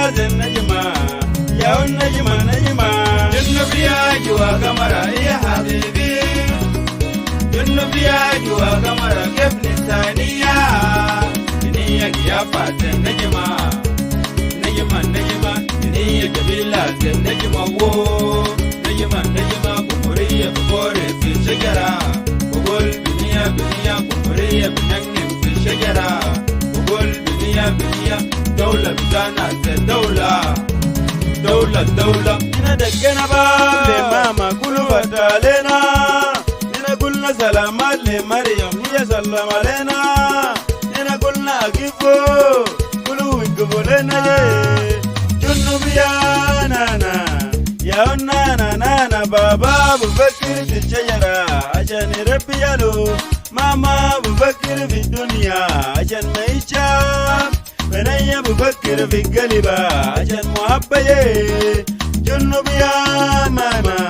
فاز النجمة يا النجمة نجمة جنوب يا جوا قمرة يا حبيبي جنوب يا جوا قمرة كيف نسانية نية يا فاز النجمة نجمة نجمة نية جميلة النجمة وو نجمة نجمة بمورية بكوري في الشجرة بقول بنية بنية بمورية بنكنم في الشجرة بقول بنية بنية دولة بتاعنا الدولة دولة دولة هنا دقنا باب لماما كله فتالنا هنا قلنا سلامات لمريم هي سلم علينا هنا قلنا أكيفو كله وقفوا لنا جنوب يا نانا يا نانا نانا بابا بفكر في الشجرة عشان يربي يالو ماما بفكر في الدنيا عشان ما يتشاف بنية بفكر في قلبة عشان محبة جنوب يا ماما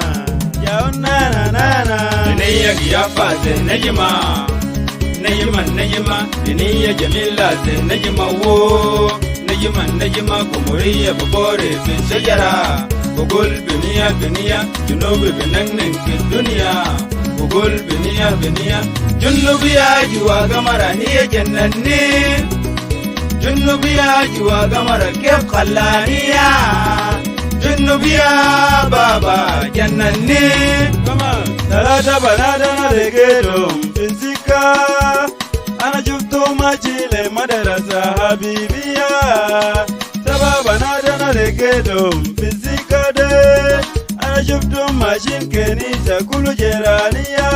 يا نانا نانا بنية يا فاز النجمة نجمة نجمة بنية جميلة النجمة وو نجمة نجمة قمرية بكوري في الشجرة بقول بنية بنية جنوب بنغنغ في الدنيا بقول بنية بنية جنوب يا جوا قمرة هي جنني جنوب يا جوا قمرة كيف خلانية جنوب يا بابا جنني كمان 3 بنات انا لقيتهم في السكة انا شفتهم ماشي لمدرسة حبيبية 7 بنات انا لقيتهم في السكة دي انا شفتهم ماشيين كنيسة كله جيرانية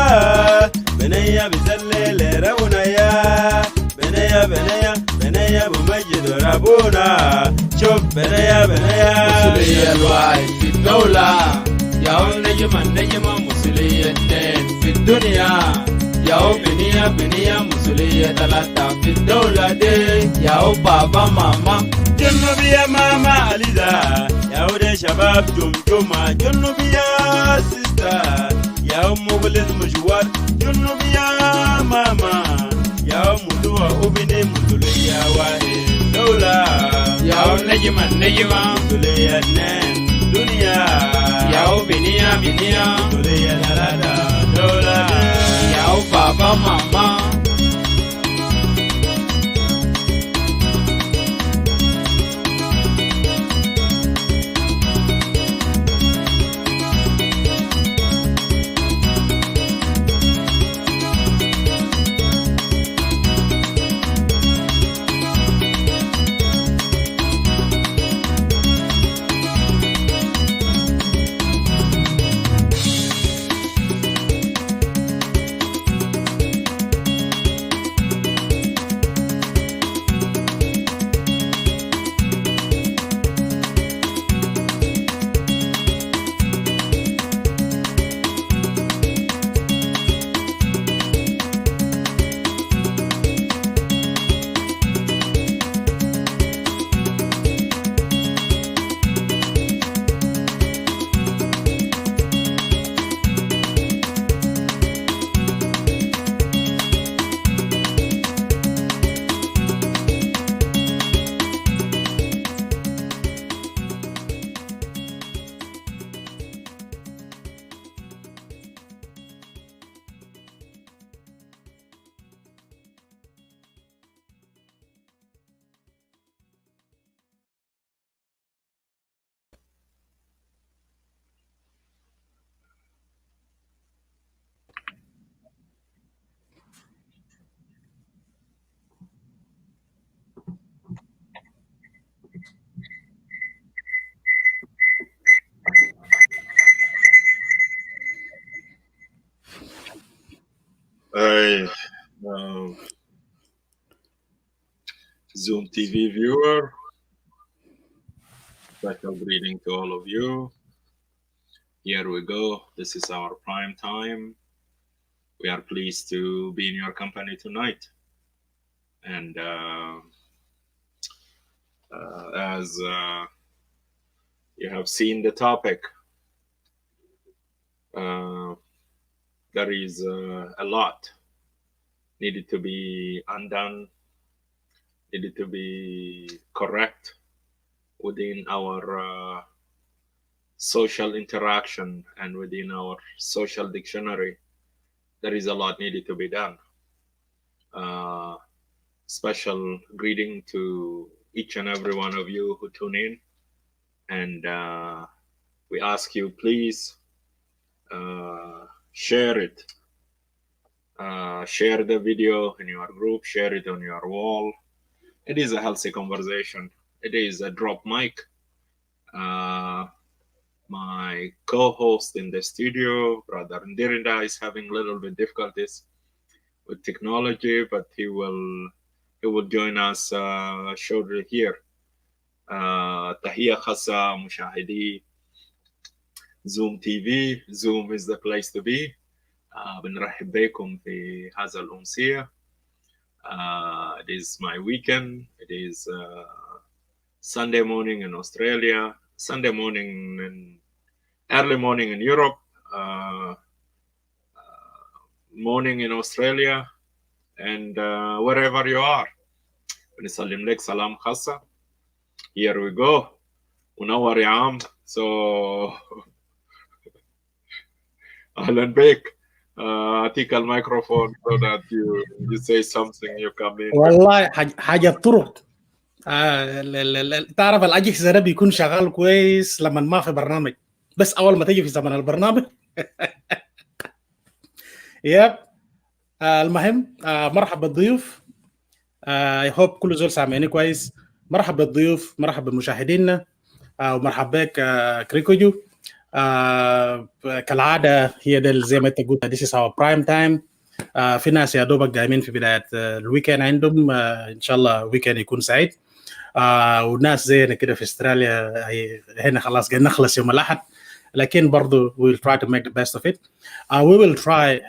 بنية بسلي لربنا بنية بنية بنية بمجد ربنا شوف بنية بنية مسؤولية الواحد في الدولة يا النجمة النجمة مسؤوليتين في الدنيا يا بنية بنية مسؤولية 3 في الدولة دي يا بابا ماما جنوب يا ماما الذى يا ولد شباب جمجمة جنوب يا سيستر يا مغلظ مشوار جنوب يا ماما يا مدوى وبني مسؤولية واحد دولة يا النجمة النجمة مسؤولية 2 دنيا يا بنية بنية مسؤولية 3 دولة يا بابا ماما Zoom TV viewer, special greeting to all of you. Here we go. This is our prime time. We are pleased to be in your company tonight. And as you have seen the topic, there is a lot needed to be undone, needed to be correct within our social interaction and within our social dictionary, there is a lot needed to be done. Special greeting to each and every one of you who tune in, and we ask you, please share it. Share the video in your group, share it on your wall. It is a healthy conversation. It is a drop mic. My co-host in the studio, Brother Ndirinda, is having a little bit difficulties with technology, but he will join us shortly here. تحية خاصة مشاهدي Zoom TV. Zoom is the place to be. بنرحب بكم في هذا الأمسية. It is my weekend. It is Sunday morning in Australia, Sunday morning and early morning in Europe, morning in Australia, and wherever you are. بنسلم لك سلام خاصة. Here we go. منور يا عم. So أهلا بك. أعطيك الميكروفون so that you say something, you come in. والله حاجة طرق. تعرف الأجهزة ده بيكون شغال كويس لما ما في برنامج، بس أول ما تيجي في زمن البرنامج. يب. المهم مرحبا بالضيوف. I hope كل زول سامعني كويس. مرحبا بالضيوف، مرحبا بمشاهدينا، ومرحبا بك كريكوجو. كالعادة هي ده زي ما انت قلت this is our prime time. في ناس يا دوبك قايمين في بداية الويكند عندهم. إن شاء الله ويكند يكون سعيد. وناس زينا كده في استراليا هنا خلاص قاعد نخلص يوم الأحد، لكن برضو we'll try to make the best of it. We will try.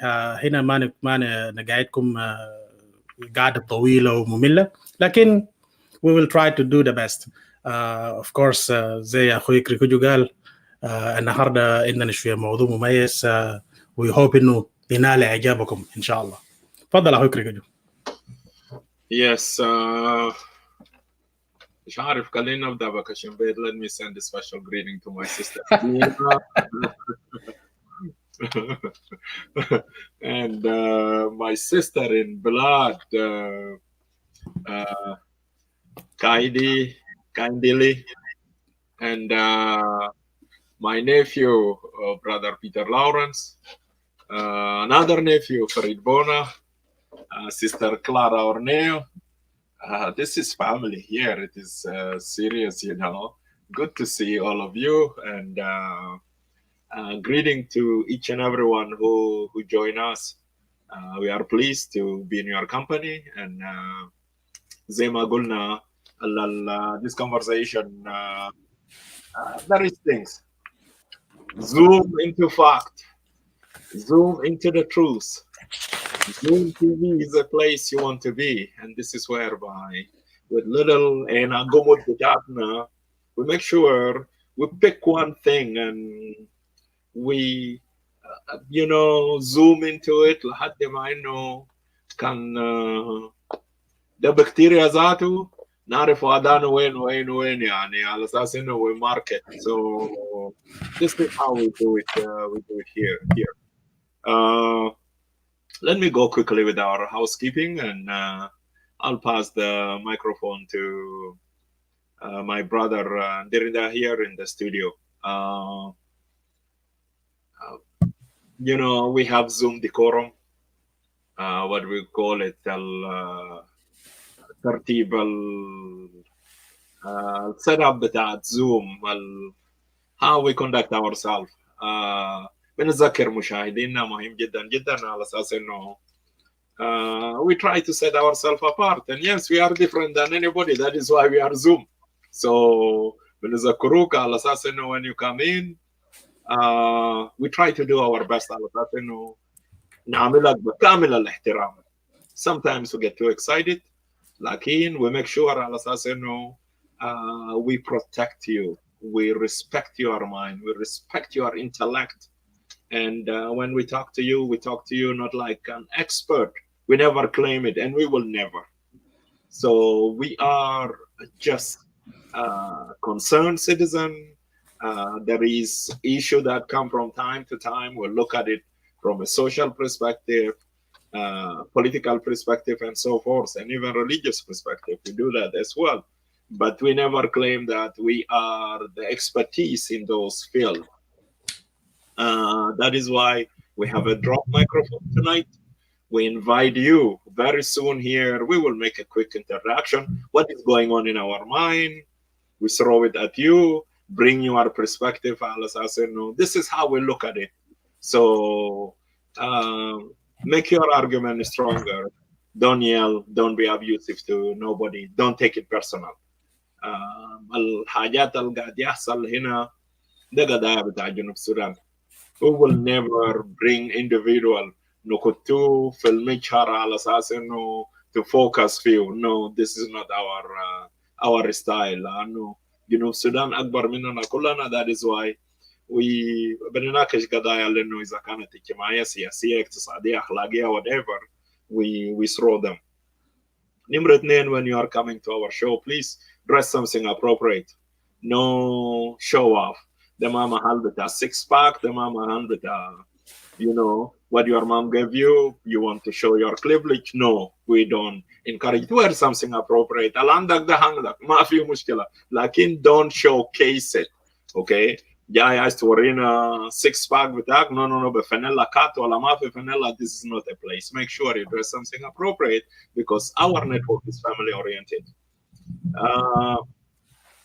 هنا ما نقعدكم قاعدة طويلة ومملة، لكن we will try to do the best. Of course زي أخوي كريكوجو قال النهارده عندنا شوية موضوع مميز. we hope إنه ينال إعجابكم إن شاء الله. تفضل أخوي كريكوجو. Yes. مش عارف خلينا نبدأ بكشنبير. Let me send a special greeting to my sister and my sister in blood, Kindly, and my nephew, Brother Peter Lawrence, another nephew, Farid Bona, Sister Clara Orneo. This is family here. It is serious, you know. Good to see all of you, and greeting to each and everyone who join us. We are pleased to be in your company, and زي ما قلنا this conversation there is things. Zoom into fact. Zoom into the truth. Zoom TV is a place you want to be, and this is whereby with little and wadaabna, we make sure we pick one thing and we zoom into it لحد ما انه كان ده بكتيريا ذاته نعرف وادانا وين يعني على اساس انه we market. So this is how we do it. We do it here. Let me go quickly with our housekeeping, and I'll pass the microphone to my brother Ndirinda here in the studio. We have Zoom decorum, what we call it, الترتيب setup بتاعت Zoom, how we conduct ourselves. بنذكر مشاهدينا مهم جدا جدا على اساس انه we try to set ourselves apart, and yes, we are different than anybody. That is why we are Zoom. So بنذكروك على اساس انه when you come in we try to do our best على اساس انه نعملك بكامل الاحترام. Sometimes we get too excited, لكن we make sure على اساس انه we protect you, we respect your mind, we respect your intellect. And when we talk to you not like an expert. We never claim it, and we will never. So we are just concerned citizen. There is issue that come from time to time. We'll look at it from a social perspective, political perspective, and so forth, and even religious perspective. We do that as well. But we never claim that we are the expertise in those fields. That is why we have a drop microphone tonight. We invite you very soon here. We will make a quick introduction. What is going on in our mind? We throw it at you, bring your perspective. This is how we look at it. So make your argument stronger. Don't yell. Don't be abusive to nobody. Don't take it personal. الحاجات اللي قاعد يحصل هنا ده قضايا بتاع جنوب السودان. We will never bring individual نكتو في المجهر على أساس إنه to focus فيه. No, this is not our style. لأنه جنوب السودان أكبر مننا كلنا. That is why we بنناقش قضايا لأنه إذا كانت اجتماعية سياسية اقتصادية أخلاقية whatever we throw them. نمرة 2, when you are coming to our show, please dress something appropriate. No show off. The mama hand with a 6-pack, the mama hand with a, what your mom gave you, you want to show your cleavage. No, we don't encourage. Wear something appropriate. Alandak da hangdak, ma fi mushkila. Lakin don't showcase it. Okay? Yeah, I to in a 6-pack with that. No, but fanella cat or mafi fanella, this is not a place. Make sure you dress something appropriate because our network is family oriented.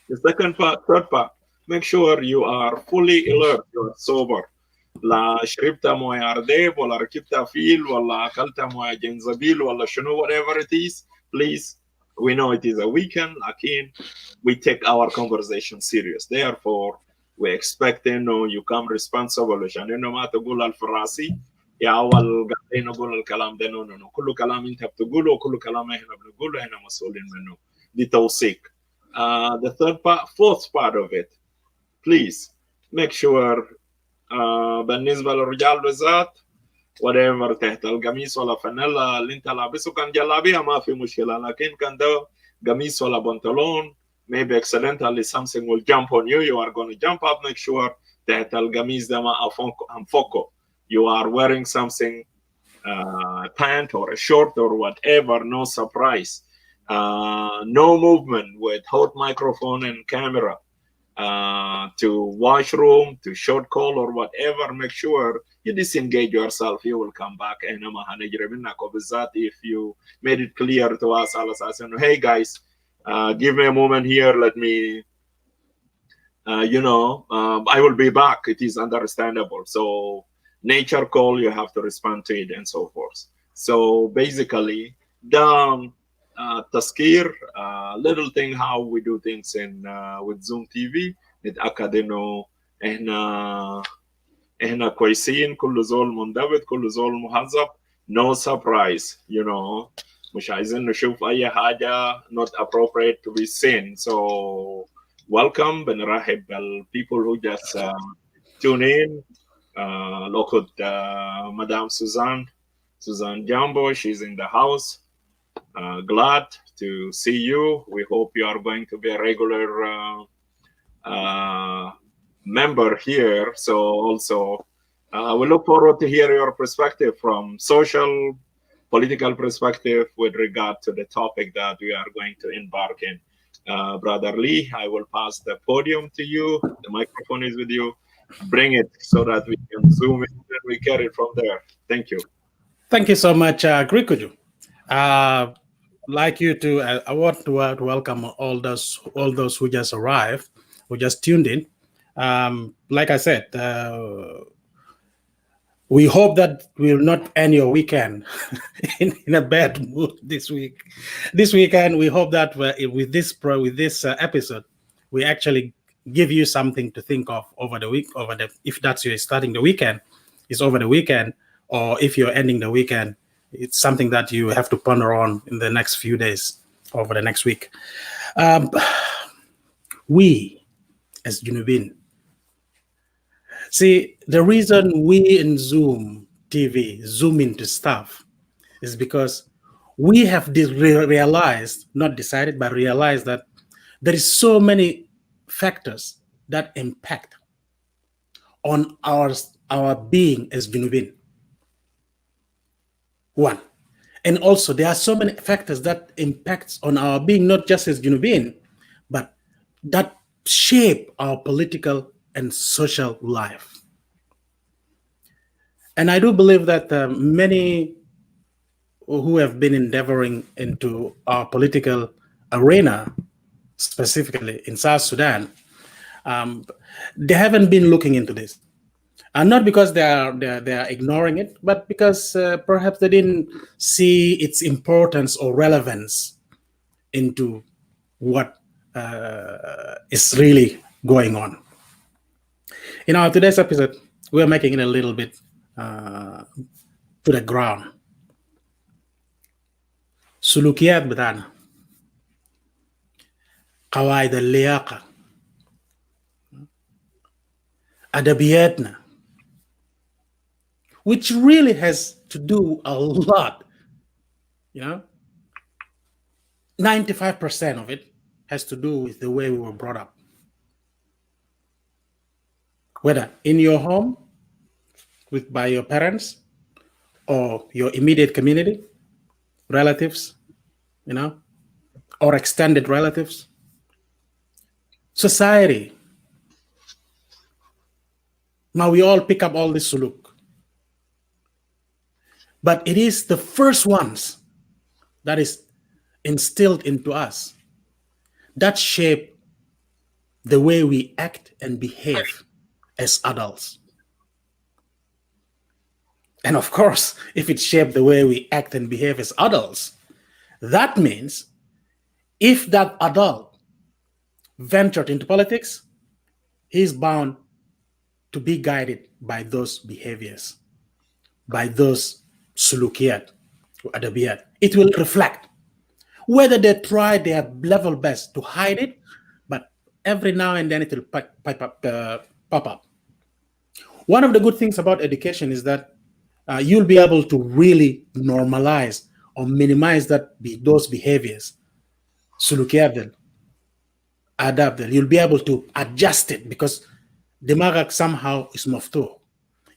The second part, third part, make sure you are fully alert, you are sober. لا شربت مويه ارديب ولا ركبت فيل ولا اكلت مويه جنزبيل ولا شنو whatever it is. Please, we know it is a weekend, لكن we take our conversation serious. Therefore, we expect you come responsible عشان انه ما تقول الفراسي يا اول قاعدين نقول الكلام ده. نو كل كلام انت بتقوله وكل كلام احنا بنقوله احنا مسؤولين منه. دي توثيق. The fourth part of it, please make sure بالنسبة للرجال بالذات whatever تحت القميص ولا فانيلا اللي انت لابسه كان جلابية ما في مشكلة. لكن كان ده قميص ولا بنطلون maybe accidentally something will jump on you. You are going to jump up. Make sure تحت القميص ده ما أنفقه. You are wearing something pant or a short or whatever. No surprise. No movement with hot microphone and camera. To washroom, to short call or whatever, make sure you disengage yourself. You will come back. If you made it clear to us, hey guys, give me a moment here. Let me, I will be back. It is understandable. So nature call, you have to respond to it and so forth. So basically, the تذكير, little thing how we do things in with Zoom TV. نتأكد إنه إحنا كويسين. كل زول منضبط, كل زول مهذب. No surprise, مش عايزين نشوف أي حاجة not appropriate to be seen. So welcome. بنرحب people who just tune in. Look at Madame Suzanne Jambo. She's in the house. Glad to see you. We hope you are going to be a regular member here. So also, we look forward to hear your perspective from social, political perspective with regard to the topic that we are going to embark in. Brother Lee, I will pass the podium to you. The microphone is with you. Bring it so that we can zoom in and we carry it from there. Thank you. Thank you so much, Grikuju. Like you too, I want to welcome all those who just arrived, who just tuned in. Like I said, we hope that we will not end your weekend in a bad mood this week. This weekend, we hope that with this episode, we actually give you something to think of over the week. If that's you're starting the weekend, it's over the weekend, or if you're ending the weekend, it's something that you have to ponder on in the next few days, over the next week. We, as Junubin, see, the reason we in Zoom TV zoom into stuff is because we have realized, not decided, but realized that there is so many factors that impact on our being as Junubin. One. And also there are so many factors that impacts on our being, not just as Junubin, but that shape our political and social life. And I do believe that many who have been endeavoring into our political arena, specifically in South Sudan, they haven't been looking into this. And not because they are ignoring it, but because perhaps they didn't see its importance or relevance into what is really going on. In our today's episode, we're making it a little bit to the ground. سلوكياتنا, قواعد اللياقة, أدبياتنا, which really has to do a lot, 95% of it has to do with the way we were brought up. Whether in your home, by your parents, or your immediate community, relatives, or extended relatives, society. Now we all pick up all this suluk. But it is the first ones that is instilled into us that shape the way we act and behave as adults. And of course, if it shaped the way we act and behave as adults, that means if that adult ventured into politics, he's bound to be guided by those behaviors, by those sulukiyat or adabiyat. It will reflect. Whether they try their level best to hide it, but every now and then it will pop up. One of the good things about education is that you'll be able to really normalize or minimize those behaviors. Sulukiyat, adab, you'll be able to adjust it because dimagak somehow is maftuh.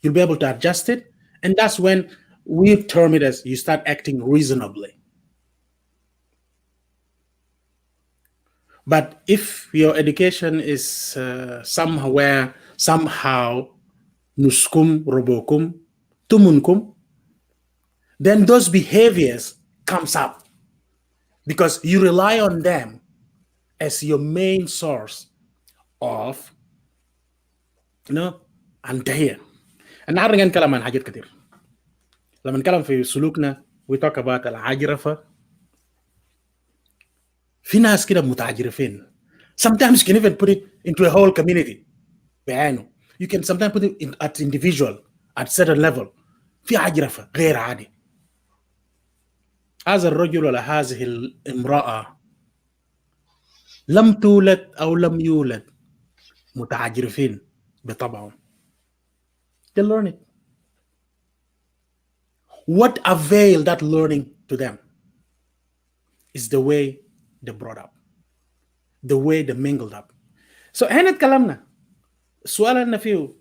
You'll be able to adjust it, and that's when we term it as you start acting reasonably. But if your education is somehow nuskum robokum tumunkum, then those behaviors comes up because you rely on them as your main source of انتهي. النهارده نتكلم عن حاجات كتير. لما نتكلم في سلوكنا we talk about العجرفة. في ناس كده متعجرفين. Sometimes you can even put it into a whole community. بعينه. You can sometimes put it at individual, at certain level. في عجرفة غير عادي. هذا الرجل ولا هذه الامرأة لم تولد أو لم يولد متعجرفين بطبعهم. They learn it. What avail that learning to them is the way they brought up, the way they mingled up. So هنا اتكلمنا السؤال اللي فيه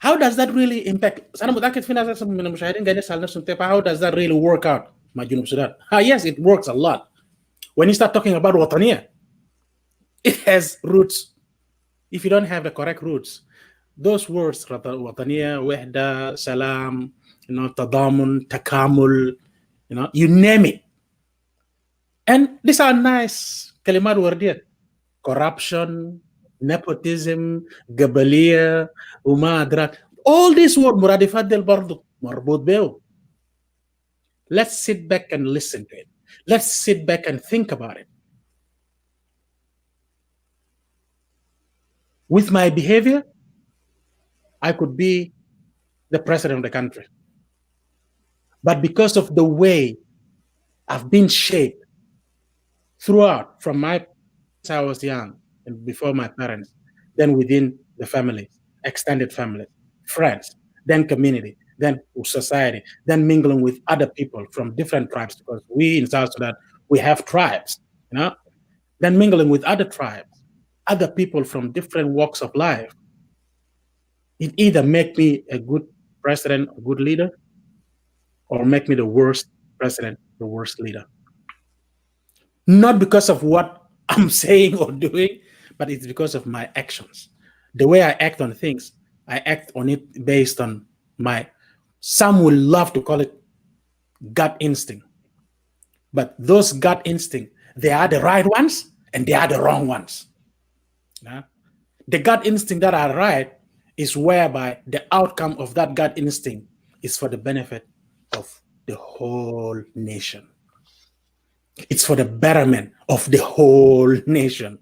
how does that really impact. أنا متأكد في ناس من المشاهدين قاعدين يسأل نفسهم how does that really work out مع جنوب السودان. Yes, it works a lot. When you start talking about وطنية, it has roots. If you don't have the correct roots, those words وطنية, وحدة, سلام, تضامن, تكامل, you name it. And these are nice كلمات وردية. Corruption, nepotism, قبلية, وما أدراك. All these words مرادفات ديل برضو مربوط بيه. Let's sit back and listen to it. Let's sit back and think about it. With my behavior, I could be the president of the country. But because of the way I've been shaped throughout, from since I was young and before my parents, then within the family, extended family, friends, then community, then society, then mingling with other people from different tribes, because we in South Sudan, we have tribes, then mingling with other tribes, other people from different walks of life, it either make me a good president, a good leader, or make me the worst president, the worst leader. Not because of what I'm saying or doing, but it's because of my actions. The way I act on things, I act on it based on some will love to call it gut instinct. But those gut instinct, they are the right ones and they are the wrong ones. Yeah? The gut instinct that are right is whereby the outcome of that gut instinct is for the benefit of the whole nation. It's for the betterment of the whole nation.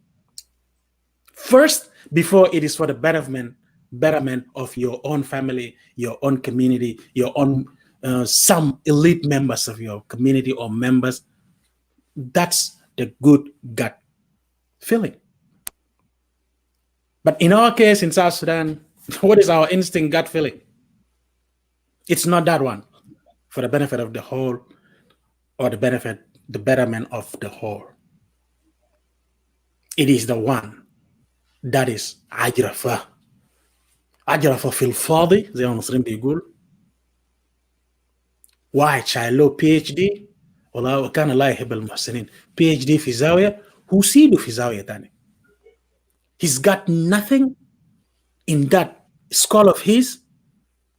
First, before it is for the betterment of your own family, your own community, your own some elite members of your community or members. That's the good gut feeling. But in our case in South Sudan, what is our instinct gut feeling? It's not that one for the benefit of the whole or the betterment of the whole. It is the one that is ajrafa في الفاضي زي ما المصريين بيقول. واحد شايله PhD والله كان الله يحب المحسنين PhD في زاوية هو سيده في زاوية تاني. He's got nothing in that skull of his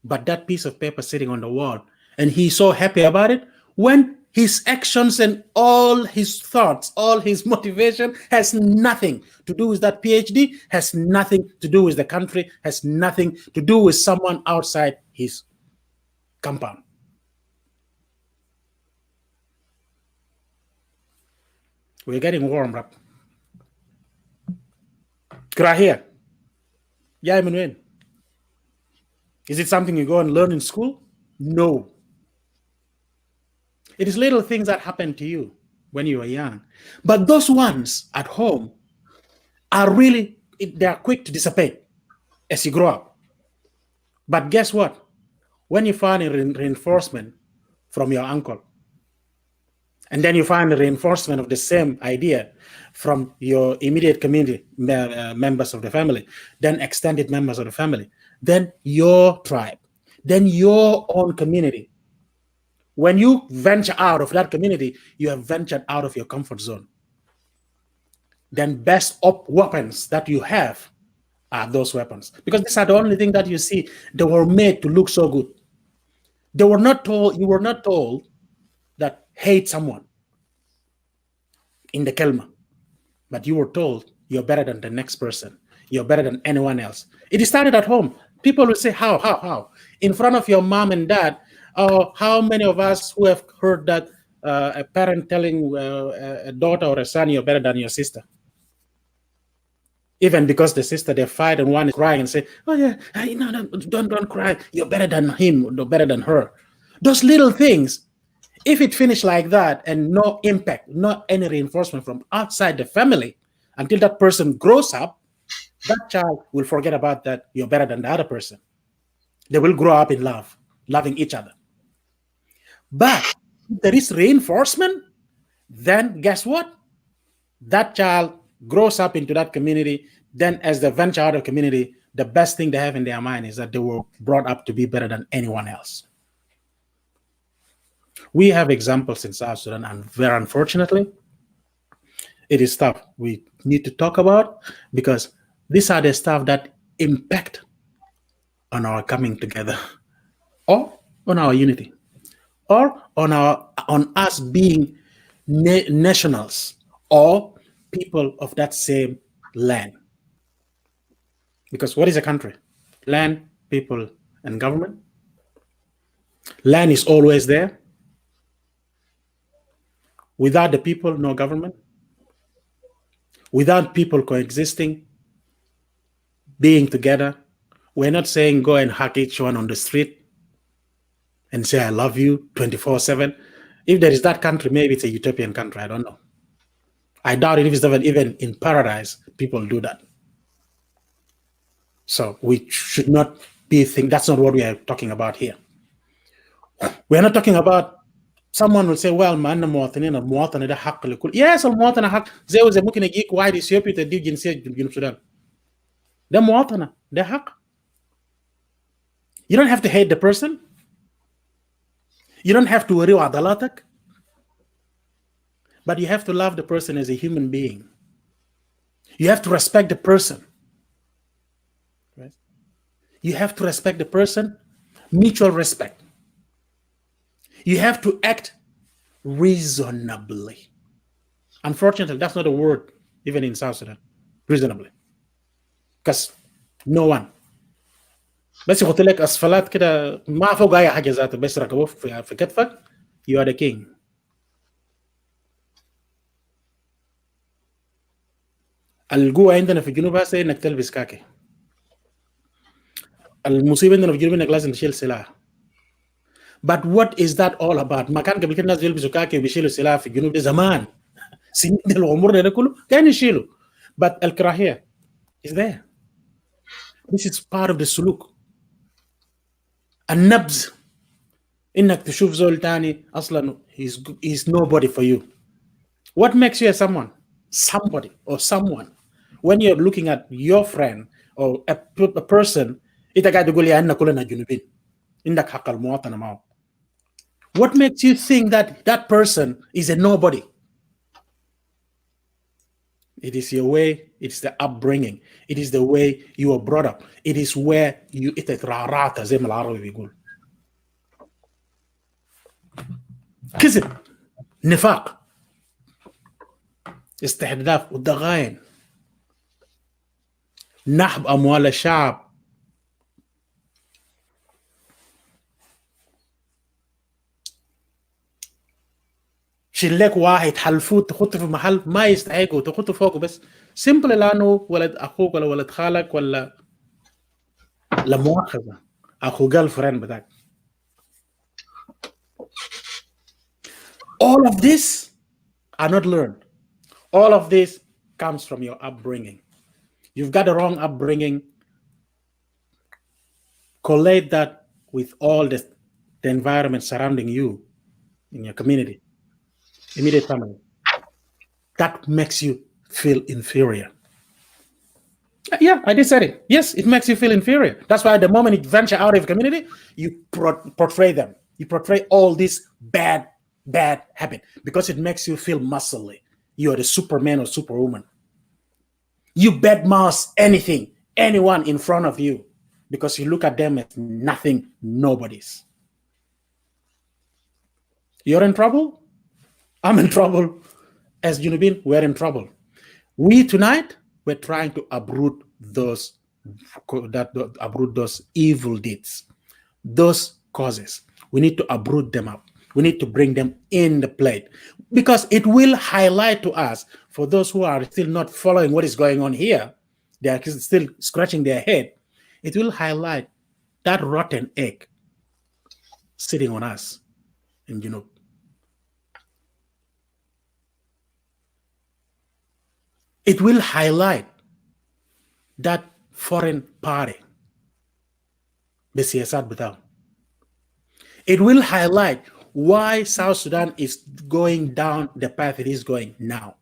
but that piece of paper sitting on the wall, and he's so happy about it when his actions and all his thoughts, all his motivation has nothing to do with that PhD, has nothing to do with the country, has nothing to do with someone outside his compound. We're getting warm up. Krahia. Yeah, Emmanuel. Is it something you go and learn in school? No. It is little things that happen to you when you are young. But those ones at home are really, they are quick to dissipate as you grow up. But guess what? When you find a reinforcement from your uncle, and then you find a reinforcement of the same idea from your immediate community members of the family, then extended members of the family, then your tribe, then your own community. When you venture out of that community, you have ventured out of your comfort zone. Then best up weapons that you have are those weapons. Because these are the only thing that you see. They were made to look so good. You were not told that hate someone in the kelma, but you were told you're better than the next person. You're better than anyone else. It started at home. People will say, how? In front of your mom and dad. How many of us who have heard that a parent telling a daughter or a son, you're better than your sister? Even because the sister, they fight and one is crying and say, oh yeah, no, don't cry. You're better than him, or better than her. Those little things, if it finished like that and no impact, not any reinforcement from outside the family until that person grows up, that child will forget about that you're better than the other person. They will grow up in love, loving each other. But if there is reinforcement, then guess what? That child grows up into that community. Then as they venture out of community, the best thing they have in their mind is that they were brought up to be better than anyone else. We have examples in South Sudan, and very unfortunately, it is stuff we need to talk about because these are the stuff that impact on our coming together or on our unity, or on us being nationals or people of that same land. Because what is a country? Land, people, and government. Land is always there. Without the people, no government. Without people coexisting, being together, we're not saying go and hug each one on the street and say, I love you 24/7. If there is that country, maybe it's a utopian country. I don't know. I doubt it if it's even in paradise, people do that. So we should not be thinking, that's not what we are talking about here. We're not talking about someone will say well ما عندنا مواطنين المواطنة ده حق لكل yes المواطنة حق زي ممكن يجيك واحد اثيوبي تديه جنسية جنوب السودان ده مواطنة ده حق. You don't have to hate the person. You don't have to worry عضلاتك. But you have to love the person as a human being. You have to respect the person. Right? You have to respect the person, mutual respect. You have to act reasonably. Unfortunately, that's not a word even in South Sudan. Reasonably. Because no one. بس قلت لك أسفلات كده ما فوق أي حاجة ذاته بس ركبوه في كتفك you are the king. القوة عندنا في الجنوب هسه إنك تلبس كاكي. المصيبة عندنا في الجنوب إنك لازم تشيل سلاح. But what is that all about؟ ما كان قبل كده الناس يلبسوا كاكي وبيشيلوا سلاح في الجنوب ده زمان. سنين العمر ده كله كانوا يشيلوا. But الكراهية is there. This is part of the سلوك. النبذ إنك تشوف زول تاني أصلاً he's nobody for you. What makes you a somebody or someone when you're looking at your friend or a person أنت قاعد تقول يا أننا كلنا جنوبين عندك حق المواطنة معه. What makes you think that person is a nobody? It is your way, it's the upbringing, it is the way you were brought up, it is where you اتترعرعت زي ما العربي بيقول. كذب، نفاق، استهداف والضغائن، نحب أموال الشعب، شلك واحد حلفوه تخط في محل ما يستحقه تخط فوقه بس سيمبل لانه ولد اخوك ولا ولد خالك ولا لا مؤاخذه اخو قال فرين بتاعك. All of this are not learned. All of this comes from your upbringing. You've got the wrong upbringing. Collate that with all the environment surrounding you in your community. Immediate family. That makes you feel inferior. Yeah, I did say it. Yes, it makes you feel inferior. That's why the moment you venture out of the community, you portray them. You portray all this bad habit because it makes you feel muscly. You're the Superman or Superwoman. You badmouth anything, anyone in front of you because you look at them as nothing, nobodies. You're in trouble? I'm in trouble. As Junubin, we're in trouble. We tonight, we're trying to uproot those evil deeds, those causes. We need to uproot them up. We need to bring them in the plate because it will highlight to us, for those who are still not following what is going on here, they are still scratching their head. It will highlight that rotten egg sitting on us in Junub. It will highlight that foreign party, بالسياسات بتاعه. It will highlight why South Sudan is going down the path it is going now.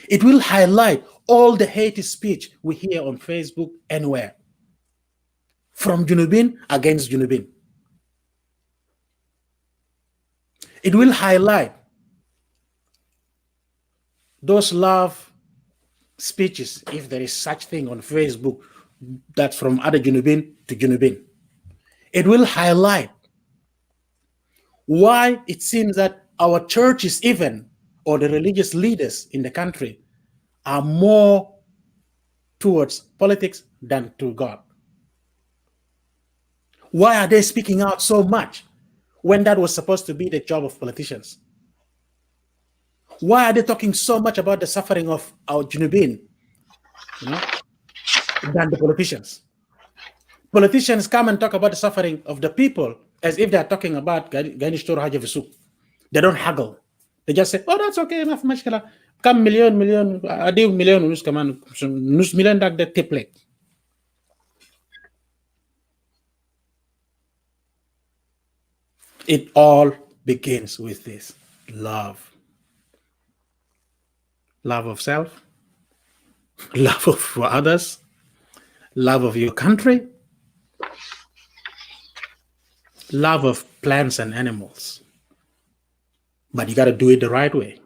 It will highlight all the hate speech we hear on Facebook anywhere, from Junubin against Junubin. It will highlight those love speeches, if there is such thing on Facebook, that's from other Junubin to Junubin. It will highlight why it seems that our churches even, or the religious leaders in the country, are more towards politics than to God. Why are they speaking out so much when that was supposed to be the job of politicians? Why are they talking so much about the suffering of our Junubin, than the politicians? Politicians come and talk about the suffering of the people as if they're talking about they don't haggle. They just say, oh, that's okay, ما في مشكلة. كم مليون أديو مليون ونص كمان نص مليون داك ده تبلك. It all begins with this love. Love of self, love of others, love of your country, love of plants and animals. But you got to do it the right way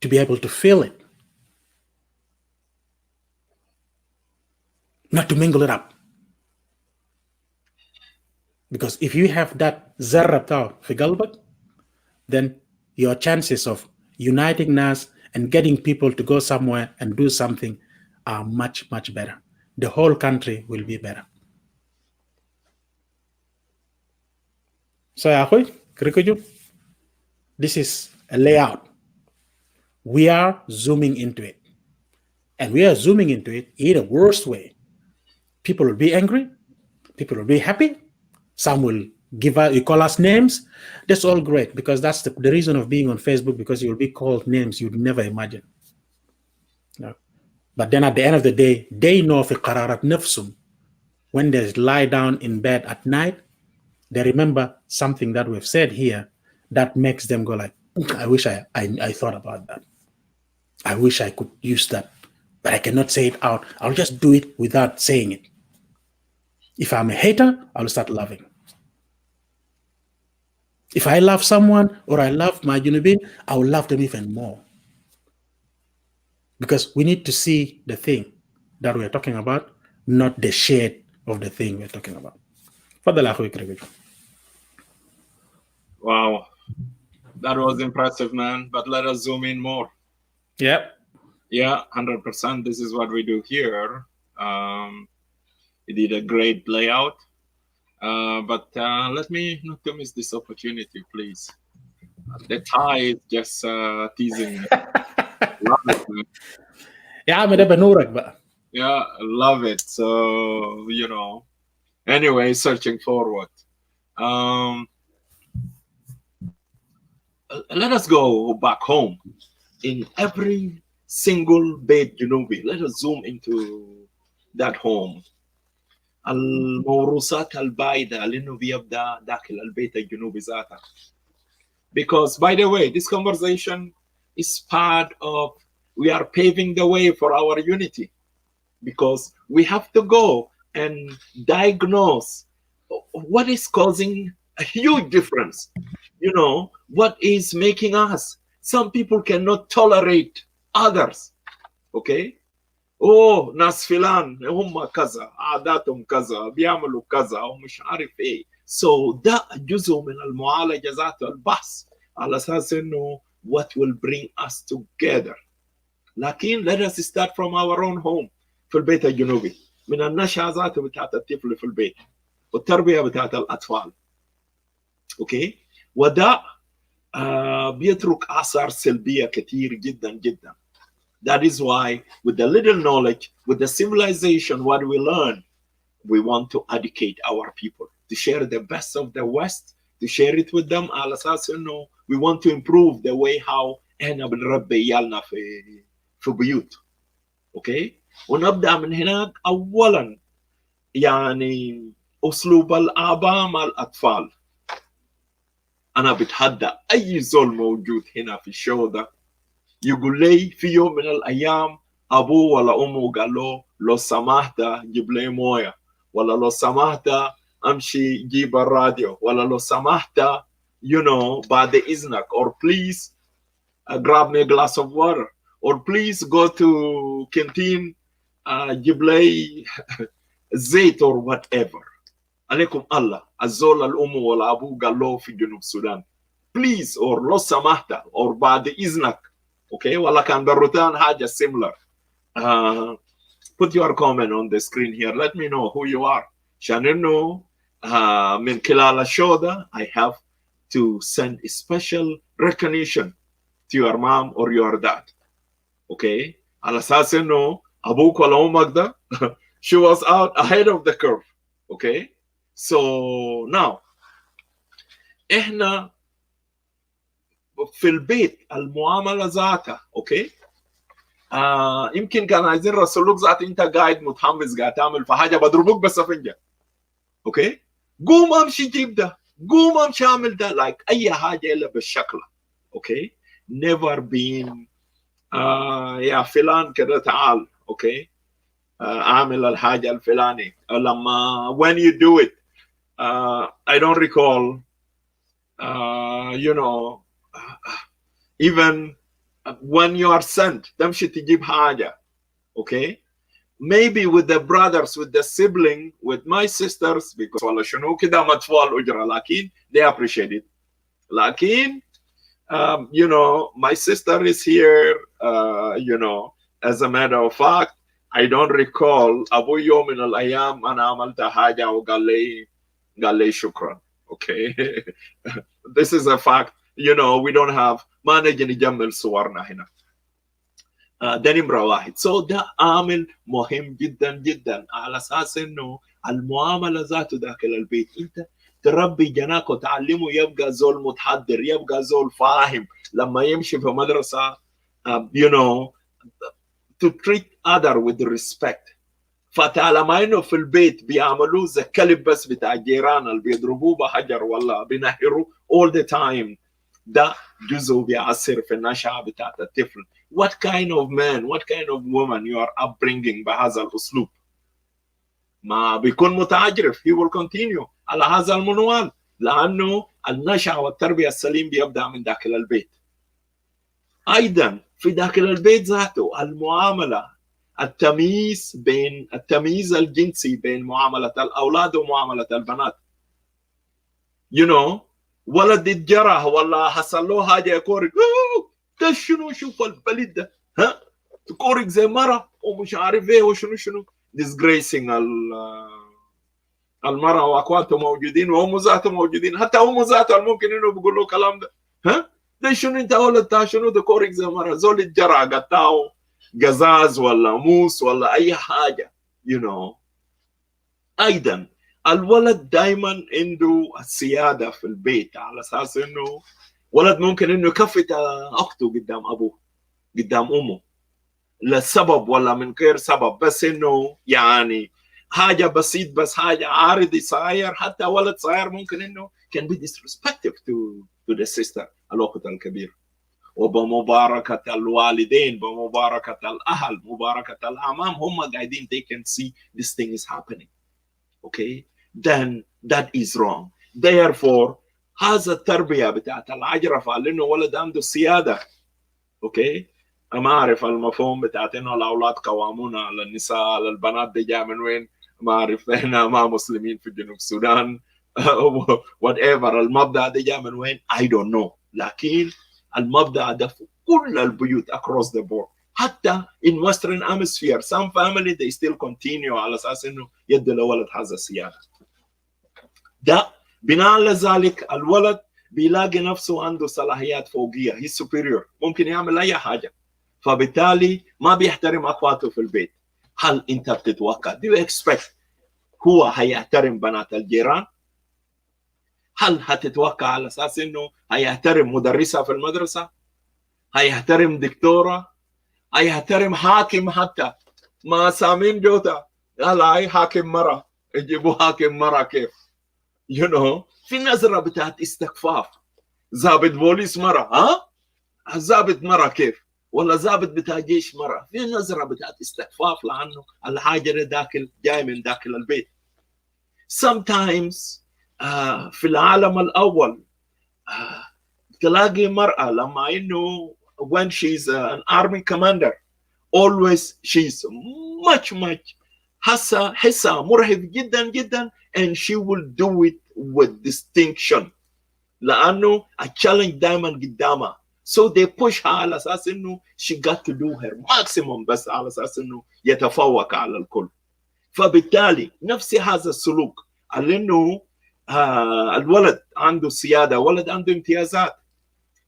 to be able to feel it, not to mingle it up. Because if you have that zarrata fi qalbak, then your chances of uniting us and getting people to go somewhere and do something are much, much better. The whole country will be better. So, this is a layout. We are zooming into it. And we are zooming into it in a worst way. People will be angry. People will be happy. Some will call us names. That's all great, because that's the reason of being on Facebook, because you'll be called names you'd never imagine. No. But then at the end of the day, they know fi qararat nafsum. When they lie down in bed at night, they remember something that we've said here that makes them go like, I wish I thought about that. I wish I could use that, but I cannot say it out. I'll just do it without saying it. If I'm a hater, I'll start loving. If I love someone or I love my Junubin, I will love them even more. Because we need to see the thing that we're talking about, not the shade of the thing we're talking about. Wow. That was impressive, man. But let us zoom in more. Yep. Yeah, 100%. This is what we do here. We did a great layout. But let me not to miss this opportunity, please. The tie is just teasing me. Love it, man. Yeah, love it. So, anyway, searching forward. Let us go back home. In every single bed Junubi, let us zoom into that home. الموروثات البعيدة لأنه بيبدأ داخل البيت الجنوبي ذاته. Because, by the way, this conversation is part of, we are paving the way for our unity. Because we have to go and diagnose what is causing a huge difference. What is making us? Some people cannot tolerate others. Okay? Oh, ناس فلان هم كذا عاداتهم كذا بيعملوا كذا ومش عارف ايه. So ده جزء من المعالجة ذاته البحث على أساس إنه what will bring us together. لكن let us start from our own home في البيت الجنوبي من النشأة ذاته بتاعت الطفل في البيت والتربية بتاعت الأطفال. اوكي؟ وده بيترك آثار سلبية كتير جدا جدا. That is why, with the little knowledge, with the civilization, what we learn, we want to educate our people, to share the best of the West, to share it with them. على أساس إنه we want to improve the way how إحنا بنربي عيالنا في بيوت. Okay? ونبدأ من هناك. أولاً يعني أسلوب الآباء مع الأطفال. أنا بتحدى أي زول موجود هنا في الشو ده يقول لي في يوم من الأيام أبوه ولا أمه قال له لو سمحت جيب لي موية، ولا لو سمحت أمشي جيب الراديو، ولا لو سمحت بعد إذنك or please grab me a glass of water or please go to canteen جيب لي زيت or whatever. عليكم الله الزول الأم ولا أبوه قال له في جنوب السودان please or لو سمحت or بعد إذنك. Okay, ولا كان بالروتان حاجة similar. Put your comment on the screen here. Let me know who you are. عشان إنه من خلال الشو ده I have to send a special recognition to your mom or your dad. Okay, على أساس إنه أبوك ولا أمك ده she was out ahead of the curve. Okay, so now إحنا في البيت المعامله ذاتها. اوكي يمكن كان عايزين رسلوك ذات انت قاعد متحمس قاعد تعمل في حاجه بضربوك بسفنجه. اوكي قوم امشي جيب ده قوم امشي اعمل ده لايك اي حاجه الا بالشكل. اوكي never been يا فلان كده تعال اوكي اعمل الحاجه الفلاني لما when you do it I don't recall you know even when you are sent تمشي تجيب حاجه اوكي maybe with the brothers with the sibling with my sisters because والله شنو كده مدفوع الأجرة لكن they appreciate it لكن you know my sister is here you know as a matter of fact I don't recall أبو يوم من الأيام أنا عملت حاجة وقال لي شكرا okay this is a fact you know we don't have ما نجي نجمل صورنا هنا ده نمرة واحد. so ده عامل مهم جدا جدا على أساس إنه المعاملة ذاته داخل البيت أنت تربي جناك وتعلمه يبقى زول متحضر يبقى زول فاهم لما يمشي في مدرسة you know to treat other with respect. فتعلم إنه في البيت بيعملوه زي كلب بس بتاع جيران اللي بيضربوه بحجر ولا بينهروا all the time. ده جزء بيأثر في النشأة بتاعت الطفل. What kind of man, what kind of woman you are upbringing بهذا الأسلوب؟ ما بيكون متعجرف he will continue على هذا المنوال لأنه النشأة والتربية السليم بيبدأ من داخل البيت. أيضا في داخل البيت ذاته المعاملة التمييز الجنسي بين معاملة الأولاد ومعاملة البنات. you know ولد اتجرح ولا حصل له حاجة يقول ده شنو شوف البلد ده ها تقورك زي مرة ومش عارف ايه وشنو disgracing المرأة واخواته موجودين وهم ذاته موجودين حتى هم ذاته ممكن انه بيقول له كلام ده ها ده شنو انت ولد شنو تقورك زي مرة زول اتجرح قطعه قزاز ولا موس ولا اي حاجة you know. ايضا الولد دائما عنده السيادة في البيت على اساس انه ولد ممكن انه يكفت اخته قدام ابوه قدام امه لسبب ولا من غير سبب بس انه يعني حاجه بسيط بس حاجه عارضي صغير حتى ولد صغير ممكن انه can be disrespectful to the sister الاخت الكبير. وبمباركه الوالدين بمباركه الاهل مباركه الاعمام هم قاعدين they can see this thing is happening okay then that is wrong. therefore هذا التربية بتاعت العجرفة لأنه ولد عنده سيادة أوكي ما أعرف المفهوم بتاعت إنه الأولاد قوامون على النساء على البنات دي جاء من وين ما أعرف إحنا ما مسلمين في جنوب السودان whatever المبدأ ده جاء من وين I don't know لكن المبدأ ده في كل البيوت across the board حتى in western hemisphere some family they still continue على أساس إنه يدي لولد هذا السيادة. ده بناء على ذلك الولد بيلاقي نفسه عنده صلاحيات فوقية هي superior ممكن يعمل أي حاجة فبالتالي ما بيحترم أخواته في البيت. هل أنت بتتوقع do you expect هو هيحترم بنات الجيران؟ هل هتتوقع على أساس إنه هيحترم مدرسة في المدرسة؟ هيحترم دكتورة؟ هيحترم حاكم حتى ما سامين جوتا هلا هاي حاكم مرة يجيبوا حاكم مرة كيف you know في نظرة بتاعت استخفاف ضابط بوليس مرة ها ضابط مرة كيف ولا ضابط بتاع جيش مرة في نظرة بتاعت استخفاف لأنه الحاجة داخل جاي من داخل البيت. sometimes في العالم الأول تلاقي مرأة لما إنه when she's an army commander always she's much حسها مرهف جدا جدا and she will do it with distinction لأنه الchallenge دائما قدامها so they push her على أساس إنه she got to do her maximum بس على أساس إنه يتفوق على الكل. فبالتالي نفس هذا السلوك اللي إنه الولد عنده سيادة ولد عنده امتيازات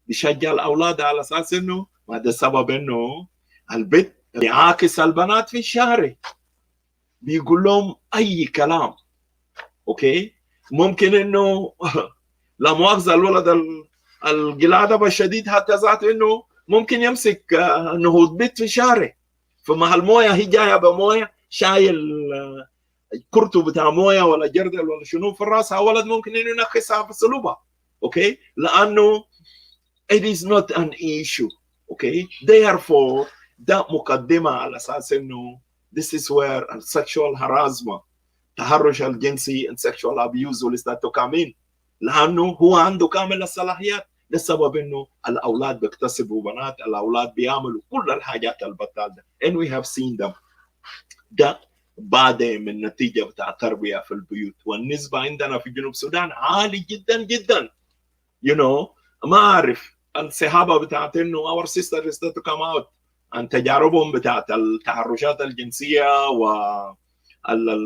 بيشجع الأولاد على أساس إنه هذا السبب إنه البيت بيعاكس البنات في الشارع بيقول لهم أي كلام أوكي ممكن إنه لا مؤاخذة الولد القلادة الشديد حتى ذات إنه ممكن يمسك نهوض بيت في الشارع فمع الموية هي جاية بموية شايل كرته بتاع مويه ولا جردل ولا شنو في راسها، ولد ممكن انه ينخسها في صلوبها. اوكي، لانه it is not an issue. اوكي، therefore ده مقدمه على اساس انه this is where sexual harassment التحرش الجنسي and sexual abuse will start to come in، لانه هو عنده كامل الصلاحيات. ده السبب انه الاولاد بيكتسبوا بنات، الاولاد بيعملوا كل الحاجات البطال ده and we have seen them. ده بعد من نتيجه بتاع تربيه في البيوت، والنسبه عندنا في جنوب السودان عالي جدا جدا. ما اعرف الصحابه بتاعت انه our sisters to come out عن تجاربهم بتاعت التحرشات الجنسيه و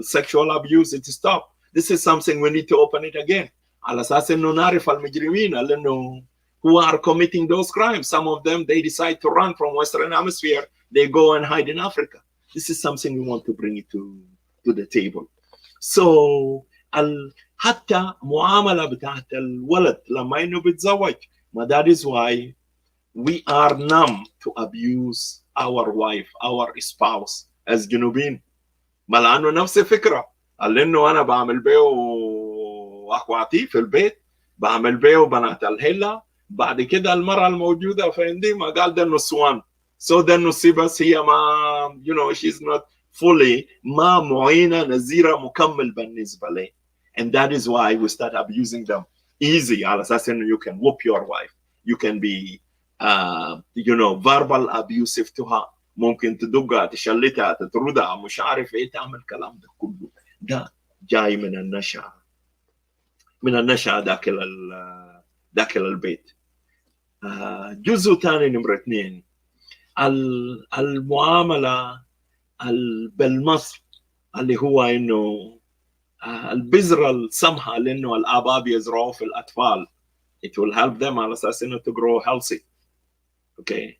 sexual abuse to stop. This is something we need to open it again على اساس انه نعرف المجرمين لانه who are committing those crimes. Some of them they decide to run from Western Hemisphere, they go and hide in Africa. This is something we want to bring it to the table. So حتى معاملة بتاعت الولد لما انه بيتزوج، ما that is why we are numb to abuse our wife, our spouse as جنوبين. ما لانه نفس الفكرة لانه انا بعمل بيه اخواتي في البيت، بعمل بيه بنات الهلة، بعد كده المرأة الموجودة في عندي ما قال ده النسوان. So ده النسيبس هي ما she's not fully ما معينة نزيرة مكمل بالنسبة لي. And that is why we start abusing them easy على اساس انه you can whoop your wife, you can be verbal abusive to her، ممكن تدقها تشلتها تطردها مش عارف ايه، تعمل الكلام ده كله. ده جاي من النشأة داخل البيت. جزء ثاني نمرة 2 المعاملة بالمصر اللي هو انه البذرة السمحة لانه الاباء بيزرعوه في الاطفال. It will help them على اساس انه to grow healthy. Okay.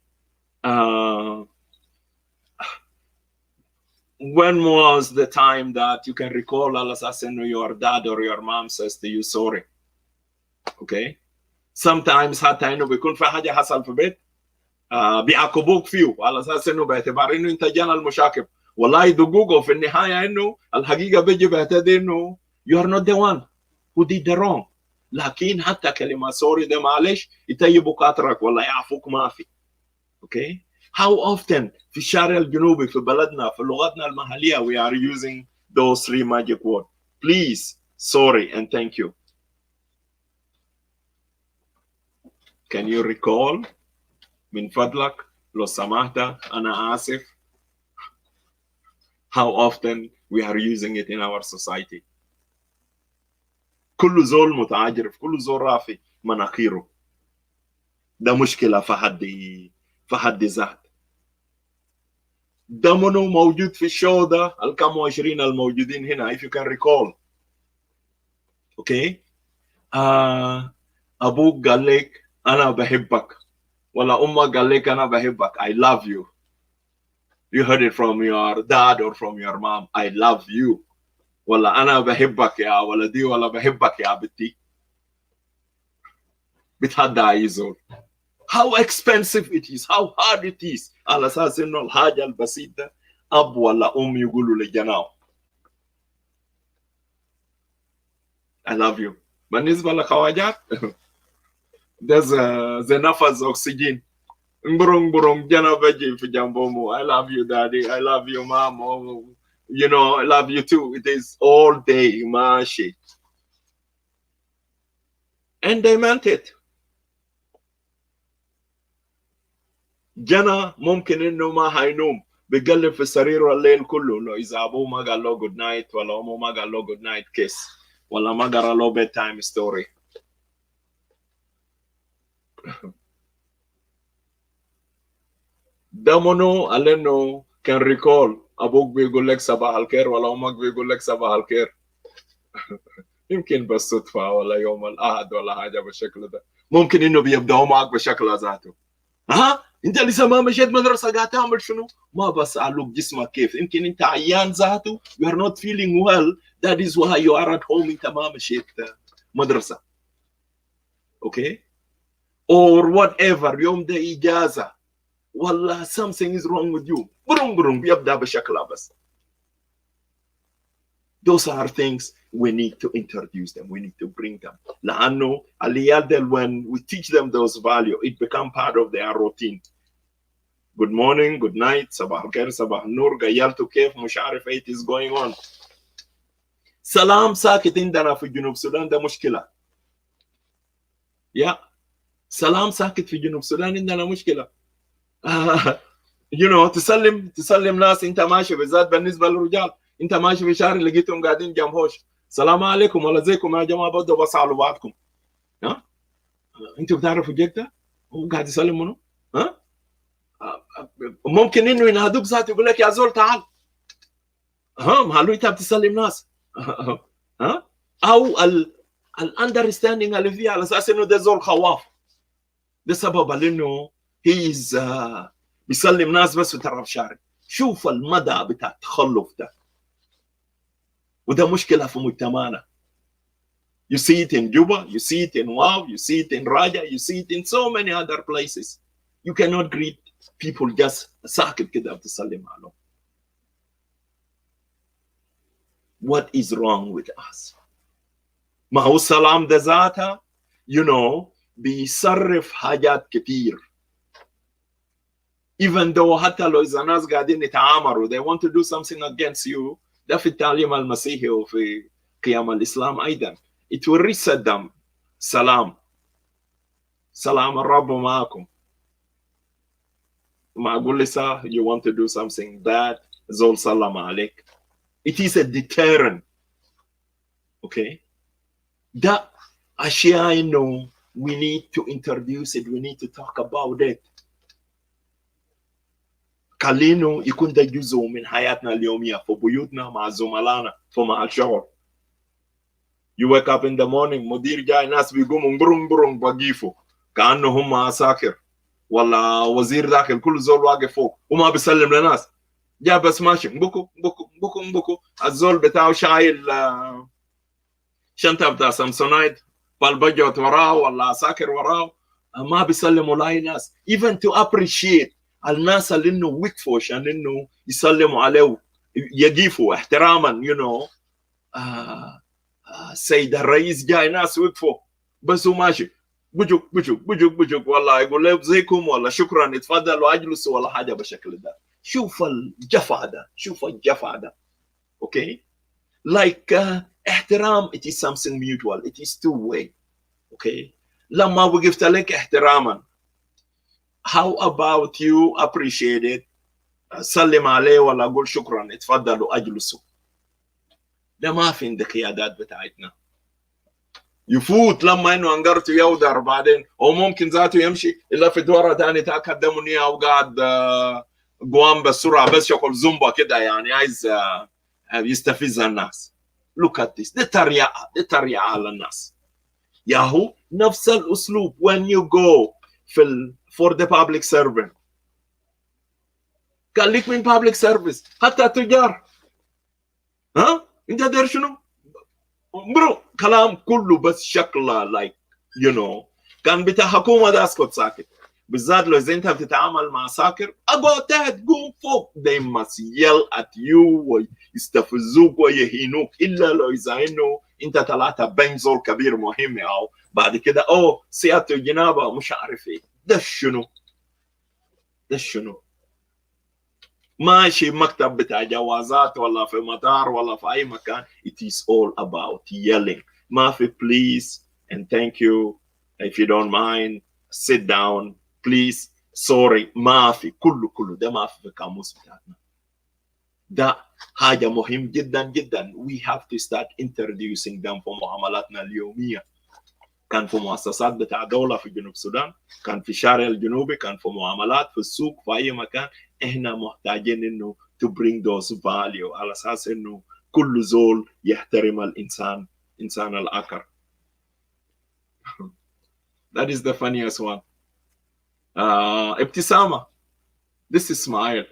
When was the time that you can recall على اساس انه your dad or your mom says to you sorry? Okay. Sometimes حتى انه بيكون في حاجة حصل في البيت بيعاقبوك فيه على اساس انه باعتبار انه انت جانا المشاكب، والله يدقوقوا في النهاية انه الحقيقة بيجي بيعتدي انه you are not the one who did the wrong. لكن حتى كلمة سوري ده معلش يطيبوا خاطرك ولا يعفوك ما في. اوكي. How often في الشارع الجنوبي في بلدنا في لغتنا المحلية we are using those 3 magic words: please, sorry and thank you. Can you recall من فضلك لو سمحت أنا آسف؟ How often we are using it in our society. كل زول متعجرف، كل زول رافي مناخيره. ده مشكلة في حد ذات. ده منو موجود في الشو ده الكم 20 الموجودين هنا if you can recall. اوكي. أبوك قال لك أنا بحبك، ولا أمك قال لك أنا بحبك I love you. You heard it from your dad or from your mom I love you. ولا أنا بحبك يا ولدي ولا بحبك يا بنتي. بتهدى أي زول. How expensive it is, how hard it is على أساس إنه الحاجة البسيطة أب ولا أم يقولوا لجناو I love you. بالنسبة لخواجات ده زي نفس أكسجين. برونج جنا بجي في جنبهم I love you daddy, I love you mom, I love you too. It is all day ماشي. And they meant it. جنا ممكن انه ما هينوم بيقلب في السرير الليل كله، لو اذا ابوه ما قال له جود نايت ولا امه ما قال له جود نايت كيس ولا ما قرا له بيد تايم ستوري. ده منو قال انه كان ريكول ابوك بيقول لك صباح الخير ولا امك بيقول لك صباح الخير. يمكن بس صدفه ولا يوم الاحد ولا حاجه بالشكل ده. ممكن انه بيبداوا معك بشكل ذاته. انت لسه ما مشيت مدرسه قاعد تعمل شنو؟ ما بسألوك جسمك كيف، يمكن انت عيان ذاته you are not feeling well, that is why you are at home انت ما مشيت مدرسه. اوكي؟ or whatever يوم ده اجازه والله something is wrong with you برون بيبدا بشكلها بس. Those are things we need to introduce them. We need to bring them. لأنه العيال دل, when we teach them those values, it become part of their routine. Good morning, good night, صباح الخير, صباح النور, قيلتوا كيف, مش عارف ايه is going on. سلام ساكت عندنا في جنوب السودان ده مشكلة. يا سلام ساكت في جنوب السودان عندنا مشكلة. You know, تسلم ناس انت ماشي, بالذات بالنسبة للرجال. انت ماشي في شارع لقيتهم قاعدين جنب هوش, السلام عليكم ولا زيكم يا جماعه, بدوا بصعلوا بعضكم. ها انتوا بتعرفوا جيكتا هو قاعد يسلم منه. ها ممكن انه ينادوك ذاته يقول لك يا زول تعال. مالو انت بتسلم ناس. ها او الاندرستاندينج اللي فيه على اساس انه ده زول خواف. ده سبب لانه هيز بيسلم ناس بس في طرف شارع. شوف المدى بتاع التخلف ده, وده مشكلة في مجتمعنا. You see it in Juba, you see it in Wow, you see it in Raja, you see it in so many other places. You cannot greet people just ساكت كده بتسلم عليهم. What is wrong with us? ما هو السلام ده ذاتها you know بيصرف حاجات كتير. Even though حتى لو إذا ناس قاعدين يتعامروا, they want to do something against you, ده في التعليم المسيحي وفي قيام الإسلام أيضا. It will reset them. سلام الرب معكم. ما أقول لسا you want to do something bad, زول سلام عليك. It is a deterrent. Okay. ده أشياء إنه we need to introduce it. We need to talk about it. خلينه يكون ده جزء من حياتنا اليومية في بيوتنا مع زملائنا ومع الشغل. You wake up in the morning, مدير جاي, ناس بيقوموا برون بقيفوا كأنه هم عساكر ولا وزير داخل, كل زول واقف فوق وما بيسلم لناس. جاء بس ماشي بكو الزول بتاعه شايل شنطة بتاع سامسونايد بالبجوت وراه ولا عساكر وراه, ما بيسلموا لاي ناس. Even to appreciate الناس اللي انه وقفوا عشان انه يسلموا عليه يقيفوا احتراما. you know سيد الرئيس جاي, ناس وقفوا بس هو ماشي بجوك والله يقول له زيكم ولا شكرا اتفضلوا اجلسوا ولا حاجه بالشكل ده. شوف الجفا ده. اوكي like احترام, it is something mutual, it is two way. اوكي لما وقفت لك احتراما, how about you appreciate it, سلم عليه ولا اقول شكرا اتفضلوا اجلسوا. ده ما في عند القيادات بتاعتنا. يفوت لما انه انقرته يودر بعدين, او ممكن ذاته يمشي الا في ورا ثاني تقدموا نيه وقاعد قوام بسرعه بس ياكل زومبا كده, يعني عايز يستفز الناس. look at this. ده تريقه على الناس. ياهو نفس الاسلوب when you go for the public servant. قال لك من public service حتى التجار. انت داير شنو؟ برو كلام كله بس شكله like you know كان بتاع حكومه ده اسكت ساكت. بالذات لو اذا انت بتتعامل مع ساكر, اقعد تحت قوم فوق. they must yell at you ويستفزوك ويهينوك, الا لو اذا انه انت طلعت بنزول كبير مهم, او بعد كده سيادة الجنابه مش عارف ايه. ده شنو ماشي مكتب بتاع جوازات ولا في مطار ولا في اي مكان, it is all about yelling. ما في please and thank you, if you don't mind sit down please sorry. ما في كله ده ما في القاموس بتاعنا. ده حاجه مهم جدا جدا. we have to start introducing them في معاملاتنا اليوميه. كان في مؤسسات بتاع دولة في جنوب السودان, كان في الشارع الجنوبي, كان في معاملات في السوق, في أي مكان. إحنا محتاجين إنه to bring those value على أساس إنه كل زول يحترم الإنسان الآخر. That is the funniest one. ابتسامة. This is smile.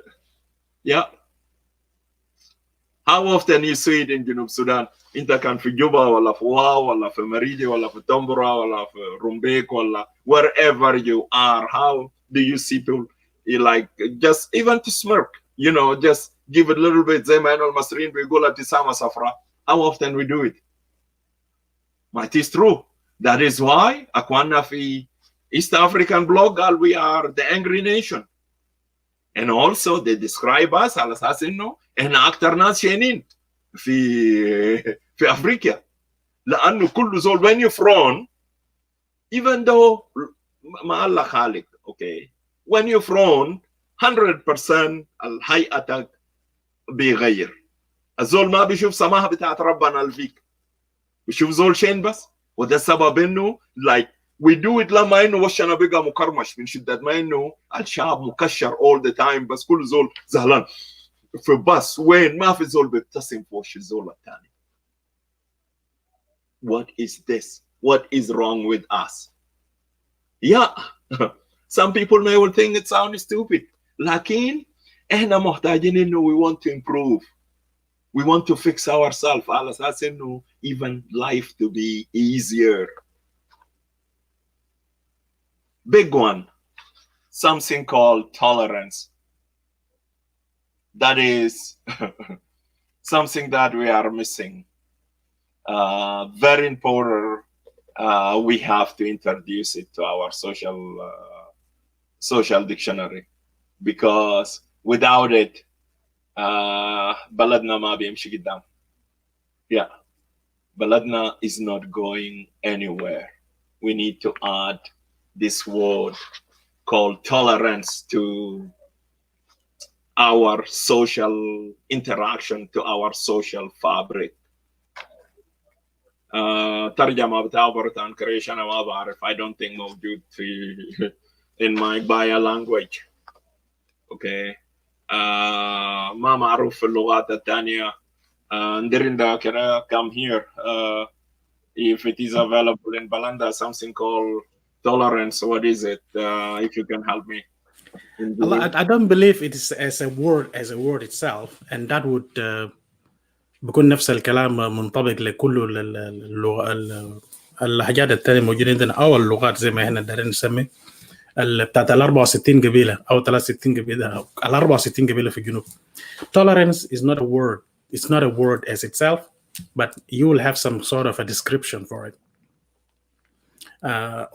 Yeah. How often you see it in جنوب السودان? انت كان في جوبا ولا في واو ولا في مريدي ولا في تمبرا ولا في رومبيك ولا wherever you are, how do you see people like just even to smirk, you know, just give it a little bit. زي ما انه المصريين بيقولوا ابتسامة صفراء. how often we do it. But it is true. That is why Akwana fi East African blog, we are the angry nation. And also they describe us على أساس إنه إحنا أكتر ناس شينين في أفريقيا. لأنه كل زول when you frown, even though ما الله خالق, okay, when you frown 100% الهيئتك بيغير. الزول ما بيشوف سماحة بتاعت ربنا الفيك، بيشوف زول شين بس. وده السبب إنه like we do it لما إنه وشنا بقى مكرمش من شدة ما إنه الشعب مكشر all the time، بس كل زول زهلان في بس وين ما في زول بيبتسم في وش الزول الثاني. What is this? What is wrong with us? Yeah, some people may well think it sounds stupid. لكن إحنا محتاجين إنه we want to improve. We want to fix ourselves على أساس إنه even life to be easier. Big one, something called tolerance. That is something that we are missing. Very important. We have to introduce it to our social dictionary, because without it, بلدنا ما بيمشي قدام. Yeah, بلدنا is not going anywhere. We need to add this word called tolerance to our social interaction, to our social fabric. ترجمة بتاعه برتان كريش أنا ما بعرف. I don't think موجود في in my bio language. Okay. ما معروف في اللغات الثانية. ندرين كده come here. If it is available in Balanda, something called tolerance. What is it? If you can help me. I don't believe it is as a word itself, and that would بيكون نفس الكلام منطبق لكل اللهجات التانية موجودين عندنا أو اللغات زي ما احنا دارين نسمي بتاعت ال 64 قبيلة أو 63 قبيلة، ال 64 قبيلة في الجنوب. Tolerance is not a word. It's not a word as itself, but you will have some sort of a description for it,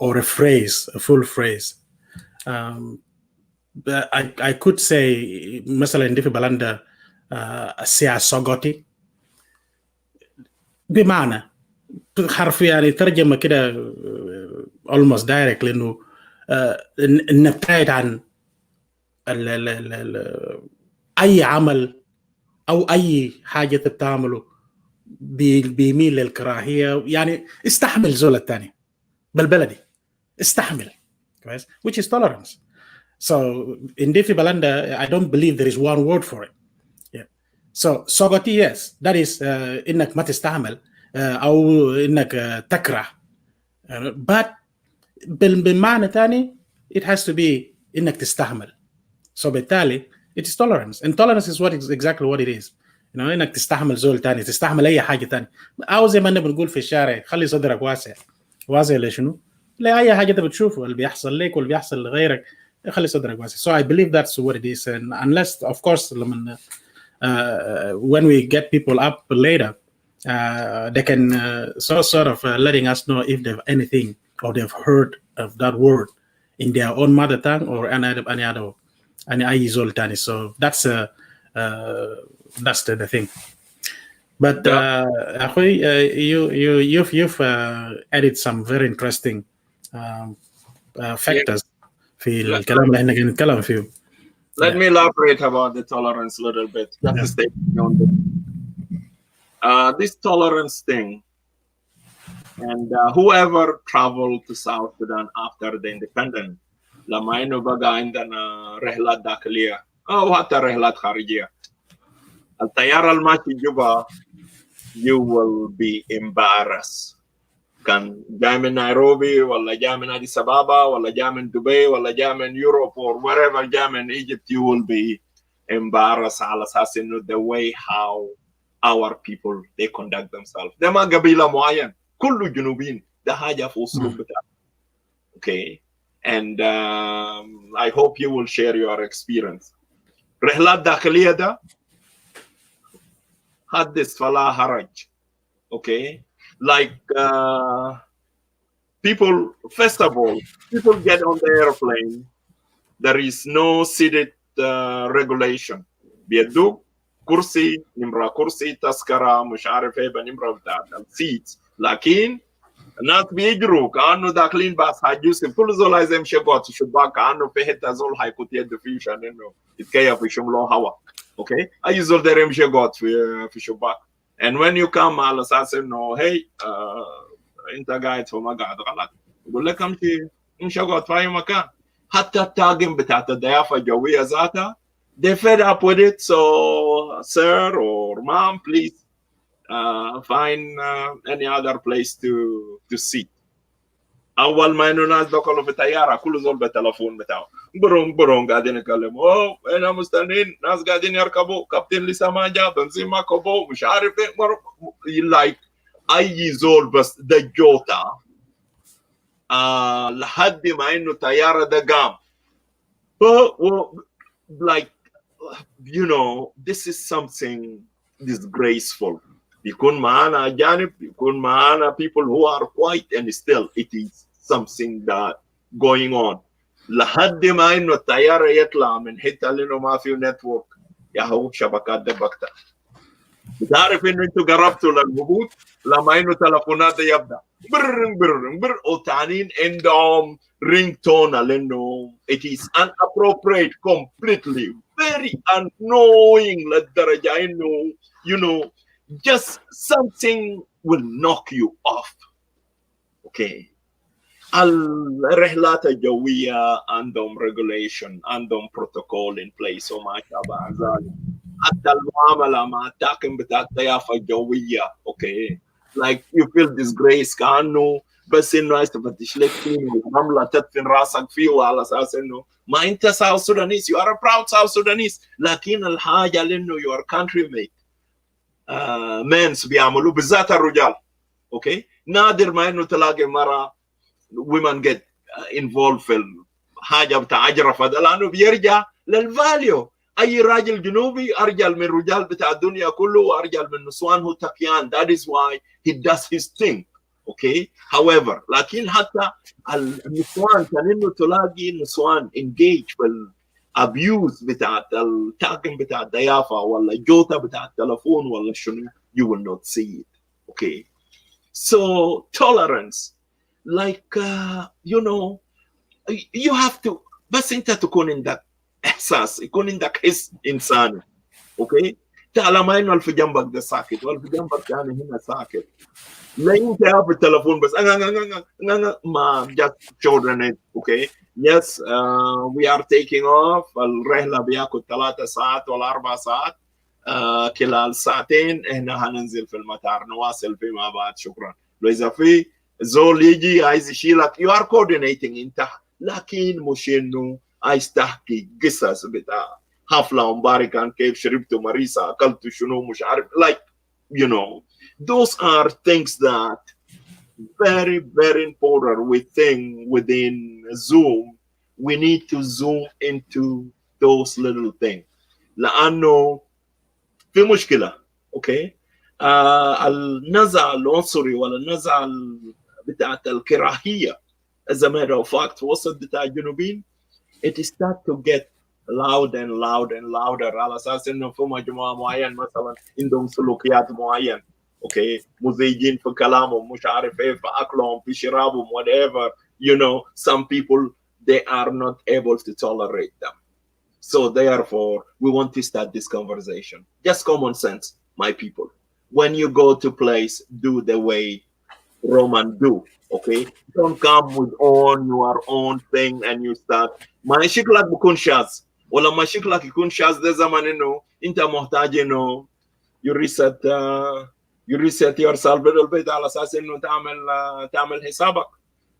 or a phrase, a full phrase. I could say مثلا دي في بلاندا السيئة صغتي، بمعنى حرف يعني ترجمة كده almost direct، لأنه نبتعد عن أي عمل أو أي حاجة بتعمله بيميل للكراهية. يعني استحمل زول الثاني بالبلدي، استحمل كويس، which is tolerance. So in Defi Balanda, I don't believe there is one word for it. Yeah. So صغتي, yes, that is إنك ما تستحمل أو إنك تكره. But بمعنى ثاني it has to be إنك تستحمل. So بالتالي it is tolerance, and tolerance is exactly what it is. You know, إنك تستحمل زول تاني، تستحمل أي حاجة تاني. أو زي ما أنا بنقول في الشارع، خلي صدرك واسع. واسع لشنو؟ لأي حاجة أنت بتشوفه اللي بيحصل لك واللي بيحصل لغيرك، خلي صدرك واسع. So I believe that's what it is, and unless of course لما when we get people up later, they can sort of letting us know if they've anything or they've heard of that word in their own mother tongue or any other zol tani. So that's the thing. But you've added some very interesting factors في الكلام اللي احنا قاعدين نتكلم فيه. Let me elaborate about the tolerance a little bit. Just to stay on this tolerance thing, and whoever traveled to South Sudan after the independence, لما إنه بقى عندنا رحلات داخلية أو حتى رحلات خارجية، الطيارة الماشي جوا you will be embarrassed. كان جاي من نيروبي ولا جاي من أديس أبابا ولا جاي من دبي ولا جاي من يوروب or wherever جاي من Egypt, you will be embarrassed على أساس إنه the way how our people they conduct themselves. ده ما قبيلة معين، كله جنوبين، ده حاجة في أسلوب بتاعه. Okay. And I hope you will share your experience. رحلات داخلية ده حدث فلا هرج. Okay, like people, first of all, people get on the airplane. There is no seated regulation. بيدوك كرسي نمرة كرسي تذكرة مش عارف ايه بنمرة بتاع السيتس، لكن الناس بيجروا كأنه داخلين بس حاج يوسف كل زول عايز يمشي قاعد في شباك كأنه في حتة زول هيكون يده فيه عشان انه يتكيف يشملوا هواء. اوكي اي زول ده يمشي قاعد في شباك. And when you come على اساس انه هي انت قاعد في مقعد غلط، يقول لك امشي قاعد في اي مكان. حتى الطاقم بتاعت الضيافة الجوية ذاتها they fed up with it, so sir or mom please find any other place to sit. اول ما انه ناس دخلوا في الطياره كل زول بالتليفون بتاعه برون قاعدين يتكلموا اوه احنا مستنيين ناس قاعدين يركبوا كابتن لسه ما جاء بنزين ما كبوا مش عارف ايه لايك اي زول بس ده جوتا لحد ما انه الطياره ده قام. like you know this is something disgraceful. يكون معانا أجانب، يكون معانا people who are white and still it is something that going on. لحد ما إنه الطيارة يطلع من حتة لأنه ما فيه نتورك يا هو شبكات دبكتة. بتعرف إنه أنتوا قربتوا للهبوط لما إنه تلفونات يبدأ بر وتانين عندهم رينج تون لأنه it is inappropriate completely very annoying للدرجة إنه you know just something will knock you off. Okay. الرحلات الجوية عندهم regulation عندهم protocol in place وما شابه ذلك. حتى المعاملة مع الطاقم بتاع الضيافة الجوية. Okay. Like you feel disgrace كأنه بس إنه عايز تفتش لك فيه والعملة تدفن راسك فيه وعلى أساس إنه ما أنت South Sudanese you are a proud South Sudanese لكن الحاجة لأنه you are country-made. مينس بيعملوا بالذات الرجال. اوكي نادر ما انه تلاقي مره women get involved في الحاجه بتاع اجرفه ده لانه بيرجع للفاليو. اي راجل جنوبي ارجل من رجال بتاع الدنيا كله وارجل من نسوان هو تقيان. that is why he does his thing. اوكي however لكن حتى النسوان كان انه تلاقي نسوان engage في abuse بتاعت الطاقم بتاع الضيافة ولا الجوتا بتاع التلفون ولا شنو you will not see it. Okay so tolerance like you know you have to بس انت تكون عندك احساس يكون عندك حس انساني. اوكي تعلم انه اللي في جنبك ده ساكت واللي في جنبك ثاني هنا ساكت لا انت في التلفون بس ما just children it. Okay yes we are taking off. الرحلة بياخد 3 ساعات ولا 4 ساعات. خلال ساعتين احنا هننزل في المطار نواصل فيما بعد. شكرا. لو اذا في زول يجي عايز يشيلك you are coordinating انت لكن مش انه عايز تحكي قصص بتاع حفلة امبارح كان كيف شربت مريسة اكلت شنو مش عارف like you know those are things that very very important within Zoom. We need to zoom into those little things لأنه في مشكلة. اوكي النزعة العنصري ولا النزعة بتاعت الكراهية as a matter of fact وسط بتاع الجنوبين it start to get louder and louder and louder على أساس إنه في مجموعة معين مثلا عندهم سلوكيات معين. اوكي مزيجين في كلامهم مش عارف ايه في أكلهم في شرابهم whatever you know some people they are not able to tolerate them. So therefore we want to start this conversation. Just common sense my people. When you go to place do the way Roman do. Okay don't come with your own thing and you start ما شكلك بكون شاذ ولا ما شكلك يكون شاذ ده زمان انه انت محتاج انه you reset yourself بالبيت على اساس انه تعمل حسابك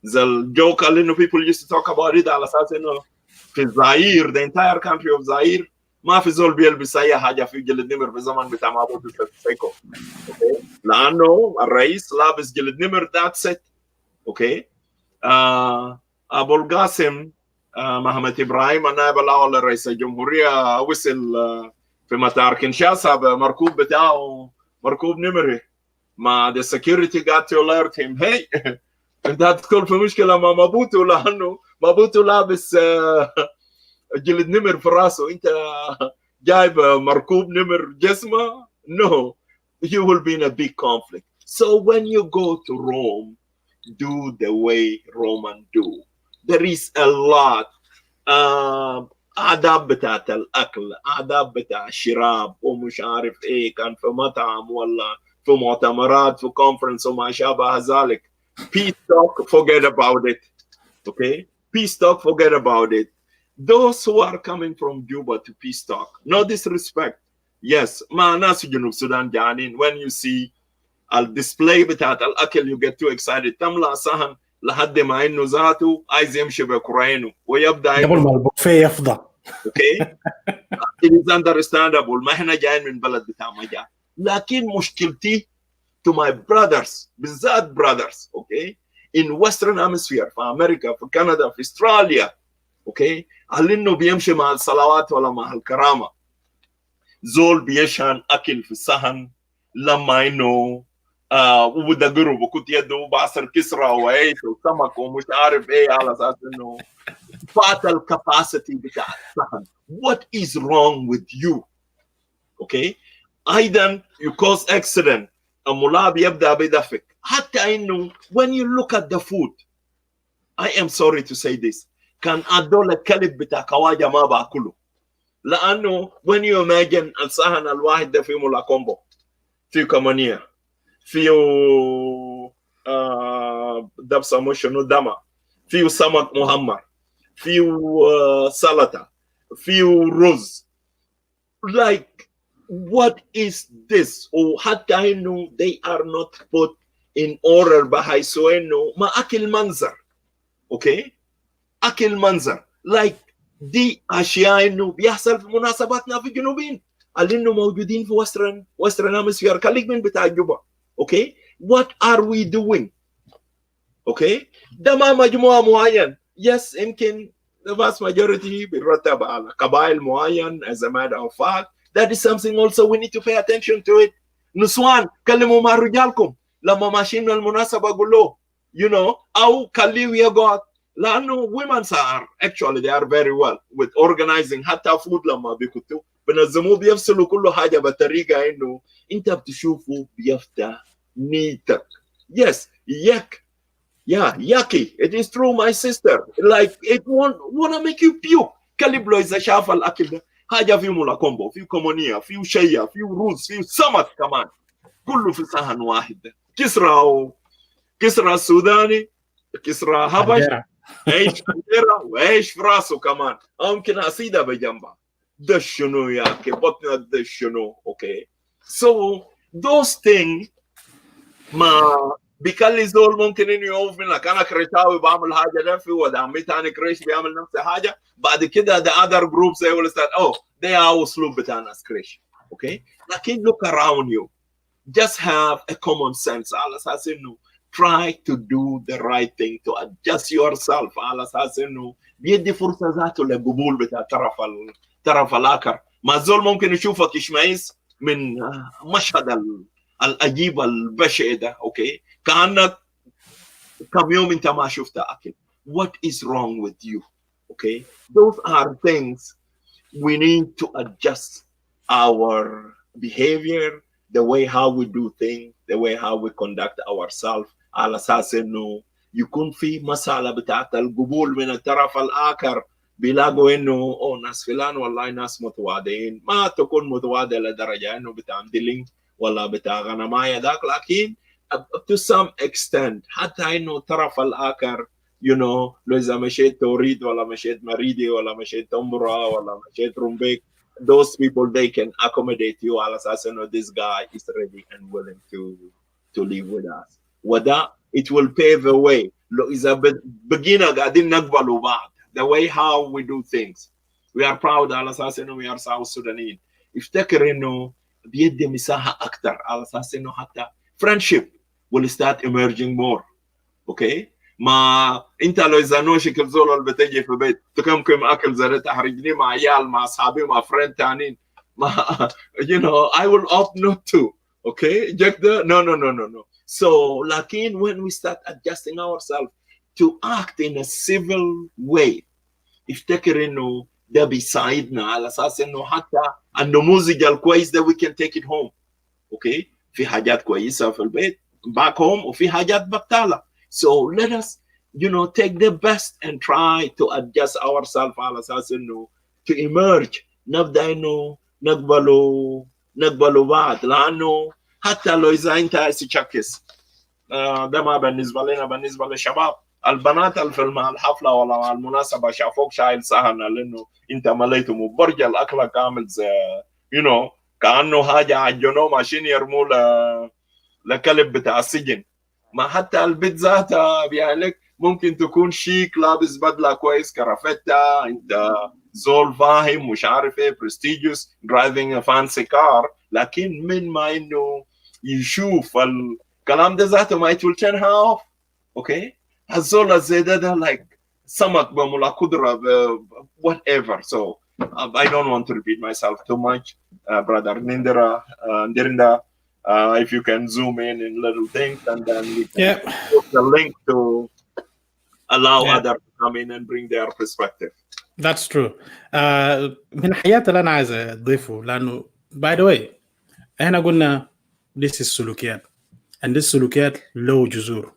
زي الجوك اللي انه people used to talk about it على اساس انه في الزاير the entire country of زاير ما في زول بيلبس اي حاجه في جلد نمر في زمن بتاع معبود السيكو. اوكي لانه الرئيس لابس جلد نمر that's it. اوكي ابو القاسم محمد ابراهيم النائب الاول لرئيس الجمهوريه وصل في مطار كنشاسا بمركوب بتاعه مركوب نمري ما the security got to alert him hey انت هتدخل في مشكله مع مابوتو لانه مابوتو لابس جلد نمر في راسه انت جايب مركوب نمر جسمه no you will be in a big conflict. So when you go to Rome, do the way Roman do. There is a lot آداب بتاعت الأكل، آداب بتاع الشراب ومش عارف إيه، كان في مطعم ولا في مؤتمرات في conference وما شابه ذلك. Peace talk, forget about it. Okay? Peace talk, forget about it. Those who are coming from Juba to peace talk, no disrespect. Yes, ما ناس جنوب السودان جعانين. When you see الديسبلاي بتاعت الأكل you get too excited. تملأ صحن لحد ما إنه ذاته عايز يمشي بكرينه ويبدأ قبل ما البوفيه يفضى. Okay? It is understandable. ما إحنا جايين من بلد بتاع مجال. لكن مشكلتي to my brothers, بالذات brothers, okay? In Western Hemisphere, في أمريكا، في كندا، في أستراليا, okay? هل إنه بيمشي مع الصلوات ولا مع الكرامة؟ زول بيشان أكل في الصحن لما إنه وبدقره بكت يده بعصر كسرة وعيش وسمك ومش عارف إيه على أساس إنه فات الكاباسيتي بتاع الصحن. What is wrong with you? Okay? أيضا you cause accident. الملعب يبدأ بدفك. حتى إنه when you look at the food, I am sorry to say this, كان أدول الكلب بتاع كواجة ما باكله. لأنه when you imagine الصحن الواحد ده فيه ملا كومبو، فيه كمانية، فيه دبسة مشنو دما، فيه سمك محمر، فيه سلطة، فيه رز. Like what is this? Or حتى إنه they are not put in order بحيث إنه ما أكل منظر. Okay? أكل منظر. Like دي أشياء إنه بيحصل في مناسباتنا في الجنوبين اللي إنه موجودين في Western Hemisphere خليك من بتاع جوبا. Okay? What are we doing? Okay? ده ما مجموعة معين. Yes, يمكن the vast majority بيرتب على قبائل معين as a matter of fact. That is something also we need to pay attention to it. نسوان كلموا مع رجالكم لما ماشيين من المناسبة قولوا you know أو كليو يقعد لأنه women are actually they are very well with organizing حتى food لما بيكتوا بنظموه بيفصلوا كل حاجة بطريقة إنه أنت بتشوفه بيفتح نيتك. Yes, yuck. Yeah, yucky. It is true, my sister. Like it wanna make you puke. كلب إذا شاف الأكل ده حاجة فيه مولا كومبو، فيه كومونيا، فيه شيا، فيه روز، فيه سمك كمان. كله في صحن واحد. كسرة السوداني، كسرة هبش، عيش كبيرة وعيش في راسه كمان. ممكن أسيدها بجنبها. ده شنو يا أخي؟ بطننا ده شنو؟ Okay. So those things ما بيخلي زول ممكن إنه يقف منك. أنا كريشاوي بعمل حاجة ده في ودعمي تاني كريش بيعمل نفس حاجة. بعد كده the other groups they will start they are أسلوب بتاعنا كريش. Okay. لكن look around you. Just have a common sense على أساس إنه try to do the right thing to adjust yourself على أساس إنه بيدي فرصة ذاته للقبول بتاع الطرف الآخر. ما زول ممكن يشوفك يشمئز من مشهد الأجيب البشع ده. أوكي كأنك كم يوم أنت ما شفت أكل. What is wrong with you? Okay, those are things we need to adjust our behavior, the way how we do things, the way how we conduct ourselves على أساس إنه يكون في مسألة بتاعت القبول من الطرف الآخر. بيلاقوا إنه ناس فلان والله ناس متواضعين. ما تكون متواضع لدرجة إنه بتاع ديلينج ولا بتاع غنماية ذاك، لكن to some extent حتى إنه الطرف الآخر you know لو إذا مشيت توريد ولا مشيت مريدي ولا مشيت تمبرا ولا مشيت رومبيك, those people they can accommodate you على أساس إنه this guy is ready and willing to live with us. وده it will pave the way. لو إذا بقينا قاعدين نقبلوا بعض the way how we do things. We are proud على أساس إنه we are South Sudanese. افتكر إنه بيدي مساحة أكتر على أساس إنه حتى friendship will start emerging more. Okay? ما أنت لو إذا نوشك الزول اللي بتجي في بيت تكمكم أكل زي تحرجني مع عيال مع أصحابي مع friend تانين ما you know I will opt not to. Okay, no. So, lakin when we start adjusting ourselves to act in a civil way, افتكر إنه ده بيساعدنا على أساس إنه حتى النموذج الكويس ده we can take it home. Okay, في حاجات كويسة في البيت back home وفي حاجات بطالة. So let us, take the best and try to adjust ourselves على أساس إنه to emerge. نبدأ إنه نقبلوا بعض، لأنه حتى لو إذا أنت تشكس ده ما بالنسبة لنا، بالنسبة للشباب البنات اللي في الحفلة ولا المناسبة شافوك شايل صحن لأنه أنت مليته مبرج الأكل كامل زي كأنه حاجة عجنوه ماشين يرموه لكلب بتاع السجن. ما حتى البيت ذاتها بيعلك ممكن تكون شيك لابس بدلة كويس كرافتة، أنت زول فاهم مش عارف ايه prestigious driving a fancy car، لكن من ما انه يشوف الكلام ده ذاته ما يتول turn her off. اوكي الزول الزي ده like سمك بملا قدرة whatever. So I don't want to repeat myself too much. Brother Ndirinda, if you can zoom in little things and then we can put the link to allow others to come in and bring their perspective. That's true. من حياتي اللي أنا عايز أضيفه، لأنه by the way إحنا قلنا this is سلوكيات and this سلوكيات له جذور.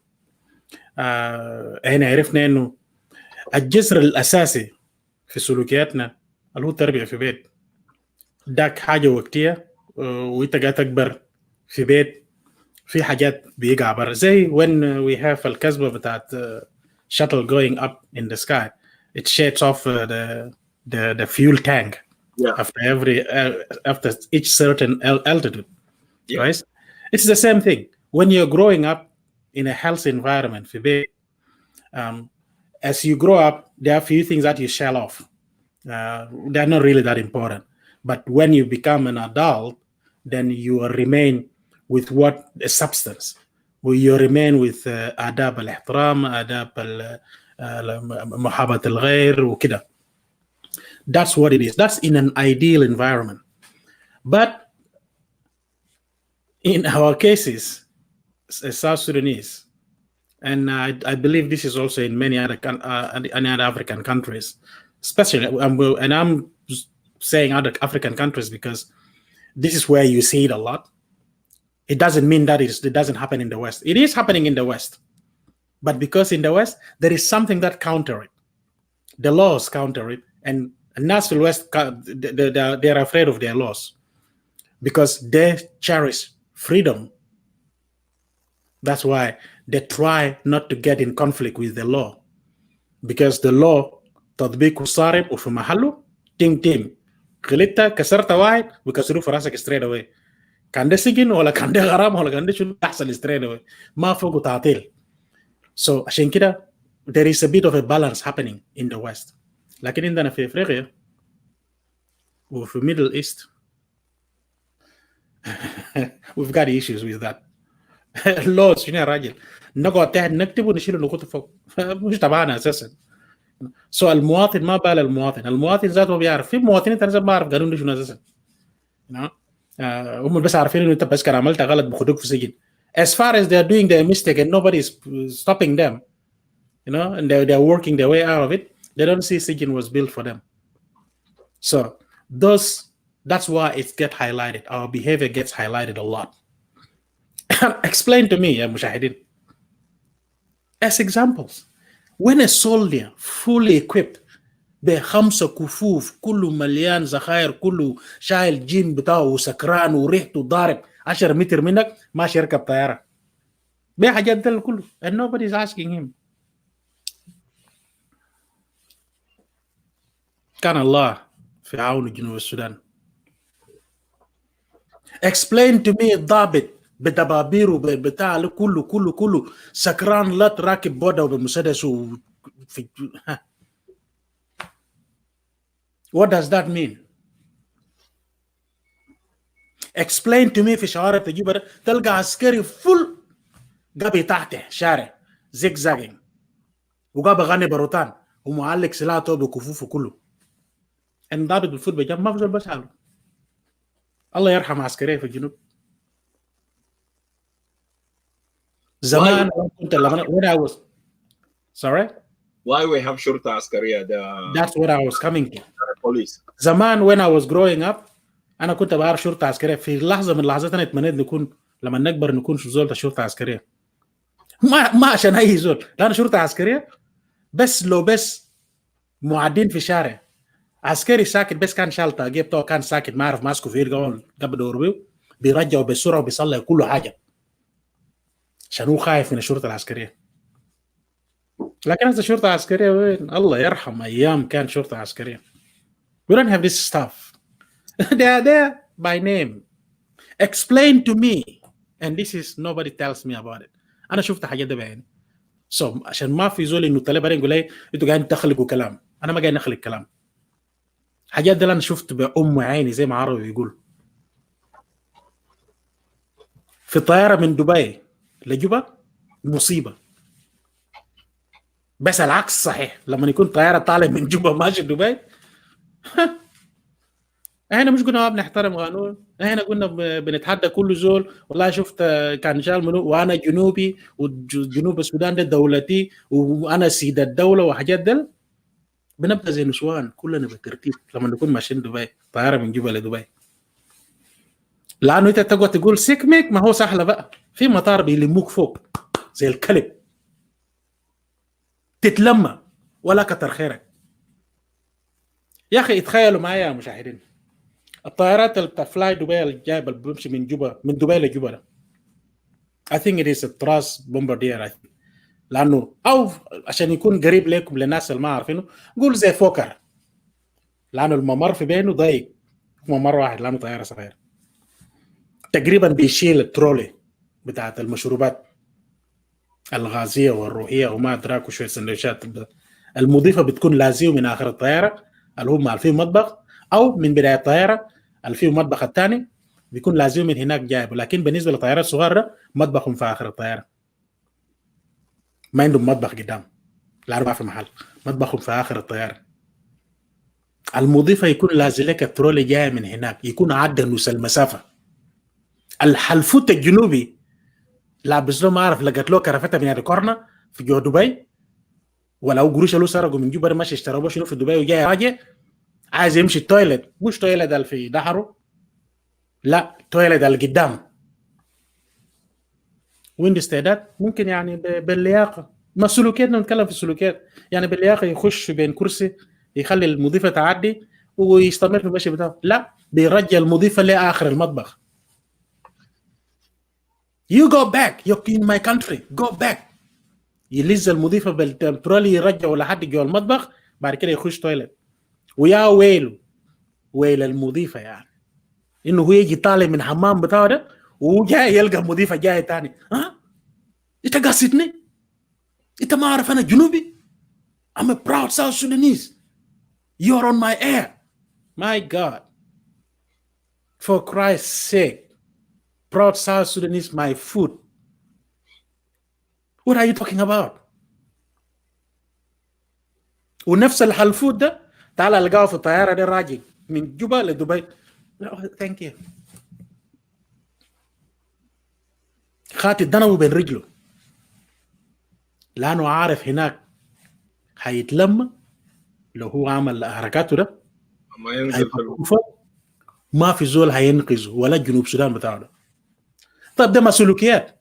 إحنا عرفنا إنه الجذر الأساسي في سلوكياتنا اللي هو التربية في بيت، داك حاجة وقتية وإنت قاعد تكبر في بيت في حاجات بيقع برا، زي when we have الكذبة بتاعت shuttle going up in the sky. It sheds off the fuel tank after each certain altitude. Right? It's the same thing when you're growing up in a healthy environment. As you grow up, there are a few things that you shell off. They're not really that important. But when you become an adult, then you remain with what a substance. You remain with آداب الاحترام، آداب محابة الغير وكده. That's what it is. That's in an ideal environment. But in our cases, as South Sudanese, and I believe this is also in many other African countries, especially, and I'm saying other African countries because this is where you see it a lot. It doesn't mean that it doesn't happen in the West. It is happening in the West. But because in the West, there is something that counter it. The laws counter it. And Nashville West, they're afraid of their laws because they cherish freedom. That's why they try not to get in conflict with the law. Because the law, تطبيقه صارم وفي محله تيم غلطت كسرت واحد وكسروا في راسك straight away. كان ده سجن ولا كان ده غرام ولا كان ده شنو تحصل straight away. ما فوق تعطيل. So عشان كده there is a bit of a balance happening in the West. لكن عندنا في أفريقيا وفي Middle East we've got issues with that. laws شنو يا راجل نقعد تحت نكتب ونشيل نقطة فوق مش تبعنا أساسا. So المواطن ما بال المواطن ذاته ما بيعرف. في مواطنين تنزل ما يعرف قانون شنو أساسا. هم بس عارفين إنه أنت بس كان عملت غلط بخدوك في سجن. As far as they're doing their mistake and nobody is stopping them, and they're working their way out of it, they don't see sijin was built for them. So that's why it gets highlighted. Our behavior gets highlighted a lot. Explain to me, ya mushahidin, as examples. When a soldier fully equipped ب5 كفوف كله مليان زخاير كله شايل جيم بتاعه وسكران وريحته ضارب 10 متر منك ماشي يركب طيارة بحاجات ده كله and nobody is asking him. كان الله في عون جنوب السودان. Explain to me الضابط بدبابيره بتاع كله سكران لا راكب بوده وبمسدس في What does that mean? Explain to me في شوارع تجيب تلقى عسكري فل قابي تحته شارع زيكزاجين وقابي غني بروتان ومعلق سلاحه بكفوفه كله. and ضابط بالفوت بجنب ما بزول بس حاله. الله يرحم عسكري في الجنوب. زمان كنت لما when I was sorry why we have شرطة عسكرية that's what I was coming to police زمان when I was growing up انا كنت بعرف شرطة عسكرية في لحظة من اللحظات انا اتمنيت نكون لما نكبر نكون زول شرطة عسكرية ما عشان اي زول لأن شرطة عسكرية بس لو بس معدين في الشارع عسكري ساكت بس كان شال طاقية بتاعه كان ساكت ما عرف ماسكه في يرجعون قبل دوربيه بيرجعوا بسرعة وبيصلي كل حاجة عشان هو خايف من الشرطة العسكرية. لكن هذا الشرطة العسكرية وين الله يرحم أيام كان شرطة عسكرية. We don't have this stuff. They are there by name. Explain to me and this is nobody tells me about it. أنا شفت حاجة ده بعيني. So عشان ما في زول إنه طلب عليه يقول لي أنتوا قاعدين تخلقوا كلام. أنا ما قاعد نخلق كلام. حاجات ده أنا شفت بأم عيني زي ما عربي يقول. في الطيارة من دبي لجوبا مصيبة. بس العكس صحيح لما يكون طيارة طالع من جوبا ماشي دبي احنا مش قلنا بنحترم قانون احنا قلنا بنتحدى كل زول والله شفت كان شال منو وانا جنوبي وجنوب السودان ده دولتي وانا سيد الدولة وحاجات دل بنبقى زي نسوان كلنا بالترتيب لما نكون ماشيين دبي طيارة من جوبا لدبي لانه انت تقعد تقول سيكميك ما هو سهله بقى في مطار بيلموك فوق زي الكلب تتلمى ولا كتر خيرك يا اخي اتخيلوا معايا يا مشاهدين الطائرات اللي بتفلاي دبي الجايبه اللي بتمشي من جوبا من دبي لجوبا ده I think it is a thrust bombardier لانه او عشان يكون قريب لكم للناس اللي ما عارفينه قول زي فوكر لانه الممر في بينه ضيق ممر واحد لانه طياره صغيره تقريبا بيشيل الترولي بتاعت المشروبات الغازية والروحية وما أدراك وشوية سندوتشات المضيفة بتكون لازية من آخر الطيارة اللي هم فيه مطبخ أو من بداية الطيارة اللي فيه مطبخ الثاني بيكون لازية من هناك جايب لكن بالنسبة للطيارات الصغيرة مطبخهم في آخر الطيارة ما عندهم مطبخ قدام لا ما في محل مطبخهم في آخر الطيارة المضيفة يكون لازي لك الترولي جاي من هناك يكون عدى نص المسافة الحلفوت الجنوبي لابس له ما اعرف لقت له كرفتها من الكورنر في جو دبي ولا قروش له سرقوا من جوبا ماشي اشتروا شنو في دبي وجاي راجع عايز يمشي التويلت مش تويلت اللي في ظهره لا تويلت اللي قدام وين استعداد ممكن يعني باللياقه ما سلوكياتنا نتكلم في السلوكيات يعني باللياقه يخش بين كرسي يخلي المضيفه تعدي ويستمر في المشي بتاعه لا بيرجع المضيفه لاخر المطبخ You go back. You're in my country. Go back. يلز المضيفة بالترولي يرجعه لحد جوا المطبخ بعد كده يخش تويلت ويا ويل المضيفة يعني إنه هو يجي طالع من حمام بتاعه ده وجاي يلقى مضيفة جاي تاني أنت قاصدني؟ أنت ما عارف أنا جنوبي؟ I'm a proud South Sudanese. You're on my air. My God. For Christ's sake. Proud South Sudanese my food. What are you talking about? ونفس الحلفوت ده تعال القاه في الطياره ده راجع من جوبا لدبي. ثانك يو. خاتي الدنو بين رجله لانه عارف هناك هيتلم لو هو عمل حركاته ده ما ينزل ما في زول هينقذه ولا جنوب السودان بتاعه ده. طيب ده ما سلوكيات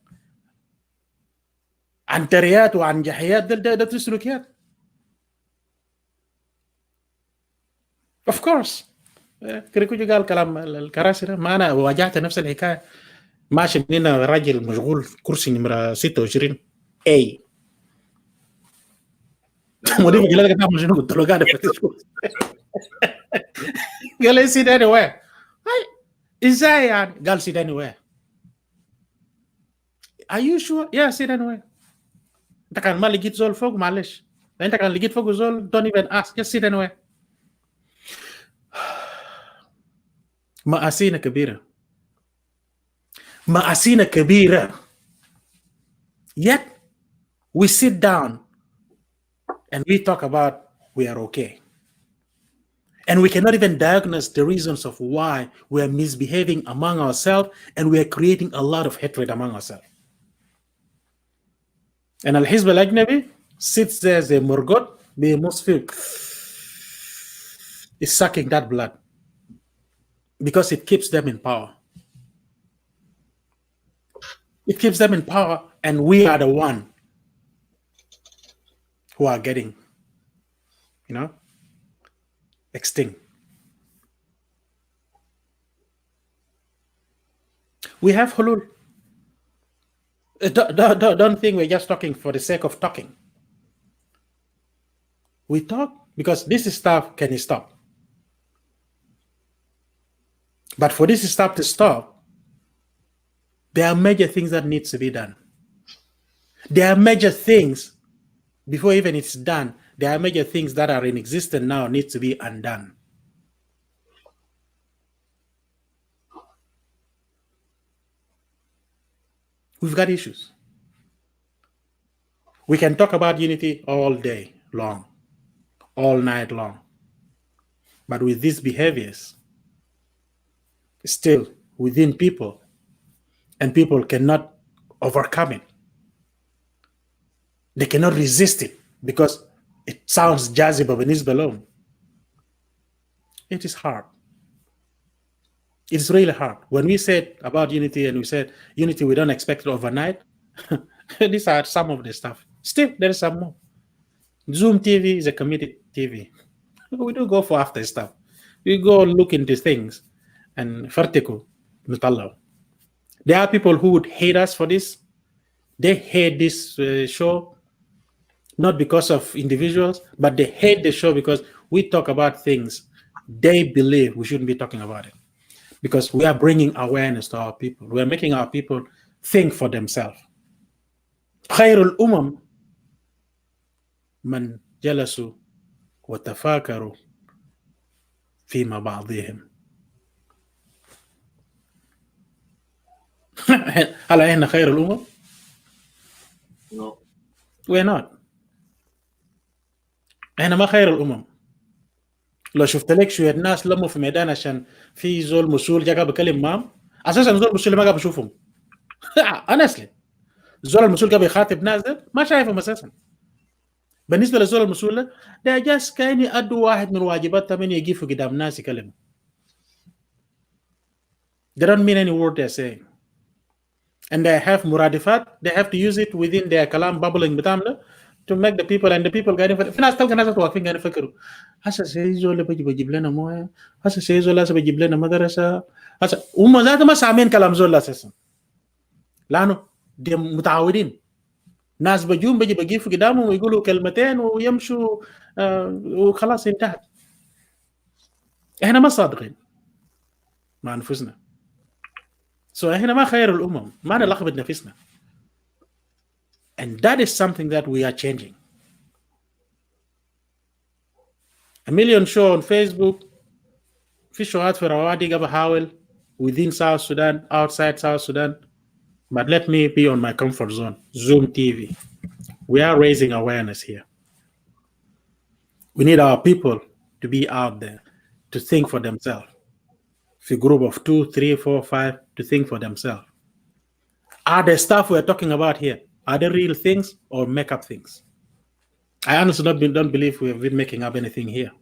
عنتريات وعنجحيات ده سلوكيات of course كريكوجي قال كلام الكراسي ده ما انا واجهت نفس الحكايه ماشي مننا راجل مشغول كرسي نمره 26 اي مدير قال لك تعمل شنو قلت له قاعد افتش قال لي سيد اني وين ازاي يعني قال سيد اني وين Are you sure? Yeah, sit anyway. انت كان ما لقيت زول فوق معلش. انت كان لقيت فوق زول don't even ask. Just sit anyway. مآسينا كبيرة. مآسينا كبيرة. Yet we sit down and we talk about we are okay. And we cannot even diagnose the reasons of why we are misbehaving among ourselves and we are creating a lot of hatred among ourselves. And الحزب الأجنبي sits there زي مرقد بيمص فيه, is sucking that blood because it keeps them in power. It keeps them in power, and we are the one who are getting, extinct. We have hulul. Don't think we're just talking for the sake of talking. We talk because this stuff can stop. But for this stuff to stop, there are major things that needs to be done. There are major things, before even it's done, there are major things that are in existence now need to be undone. We've got issues. We can talk about unity all day long, all night long. But with these behaviors, still within people, and people cannot overcome it. They cannot resist it because it sounds jazzy alone. It is hard. It's really hard. When we said about unity and we said unity, we don't expect it overnight. These are some of the stuff. Still, there is some more. Zoom TV is a committed TV. We don't go for after stuff. We go look into things and vertical. There are people who would hate us for this. They hate this show, not because of individuals, but they hate the show because we talk about things they believe we shouldn't be talking about it. Because we are bringing awareness to our people. We are making our people think for themselves. خير الأمم من جلسوا وتفاكروا فيما بعضهم. هل احنا خير الأمم؟ No. We're not. احنا ما خير الأمم. لو شفت لك شوية ناس لموا في ميدان عشان في زول مسؤول جا بكلم معهم، اساسا زول مسؤول ما قاعد بشوفهم. انا اسلم الزول المسؤول قاعد يخاطب ناس ما شايفهم اساسا. بالنسبه للزول المسؤول ده جاس كاين يأدوا واحد من واجباتهم من يجيفوا قدام ناس يكلموا. They don't mean any word they're saying. And they have مرادفات, they have to use it within their كلام bubbling بتاعهم to make the people, and the people قاعدين في ناس تلقى ناس واقفين قاعدين يفكروا هسه سي زول بيجيب لنا مويه، هسه سي زول هسه بيجيب لنا مدرسه، هسه هم ذاتهم ما سامعين كلام زول اساسا لانه دي متعودين. ناس بيجون بيجيب قدامهم ويقولوا كلمتين ويمشوا وخلاص انتهت. احنا ما صادقين مع نفسنا. احنا ما خير الامم، ما نلخبط نفسنا. And that is something that we are changing. A million show on Facebook. في شوات في روادي قبل بحاول within South Sudan, outside South Sudan. But let me be on my comfort zone. Zoom TV. We are raising awareness here. We need our people to be out there, to think for themselves. If a group of 2, 3, 4, 5, to think for themselves. Are the stuff we're talking about here, are they real things or make up things? I honestly don't believe we have been making up anything here.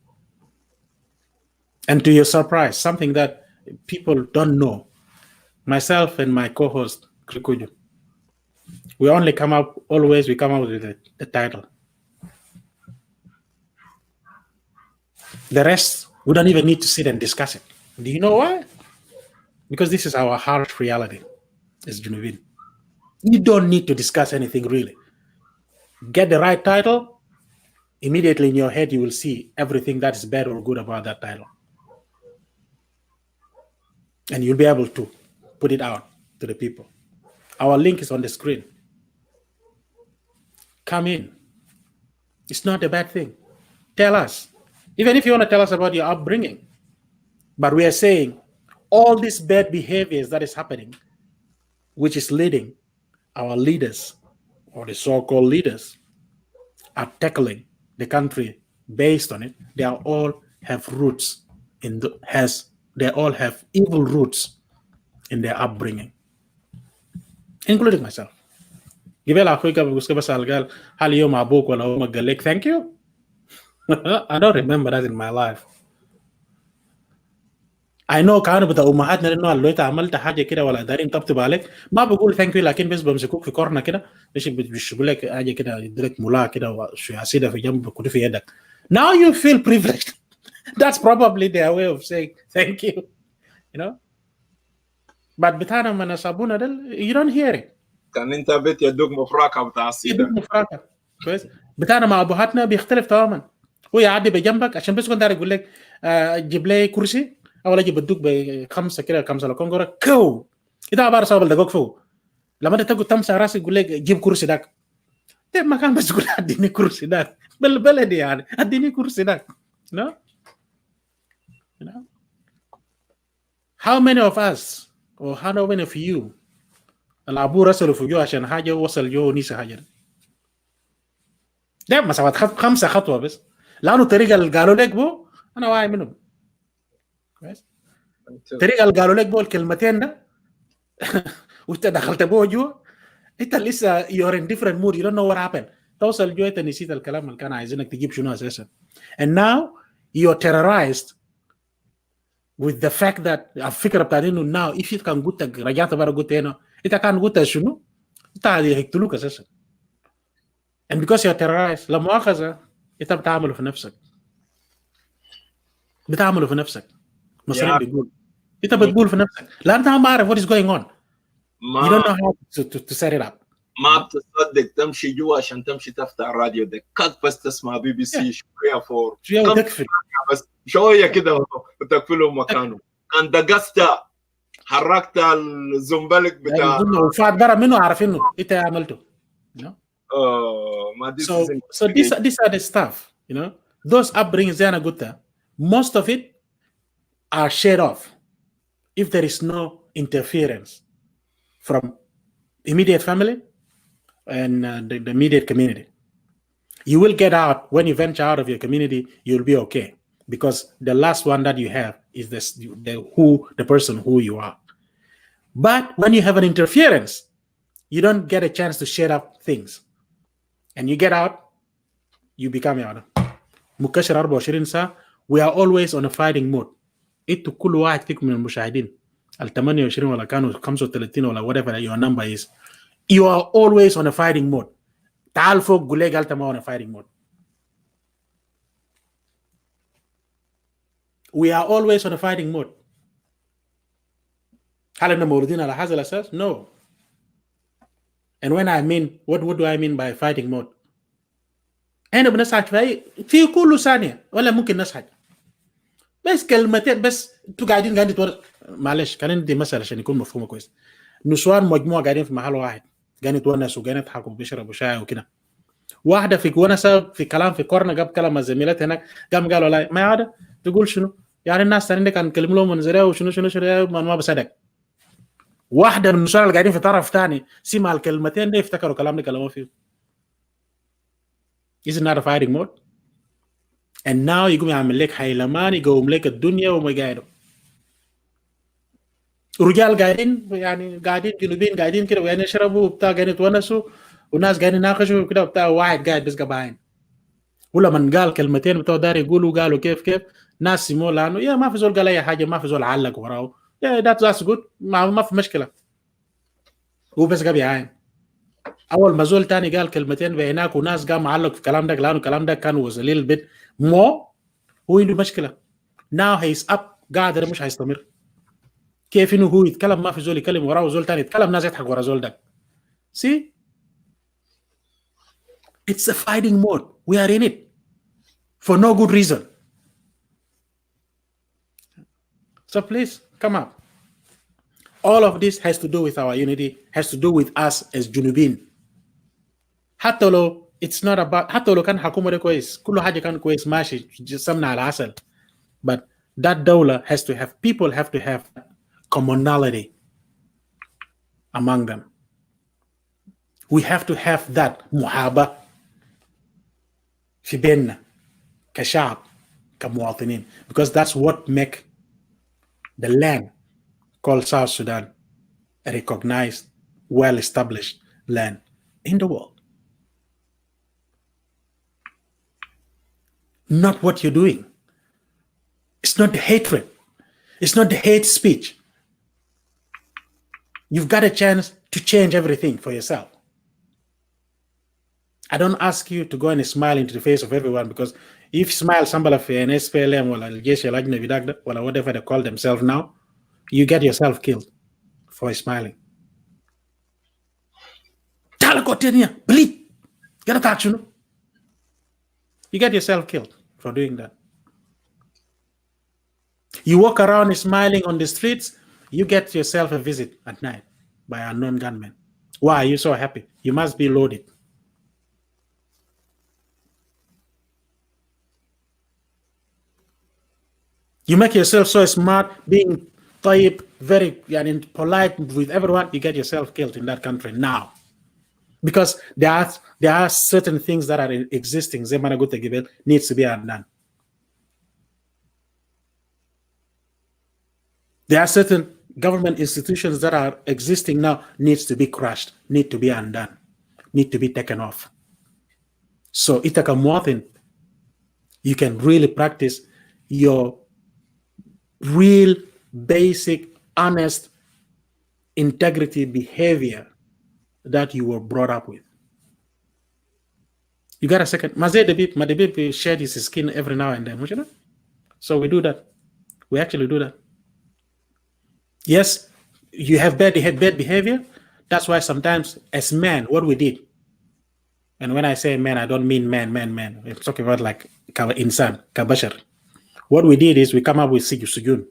And to your surprise, something that people don't know, myself and my co-host, Krikuju, we only come up with the title. The rest, we don't even need to sit and discuss it. Do you know why? Because this is our harsh reality as Junubin. You don't need to discuss anything really. Get the right title, immediately in your head you will see everything that is bad or good about that title. And you'll be able to put it out to the people. Our link is on the screen. Come in. It's not a bad thing. Tell us. Even if you want to tell us about your upbringing. But we are saying all these bad behaviors that is happening, which is leading our leaders or the so-called leaders are tackling the country based on it. They all have roots they all have evil roots in their upbringing, including myself. قبل افريقيا بسال قال هل يوم ابوك ولا امك قال لك ثانك يو؟ I don't remember that in my life. I know كانوا بتاع امهاتنا انه لو انت عملت حاجه كده ولا دارين طبطب عليك ما بقول ثانك يو، لكن بس بمسكوك في كورنر كده مش بيقول لك حاجه كده يديلك ملا كده وشياسيده في جنبك وفي يدك. Now you feel privileged. That's probably their way of saying thank you. You know? But بتاعنا من صابونه دل you don't hear it. كان انت بيت يدوك مفرقه بتاع السيده. يدوك مفرقه كويس. بتاعنا مع ابهاتنا بيختلف تماما. هو يعدي بجنبك عشان بس كنت يقول لك جيب لي كرسي اول اجي بدوك بخمسه كده خمسه لكونغورا كو اذا عباره صابل دقوق فوق لما انت تقعد تمسح راسك يقول لك جيب كرسي داك ده ما كان بس تقول اديني كرسي داك بالبلدي يعني اديني كرسي داك. no you know how many of us or how many of you العبوا رسلوا فوقه عشان حاجه وصل جو نيسه حاجه ده مسافه خمسه خطوه بس لانه الطريقه اللي قالوا لك بو انا واعي منهم كويس. الطريقه اللي قالوا لك بو الكلمتين ده وانت دخلت بو جوا انت لسه you're in different mood you don't know what happened توصل جوا انت نسيت الكلام اللي كان عايزينك تجيب شنو اساسا and now you're terrorized with the fact that الفكره بتاعت انه now if you كان قلت رجعت بره قلت هنا انت كان قلت شنو انت هيقتلوك اساسا and because you're terrorized لما اخذ انت بتعمله في نفسك مصريين بيقول انت بتقول في نفسك لا انت ما عارف what is going on you don't know how to set it up. ما بتصدق تمشي جوا عشان تمشي تفتح الراديو ده كات بس تسمع بي بي سي شويه فور شويه وتكفي بس شويه كده وتكفله مكانه كان دقست حركت الزنبلك بتاع وفات برا منه عارفينه انت عملته ما so these are the stuff you know those upbringings زي انا قلت most of it are shut off if there is no interference from immediate family and the immediate community. You will get out when you venture out of your community. You'll be okay because the last one that you have is the person who you are. But when you have an interference, you don't get a chance to shut up things, and you get out, you become out. مكشر 24 ساعة. We are always on a fighting mode. إنتوا كل واحد فيكم من المشاهدين ال 28 ولا كانوا 35 ولا whatever your number is, you are always on a fighting mode. تعال فوق قول لي قالت ما on a fighting mode. We are always on a fighting mode. هل إننا مولودين على هذا الأساس؟ No. And when I mean what do I mean by fighting mode? أنا بنسحج في كل ثانية ولا ممكن نسحج بس كلمتين بس انتوا قاعدين معلش كان ندي مثال عشان يكون مفهوم كويس. نسوان مجموعه قاعدين في محل واحد قاعدين يتونسوا وقاعدين يضحكوا وبيشربوا شاي وكده واحده في ونسه في كلام في كورنر جاب كلام زميلتها هناك قام قالوا لا ما عاد تقول شنو يعني الناس ثانيين كانوا يكلموا لهم من زريا وشنو ما بصدق واحده من النسوان اللي قاعدين في طرف ثاني سمع الكلمتين دي افتكروا كلام اللي كلموه فيه. Isn't that a fighting mode? And now يقوم يعمل لك حيلمان يقوم لك الدنيا وما قاعدوا رجال قاعدين يعني قاعدين جنوبين قاعدين كده ويعني يشربوا وبتاع قاعدين يتونسوا وناس قاعدين يناقشوا كده وبتاع واحد قاعد بس قبعين ولما قال كلمتين بتوع دار يقولوا قالوا كيف ناس سموا لانه يا ما في زول قال اي حاجه ما في زول علق وراه يا that's good ما في مشكله هو بس قبعين اول ما زول تاني قال كلمتين بهناك وناس قام علق في الكلام ده لانه الكلام ده كان وصل البيت مو هو عنده مشكله now he's up قاعد مش هيستمر كيف انه هو يتكلم ما في زول يكلم وراه زول تاني يتكلم ناس يضحك ورا زول ده. See it's a fighting mode we are in it for no good reason so please come up. All of this has to do with our unity, has to do with us as Junubin. حتى لو it's not about حتى لو كان حكومة ده كويس كل حاجة كان كويس ماشي سمنة على عسل but that دولة has to have people have to have commonality among them. We have to have that محابة في بيننا كشعب كمواطنين because that's what make the land called South Sudan a recognized well-established land in the world. Not what you're doing. It's not the hatred. It's not the hate speech. You've got a chance to change everything for yourself. I don't ask you to go and smile into the face of everyone, because if you smile somebody of an SPLM or whatever they call themselves now, you get yourself killed for smiling. Bleed. Get a touch, you get yourself killed for doing that. You walk around smiling on the streets, you get yourself a visit at night by an unknown gunman. Why are you so happy? You must be loaded. You make yourself so smart, being tayyib, very polite with everyone, you get yourself killed in that country now. Because there are certain things that are existing, needs to be undone. There are certain government institutions that are existing now, needs to be crushed, need to be undone, need to be taken off. So itaka muatin, you can really practice your real, basic, honest, integrity behavior that you were brought up with. You got a second. Madebib shed his skin every now and then. So we do that. We actually do that. Yes, you have bad behavior. That's why sometimes as men, what we did, and when I say man, I don't mean man. I'm talking about like insan, kabashar. What we did is we come up with sujun.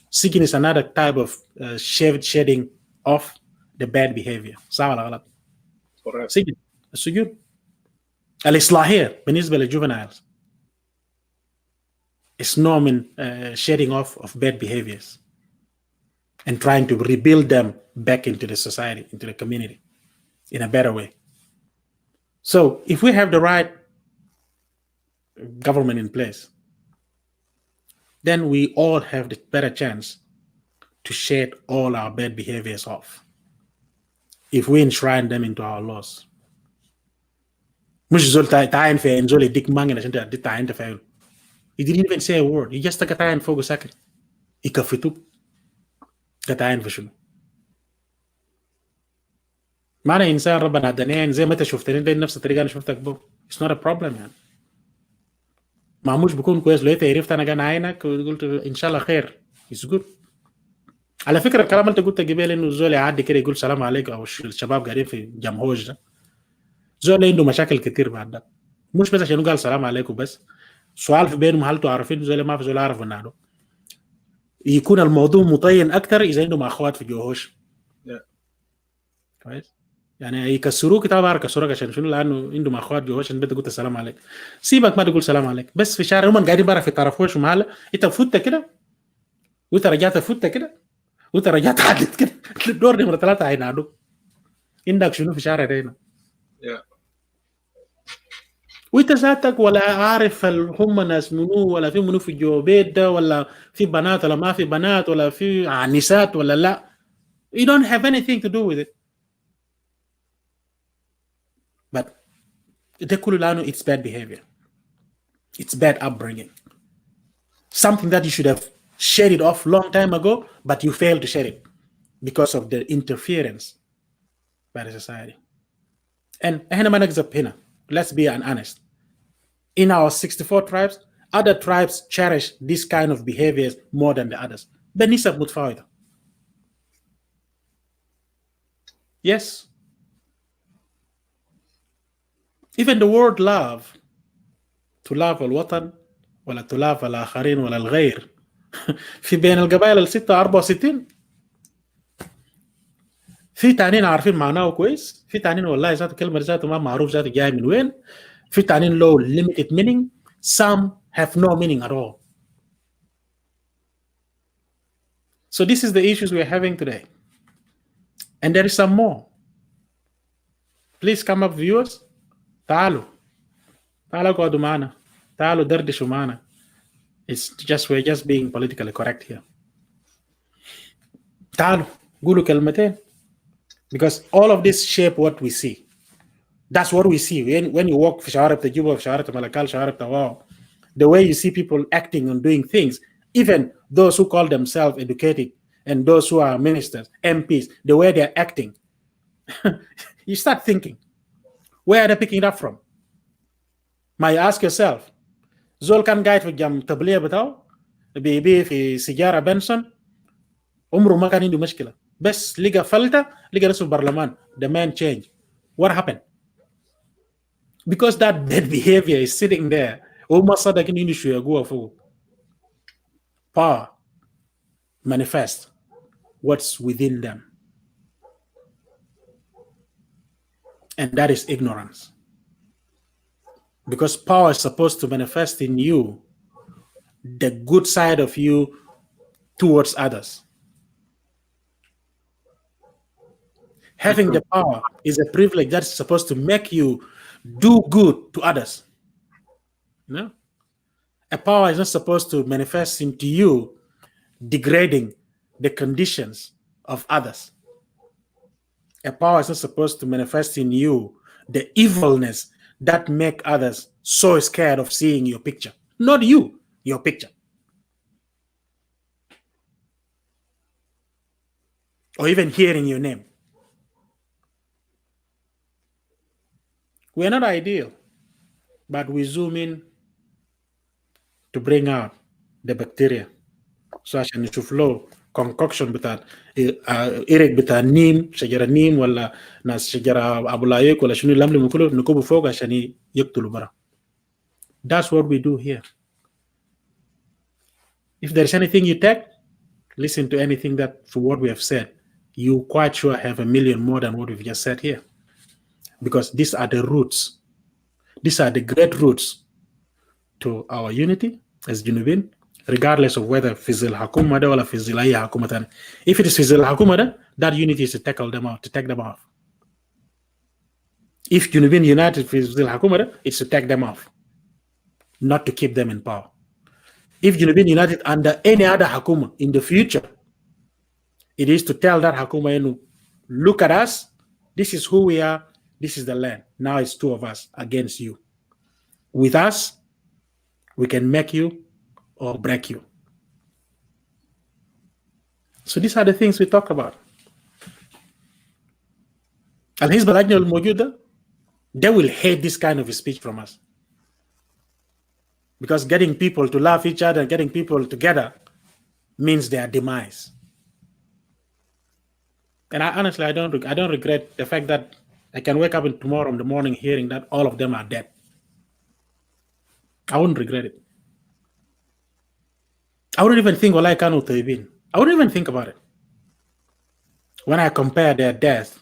Sujun is another type of shedding off the bad behavior. Correct. Sujun. Al-Islahir, بالنسبة للجuveniles. It's normal shedding off of bad behaviors and trying to rebuild them back into the society, into the community in a better way. So if we have the right government in place, then we all have the better chance to shed all our bad behaviors off if we enshrine them into our laws. He didn't even say a word. He just took a time for a second. He kafitu. Gatayan for sure. Mana insan ربنا دنيان زي ما انت شفتني ده نفس الطريقه انا شفتك بو. It's not a problem يعني. ما مش بكون كويس لو انت عرفت انا جاي عينك وقلت ان شاء الله خير. It's good. على فكره الكلام اللي انت قلته قبل انه زول يعدي كده يقول سلام عليكم او الشباب قاعدين في جمهوج ده. زول عنده مشاكل كتير بعد ده. مش بس عشان قال سلام عليكم بس. سؤال في بينهم هل تعرفين زول ما في زول عارف انه يكون الموضوع مطين اكثر اذا عندهم اخوات في جوهوش. كويس؟ يعني يكسروك طبعا يكسروك عشان شنو؟ لانه عندهم اخوات جوهوش عشان بدك قلت السلام عليك. سيبك ما تقول سلام عليك بس في الشارع هم قاعدين برا في طرفوش ومحل انت فوت كده وانت رجعت فوت كده وانت رجعت عدت كده الدور نمره 3 هينادوك. عندك شنو في الشارع هنا؟ وانت ذاتك ولا عارف هم ناس منو ولا في منو في الجوبيت ده ولا في بنات ولا ما في بنات ولا في عنيسات ولا لا. You don't have anything to do with it. But ده كله لانه it's bad behavior. It's bad upbringing. Something that you should have shed it off long time ago, but you failed to shed it because of the interference by the society. And هنا ما نكذب هنا. Let's be honest. In our 64 tribes, other tribes cherish this kind of behaviors more than the others. بنسب متفاوتة. Yes. Even the word love, to love الوطن ولا to love الآخرين ولا الغير في بين القبائل الستة 64 في تانين عارفين معناه كويس، في تانين والله ذاته كلمة ذاته ما معروف ذاته جاي من وين، في تانين له limited meaning, some have no meaning at all. So this is the issues we are having today. And there is some more. Please come up viewers. تعالوا قعدوا معنا. تعالوا دردشوا معنا. It's just we're just being politically correct here. تعالوا قولوا كلمتين. Because all of this shape what we see. That's what we see when you walk في شوارع Juba, في شوارع Malakal, شوارع Tawau. The way you see people acting and doing things, even those who call themselves educated and those who are ministers, MPs, the way they're acting, you start thinking, where are they picking it up from? Might ask yourself, Zol kan guide في جام تبلية بتاعه بيبي في سيجارة بنسون عمره ما كان عنده مشكلة بس لقى فلتة لقى رئيس البرلمان. The man changed. What happened? Because that bad behavior is sitting there. وما صدق إنه شو يقوى فوق. Power manifest what's within them. And that is ignorance. Because power is supposed to manifest in you the good side of you towards others. Having the power is a privilege that's supposed to make you do good to others. You know? A power is not supposed to manifest into you degrading the conditions of others. A power is not supposed to manifest in you the evilness that make others so scared of seeing your picture. Not you, your picture. Or even hearing your name. We're not ideal, but we zoom in to bring out the bacteria. So عشان نشوف له concoction بتاع إيريك بتاع نيم شجرة نيم ولا ناس شجرة أبو لايك ولا شنو اللي نكله نكوبه فوق عشان يقتلوا برا. That's what we do here. If there's anything you take, listen to anything that for what we have said. You quite sure have a million more than what we've just said here. Because these are the roots. These are the great roots to our unity as Junubin, regardless of whether Fizil Hakuma or Fizilaya Hakumatan. If it is Fizil Hakuma, that unity is to tackle them out, to take them off. If Junubin united Fizil Hakuma, it's to take them off, not to keep them in power. If Junubin united under any other Hakuma in the future, it is to tell that Hakuma, look at us, this is who we are, this is the land. Now it's two of us against you. With us, we can make you or break you. So these are the things we talk about. الحزب الأجنبي الموجود they will hate this kind of speech from us. Because getting people to love each other, getting people together means their demise. And honestly, I don't regret the fact that I can wake up tomorrow in the morning hearing that all of them are dead. I wouldn't regret it. I wouldn't even think, I wouldn't even think about it. When I compare their death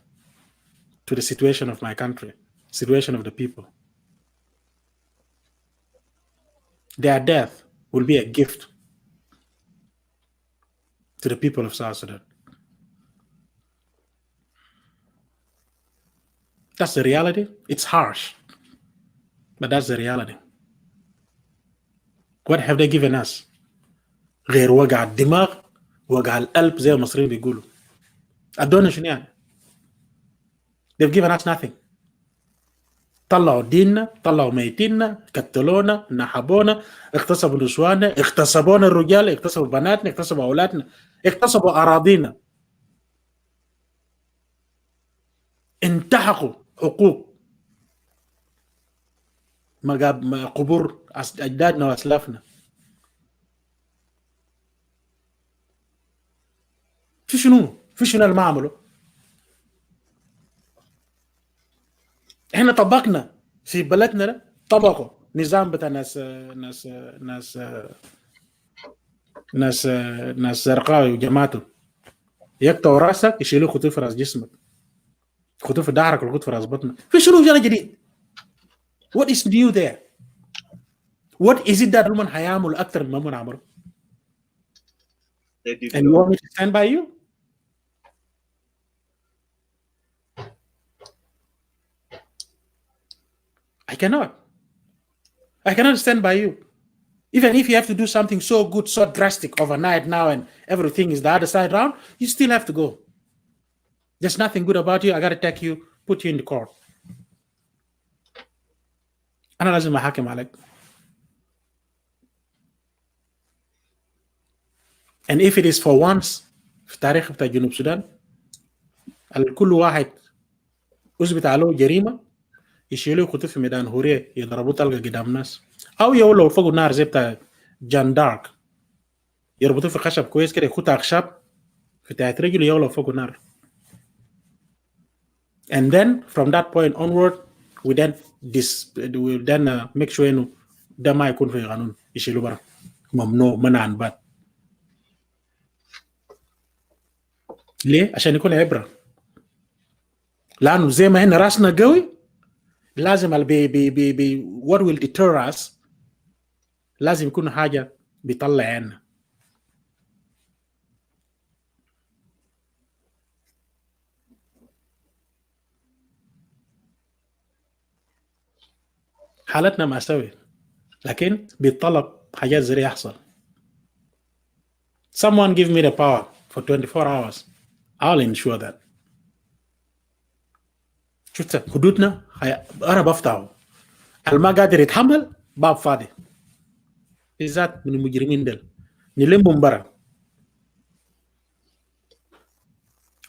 to the situation of my country, situation of the people, their death will be a gift to the people of South Sudan. That's the reality. It's harsh, but that's the reality. What have they given us? غير وجع الدماغ وجع القلب زي المصريين بيقولوا. أدونا شنو يعني؟ They've given us nothing. طلعوا ديننا، طلعوا ميتيننا، قتلونا، نحبونا، اغتصبوا نسواننا، اغتصبونا الرجال، اغتصبوا بناتنا، اغتصبوا أولادنا، اغتصبوا أراضينا. انتهكوا حقوق قبور أجدادنا وأسلافنا. في شنو اللي ما عملوا؟ احنا طبقنا في بلدنا ده طبقوا نظام بتاع ناس زرقاء وجماعته يقطعوا راسك يشيلوا خطوط في راس جسمك، خطوط في ظهرك والخطوط في راس بطنك. في شنو جانا جديد؟ What is new there? What is it that هم هيعملوا أكتر مما هم عملوا؟ And you want me to stand by you? I cannot stand by you. Even if you have to do something so good, so drastic overnight now and everything is the other side round, you still have to go. There's nothing good about you. I got to take you, put you in the court. أنا لازم أحاكم عليك. And if it is for once في تاريخ بتاع جنوب السودان كل واحد أثبت عليه جريمة يشيلوه يخطوه في ميدان هوريه يضربوه طلقة قدام الناس، أو يولوا فوق النار زي بتاع جان دارك يربطوه في خشب كويس كده يخطوا أخشاب في تحت رجله يولوا فوق النار. And then from that point onward we then make sure إنه ده ما يكون في قانون يشيلوه برا، ممنوع منعا بات. ليه؟ عشان يكون عبرة. لأنه زي ما هنا راسنا قوي لازم what will deter us لازم يكون حاجة بيطلع عنا. حالتنا ما سوي لكن بيطلب حاجات زي يحصل. Someone give me the power for 24 hours I'll ensure that. شفت حدودنا أنا بفتحه الما قادر يتحمل باب فاضي بالذات من المجرمين دل نلمهم برا.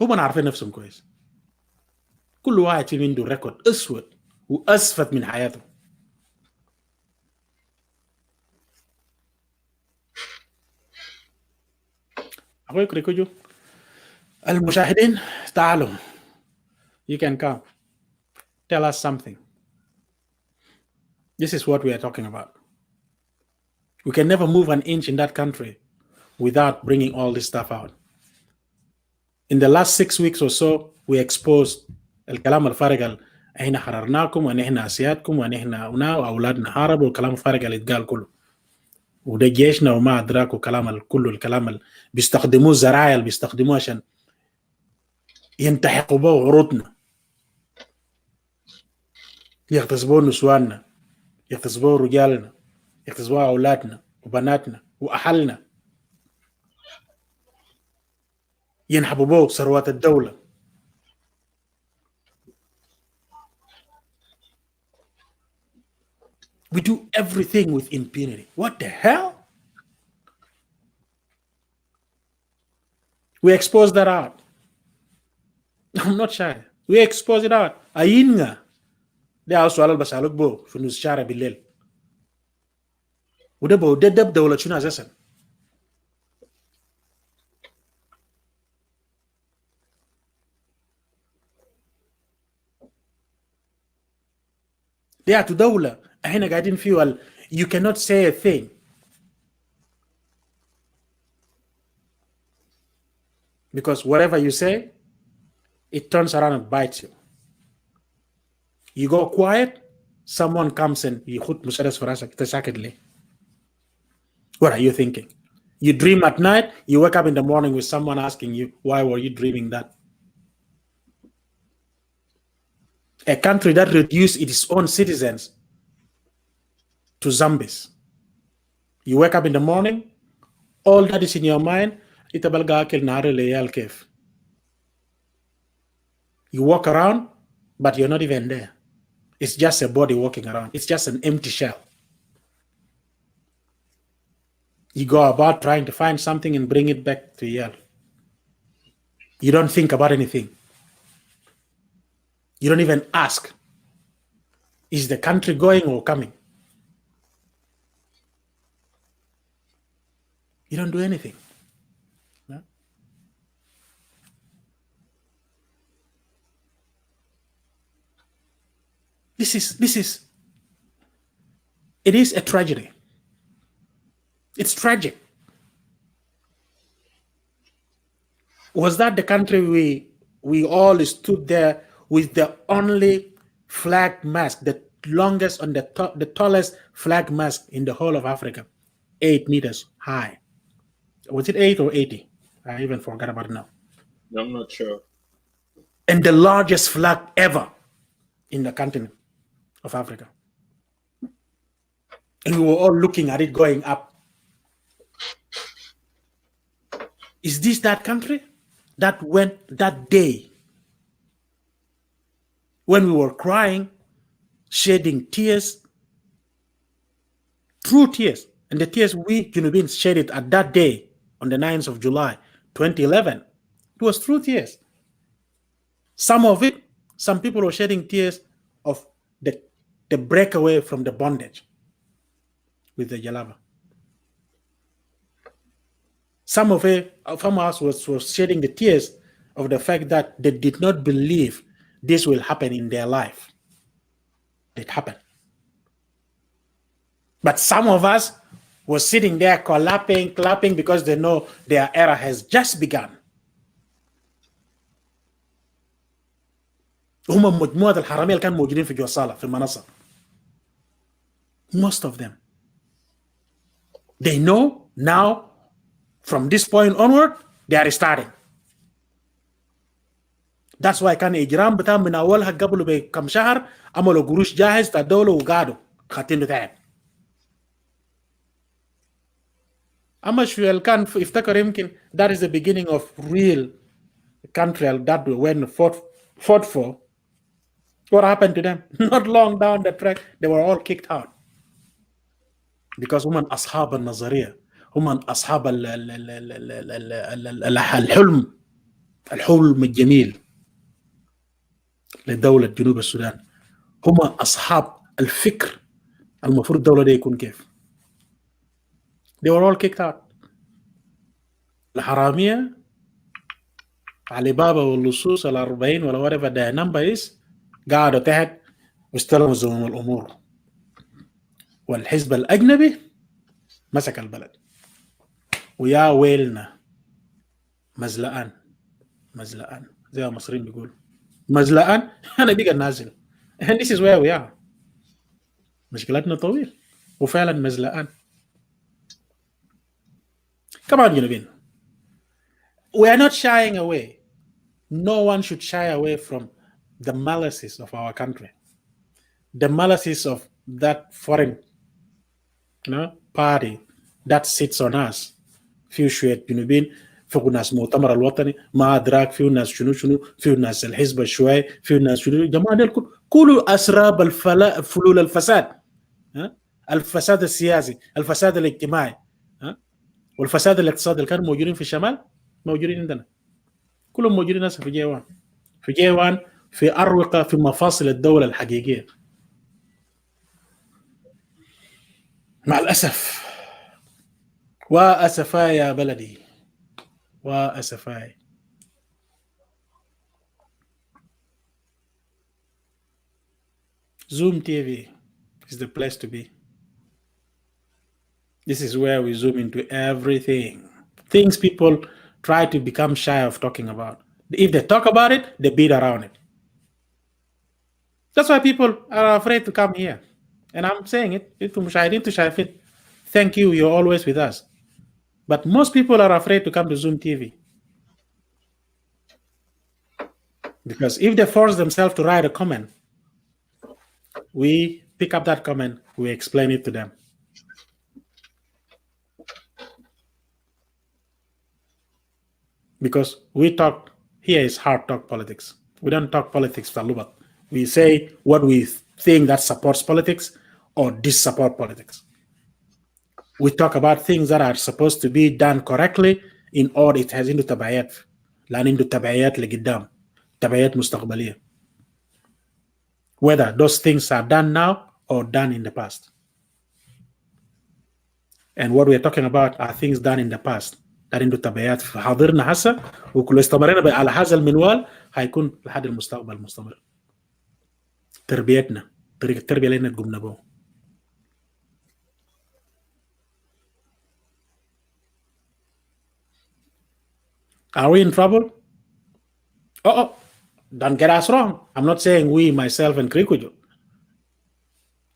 هم عارفين نفسهم كويس. كل واحد في عنده ريكورد أسود وأسفت من حياته. أخوي كريكوجو المشاهدين تعالوا you can come tell us something. This is what we are talking about. We can never move an inch in that country without bringing all this stuff out. In the last 6 weeks or so we exposed الكلام الفارغ احنا حررناكم وان احنا اسيادكم وان احنا واولادنا حاربوا والكلام الفارغ اللي اتقال كله وده جيشنا وما ادراكوا كلام كله الكلام اللي بيستخدموه الزراعه اللي بيستخدموه عشان ينتحقوا به عروضنا يغتصبوا نسواننا يغتصبوا رجالنا يغتصبوا اولادنا وبناتنا واهلنا ينحبوا به ثروات الدوله. We do everything with impunity. What the hell? We expose that out. I'm not shy. We expose it out. أينغا ده السؤال اللي بسألك بو في نص شارع بالليل. وده بو ده دولة شنو أساسا؟ ده دولة احنا قاعدين فيه you cannot say a thing. Because whatever you say, it turns around and bites you. You go quiet, someone comes and يخط مسدس في راسك تساكت ليه؟ What are you thinking? You dream at night, you wake up in the morning with someone asking you, why were you dreaming that? A country that reduced its own citizens to zombies. You wake up in the morning, all that is in your mind, you walk around, but you're not even there. It's just a body walking around. It's just an empty shell. You go about trying to find something and bring it back to Yale. You don't think about anything. You don't even ask, is the country going or coming? You don't do anything. No? It is a tragedy. It's tragic. Was that the country we all stood there with the only flag mast, the longest and the tallest flag mast in the whole of Africa, 8 meters high? Was it 8 or 80? I even forgot about it now. I'm not sure. And the largest flag ever in the continent of Africa. And we were all looking at it going up. Is this that country that went that day when we were crying, shedding tears, True tears. And the tears we Junubins shed it at that day, on the 9th of July, 2011, it was true tears. Some people were shedding tears of the breakaway from the bondage with the Jalaba. Some of us was shedding the tears of the fact that they did not believe this will happen in their life. It happened. But some of us were sitting there clapping because they know their era has just begun. هم مجموعة الحرامية اللي كانوا موجودين في جوا الصالة في المنصة. Most of them. They know now, from this point onward, they are starting. That's why كان إجرام بتاعهم من أولها قبل بكم شهر عملوا قروش جاهز بتاع الدولة وقعدوا خاتين بتاعهم. أما شو اللي كان يفتكر يمكن that is the beginning of real country that when fought for. What happened to them? Not long down the track, they were all kicked out. Because هم أصحاب النظرية، هم أصحاب الحلم الجميل لدولة جنوب السودان. هم أصحاب الفكر المفروض الدولة دي يكون كيف. They were all kicked out. الحرامية علي بابا واللصوص 40 ولا whatever their number is قاعدوا تحت واستلموا زمام الأمور، والحزب الأجنبي مسك البلد. ويا ويلنا مزلقان زي ما المصريين بيقولوا مزلقان. أنا بيجي نازل. And this is where we are. مشكلتنا طويل وفعلا مزلقان. Come on, جنوبين. We are not shying away. No one should shy away from the malices of our country, the malices of that foreign, party that sits on us. في شوية جنوبين، في ناس مؤتمر الوطني ما أدراك، في ناس شنو، في ناس الحزب الشوي، في ناس شنو. جماعة دول كلوا أسراب فلول الفساد، الفساد السياسي، الفساد الاجتماعي، والفساد الاقتصادي اللي كانوا موجودين في الشمال موجودين عندنا. كلهم موجودين هسه في جيوان في أروقة في مفاصل الدولة الحقيقية. مع الأسف، وأسفاي يا بلدي، وأسفاي. Zoom TV is the place to be. This is where we zoom into everything. Things people try to become shy of talking about. If they talk about it, they beat around it. That's why people are afraid to come here. And I'm saying it. Thank you. You're always with us. But most people are afraid to come to Zoom TV. Because if they force themselves to write a comment, we pick up that comment, we explain it to them. Because we talk, here is hard talk politics. We don't talk politics for Lubat. We say what we think that supports politics or dissupport politics. We talk about things that are supposed to be done correctly in order it has into tabayat. لأن into tabayat لقدام. tabayat مستقبلية. Whether those things are done now or done in the past. And what we're talking about are things done in the past. that into tabayat في حاضرنا هسه وكل استمرنا على هذا المنوال هيكون لحد المستقبل مستمر. تربيتنا طريقة التربية لنا تقومنا به. Are we in trouble? Don't get us wrong. I'm not saying we, myself, and Krikujo.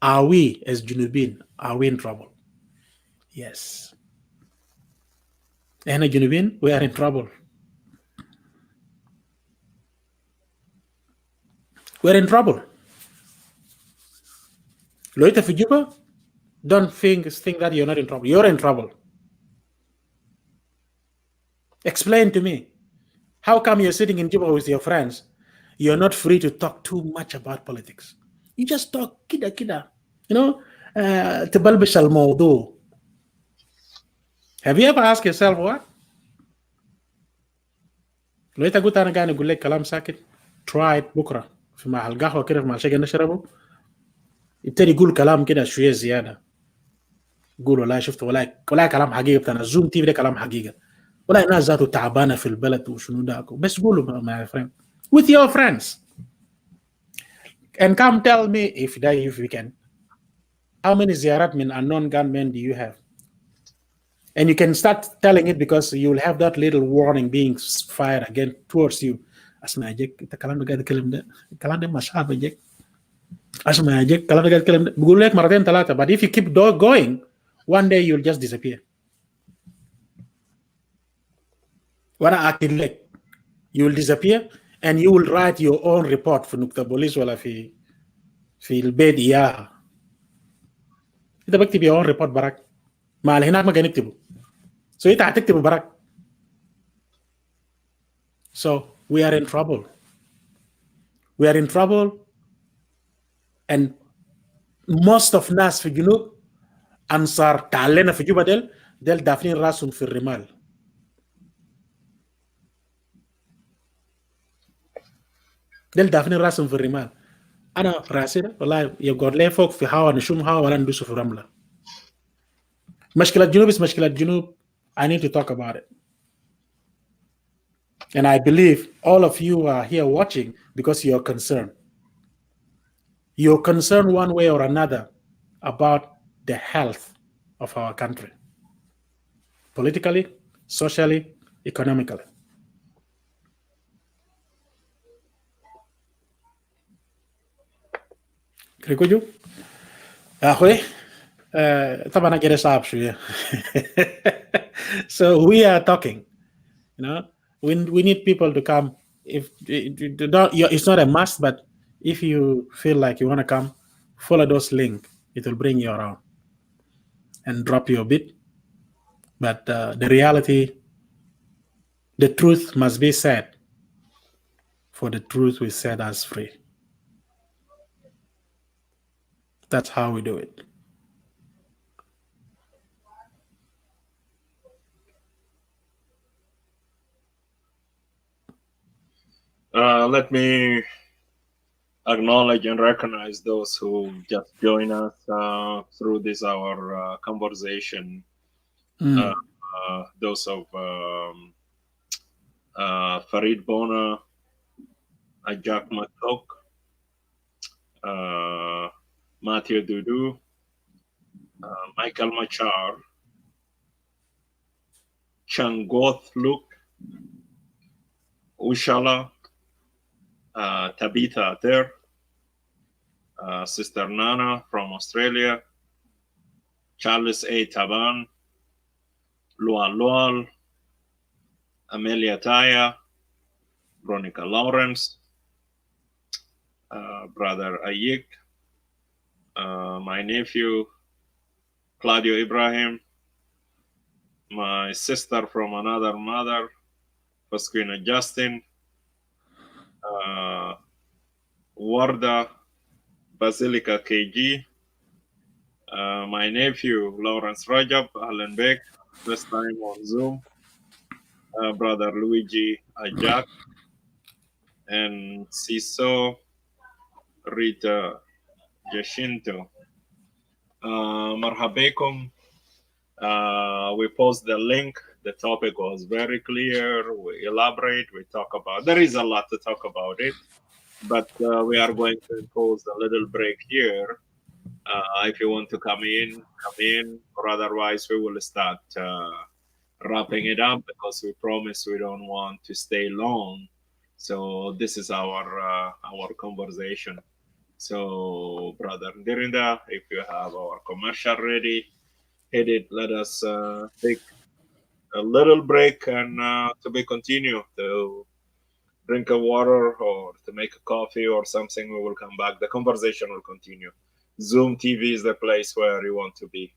Are we, as Junubin, are we in trouble? Yes. And Junubin, we are in trouble. We're in trouble. Loita Fijuba, don't think that you're not in trouble. You're in trouble. Explain to me, how come you're sitting in Juba with your friends? You're not free to talk too much about politics. You just talk kida. تبلبش الموضوع. Have you ever asked yourself what? لو انت قلت انا قاعد اقول لك كلام ساكت try it بكره في مع القهوه كده في مع شيء نشربه يبتدي يقول كلام كده شويه زياده يقول والله شفت ولا كلام حقيقه بتاع الزوم تي في ده كلام حقيقه ولا الناس ذاته تعبانه في البلد وشنو ده بس قولوا my friend with your friends and come tell me if we can how many زيارات من unknown gunmen do you have and you can start telling it because you'll have that little warning being fired again towards you. اسمع يا جيك انت الكلام ده قاعد تتكلم ده الكلام ده مش عارف يا جيك اسمع يا جيك الكلام ده قاعد تتكلم ده بقول لك مرتين ثلاثه but if you keep going one day you'll just disappear. وانا اكد لك you will disappear and you will write your own report في نقطه بوليس ولا في البيت اياها. انت بكتب your own report براك ما اللي هناك ما قاعد نكتبه so انت هتكتبه براك. So we are in trouble. We are in trouble and most of ناس في جنوب أنصار تعلنا في جوبا ديل دافنين راسهم في الرمال. ديل دافنين راسهم في الرمال. أنا راسي والله يقعد لي فوق في هوا نشوم هوا ولا ندوس في رملة. مشكلة جنوب is مشكلة جنوب. I need to talk about it. And I believe all of you are here watching because you're concerned. You're concerned one way or another about the health of our country. Politically, socially, economically. كريكوجو أخوي طبعا أجري صعب شوية. So we are talking, you know, we need people to come. If it's not a must, but if you feel like you want to come, follow those links. It will bring you around and drop you a bit. But the reality, the truth must be said. For the truth will set us free. That's how we do it. Let me acknowledge and recognize those who just joined us through this our conversation. Those of Farid Bona, Ajak Matok, Matthew Dudu, Michael Machar, Changoth Luke, Ushala, Tabitha there, Sister Nana from Australia, Charles A. Taban, Lual Lual, Amelia Taya, Veronica Lawrence, Brother Ayik, my nephew, Claudio Ibrahim, my sister from another mother, Pasquina Justin, Warda Basilica KG, my nephew Lawrence Rajab Allenbeck, this time on Zoom, Brother Luigi Ajak, and Siso Rita Jacinto. Marhabekum. We post the link. The topic was very clear. We elaborate. We talk about. There is a lot to talk about it, but we are going to impose a little break here. If you want to come in, or otherwise we will start wrapping it up because we promise we don't want to stay long. So this is our conversation. So, Brother Ndirinda, if you have our commercial ready, hit it. Let us take a little break and to be continue to drink a water or to make a coffee or something. We will come back. The conversation will continue. Zoom TV is the place where you want to be.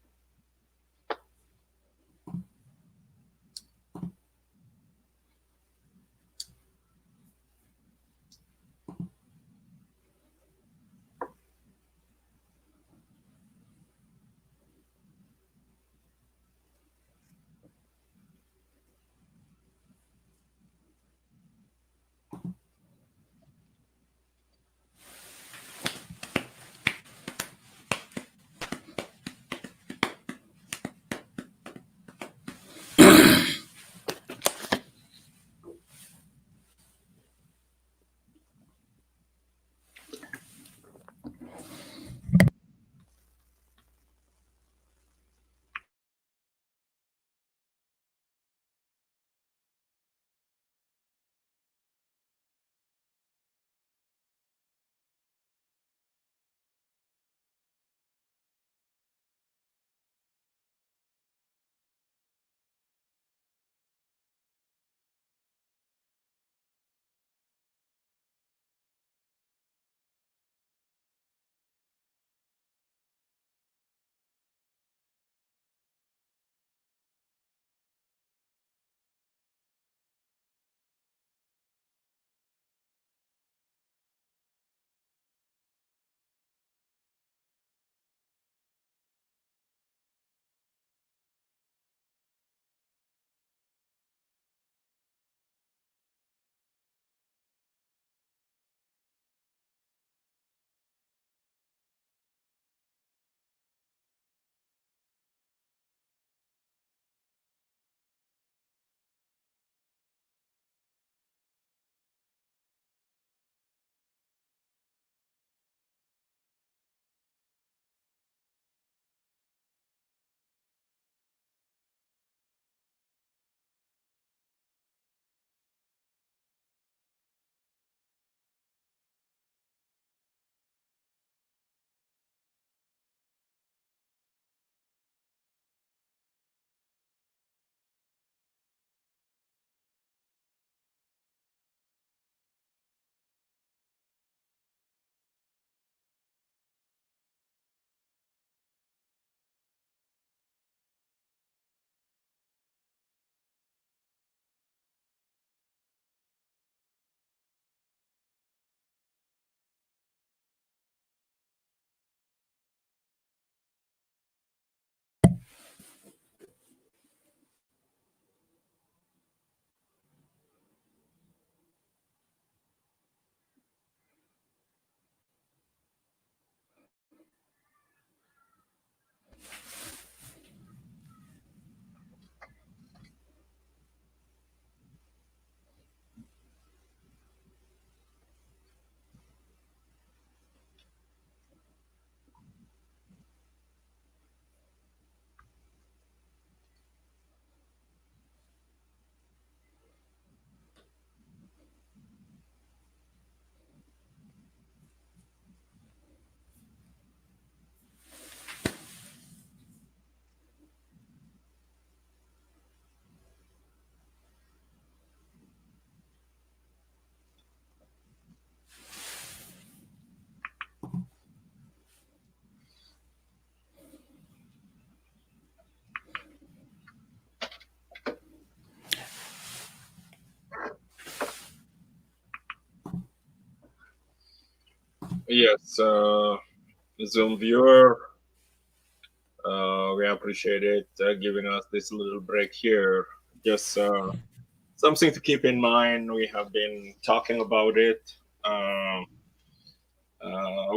Yes, Zoom viewer, we appreciate it giving us this little break here. Just something to keep in mind. We have been talking about it.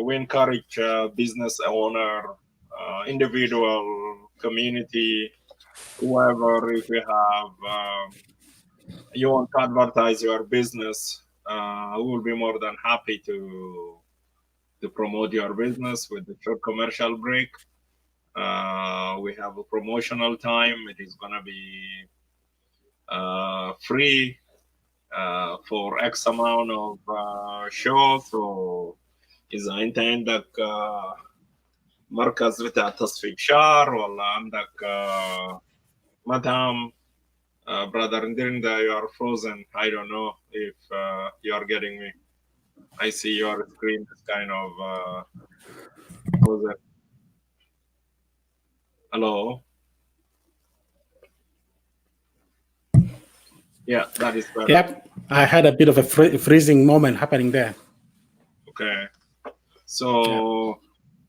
We encourage business owner, individual, community, whoever, if you have you want to advertise your business, we will be more than happy to promote your business with the short commercial break. We have a promotional time. It is going to be free for X amount of shows. So إذا أنت عندك مركز بتاع تصفيق شعر ولا عندك مطعم. Brother Ndirinda, you are frozen. I don't know if you are getting me. I see your screen is kind of frozen. Hello? Yeah, that is better. Yep, I had a bit of a freezing moment happening there. Okay. So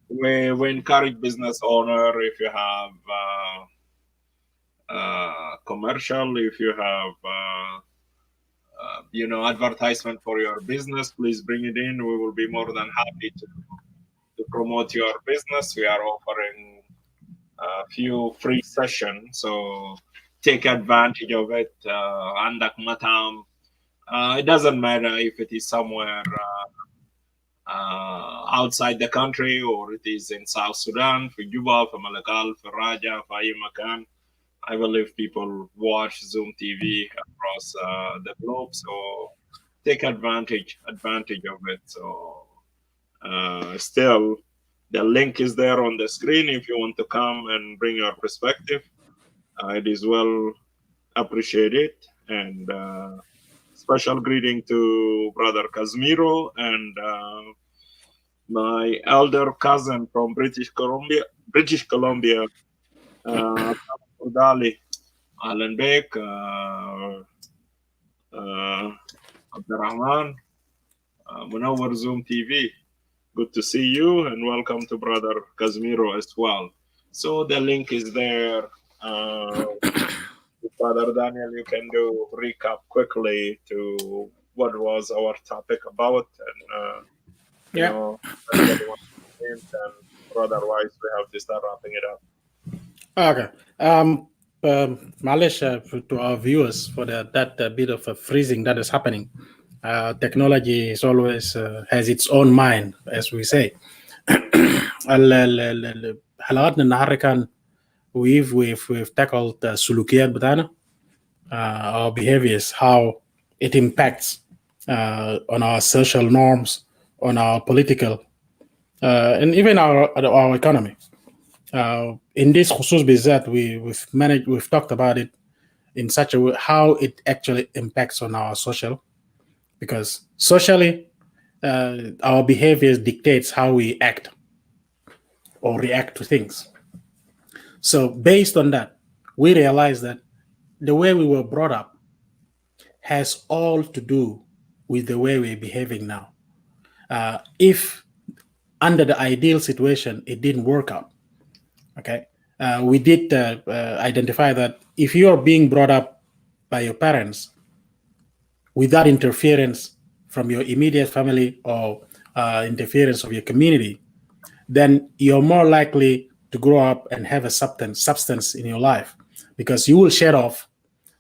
we encourage business owner, if you have commercial, if you have advertisement for your business, please bring it in. We will be more than happy to promote your business. We are offering a few free sessions, so take advantage of it. Andak matam. It doesn't matter if it is somewhere outside the country or it is in South Sudan, for Juba, for Malakal, for Raja, for Makan. I believe people watch Zoom TV across the globe, so take advantage of it. So still, the link is there on the screen if you want to come and bring your perspective. It is well appreciated. And special greeting to Brother Casimiro and my elder cousin from British Columbia, Udali, Alan Beck, Abdurrahman, Munawar Zoom TV. Good to see you and welcome to Brother Casimiro as well. So the link is there. Father Daniel, you can do recap quickly to what was our topic about, and and otherwise we have to start wrapping it up. Okay. Malaysia, to our viewers for that bit of a freezing that is happening. Technology is always has its own mind, as we say. حلقاتنا النهارده كان we've tackled سلوكيات بتاعنا, our behaviors, how it impacts on our social norms, on our political, and even our economy. In this khusus بالذات, we've talked about it in such a way how it actually impacts on our social, because socially our behaviors dictates how we act or react to things. So based on that, we realize that the way we were brought up has all to do with the way we're behaving now. If under the ideal situation, it didn't work out, okay? We did identify that if you are being brought up by your parents without interference from your immediate family or interference of your community, then you're more likely to grow up and have a substance in your life, because you will shed off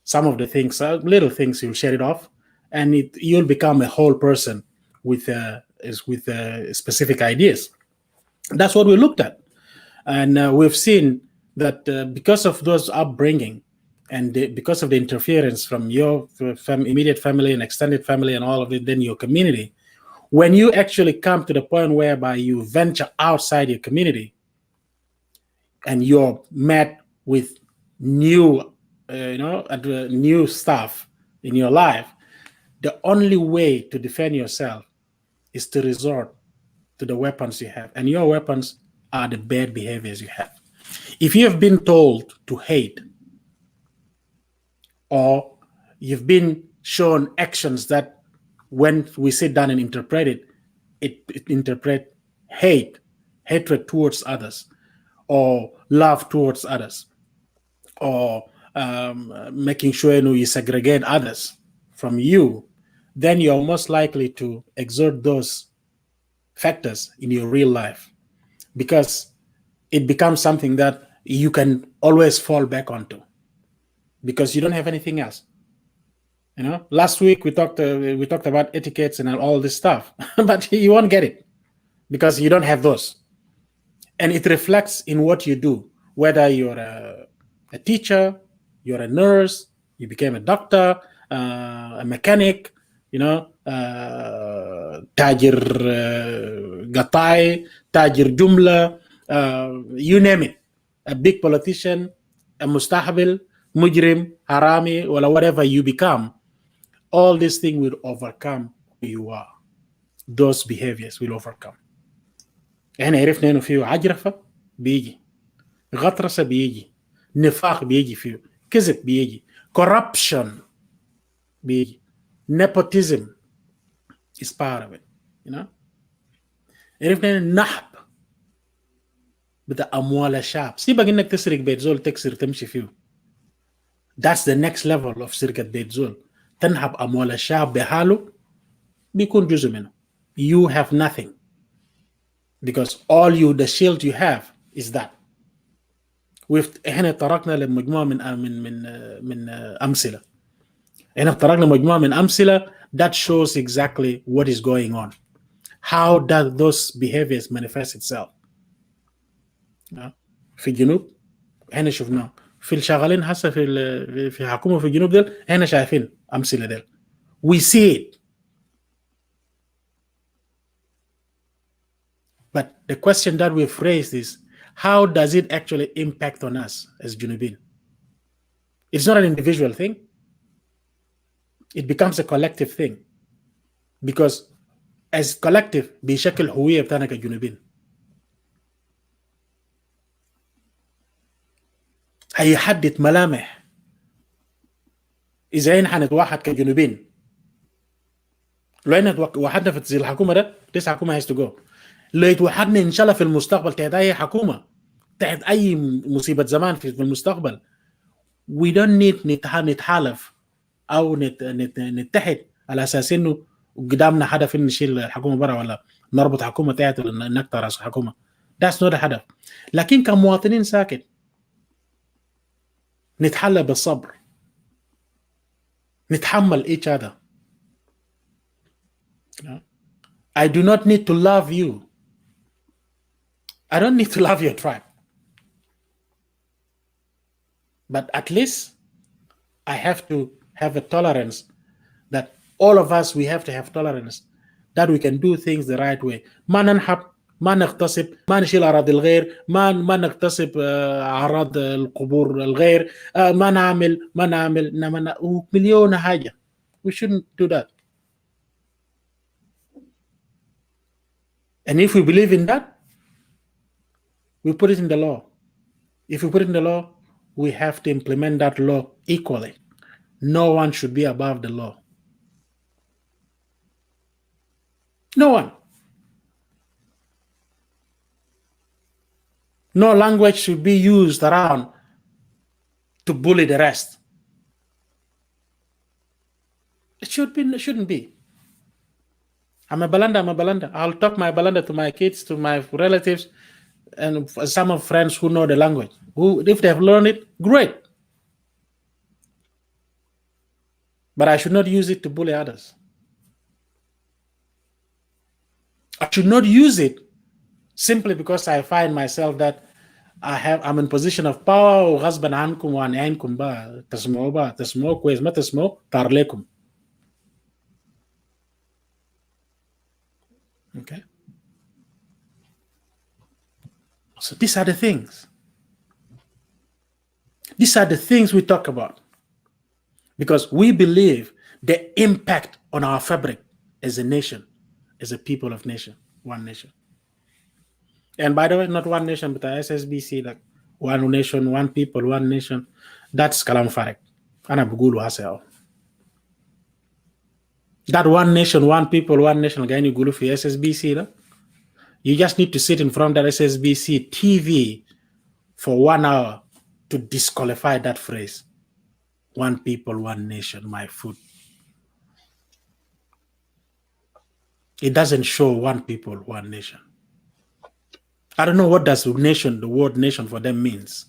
some of the things, little things, you'll shed it off, and you'll become a whole person with specific ideas. That's what we looked at. And we've seen that because of those upbringing and because of the interference from your immediate family and extended family and all of it, then your community, when you actually come to the point whereby you venture outside your community and you're met with new stuff in your life, the only way to defend yourself is to resort to the weapons you have. And your weapons are the bad behaviors you have. If you have been told to hate, or you've been shown actions that when we sit down and interpret it, it interpret hatred towards others, or love towards others, or making sure you segregate others from you, then you're most likely to exert those factors in your real life, because it becomes something that you can always fall back onto because you don't have anything else. Last week we talked about etiquettes and all this stuff, but you won't get it because you don't have those. And it reflects in what you do, whether you're a teacher, you're a nurse, you became a doctor, a mechanic, tajir gatai, tajir jumla, you name it, a big politician, a mustahbil, mujrim, harami, or whatever you become, all these things will overcome who you are. Those behaviors will overcome. احنا عرفنا انه فيه عجرفة بيجي، غطرسة بيجي، نفاق بيجي فيه، كذب بيجي، corruption بيجي، nepotism is part of it. عرفنا النحب بتاع أموال الشعب. سيبك إنك تسرق بيت زول تكسر تمشي فيه. That's the next level of سرقة بيت زول. تنحب أموال الشعب بحاله بيكون جزء منه. You have nothing because the shield you have is that. إحنا طرقنا لمجموعة من أمثلة. إحنا طرقنا مجموعة من أمثلة that shows exactly what is going on. How does those behaviors manifest itself? في الجنوب احنا شفناه، في الشغالين هسه في حكومه في الجنوب ديل احنا شايفين امثله ديل. We see it. But the question that we've raised is, how does it actually impact on us as Junubin? It's not an individual thing. It becomes a collective thing. Because as collective بيشكل هوية بتاعنا كجنوبين. هيحدد ملامح إذا إحنا هنتوحد كجنوبين. لو إحنا وحدنا في تزيل الحكومة ده، this حكومة has to go. لو يتوحدنا إن شاء الله في المستقبل تحت أي حكومة، تحت أي مصيبة زمان في المستقبل، we don't need نتحالف أو نتحد على أساس إنه قدامنا هدف إن نشيل الحكومة برا ولا نربط حكومة تحت نقطع رأس الحكومة. That's not a هدف. لكن كمواطنين ساكت نتحلى بالصبر، نتحمل each other. I do not need to love you. I don't need to love your tribe. But at least I have to have a tolerance that all of us, we have to have tolerance that we can do things the right way. ما ننحب، ما نغتصب، ما نشيل أراضي الغير، ما نغتصب أعراض القبور الغير، ما نعمل مليون حاجة. We shouldn't do that. And if we believe in that, we put it in the law. If we put it in the law, we have to implement that law equally. No one should be above the law. No one. No language should be used around to bully the rest. It shouldn't be. I'm a Balanda. I'll talk my Balanda to my kids, to my relatives, and some of friends who know the language. Who, if they've learned it, great. But I should not use it to bully others. I should not use it simply because I find myself that I'm in position of power. وغصبا عنكم وعن عينكم بقى تسمعوا كويس ما تسمعوا طار لكم. Okay. So these are the things. These are the things we talk about. Because we believe the impact on our fabric as a nation, as a people of nation, one nation. And by the way, not one nation, but SSBC, like one nation, one people, one nation. That's kalam farik. Ana bugulu haseo. That one nation, one people, one nation قاعدين يقولوا في SSBC ده. You just need to sit in front of that SSBC TV for 1 hour to disqualify that phrase. One people, one nation, my food. It doesn't show one people, one nation. I don't know what does nation, the word nation for them means.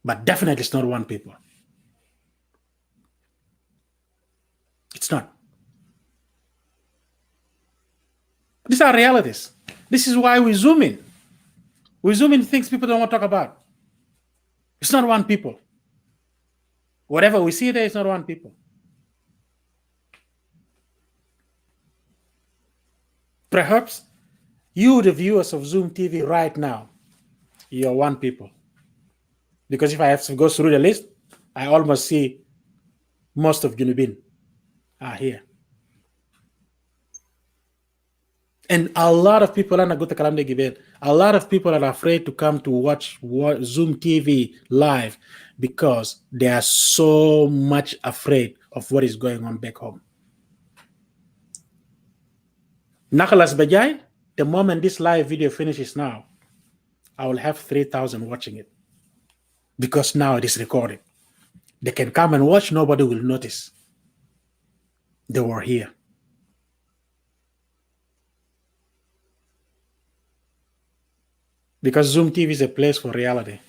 But definitely it's not one people. It's not. These are realities. This is why we zoom in. We zoom in things people don't want to talk about. It's not one people. Whatever we see there is not one people. Perhaps you, the viewers of Zoom TV right now, you're one people. Because if I have to go through the list, I almost see most of Junubin are here. And a lot of people, a lot of people are afraid to come to watch Zoom TV live because they are so much afraid of what is going on back home. Nakalas Bajai, the moment this live video finishes now, I will have 3,000 watching it. Because now it is recorded. They can come and watch, nobody will notice. They were here. Because Zoom TV is a place for reality.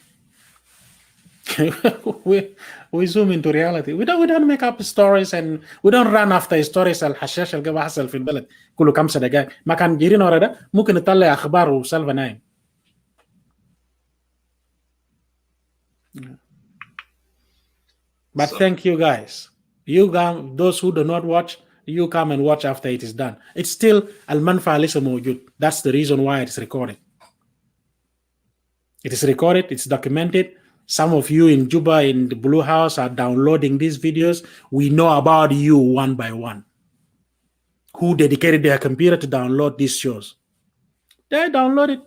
we zoom into reality. We don't make up stories and we don't run after stories الحشاش اللي بيحصل في البلد كله كم سنة دقائق ما كان جيرين ورا ده ممكن نطلع أخبار وسالفة نايم. But thank you guys. You guys, those who do not watch, you come and watch after it is done. It's still المنفعة لسه موجود. That's the reason why it's recorded. It is recorded, it's documented. Some of you in Juba, in the Blue House, are downloading these videos. We know about you one by one. Who dedicated their computer to download these shows. They download it.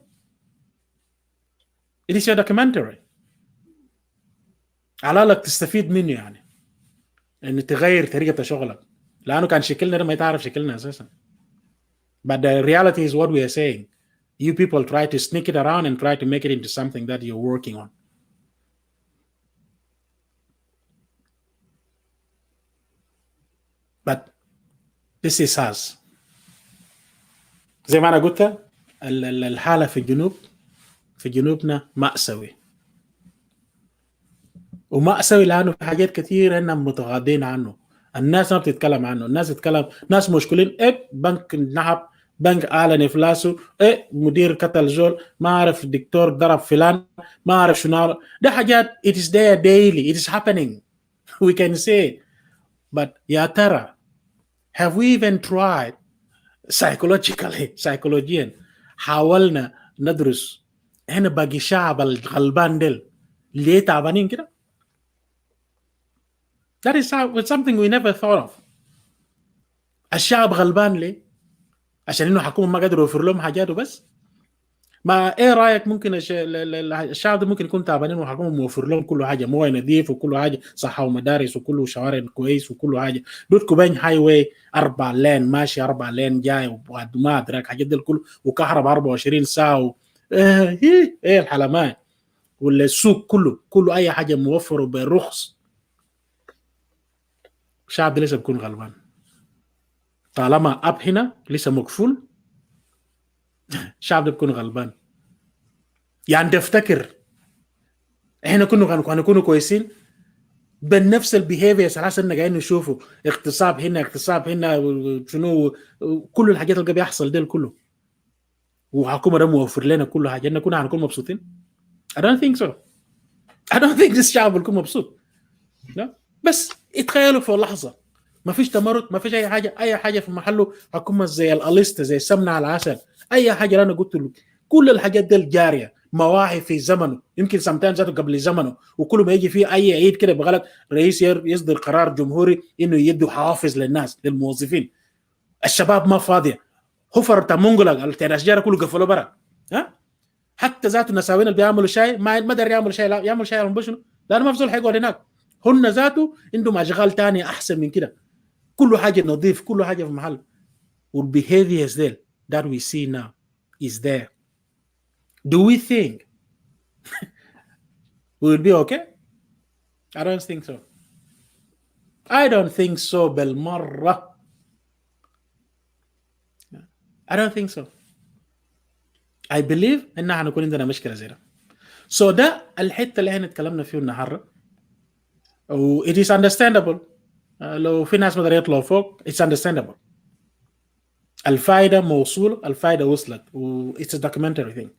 It is your documentary. على لك تستفيد منه يعني. إن تغير طريقة شغلك. لأنه كان شكلنا ما يتعرف شكلنا أساسا. But the reality is what we are saying. You people try to sneak it around and try to make it into something that you're working on. But this is us. زي ما أنا قلت الحالة في الجنوب في جنوبنا مأساوي. ومأساوي لأنه في حاجات كثيرة إنهم متغاضين عنه. الناس ما بتتكلم عنه. الناس بتتكلم ناس مشكلين بنك نهب بنك أعلن إفلاسه مدير قتل زول ما أعرف الدكتور ضرب فلان ما أعرف شنو ده حاجات it is there daily it is happening we can say but يا ترى have we even tried psychologian حاولنا ندرس هنا باقي شعب الغلبان دل ليه تعبانين كده that is something we never thought of الشعب غلبان ليه عشان انه حكومه ما قدروا يوفر لهم حاجات وبس ما ايه رايك ممكن الشعب ممكن يكون تعبانين والحكومه موفر لهم كل حاجه مويه نظيف وكل حاجه صحه ومدارس وكل شوارع كويس وكل حاجه دوتكو بين هاي واي 4 لين ماشي 4 لين جاي وما ادراك حاجات دي كله وكهرباء 24 ساعه ايه الحلمات ولا السوق كله اي حاجه موفره برخص الشعب ده لسه بيكون غلبان طالما اب هنا لسه مقفول الشعب ده بيكون غلبان يعني تفتكر احنا كنا كويسين بنفس البيهيفيرز على اساس ان قاعدين نشوفوا اغتصاب هنا شنو كل الحاجات اللي بيحصل ده كله وحكومه ده موفر لنا كل حاجه ان كنا هنكون مبسوطين I don't think so I don't think الشعب بيكون مبسوط لا بس اتخيلوا في لحظه ما فيش تمرد ما فيش اي حاجه في محله حكومه زي الاليست زي السمنه على العسل اي حاجه انا قلت له كل الحاجات دي الجاريه مواهب في زمنه يمكن سمتين ذاته قبل زمنه وكل ما يجي فيه اي عيد كده بغلط رئيس يصدر قرار جمهوري انه يدوا حوافز للناس للموظفين الشباب ما فاضيه حفر تمونغلا الاشجار كله قفلوا برا حتى ذاته النساوين اللي بيعملوا شاي ما قدر يعمل شاي لا يعمل شاي على بشنو لانه ما في زول حيقعد هناك هن ذاته عندهم اشغال ثانيه احسن من كده كل حاجة نظيف، كل حاجة في محل. والbehaviors there that we see now is there. Do we think we will be okay? I don't think so. I don't think so بالمرة. I don't think so. I believe إن هنكون عندنا مشكلة زي ده. So ده الحتة اللي احنا اتكلمنا فيه النهاردة. و it is understandable. لو في ناس مقدر يطلعوا فوق it's understandable. الفائدة موصولة، الفائدة وصلت. و it's a documentary thing.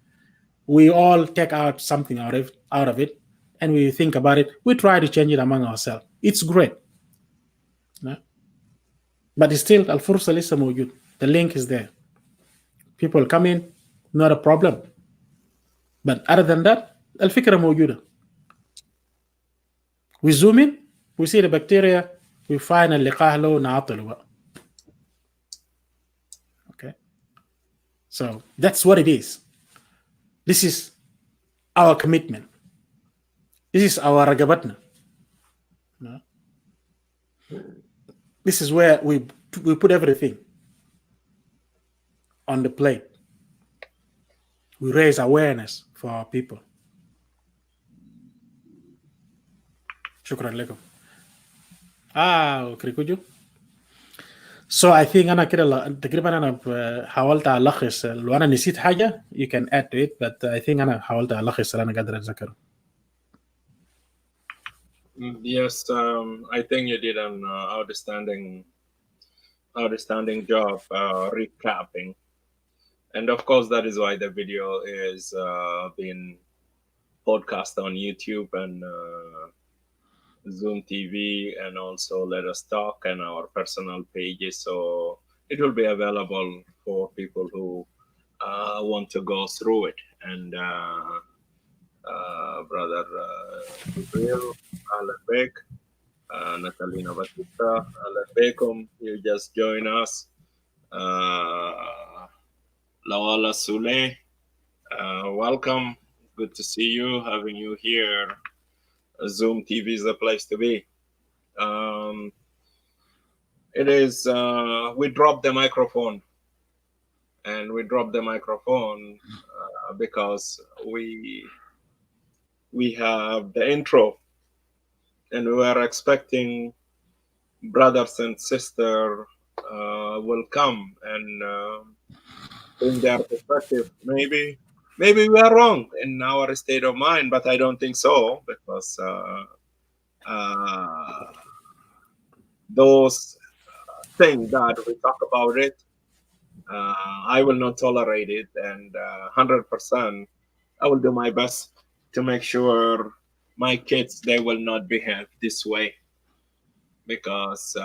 We all take out something out of it and we think about it. We try to change it among ourselves. It's great. But still الفرصة لسه موجود. The link is there. People come in, not a problem. But other than that, الفكرة موجودة. We zoom in, we see the bacteria, we find اللقاح له نعطله بقى. Okay. So that's what it is. This is our commitment. This is our رقبتنا. This is where we put everything on the plate. We raise awareness for our people. شكرا لكم. كريكوجو. So I think أنا كده تقريبا أنا حاولت ألخص. لو أنا نسيت حاجة you can add to it, but I think أنا حاولت ألخص اللي أنا قادر أتذكره. Yes, I think you did an outstanding job recapping. And of course, that is why the video is being podcast on YouTube and Zoom TV, and also Let Us Talk and our personal pages. So it will be available for people who want to go through it. And Brother Gabriel, Alan Beck, Natalina Batista, Alan Beckham, you just join us. Lawala Sule, welcome. Good to see you, having you here. Zoom TV is the place to be. It is, we dropped the microphone. And we dropped the microphone because we have the intro. And we were expecting brothers and sisters will come and bring their perspective. Maybe we are wrong in our state of mind, but I don't think so, because those things that we talk about it, I will not tolerate it, and 100% I will do my best to make sure my kids, they will not behave this way, because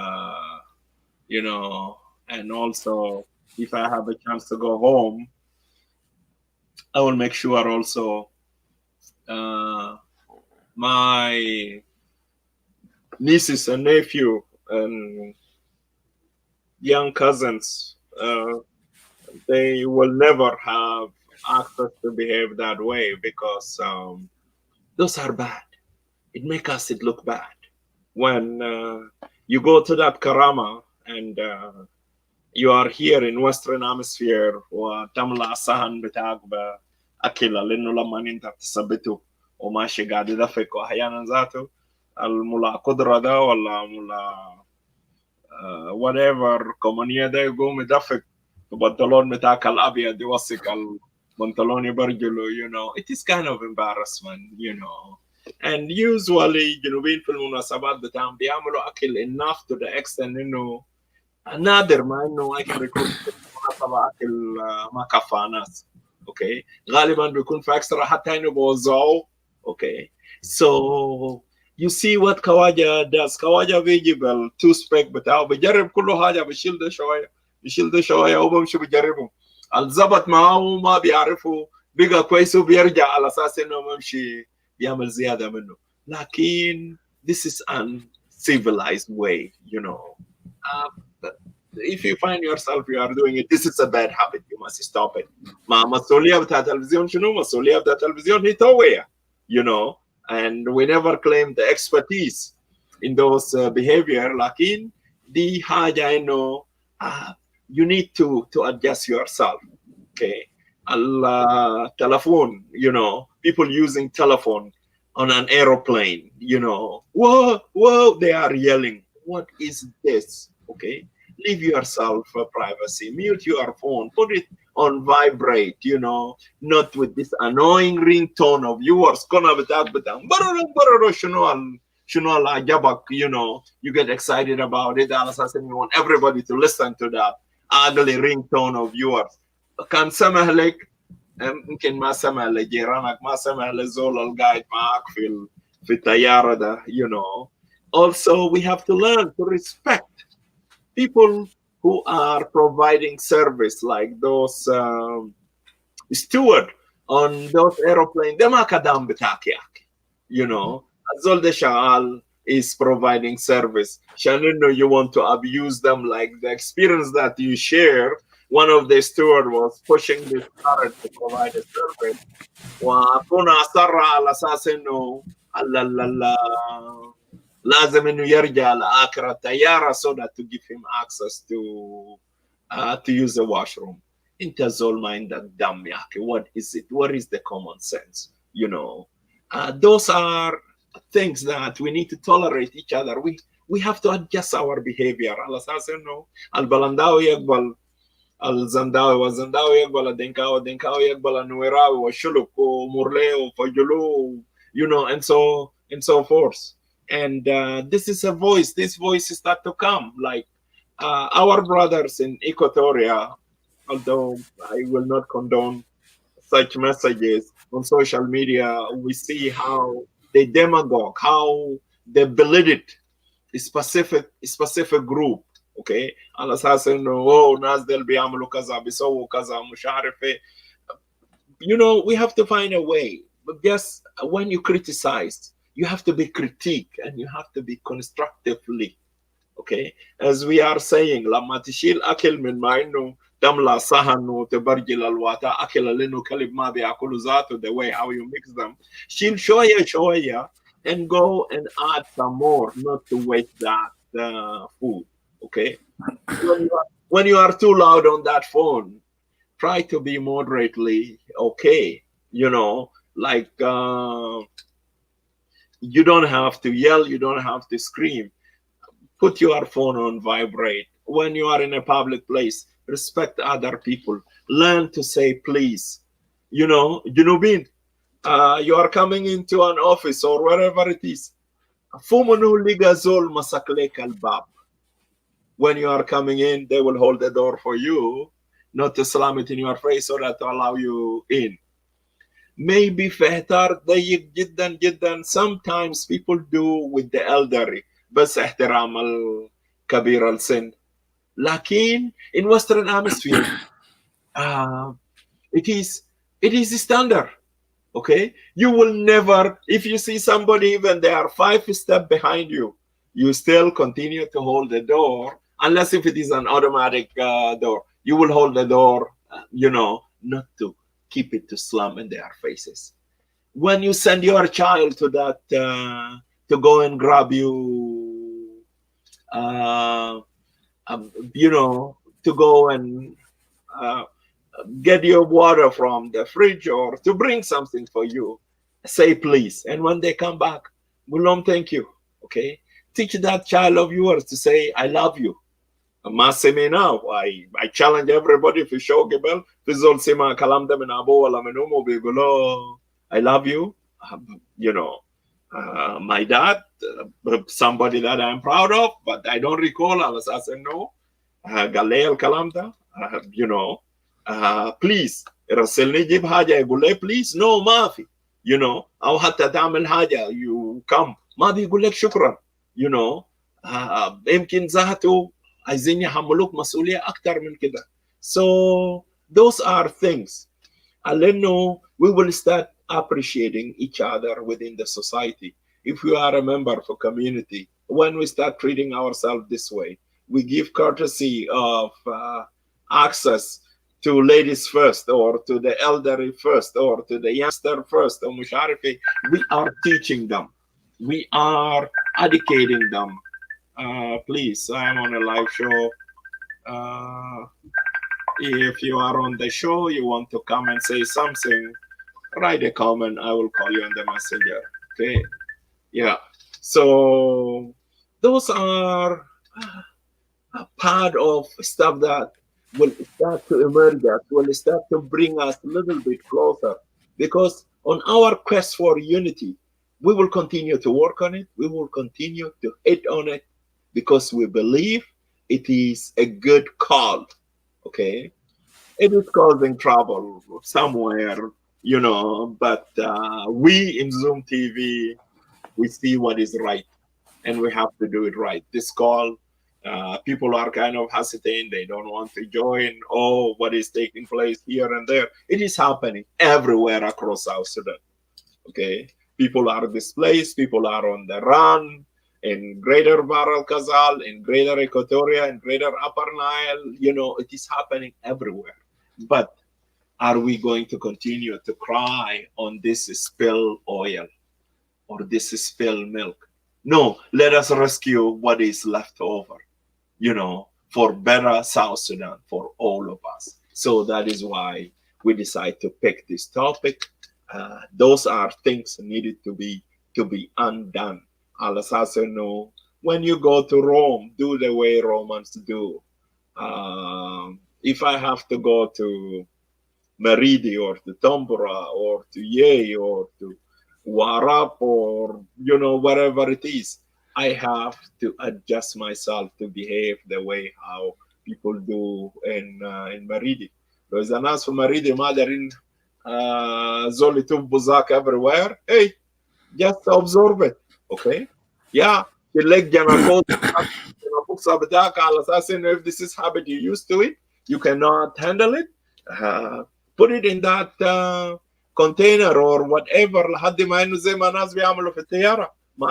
and also if I have a chance to go home, I will make sure also my nieces and nephew and young cousins, they will never have access to behave that way, because those are bad. It makes it look bad. When you go to that karama and you are here in Western Hemisphere وتملأ الصحن بتاعك بأكل، لأنه لما أنت بتثبته وماشي قاعد يدفق، وأحيانا ذاته الملا قدرة ده ولا ملا whatever كومونية ده يقوم يدفق البنطلون بتاعك الأبيض يوسك البنطلون برجله. It is kind of embarrassment, And usually جنوبين في المناسبات بتاعهم بيعملوا أكل enough to the extent إنه نادر ما انه اكل يكون مناسبه اكل ما كفى ناس. اوكي، غالبا بيكون في اكسترا حتى انه بوزعوه. اوكي، so you see what كواجا does. كواجا بيجي بالتوثبيك بتاعه بيجرب كل حاجه، بيشيل ده شويه وبمشي بيجربه. الزبط معه ما بيعرفه بيبقى كويس وبيرجع على اساس انه بيمشي بيعمل زياده منه. لكن this is uncivilized way, if you find yourself you are doing it, this is a bad habit, you must stop it. مسؤولية بتاع التلفزيون شنو؟ مسؤولية بتاع التلفزيون هي توعية, and we never claim the expertise in those behavior. لكن دي حاجة إنه you need to adjust yourself. Okay, telephone, you know, people using telephone on an aeroplane, you know, whoa, they are yelling. What is this? Okay, leave yourself privacy, mute your phone, put it on vibrate, you know, not with this annoying ringtone of yours. You know, you get excited about it, and you want everybody to listen to that ugly ringtone of yours. كان سمح لك يمكن ما سمح لجيرانك ما سمح للزول القاعد معك في الطيارة ده, you know. Also, we have to learn to respect people who are providing service, like those steward on those airplanes. ده ما كدام بتاعك يا أخي, you know. الزول ده شغال is providing service. Shanino, you want to abuse them, like the experience that you share. One of the steward was pushing this carrot to provide a service. وكنا أصر على أساس إنه لازم إنه يرجع لآخر الطيارة so that to give him access to use the washroom. أنت زول ما عندك دم يا أخي. What is it? What is the common sense? You know, those are things that we need to tolerate each other. We have to adjust our behavior على أساس إنه البلنداوي يقبل الزنداوي والزنداوي يقبل الدنكاوي والدنكاوي يقبل النويراوي والشلوك ومورلي وفجلو, you know, and so forth. And this is a voice. This voice start to come, like our brothers in Equatoria, although I will not condone such messages on social media. We see how they demagogue, how they belittle a specific group. Okay, على اساس انه ناس دول بيعملوا كذا بيسووا كذا مش عارف ايه. You know, we have to find a way. But just when you criticize, you have to be critique and you have to be constructively. Okay, as we are saying, لما تشيل اكل من ما انه تملى صحن وتبرجل الواتا اكل لانه كلب ما بياكلوا ذاته, the way how you mix them. شيل شويه and go and add some more, not to waste that food. Okay, when you are too loud on that phone, try to be moderately okay. You know, like you don't have to yell, you don't have to scream. Put your phone on vibrate. When you are in a public place, respect other people. Learn to say please. You know, Junubin, you are coming into an office or wherever it is. Fumunu ligazol masaklek al-bab. When you are coming in, they will hold the door for you, not to slam it in your face so that to allow you in. Maybe فهتار ضيق جدا. Sometimes people do with the elderly, بس احترام الكبير السن. لكن in Western Hemisphere, it is standard. Okay, you will never, if you see somebody even they are 5 steps behind you, you still continue to hold the door. Unless if it is an automatic door, you will hold the door, you know, not to keep it to slam in their faces. When you send your child to that, to go and grab you, you know, to go and get your water from the fridge or to bring something for you, say please. And when they come back, Mulom, thank you. Okay, teach that child of yours to say, I love you. Now, I challenge everybody to show Gebel. I love you. You know, my dad, somebody that I'm proud of, but I don't recall. I said no. Galeel Kalamda, you know, please. رسلني جيب حاجة يقول لي please no ما في, you know, أو حتى تعمل حاجة you come ما بيقول لك شكرا, you know, يمكن ذاته عايزين يحملوك مسؤولية أكتر من كده. So those are things. لأنه we will start appreciating each other within the society. If we are a member of a community, when we start treating ourselves this way, we give courtesy of access to ladies first, or to the elderly first, or to the youngster first, or musharifi. We are teaching them. We are educating them please, I am on a live show. If you are on the show, you want to come and say something, write a comment. I will call you on the messenger. Okay. Yeah. So those are a part of stuff that will start to emerge, that will start to bring us a little bit closer. Because on our quest for unity, we will continue to work on it. We will continue to hit on it because we believe it is a good call. Okay. It is causing trouble somewhere, you know, but we in Zoom TV, we see what is right and we have to do it right. This call, people are kind of hesitant. They don't want to join. Oh, what is taking place here and there? It is happening everywhere across South Sudan. Okay. People are displaced. People are on the run in Greater Bahr el Ghazal, in Greater Equatoria, in Greater Upper Nile. You know, it is happening everywhere. But are we going to continue to cry on this spilled oil or this spilled milk? No, let us rescue what is left over, you know, for better South Sudan, for all of us. So that is why we decide to pick this topic. Those are things needed to be undone. Al-Assassin, when you go to Rome, do the way Romans do. If I have to go to Meridi or to Tombora or to Ye or to Warap or, you know, wherever it is, I have to adjust myself to behave the way how people do in Meridi. There's an answer for Meridi, Madarin Zolitub Buzak everywhere. Hey, just absorb it, okay? Yeah, if this is habit you used to it, you cannot handle it, put it in that container or whatever.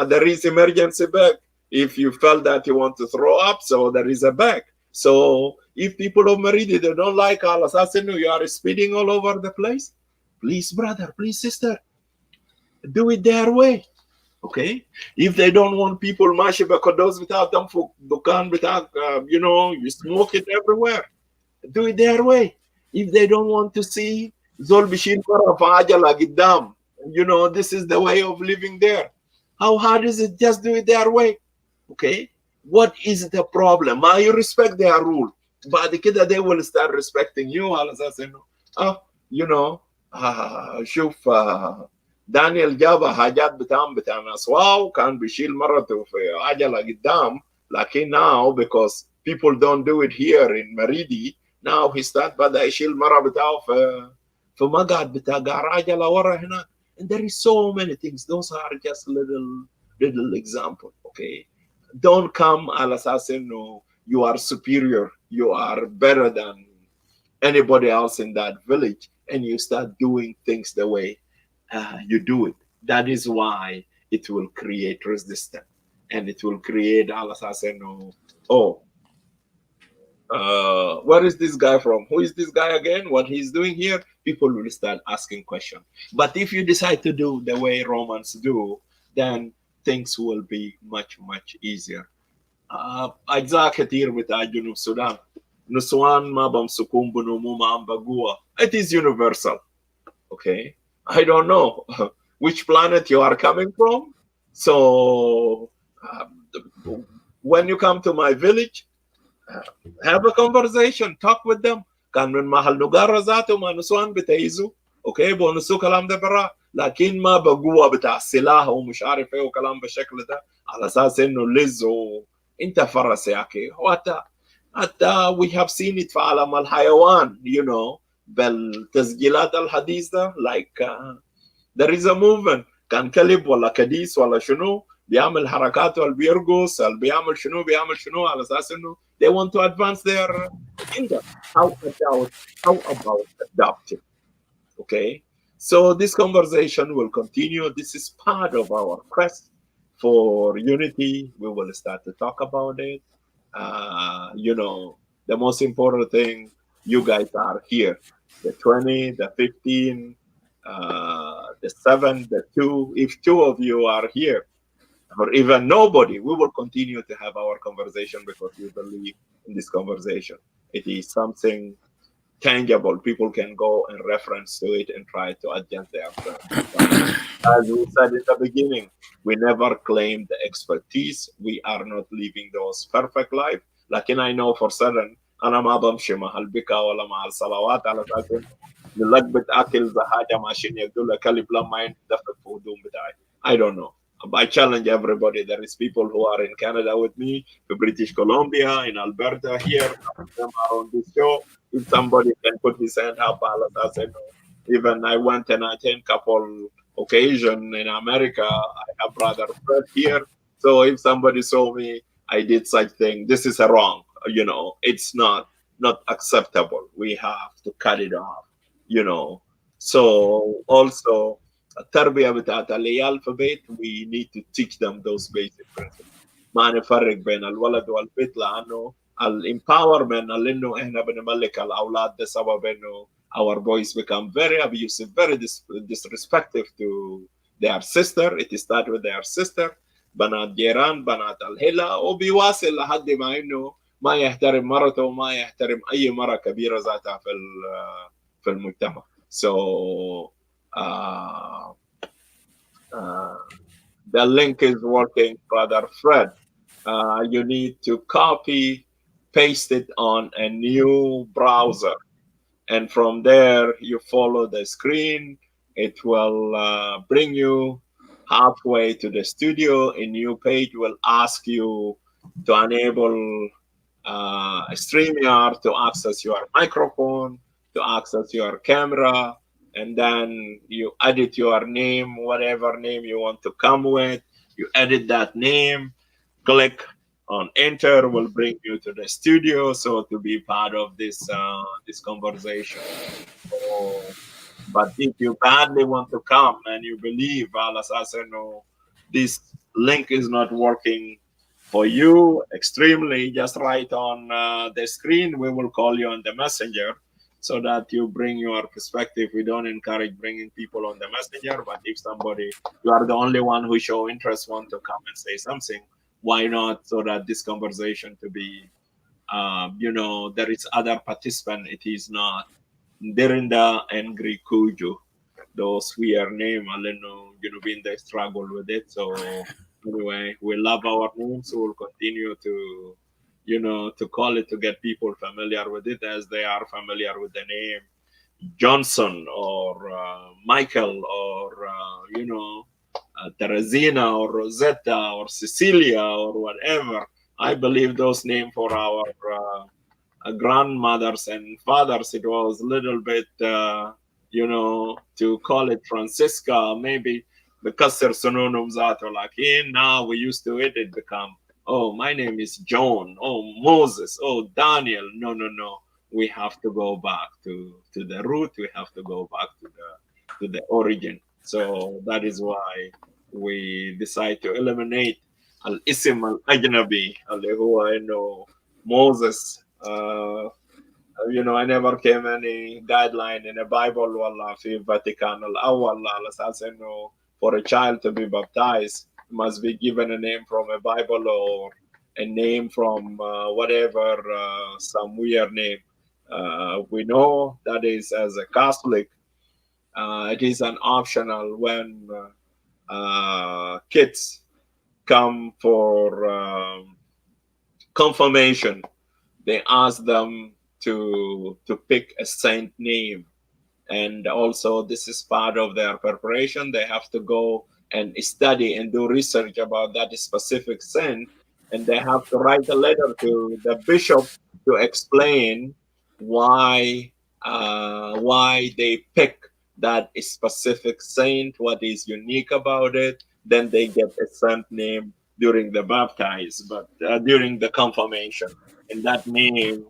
There is emergency bag. If you felt that you want to throw up, so there is a bag. So if people of Meridi, they don't like Al-Assassin, you are speeding all over the place, please, brother, please, sister, do it their way. Okay, if they don't want people mashi bakados without them for dukan without you know, you smoke it everywhere, do it their way. If they don't want to see zol bishil fajala giddam, you know, this is the way of living there. How hard is it? Just do it their way. Okay, what is the problem? You respect their rule, but they will start respecting you. You know, shuf دانيال جاب حاجات بتاع ناس واو كان بيشيل مرته في عجلة قدام, لكن now because people don't do it here in Meridi, now he start بدأ يشيل مرة بتاعه في مقعد بتاع عجلة ورا هنا. And there is so many things. Those are just little example. Okay, don't come al-assassin. No, you are superior, you are better than anybody else in that village, and you start doing things the way you do it. That is why it will create resistance, and it will create al-assassin. Where is this guy from? Who is this guy again? What he's doing here? People will start asking questions. But if you decide to do the way Romans do, then things will be much, much easier. أجزاء كتير بتاع جنوب السودان نسوان ما بمسكون بنمو ما عم بقوة. It is universal. Okay, I don't know which planet you are coming from. So when you come to my village, have a conversation, talk with them. كان من محل نقارة ذاته ما نسوان بتايزو. اوكي بونسو كلام ده برا, لكن ما بقوة بتاع السلاح ومش عارف ايه وكلام بالشكل ده على اساس انه لزو انت فرس يا اخي. حتى we have seen it في عالم الحيوان, you know, بالتسجيلات الحديثة, like there is a movement, كان كلب ولا كديس ولا شنو بيعمل حركاته اللي بيرقص اللي بيعمل شنو على اساس انه they want to advance their agenda. How about adopting? Okay, so this conversation will continue. This is part of our quest for unity. We will start to talk about it. You know, the most important thing, you guys are here. The 20, the 15, the 7, the 2. If 2 of you are here, or even nobody, we will continue to have our conversation because we believe in this conversation. It is something tangible. People can go and reference to it and try to adjust their plans. As we said in the beginning, we never claim the expertise. We are not living those perfect life. لكن I know for certain أنا ما بمشي مع البكا ولا مع الصلوات على أساس نلقبت أكل زهاجة ماشين يقول لك كلب لما يندفق في هدوم بتاعي. I don't know. I challenge everybody. There is people who are in Canada with me, in British Columbia, in Alberta here. Some of them are on this show. If somebody can put his hand up, I said, even I went and I attend couple occasion in America. I have brother Fred here. So if somebody saw me, I did such thing. This is wrong. You know, it's not acceptable. We have to cut it off. You know. So also, التربية بتاعت العيال في بيت we need to teach them those basic principles. ما نفرق بين الولد والبنت لأنه الامباورمنت اللي إنه إحنا بنملك الأولاد ده سبب إنه our boys become very abusive, very disrespectful to their sister. It starts with their sister. بنات جيران بنات الهلا وبيواصل لحد ما إنه ما يحترم مرته وما يحترم أي مرة كبيرة ذاتها في المجتمع. So the link is working, brother Fred. You need to copy, paste it on a new browser. And from there, you follow the screen. It will bring you halfway to the studio. A new page will ask you to enable StreamYard to access your microphone, to access your camera, and then you edit your name, whatever name you want to come with. You edit that name, click on enter, will bring you to the studio. So to be part of this this conversation. So, but if you badly want to come and you believe, no, this link is not working for you extremely, just write on the screen. We will call you on the messenger, so that you bring your perspective. We don't encourage bringing people on the messenger, but if somebody, you are the only one who show interest, want to come and say something, why not? So that this conversation to be, there is other participant. It is not Derinda and Grikuju. Those weird name, they struggle with it. So anyway, we love our names. So we'll continue to to call it, to get people familiar with it as they are familiar with the name Johnson or Michael or, Teresina or Rosetta or Cecilia or whatever. I believe those names for our grandmothers and fathers, it was a little bit, to call it Francisca, maybe because they're synonyms out like in. Now we used to it become, oh, my name is John. Oh, Moses. Oh, Daniel. No. We have to go back to the root. We have to go back to the origin. So that is why we decide to eliminate al-ism al-ajnabi, Moses. I never came any guideline in the Bible wala fi Vatican al-awwal ala asas for a child to be baptized must be given a name from a Bible or a name from whatever, some weird name. We know that is, as a Catholic, it is an optional when kids come for confirmation. They ask them to pick a saint name. And also this is part of their preparation. They have to go and study and do research about that specific saint, and they have to write a letter to the bishop to explain why they pick that specific saint, what is unique about it. Then they get a saint name during the baptize, but during the confirmation, and that name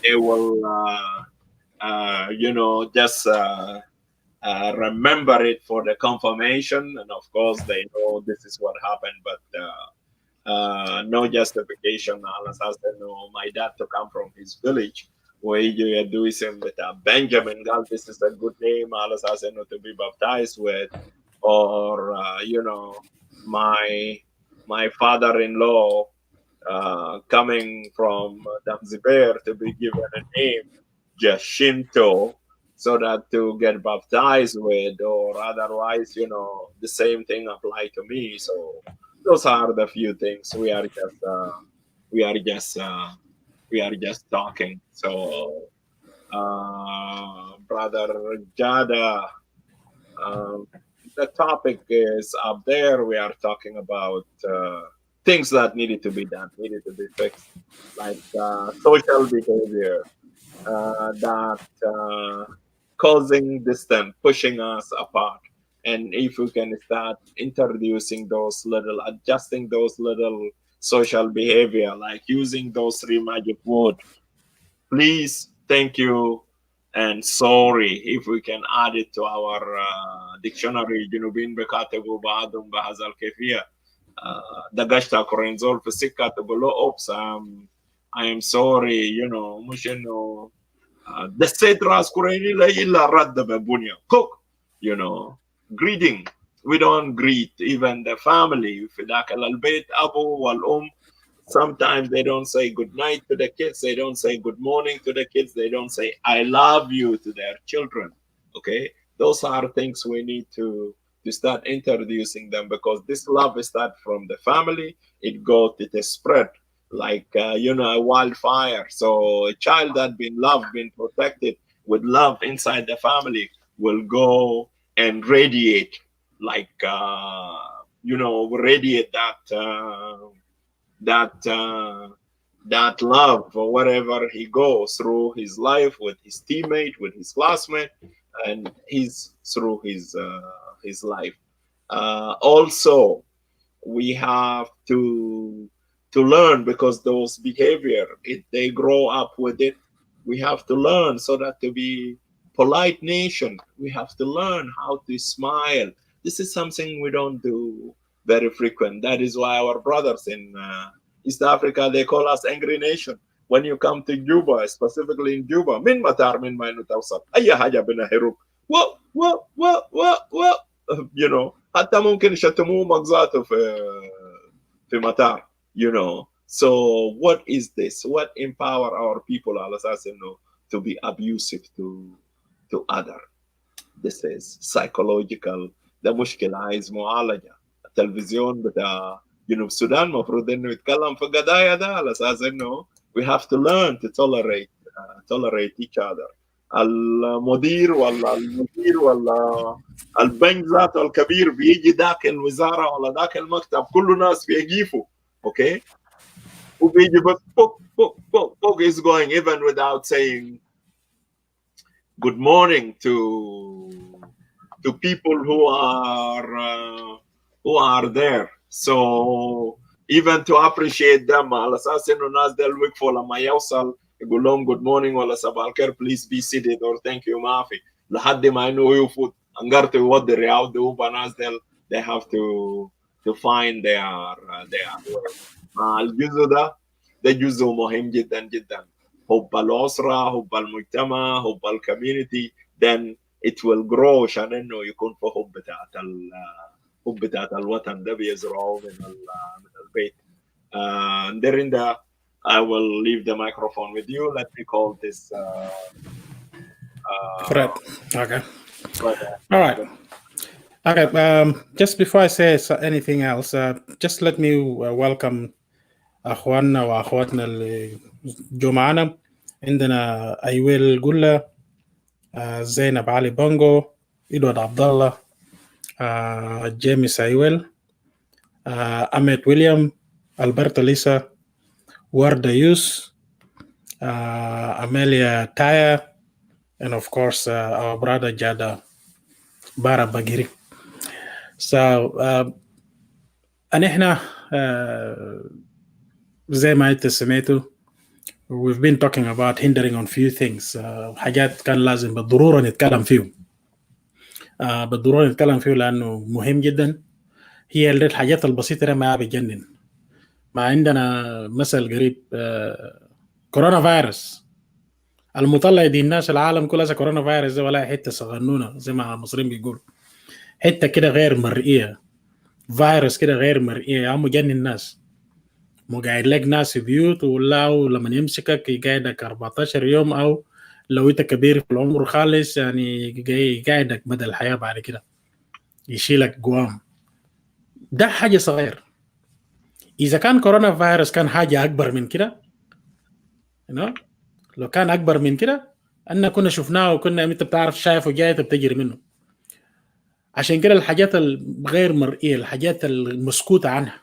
they will just remember it for the confirmation, and of course they know this is what happened, but no justification. My dad to come from his village where you do him with Benjamin Gal, this is a good name to be baptized with, or my my father-in-law coming from Damziber to be given a name, Jacinto, so that to get baptized with, or otherwise, the same thing apply to me. So those are the few things. We are just talking. So, Brother Jada, the topic is up there. We are talking about things that needed to be done, needed to be fixed, like social behavior that causing distance, pushing us apart. And if we can start introducing adjusting those little social behavior, like using those 3 magic words, please, thank you, and sorry, if we can add it to our dictionary. جنوبين بكاتبوا بعضهم بهذا الكيفية. دقشتا كورينزول في السكة تقول له oops, I am sorry, مش إنه دسيت راس كوريني لا إلا رد ببنيا cook, greeting. We don't greet even the family. في ذاك البيت أبو والأم. Sometimes they don't say good night to the kids. They don't say good morning to the kids. They don't say I love you to their children. Okay, those are things we need to start introducing them, because this love starts from the family. It spread like a wildfire. So a child that been loved, been protected with love inside the family will go and radiate like radiate that love or wherever he goes through his life, with his teammate, with his classmate, and through his life. Also, we have to learn, because those behavior, they grow up with it. We have to learn, so that to be polite nation, we have to learn how to smile. This is something we don't do very frequent. That is why our brothers in East Africa, they call us angry nation. When you come to Juba, specifically in Juba, min matar min mainu tawsat, ayya haja bina hiruk. What? Hatta mumkin shatamu magzatu fi matar, So what is this? What empower our people to be abusive to other? This is psychological. The mushkila عايز معالجة. التلفزيون بتاع جنوب السودان مفروض انه يتكلم في القضايا ده على اساس انه we have to learn to tolerate each other. المدير ولا البنك ذاته الكبير بيجي ذاك الوزارة ولا ذاك المكتب كل الناس بيجيفوا. Okay, وبيجي بس فوق is going even without saying good morning to people who are there. So even to appreciate them, على اساس انه الناس ده الوقفوا لما يوصل يقول لهم good morning ولا صباح الخير, please be seated or thank you ما في, لحد ما انه يفوت انقرت يودي الرياض ده ناس ده they have to find their way. الجزء ده جزء مهم جدا جدا. حب الأسرة, حب المجتمع, حب الكوميونتي, then it will grow عشان انه يكون في حب بتاعت الوطن ده بيزرعه من البيت. During I will leave the microphone with you. Let me call this Fred. Okay. All right. Okay. Just before I say anything else, just let me welcome أخواننا وأخواتنا اللي جو معنا. عندنا أيويل قلة, زينب علي بونغو, إدوارد عبد الله, جيمس أيويل, أميت ويليام, ألبرتا ليسا, وردة يوس, Amelia Taya, and of course our brother Jada Bara Bagiri. So أنحنا زي ما أنت سمعتوا, we've been talking about hindering on few things. حاجات كان لازم بالضرورة نتكلم فيهم. بالضرورة نتكلم فيه لأنه مهم جدا. هي الحاجات البسيطة ما بتجنن. ما عندنا مثل قريب, كورونا فيروس المطلع دي الناس العالم كلها كورونا فيروس ده ولا حتة صغنونة زي ما المصريين بيقولوا, حتة كده غير مرئية فيروس كده غير مرئي يا مجنن الناس، مو قاعد لك ناس في بيوت ولا لما يمسكك يقعدك 14 يوم، او لو انت كبير في العمر خالص يعني يقعدك مدى الحياه بعد كده يشيلك قوام. ده حاجه صغير. اذا كان كورونا فيروس كان حاجه اكبر من كده لو كان اكبر من كده أننا كنا شفناه وكنا انت بتعرف شايفه جاي بتجري منه. عشان كده الحاجات الغير مرئيه، الحاجات المسكوته عنها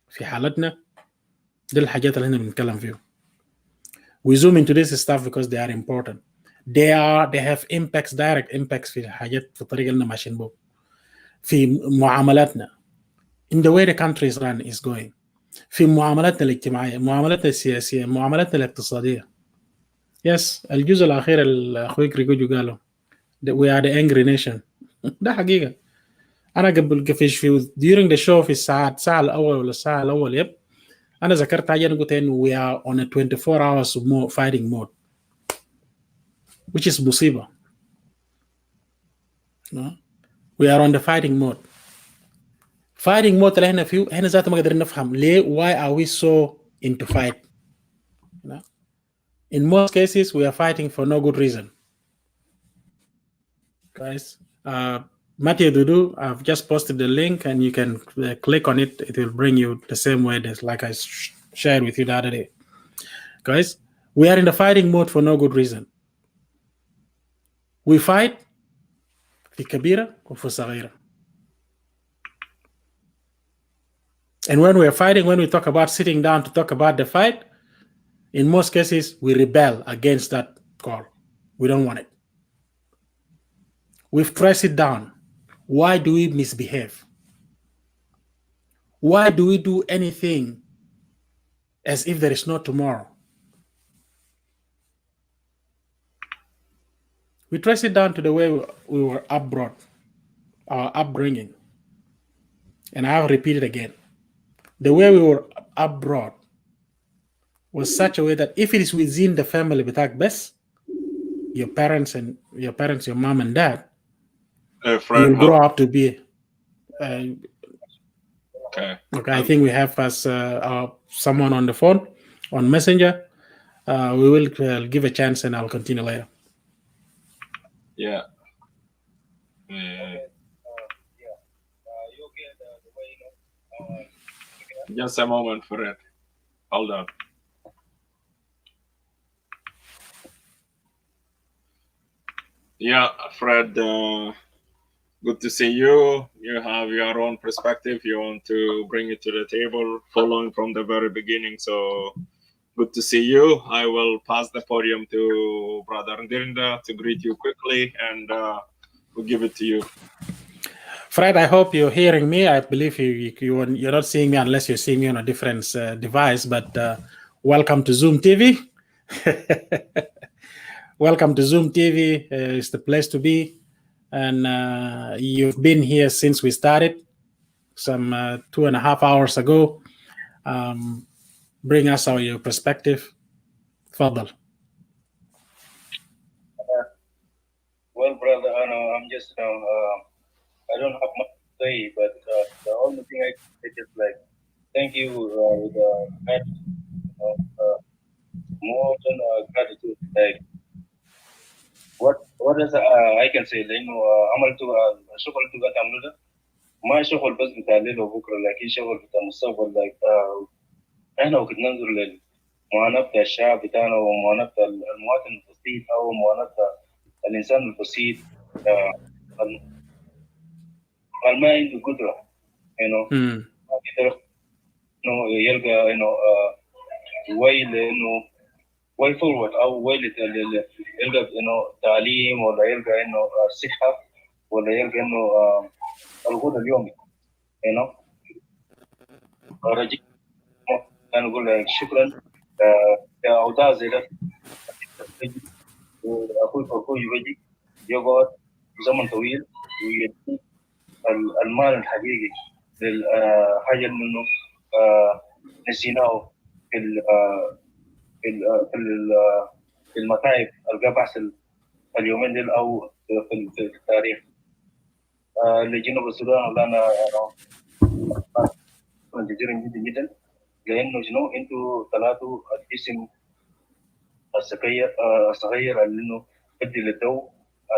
في حالتنا، دي الحاجات اللي احنا بنتكلم فيها. We zoom into this stuff because they are important. They have impacts, direct impacts في الحاجات في الطريقه اللي ماشيين بها في معاملاتنا. In the way the country is run is going. في معاملاتنا الاجتماعيه، معاملاتنا السياسيه، معاملاتنا الاقتصاديه. Yes, الجزء الاخير اللي اخوي ريجوجو قاله we are the angry nation. ده حقيقه. انا قبل في during the show في الساعه الاول ولا الساعه الاول انا ذكرت حاجه، انا قلت انه we are on a 24 hours fighting mode which is مصيبه. We are on the fighting mode. fighting mode اللي احنا فيه احنا ذاته ما قادرين نفهم ليه. why are we so into fight? In most cases we are fighting for no good reason. Guys, Matthew Dudu, I've just posted the link and you can click on it. It will bring you the same way as like I shared with you the other day. Guys, we are in the fighting mode for no good reason. We fight في كبيرة وفي صغيرة. And when we are fighting, when we talk about sitting down to talk about the fight, in most cases we rebel against that call. We don't want it. We press it down. Why do we misbehave? Why do we do anything as if there is no tomorrow? We trace it down to the way we were brought up, our upbringing. And I have repeated again. The way we were brought up was such a way that if it is within the family بتاعك بس, your parents, your mom and dad, you will grow up to be. Okay, I think we have someone on the phone, on Messenger. We will give a chance and I'll continue later. Yeah. Just a moment for it. Hold on. Yeah, Fred, good to see you. You have your own perspective. You want to bring it to the table, following from the very beginning. So good to see you. I will pass the podium to Brother Ndirinda to greet you quickly, and we'll give it to you. Fred, I hope you're hearing me. I believe you're not seeing me unless you're seeing me on a different device, but welcome to Zoom TV. Welcome to Zoom TV. It's the place to be. And you've been here since we started, some 2.5 hours ago. Bring us your perspective. Fadal. Well, brother, I'm just, I don't have much to say, but the only thing I can say is like, thank you with more than gratitude. Like, what is I can say? لأنه عملت الشغل اللي قاعد أعمله ده ما شغل بس بتاع الليل وبكرة، لكن شغل بتاع المستقبل. like إحنا وقت ننظر للمعاناة بتاع الشعب بتاعنا ومعاناة بتاع المواطن البسيط أو معاناة بتاع الإنسان البسيط ما عنده قدرة ما يقدر إنه يلقى إنه way forward أو يلقى إنه تعليم، ولا يلقى إنه صحة، ولا يلقى إنه الغد اليومي. رجيت أنا أقول لك شكرا يا أوضاع زي ده. أخوي يجي يقعد زمن طويل ويدي المال الحقيقي للحاجة إنه نسيناه في المتاعب اللي بحصل اليومين دول أو في التاريخ. لجنوب السودان ولا أنا جزيرا جدا جدا، لانه شنو انتوا ثلاثه الجسم الصغير اللي انه بدي للضوء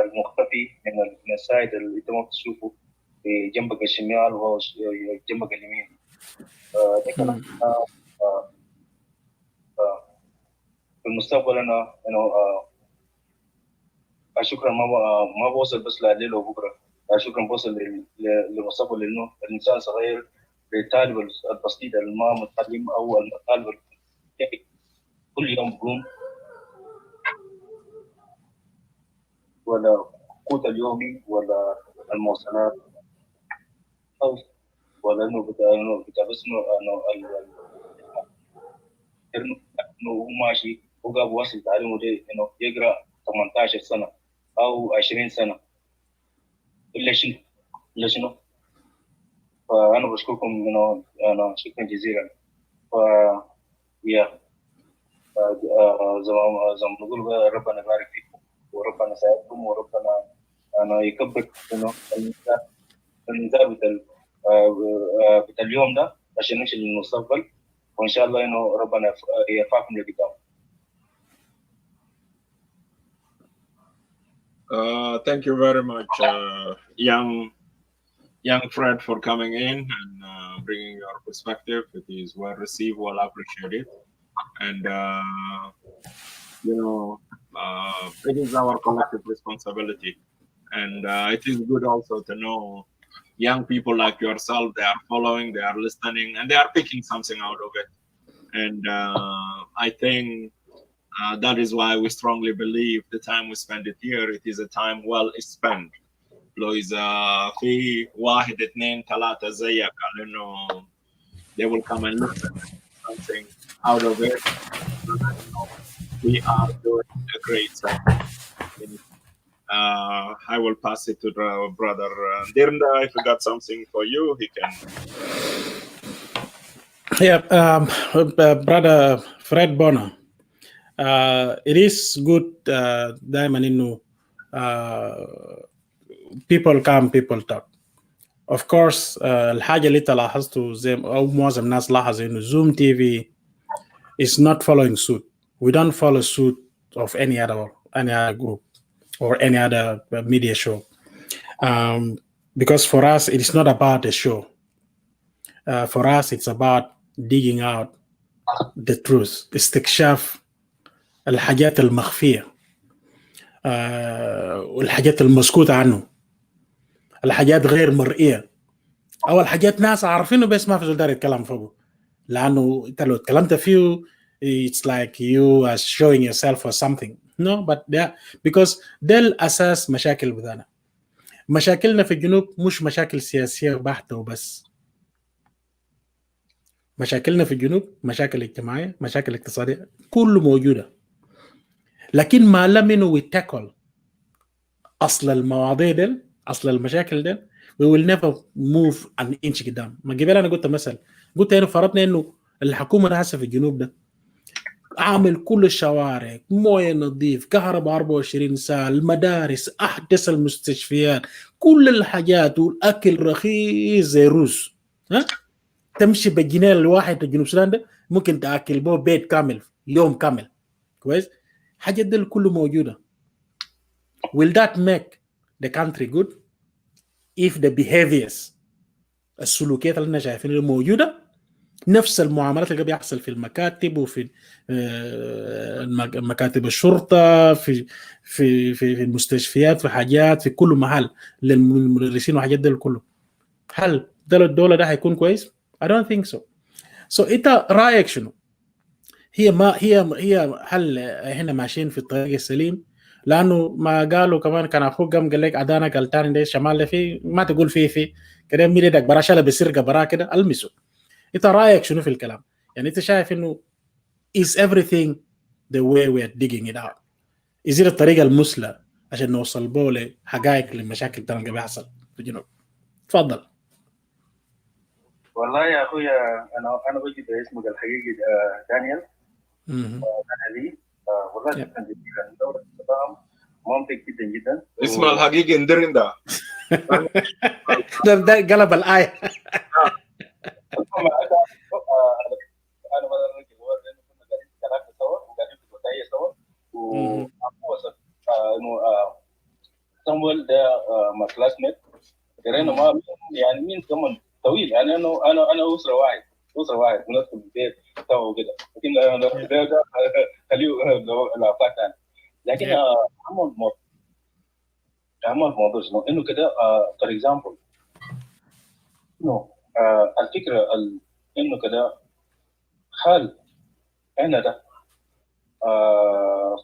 المختفي من السايد اللي انت ما بتشوفه في جنبك الشمال وهو جنبك اليمين. ده كلام في المستقبل انا شكرا ما بوصل بس لليل وبكره، شكرا بوصل للمستقبل انه الانسان الصغير للطالب البسيط اللي ما متعلم او الطالب كل يوم بقوم ولا قوت اليومي ولا المواصلات او ولا انه بس انه هو ماشي وقاب واصل تعليمه ده انه يقرا 18 سنه او 20 سنه الا شنو. فانا بشكركم انه انا شكرا جزيلا. ف يا زي ما نقول ربنا يبارك فيكم وربنا يساعدكم وربنا انا يكبر انه النزال بتاع اليوم ده عشان نمشي للمستقبل، وان شاء الله انه ربنا يرفعكم لقدام. Thank you very much, young Fred, for coming in and bringing your perspective. It is well received, well appreciated, and it is our collective responsibility. And it is good also to know young people like yourself, they are following, they are listening, and they are picking something out of it. And I think that is why we strongly believe the time we spend it here, it is a time well spent. لو إذا في 1 2 3 زيك لأنه they will come and look at something out of it. We are doing a great thing. I will pass it to brother Dirnda. If he got something for you, he can. Yeah, brother Fred Bonner. It is good دائما إنه people come people talk. Of course الحاجة اللي تلاحظته زي أو معظم الناس لاحظوا إنه Zoom TV is not following suit. We don't follow suit of any other group or any other media show, because for us it is not about the show. For us it's about digging out the truth, استكشاف الحاجات المخفية والحاجات المسكوتة عنه، الحاجات غير مرئية أو الحاجات ناس عارفينه بس ما في زول داير يتكلم فوقه، لأنه أنت لو اتكلمت فيه it's like you are showing yourself or something. No, but because ده الأساس مشاكل بذانا. مشاكلنا في الجنوب مش مشاكل سياسية بحتة وبس. مشاكلنا في الجنوب مشاكل اجتماعية، مشاكل اقتصادية، كله موجودة. لكن ما لم إنه we tackle أصل المواضيع دل، أصل المشاكل دل، we will never move an inch قدام. ما قبل أنا قلت مثلا، قلت إنه فرضنا إنه الحكومة هسه في الجنوب ده عامل كل الشوارع، مويه نظيف، كهرباء 24 ساعة، المدارس، أحدث المستشفيات، كل الحاجات، والأكل رخيص زي الرز. تمشي بالجنيه الواحد في جنوب السودان ده ممكن تأكل به بيت كامل يوم كامل. كويس؟ حاجات دي كله موجودة. Will that make the country good if the behaviors السلوكيات اللي احنا شايفينها موجودة؟ نفس المعاملات اللي بيحصل في المكاتب وفي مكاتب الشرطة في المستشفيات، في حاجات في كل محل للمدرسين وحاجات دي كله. هل ده الدولة ده هيكون كويس؟ I don't think so. So انت رأيك شنو؟ هي هل احنا ماشيين في الطريق السليم؟ لانه ما قالوا كمان كان اخوك قال لك ادانا قال تاني ده شمال ده في ما تقول في كده ميدك براشله بسرقه برا كده المسوا. انت رايك شنو في الكلام؟ يعني انت شايف انه is everything the way we are digging it out؟ is it الطريقه المثلى عشان نوصل بوله حقائق للمشاكل اللي بيحصل في الجنوب؟ تفضل. والله يا اخويا انا بجد اسمك الحقيقي دانيال. لي والله شكرا جزيلا. دولة التفاهم ممتع جدا جدا. اسمه الحقيقي ندرين ده. ده قلب الآية. ووصل انه سامويل ده ما كلاسميت قرينا ما يعني مين كمان طويل يعني انا اسره واحد بندخل البيت سوا وكده، لكن ده خليه الافكار ثانيه. لكن عمل الموضوع شنو انه كده فور اكزامبل انه الفكره انه كده خال احنا ده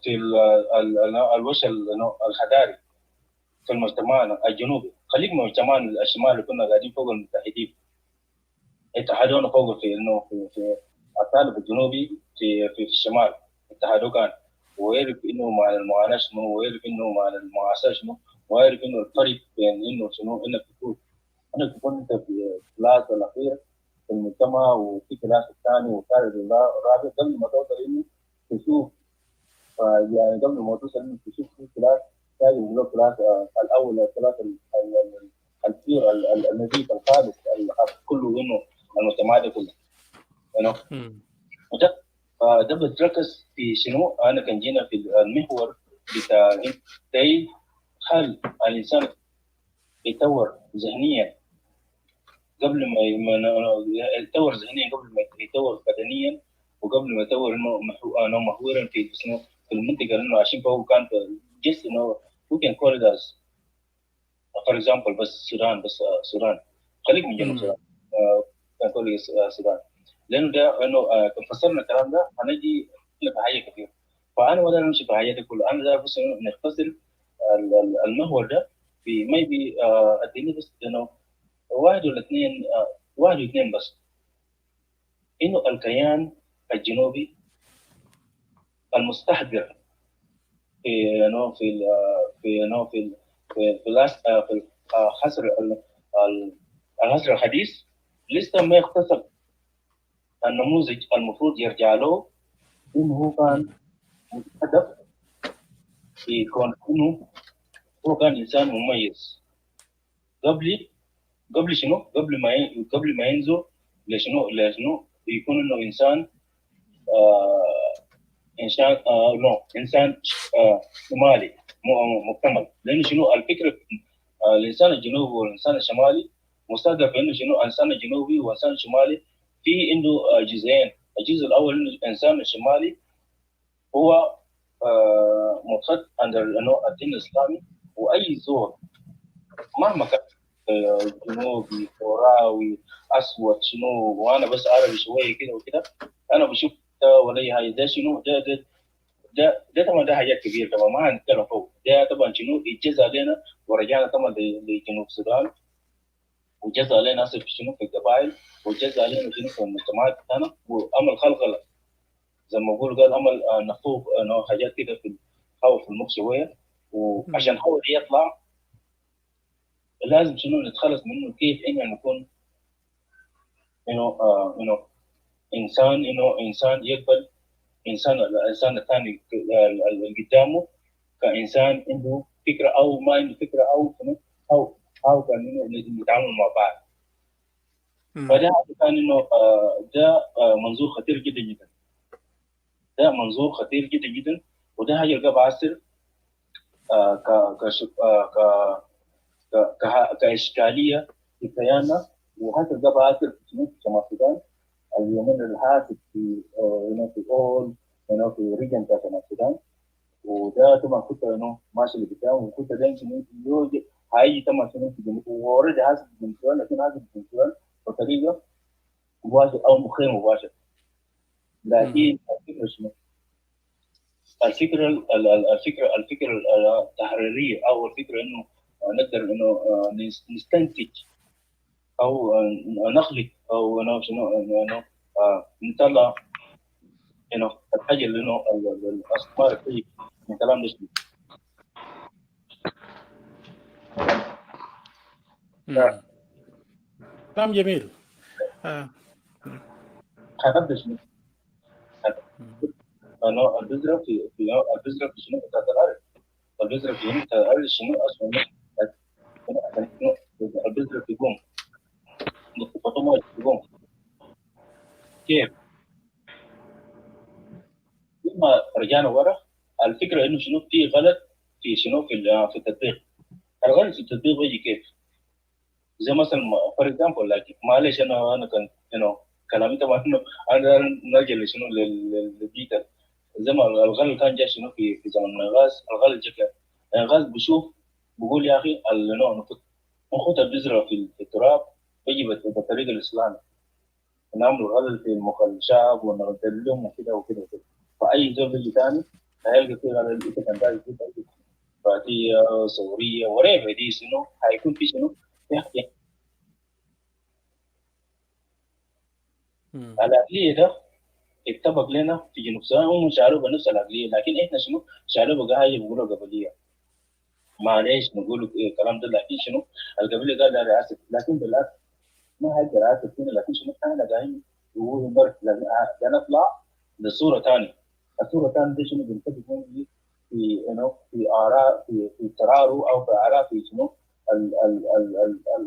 في الوجه الحضاري في مجتمعنا الجنوبي، خليك من مجتمعنا الشمال اللي كنا قاعدين فوق المتحدين اتحدونا فوق في انه في الطالب الجنوبي في الشمال اتحدوا كان، ويعرف انه مع المعاناه شنو، ويعرف انه مع المعاصاه شنو، ويعرف انه الفرق بين انه شنو انك تكون انت في الكلاس الاخير في المجتمع وفي كلاس الثاني والثالث والرابع قبل ما توصل انه تشوف يعني قبل ما توصل انه تشوف في كلاس ثاني ولا كلاس الاول الكلاس الكبير النظيف الخالص كله انه المجتمع ده كله ده بتركز في شنو. انا كان جينا في المحور بتاع ازاي هل الانسان يتطور ذهنيا قبل ما يتطور ذهنيا قبل ما يتطور بدنيا، وقبل ما يتطور انه محورا في المنطقه اللي انه عايشين فيها. كان جست انه we can call it as for example بس السودان خليك من جنوب السودان كان call it السودان، لانه ده انه فسرنا الكلام ده هنجي في حاجه كثير. فانا ولا نمشي في حياتي كلها، انا ده بس نختصر المحور ده في ميبي اديني بس انه واحد واثنين بس، انه الكيان الجنوبي المستحضر في انه في في انه في في في العصر الحديث لسه ما اكتسب النموذج المفروض يرجع له، انه هو كان هدف يكون انه هو كان انسان مميز قبل شنو؟ قبل ما ينزل لشنو يكون انه انسان انسان شمالي مكتمل. لانه شنو الفكره الانسان الجنوبي والانسان الشمالي مستهدف انه شنو الانسان الجنوبي والانسان الشمالي في عنده جزئين. الجزء الاول انه الانسان الشمالي هو مخط عند الدين الاسلامي، واي زور مهما كان جنوبي وراوي اسود شنو وانا بس عربي شويه كده وكده انا بشوف ولا هاي ده شنو ده طبعا ده حاجات كبيره طبعا ما هنتكلم فوق ده طبعا شنو يتجزى علينا ورجعنا طبعا لجنوب السودان وجزى علينا في شنو في القبائل وجزى علينا شنو في المجتمعات بتاعنا وعمل خلخله زي ما بقول قال عمل نفوق حاجات كده في الخوف في المخ شويه. وعشان هو يطلع لازم شنو نتخلص منه كيف إننا نكون انسان يقبل الانسان الثاني اللي قدامه كانسان عنده فكره او ما عنده فكره او كان نتعامل مع بعض. فده كان انه ده منظور خطير جدا جدا، ده منظور خطير جدا جدا، وده حاجه يلقى بعصر كاشكاليه في كياننا، وهكذا بعصر في شمال السودان اليومين الحاسد في في ريجن بتاع شمال السودان. وده طبعا كنت ماشي لقدام وكنت دايما يوجد هاي طبعا في جنوب واوريدي حاسد بالنسبه لكن حاسد بالنسبه بطريقه مباشر او غير مباشر. لكن الفكره شنو؟ الفكره التحريريه او الفكره انه نقدر انه نستنتج او نخلق او شنو نطلع الحاجه اللي الاستثمار فيه من كلام ده شنو. كلام جميل. هنبدا شنو؟ البذره في البذره في شنو بتاعت الارض، البذره في شنو بتاعت الارض شنو اصلا البذره في قوم نقطه في قوم كيف؟ لما رجعنا ورا الفكره الفكره انه شنو في غلط في شنو في التطبيق. الغلط في التطبيق بيجي كيف؟ زي مثلا فور اكزامبل لكن معلش انا كان كلامي طبعا انا نرجع لشنو للديجيتال. زي ما الغلط كان جاي شنو في زمن الغاز. الغلط جاء الغاز بشوف بقول يا اخي نخط البذره في التراب يجي بالطريقه الاسلاميه، نعمل غلط في مخ الشعب ونردلهم وكده وكده وكده. فاي زول بيجي ثاني هيلقى في غلط انت كان داير فاتيه ثوريه وريفه دي شنو هيكون في شنو يحكي العقليه ده اتطبق لنا في جنوب السودان. هم شعروا بنفس العقليه، لكن احنا شنو شعروا بقى حاجه بيقولوا قبليه. معلش نقولوا الكلام ده، لكن شنو القبيله قال لا رئاسه، لكن بالعكس ما هي رئاسه فينا، لكن شنو احنا قاعدين نقول مرت نطلع لصوره ثانيه. الصوره الثانيه دي شنو بنتفق في في اراء في ترارو او في اراء في شنو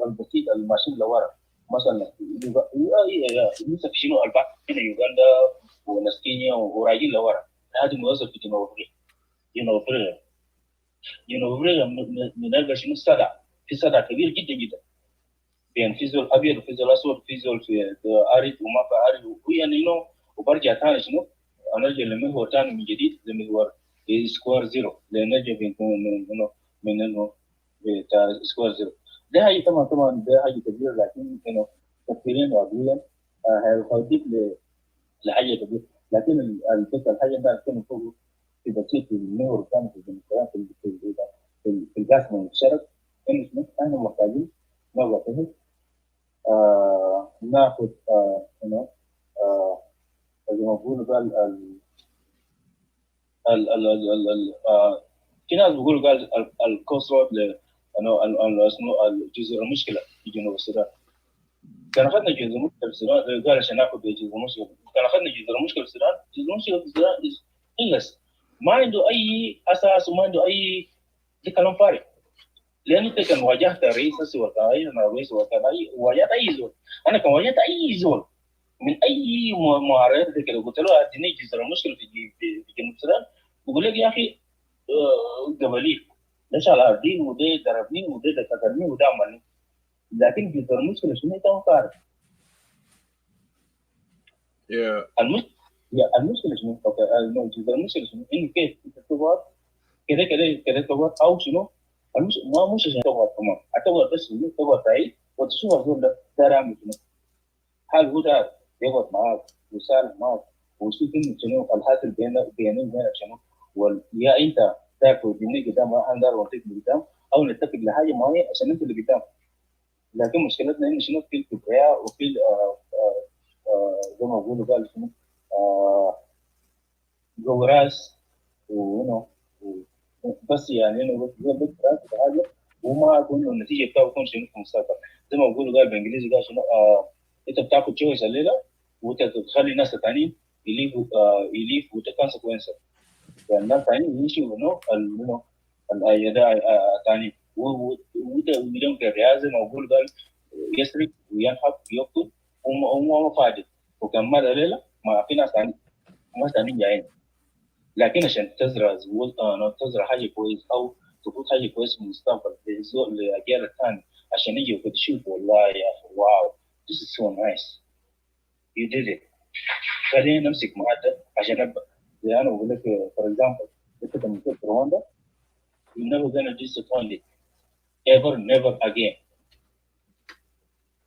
البسيط الماشيين لورا. مثلا لسه في شنو البعض هنا يوغندا ونسكينيا وراجين لورا. هذا موظف في جنوب افريقيا بنلقى شنو صدع، في صدع كبير جدا جدا بين في زول ابيض وفي زول اسود، في زول في اريد وما في اريد ويعني وبرجع ثاني شنو نرجع لمحور ثاني من جديد لمحور سكوير زيرو لنرجع من انه بتاع سكوير زيرو. ده حاجه طبعا ده حاجه كبيره، لكن تفكيريا وعقليا هيوديك لحاجه كبيره. لكن الفكره الحاجه ده كان فوق في بسيط في المحور الثاني في الديمقراطيه في القسم المشترك انه احنا محتاجين نوقف ناخذ زي ما بقولوا قال في ناس بيقولوا قال الكوست رود جزر المشكله في جنوب السودان. كان اخذنا جزر المشكله في السودان قال عشان ناخذ جزر المشكله. كان اخذنا جزر المشكله في السودان. جزر المشكله في السودان انجلس ما عنده اي اساس وما عنده اي كلام فارغ. لأن أنت كان واجهت رئيس السودان رئيس وكذا واجهت أي زول. أنا كان واجهت أي زول من أي معارضة كده قلت له أديني جزر المشكلة في جنوب السودان بقول لك يا أخي قبلي ده شال أرضي وده ضربني وده كسرني وده عملني، لكن جزر المشكلة شنو أنت ما تعرف. المشكلة شنو؟ جزر المشكلة شنو؟ إنه كيف أنت تقعد كده تقعد أو شنو؟ مش عشان تقعد كمان هتقعد بس تقعد سعيد وتشوف الزول ده عامل شنو. هل هو ده يقعد معاك ويسالك معاك ويشوف انه شنو الحاصل بينك شنو، ويا انت تاكل تبني قدام اندر وتك قدام او نتفق لحاجه معينه عشان انت اللي قدام. لكن مشكلتنا انه شنو في الكبرياء وفي زي ما بقولوا قال شنو جوراس بس يعني انه بس حاجه وما اقول انه النتيجه بتاعه تكون شنو في المستقبل. زي ما بقولوا قال بالانجليزي قال شنو انت بتاخد تشويس الليله وانت تخلي الناس الثانيين يليف وتكونسيكونس يعني الناس الثانيين يمشوا انه الاداء الثاني وانت بدون كرياضه زي ما بقولوا قال يسرق وينحب ويقتل وما فاضي وكمل الليله ما في ناس ثانيين جايين. لكن عشان تزرع تزرع حاجه كويس او تقول حاجه كويس في المستقبل للاجيال الثانيه عشان يجوا كده يشوفوا والله يا اخي واو this is so nice you did it. خلينا نمسك معدل عشان ابدا زي انا بقول لك for example انت لما تروح رواندا you never gonna disappoint it never again.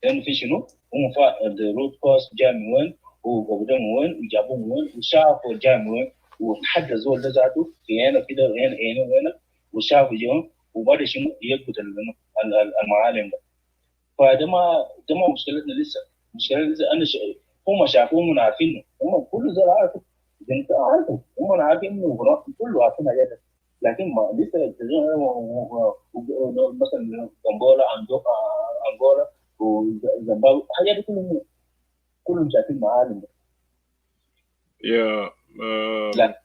لانه في شنو هم الروت كوست جاي من وين وقبضوا من وين وجابوه من وين وشافوا جاي من وين وحتى الزول ده ذاته في هنا كده هنا وهنا وشافوا جيهم وبعد شنو يثبت المعالم ده. فده ما مشكلتنا لسه. مشكلتنا لسه انا هم شافوه من عارفينه هم كل زول عارفه انت عارفه هم عارفين انه كله عارفين حاجات لكن ما لسه مثلا انغولا وزيمبابوي حاجات دي كلهم شايفين معالم ده. لا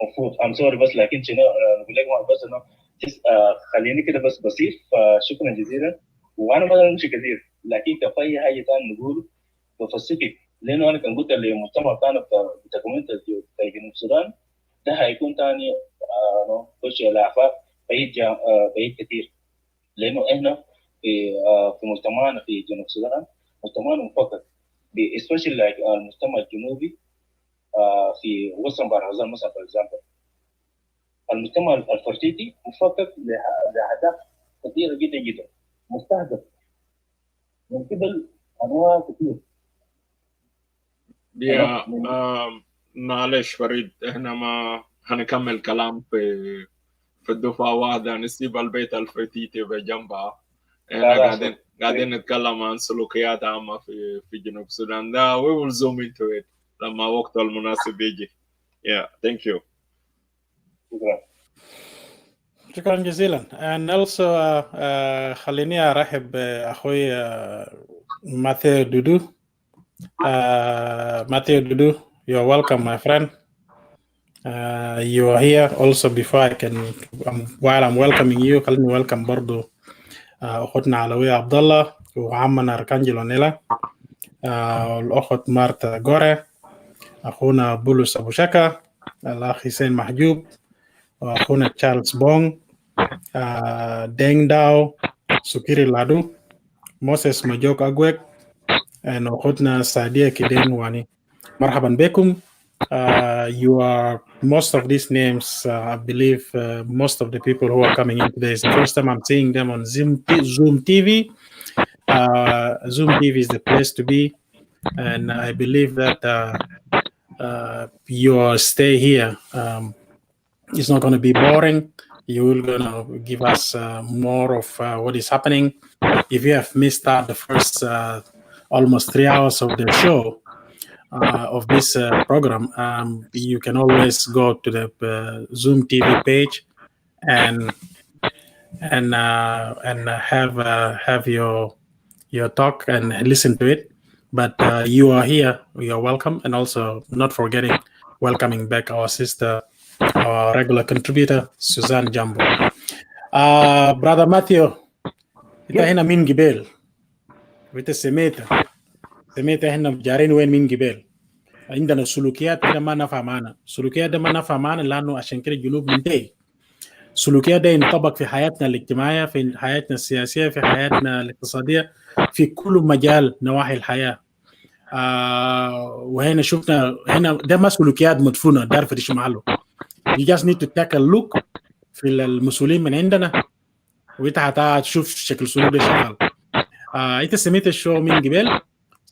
المفروض I'm sorry بس لكن شنو بقول لك بس انه خليني كده بس بسيط. فشكرا جزيلا وانا ما مش كثير لكن كفايه حاجه ثانيه نقول بفسيفيك لانه انا كان قلت للمجتمع بتاعنا بتاع جنوب السودان ده هيكون ثاني نخش الآفاق بعيد كثير، لأنه إحنا في مجتمعنا في جنوب السودان مجتمعنا مفكك especially like المجتمع الجنوبي في وسط بحر غزال مثلا for example. المجتمع الفرتيتي مفكك لأهداف كثيرة جدا جدا، مستهدف من قبل أنواع كثير. معلش فريد، احنا ما هنكمل كلام في الدفعة واحدة، نسيب البيت الفرتيتي بجنبها. احنا قاعدين نتكلم عن سلوكيات عامة في جنوب السودان ده. we will zoom into it لما وقت المناسب يجي. thank you. شكرا جزيلا. and also خليني ارحب باخوي ماثيو دودو. Matthew Dudu, you are welcome, my friend. You are here also before I can, while I'm welcoming you, خليني welcome برضو أخوتنا علوية عبد الله وعمنا أركانجلو نيلا، الأخت مارتا غوري، أخونا بولس أبو شكا، الأخ حسين محجوب، وأخونا تشارلز بونغ، دينغ داو، سكيري لادو، موسيس مجوك أغويك، أخوتنا سعدية كيدين واني. مرحبا بكم. You are most of these names. I believe most of the people who are coming in today is the first time I'm seeing them on Zoom TV. Zoom TV is the place to be, and I believe that your stay here is not going to be boring. You will gonna give us more of what is happening. If you have missed out the first almost 3 hours of the show, of this program, you can always go to the Zoom TV page and have your talk and listen to it. But you are here, you are welcome, and also not forgetting welcoming back our sister, our regular contributor, Suzanne Jambo. Brother Matthew, ita hina min gibel, وita سميتها هنا جارين وين من قبل. عندنا سلوكيات كده ما نفع معنا، سلوكيات ده ما نفع معنا لأنه عشان كده الجنوب منتهي. سلوكيات ده ينطبق في حياتنا الاجتماعية، في حياتنا السياسية، في حياتنا الاقتصادية، في كل مجال نواحي الحياة. وهنا شفنا هنا ده ما سلوكيات مدفونة دار في ديش محله. You just need to take a look في المسؤولين من عندنا وانت هتشوف شكل سلوك ده شغال. انت سميت الشو من قبل،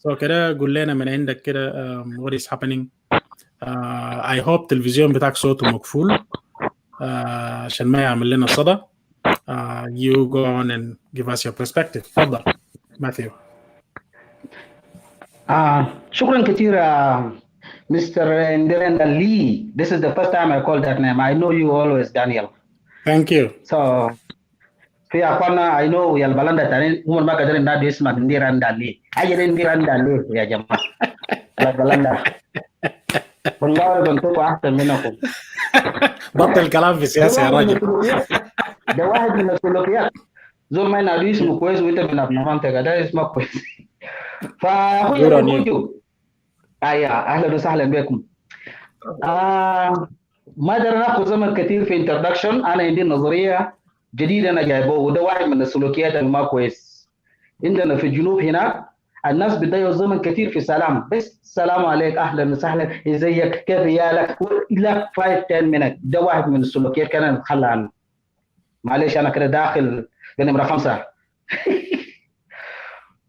so كده قول لنا من عندك كده what is happening. I hope التلفزيون بتاعك صوته مقفول عشان ما يعمل لنا صدى. You go on and give us your perspective. تفضل ماثيو. شكرا كثير Mr. Ndirenda Lee. This is the first time I call that name. I know you always, Daniel. Thank you. So في أخوانا I know يا البلد تاني هم ما قدرين نادي اسمه Ndirenda Lee. أجل Ndirenda Lee يا جماعة. البلد والله بنتوقع أحسن منكم. بطل كلام في السياسة يا راجل. ده واحد من السلوكيات. زول ما ينادي اسمه كويس وأنت من أبنائك ده اسمه كويس. فأخويا بوجو. أهلا وسهلا بكم. ما أقدر ناخذ زمن كثير في introduction. أنا عندي نظرية جديدة أنا جايبه وده واحد من السلوكيات اللي ما كويس. عندنا في الجنوب هنا الناس بيضيعوا زمن كثير في سلام، بس السلام عليك أهلا وسهلا إزيك كيف ريالك إلى 5-10 minutes. ده واحد من السلوكيات كان نتخلى عنه. معلش أنا كده داخل بنمرة 5.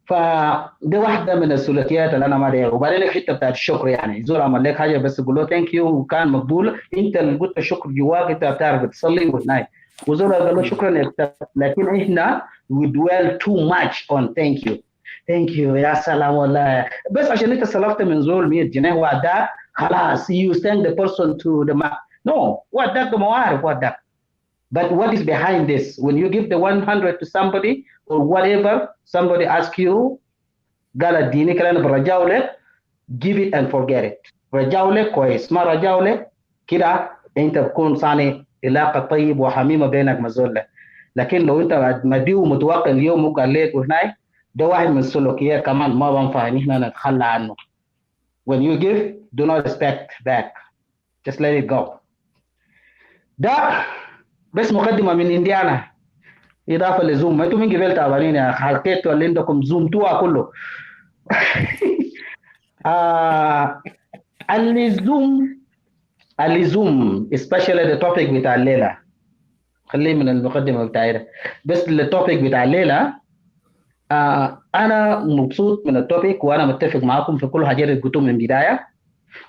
فده واحدة من السلوكيات اللي أنا ما أدري. وبعدين الحتة بتاعت الشكر يعني زول عمل لك حاجة بس تقول له ثانك يو وكان مقبول، أنت اللي قلت الشكر جواك أنت بتعرف تصلي وتناي. وزول قال له شكرا، لكن إحنا we dwell too much on thank you. Thank you يا سلام والله، بس عشان أنت سلفت من زول 100 جنيه وعدا خلاص you send the person to the no وعدك ما عارف وعدك. But what is behind this? When you give the 100 to somebody or whatever, somebody asks you, قال اديني كلام برجعه لك، give it and forget it. رجعه لك كويس، ما رجعه لك كده انت بتكون صانع علاقه طيب وحميمه بينك مزول. لكن لو انت مديو ومتوقع اليوم وقال لك وهناك، ده واحد من السلوكيات كمان ما بنفع ان احنا نتخلى عنه. When you give, do not expect back. Just let it go. ده بس مقدمة من إنديانا إضافة لزوم. ما أنتم من قبل تعبانين حركتوا اللي عندكم زومتوها كله. اللزوم especially the topic بتاع الليلة. خليه من المقدمة بتاعي بس التوبيك بتاع الليلة. أنا مبسوط من التوبيك وأنا متفق معاكم في كل حاجة اللي قلتوها من البداية.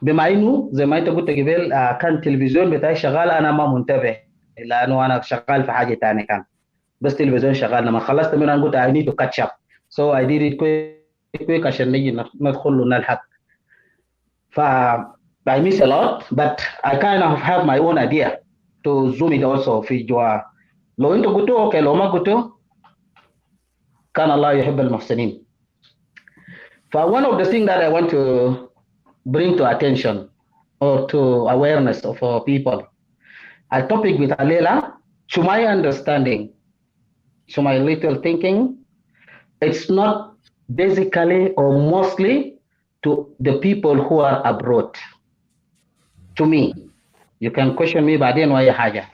بما إنه زي ما أنت قلت قبل كان التلفزيون بتاعي شغال أنا ما منتبه لأنه أنا شغال في حاجة تانية كان بس التلفزيون شغال. لما خلصت منه أنا قلت I need to catch up so I did it quick عشان نيجي ندخل ونلحق. I miss a lot but I kind of have my own idea to zoom it also في جوا. لو أنت قلتوا أوكي لو ما قلتوا كان الله يحب المحسنين. One of the things that I want to bring to attention or to awareness of our people, a topic with Alela, to my understanding, to my little thinking, it's not basically or mostly to the people who are abroad. To me, you can question me بعدين وأي حاجة.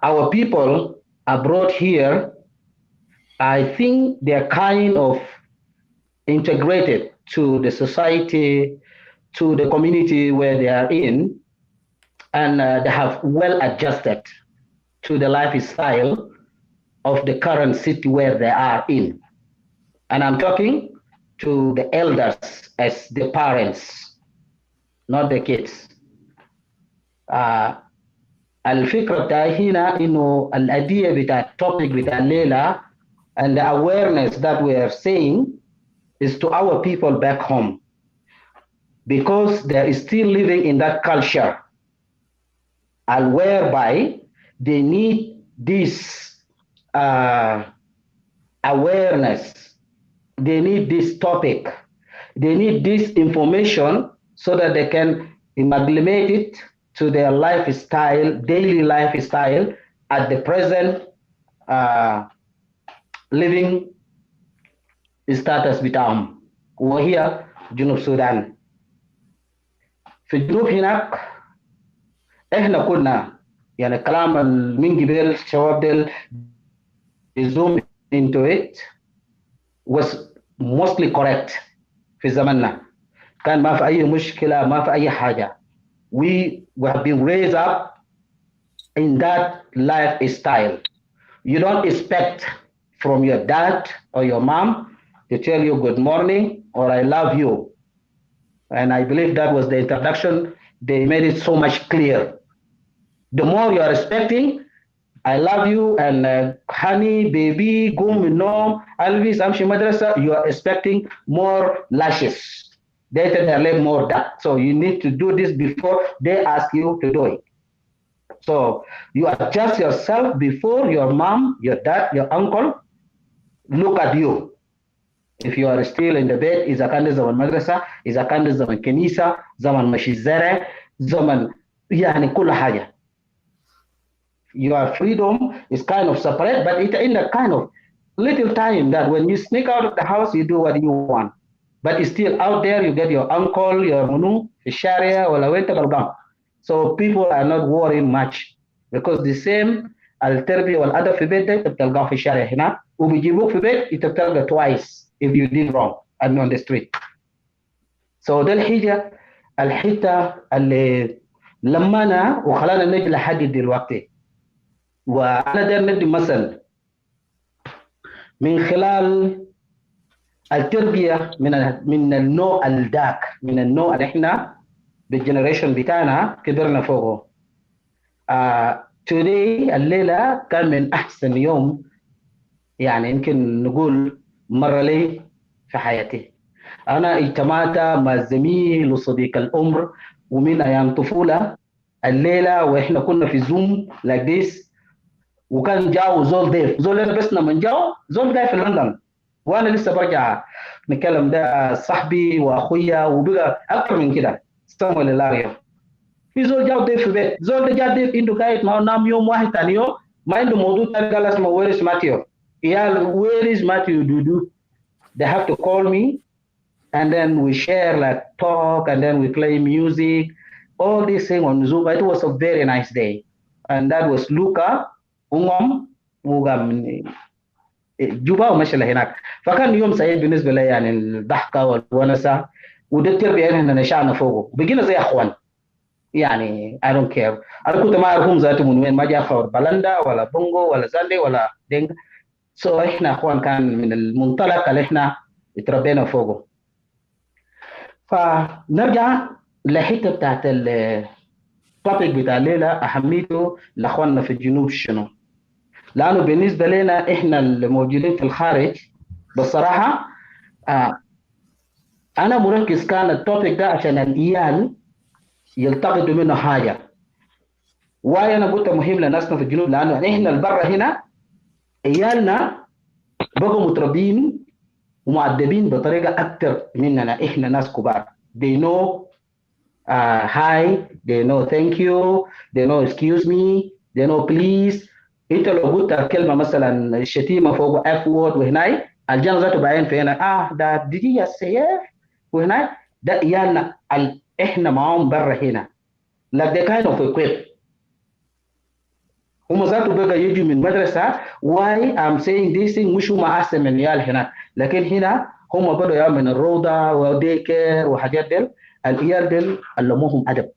Our people abroad here, I think they're kind of integrated to the society, to the community where they are in, and they have well adjusted to the lifestyle of the current city where they are in. And I'm talking to the elders as the parents, not the kids. الفكرة بتاعي هنا إنه الأدية بتاع التوبيك بتاع الليلة and the awareness that we are saying is to our people back home because they are still living in that culture and whereby they need this awareness, they need this topic, they need this information so that they can amalgamate it to their lifestyle, daily lifestyle at the present living status بتاعهم وهي جنوب السودان. في الجنوب هناك احنا كنا يعني الكلام من قبل الشباب ديل zoom into it was mostly correct في زماننا. كان ما في أي مشكلة ما في أي حاجة. We have been raised up in that lifestyle. You don't expect from your dad or your mom to tell you good morning or I love you. And I believe that was the introduction. They made it so much clear. The more you are expecting, I love you and honey, baby, gum, no, Alvis, Amshi Madrasa, you are expecting more lashes. They tell their more that. So you need to do this before they ask you to do it. So you adjust yourself before your mom, your dad, your uncle look at you. If you are still in the bed, إذا كان زمن مدرسة، إذا كان زمن كنيسة، زمن مشي الزرع، زمن يعني كل حاجة. Your freedom is kind of separate, but it's in a kind of little time that when you sneak out of the house, you do what you want. But it's still out there, you get your uncle, your munu, the sharia, or la. So people are not worrying much because the same التربية والأدب في بيت ده بتلقاه في الشارع هنا وبيجيبوك في بيت يتلقى twice if you did wrong and on the street. So ده الحتة اللي لمنا وخلانا نجي لحد دلوقتي. وأنا داير ندي مثل من خلال التربية من النوع الداك من النوع اللي احنا بالجنريشن بتاعنا كبرنا فوقه. today الليلة كان من أحسن يوم يعني يمكن نقول مر لي في حياتي. أنا اجتمعت مع زميل وصديق العمر ومن أيام طفولة الليلة وإحنا كنا في زوم like this وكان جاو زول ضيف زول بس لما جاو زول جاي في لندن وأنا لسه برجع نتكلم ده صاحبي وأخويا وبقى أكثر من كده استمر للآخر. في زول جاو ضيف في بيت زول ده جا ضيف عنده قاعد معه نام يوم واحد ثاني يوم ما عنده موضوع ثاني قال اسمه where is Matthew يا where is Matthew do they have to call me and then we share like talk and then we play music all these things on Zoom. It was a very nice day. And that was Luca, وقام جوبا ومشى لهناك. فكان يوم سعيد بالنسبة لي يعني الضحكة والونسة وده التربية إحنا نشأنا فوقه. بقينا زي أخوان. يعني I don't care. أنا كنت ما أعرفهم ذاتهم من وين ما جاء خبر بلندا ولا بونغو ولا زاندي ولا دينغ. إحنا أخوان كان من المنطلق اللي إحنا اتربينا فوقه. فنرجع لحتة بتاعت التوبيك بتاع الليلة أهميته لأخواننا في الجنوب شنو؟ لأنه بالنسبة لنا إحنا الموجودين في الخارج بصراحة أنا مركز كان التوبيك ده عشان الإيال يلتقطوا منه حاجة. وأنا قلت مهم لناسنا في الجنوب لأنه إحنا البرة هنا إيالنا بقوا متربين ومؤدبين بطريقة أكتر مننا إحنا ناس كبار. They know hi, they know thank you, they know excuse me, they know please. انت لو قلت كلمه مثلا الشتيمه فوق اف وورد وهناي الجنة ذاته بعين في هنا ده دي يا سيف وهناي ده ايالنا احنا معاهم برا هنا لا ده كانوا في كويت هم ذاته بقى يجوا من مدرسه why I'm saying this thing مش هم احسن من العيال هنا لكن هنا هم بدوا يا من الروضه وديكر وحاجات ديل العيال ديل علموهم ادب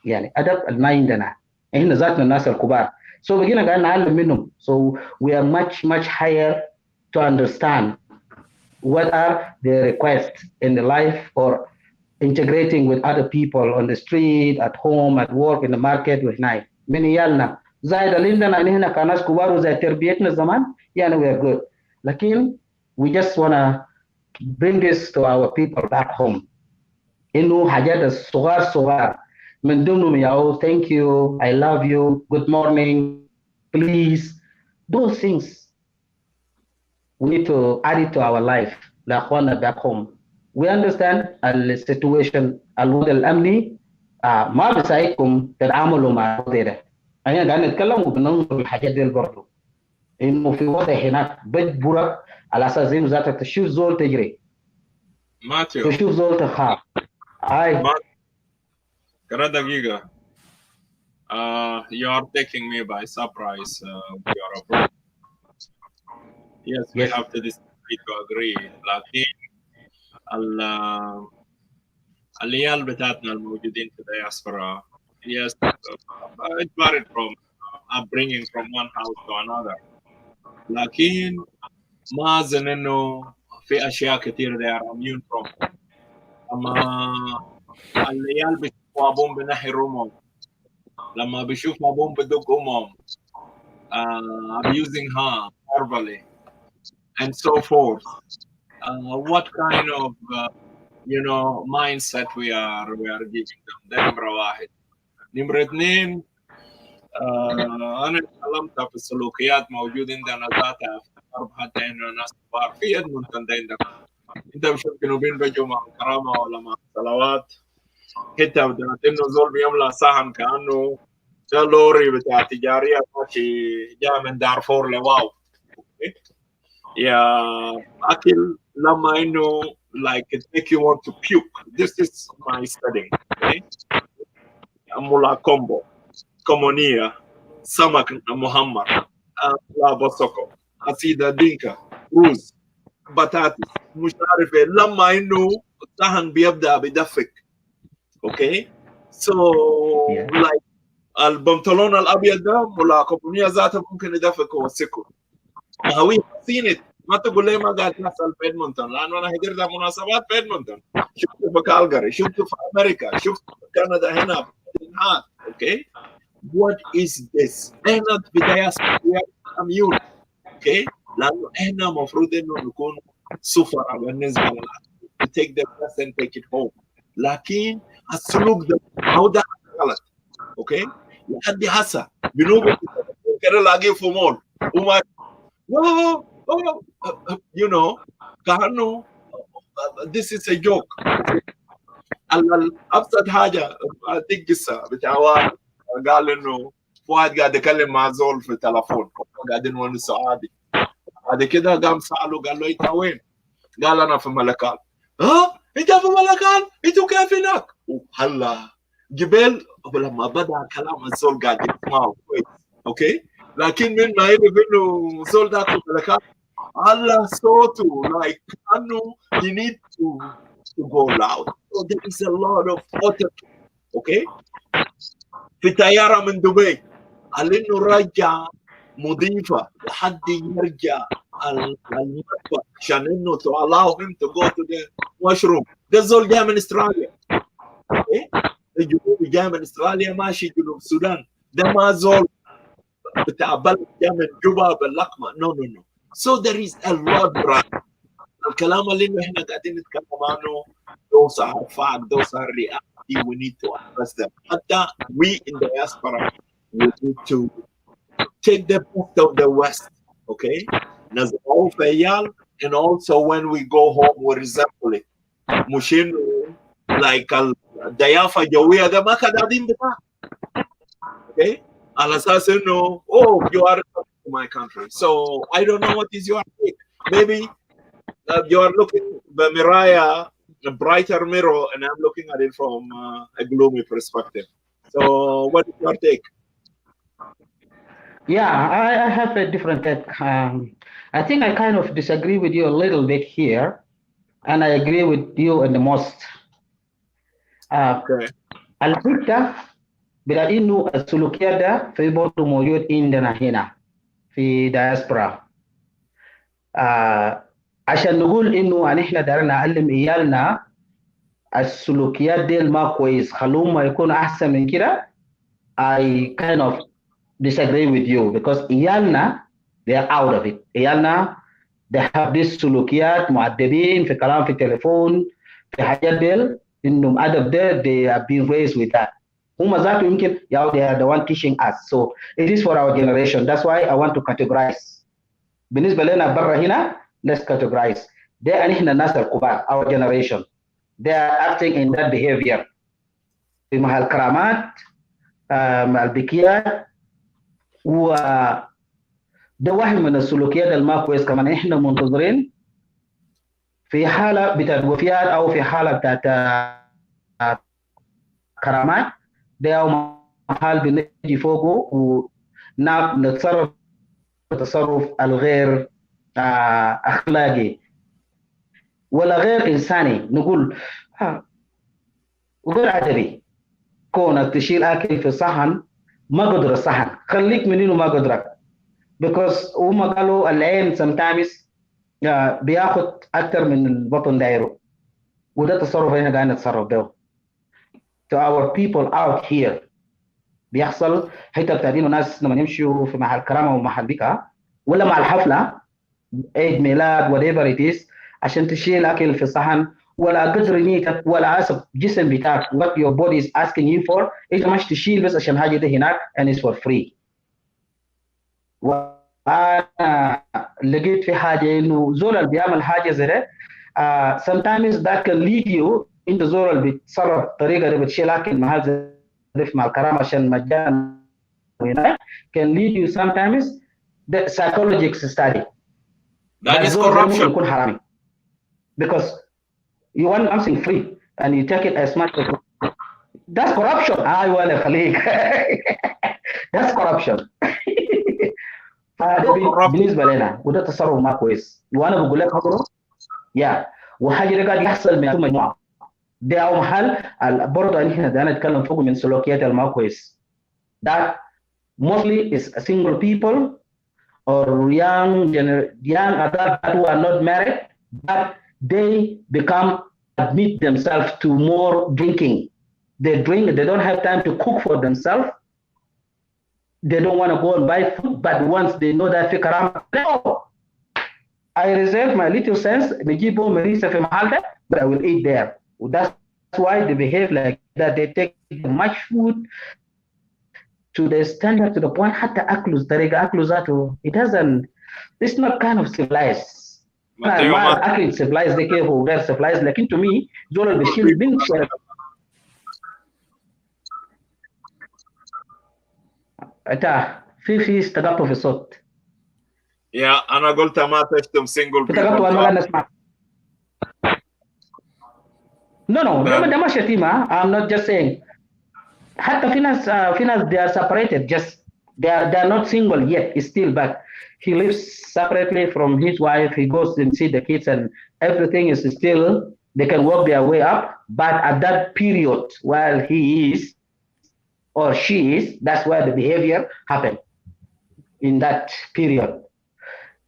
يعني ادب ما عندنا احنا ذاتنا الناس الكبار. So we're going to نعلم منهم. So we are much higher to understand what are the requests in the life or integrating with other people on the street, at home, at work, in the market with night. من يالنا زائد لندن أن هنا كناس كبار وزي تربيتنا زمان يعني we are good. لكن we just wanna bring this to our people back home. إنه حاجات الصغار من ضمنهم ياو thank you, I love you, good morning, please. Those things we need to add it to our life. لأخواننا back home. We understand السيتويشن الوضع الأمني ما بيساعدكم تتعاملوا مع الوضع ده. أنا قاعد نتكلم وبننظر الحاجات دي برضه. إنه في وضع هناك بجبرك على أساس إنه ذاتك تشوف زول تجري. ماتيو. تشوف زول تخاف. كده دقيقة. You are taking me by surprise with your approach. Yes, we have to disagree to agree. لكن العيال بتاعتنا الموجودين في الدياسبرا yes, it varied from upbringing from one house to another. لكن ما أظن إنه في أشياء كثير they are immune from. أما العيال بيشوفوا أبوهم بنحي رومهم لما بيشوفوا أبوهم بدق أمهم abusing her verbally and so forth. What kind of mindset we are giving them. ده نمرة واحد. نمرة اثنين أنا تكلمت في السلوكيات موجود عندنا ذاتها في الغرب حتى إنه ناس كبار في إدمونتون ده عندك. أنت بشوف جنوبين بيجوا مع الكرامة ولا مع الصلوات حتى بدأت إنه زول بيملأ صحن كأنه ده لوري بتاع تجارية ماشي جاء من دارفور لواو. يا أكل لما إنه like it make you want to puke. This is my studying. Okay? Mula combo, komonia, samak muhammad, labosoko, asida dinka, ruz, batatis, مش عارف لما إنه صحن بيبدأ بدفك. Okay? So like البنطلون الأبيض ده ملا كومونيا ذاته ممكن يدفك وسكه. هوي سينت ما تقول لي ما قاعد نسأل في إدمونتون لأنه أنا حضرت مناسبات في إدمونتون شفت في كالغاري شفت في أمريكا شفت في كندا هنا أوكي what is this إحنا في diaspora immune أوكي لأنه إحنا مفروض إنه نكون سفراء بالنسبة لنا to take the best and take it home لكن السلوك ده هو ده غلط أوكي لحد هسه جنوب كده لاقيه في مول وما you know كأنه this is a joke. أبسط حاجة أديك قصة بتاع قال إنه فؤاد قاعد يكلم مع زول في التلفون قاعدين ونسوا عادي بعد كده قام سأله قال له أنت وين؟ قال أنا في ملكال. أنت في ملكال؟ أنتوا كيف هناك؟ هلا جبال لما بدأ كلام الزول قاعد يسمعه كويس اوكي، لكن من ما يعرف انه زول ده ملكات على صوته like انه he need to go loud. So there is a lot of etiquette اوكي. في طيارة من دبي قال انه رجع مضيفة لحد يرجع المرفأ عشان انه to allow him to go to the washroom. ده الزول جاي من استراليا اوكي، الجنوبي جاي من استراليا ماشي جنوب السودان، ده ما زول بتاع بلد جاي من جوبا باللقمة. no. So there is a lot brother. الكلام اللي احنا قاعدين نتكلم عنه those are facts, those are reality, we need to address them. حتى we in the diaspora we need to take the best of the West, okay? نزرعوه في عيال and also when we go home we resemble it. مش انه like الضيافة الجوية ده ما كان قاعدين بتاع okay؟ على أساس انه oh you are to my country. So I don't know what is your take. Maybe you are looking the mirror, a brighter mirror, and I'm looking at it from a gloomy perspective. So what is your take? Yeah, I have a different take. I think I kind of disagree with you a little bit here, and I agree with you in the most. Okay. الفكرة بلا إنه السلوكيات ده في برضه موجود عندنا هنا في diaspora. عشان نقول إنه إحنا دارنا نعلم عيالنا السلوكيات دي ما كويس، خلوهم ما يكونوا أحسن من كده. I kind of disagree with you because عيالنا they are out of it. عيالنا they have this سلوكيات مؤدبين في كلام في التليفون في حاجات ديل إنهم أدب ده they are being raised with that. هم ذاته يمكن they are the one teaching us. So it is for our generation. That's why I want to categorize. بالنسبة لنا برا هنا let's categorize. ده نحن الناس الكبار our generation. They are acting in that behavior. في مع الكرامات مع البكيات وده واحد من السلوكيات الما كويس. كمان احنا منتظرين في حالة بتاعت وفيات او في حالة بتاعت كرامات ده او محل بنجي فوقه ونتصرف تصرف الغير اخلاقي ولا غير انساني. نقول غير ادبي كونك تشيل اكل في صحن ما قدر الصحن، خليك منينه ما قدرك because هم قالوا العين sometimes بياخد اكثر من البطن دايره، وده تصرف احنا قاعدين نتصرف ده. To our people out here بيحصل حتى بتاعين ناس لما يمشوا في محل كرامه ومحل بيكا ولا مع الحفله عيد ميلاد whatever it is عشان تشيل اكل في صحن ولا قدر نيتك ولا اسف جسم بتاعك what your body is asking you for انت مش تشيل بس عشان حاجه ده هناك and it's for free. وانا لقيت في حاجه انه زول اللي بيعمل حاجه زي ده sometimes that can lead you انت زول اللي بيتصرف طريقه اللي بتشيل اكل مع هذا مع الكرامه عشان مجانا هناك can lead you sometimes the psychological study that is corruption. يكون حرامي because you want something free and you take it as much as that's corruption. ولا خليك that's corruption. بالنسبه لنا وده تصرف ما كويس. وانا بقول لك يا وحاجه ده قاعد يحصل من مجموعه ده او محل برضه احنا ده نتكلم فوق من سلوكيات الما كويس. that mostly is single people or young adults who are not married but they admit themselves to more drinking. They drink, they don't have time to cook for themselves. They don't want to go and buy food, but once they know that no, I reserve my little cents, but I will eat there. That's why they behave like that. They take much food to the standard, to the point, it doesn't, it's not kind of civilized. ما اكل civilized ده كيف وغير civilized، لكن to me دول اللي بيشيل البنت انت في استقطوا في الصوت. يا انا قلت ما تشتم single people. استقطوا انا ما نسمع. No ده ما شتيمة. I'm not just saying حتى في ناس they are separated, just they are not single yet still, but he lives separately from his wife. He goes and see the kids and everything is still, they can work their way up, but at that period while he is or she is, that's where the behavior happened in that period.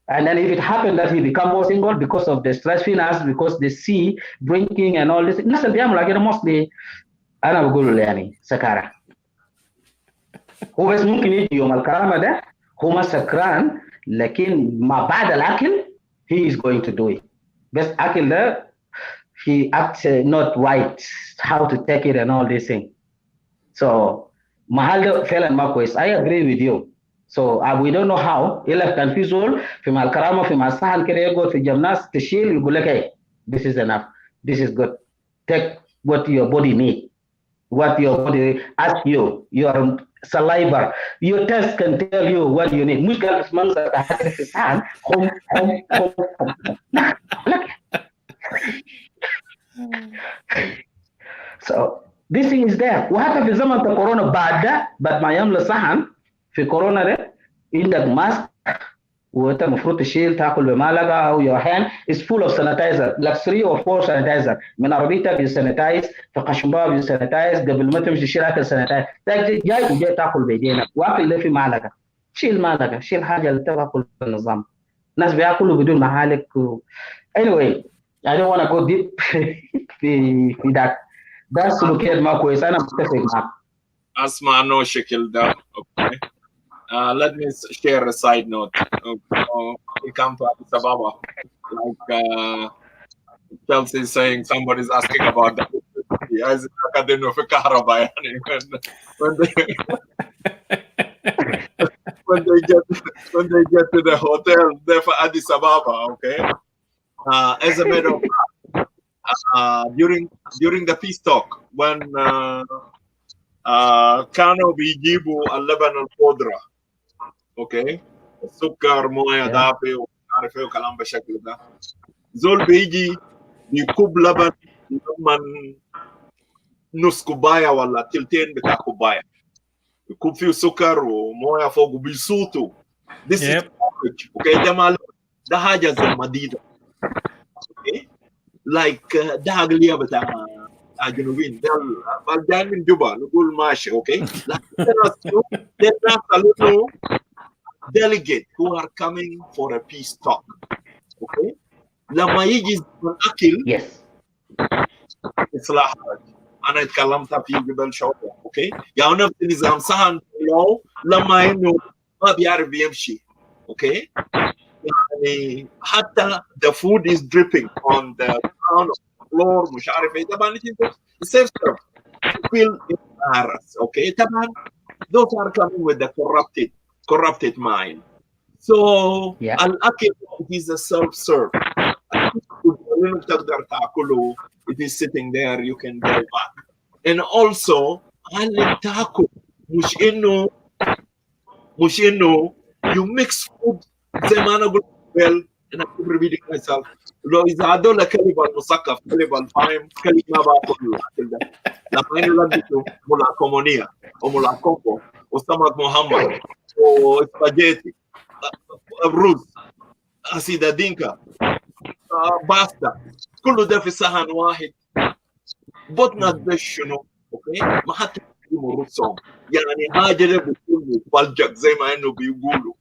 And then if it happened that he become more single because of the stress finance, because they see drinking and all this, الناس اللي بيعملوا كده mostly انا بقول له يعني سكارى. هو بس ممكن يجي يوم الكرامه ده هو ما سكران، لكن ما بعد الاكل he is going to do it. بس اكل ده he acts not right how to take it and all these things. So محل ده فعلا ما كويس. I agree with you. So we don't know how. إلا كان في زول في مع الكرامه في مع الصحن كده يقعد في جمناس تشيل يقول لك hey, this is enough, this is good, take what your body need, what your body asks you, your saliva, your test can tell you what you need. مش قال اسمه تحت في الصحن خم خم خم خم. So this thing is there. وحتى في زمن الكورونا بعد ما يملى الصحن في كورونا ده عندك ماسك وانت المفروض تشيل تاكل بمعلقه او your hand is full of sanitizer, like 3 or 4 sanitizer. من عربيتك بيسانيتايز، في قشمباب بيسانيتايز، قبل ما تمشي تشيل اكل سانيتايز، جاي وجاي تاكل بايدينك، واكل ده في معلقه، شيل معلقه، شيل حاجه اللي تاكل بالنظام. الناس بياكلوا بدون معالق anyway I don't want to go deep في that. ده سلوكيات ما كويس. انا متفق معك. اسمع انه شكل ده. Okay. Let me share a side note. We come to Addis Ababa, like Chelsea is saying, somebody's asking about the electricity. I didn't know if it's كهرباء يعني when they get to the hotel there for Addis Ababa, okay? As a matter of fact, during the peace talk, when كانوا بيجيبوا اللبن الخضرة، اوكي، السكر مويه دافي وعارف ايه وكلام بالشكل ده، زول بيجي بيكب لبن من نص كوبايه ولا تلتين بتاع كوبايه، يكب فيه سكر ومويه فوق وبيصوتوا. This is fabrique. اوكي، ده حاجه زي مديده. اوكي، لايك ده عقليه بتاع الجنوبيين، ده جاي من جوبا نقول ماشي. اوكي، لكن الناس قالوا delegate who are coming for a peace talk. Okay, لما يجي الأكل إصلاح. أنا اتكلمت فيه قبل شوية. اوكي، يعني نفس نظام صحن لو لما إنه ما بيعرف يمشي. اوكي، يعني حتى the food is dripping on the ground of the floor مش عارف إيه. طبعا safe serve feel embarrassed. Okay, طبعا those are coming with the corrupted mind. So الأكل is a self-serve. تقدر تأكله. It is sitting there, you can go back. And also هل تأكل مش إنه you mix food زي ما أنا قلت قبل. أنا keep repeating myself. لو إذا هذول كلب المثقف كلب الفاهم كلب ما باكل الأكل ده. لما إنه لبسوا ملا كومونيا وملا كومبو وسمك محمد وسباجيتي رز أسيدا دينكا باستا كله ده في صحن واحد. بطنك ده شنو؟ اوكي، ما حتى يقولوا رسوم يعني حاجه ده بيكون مفلجق زي ما انه بيقولوا.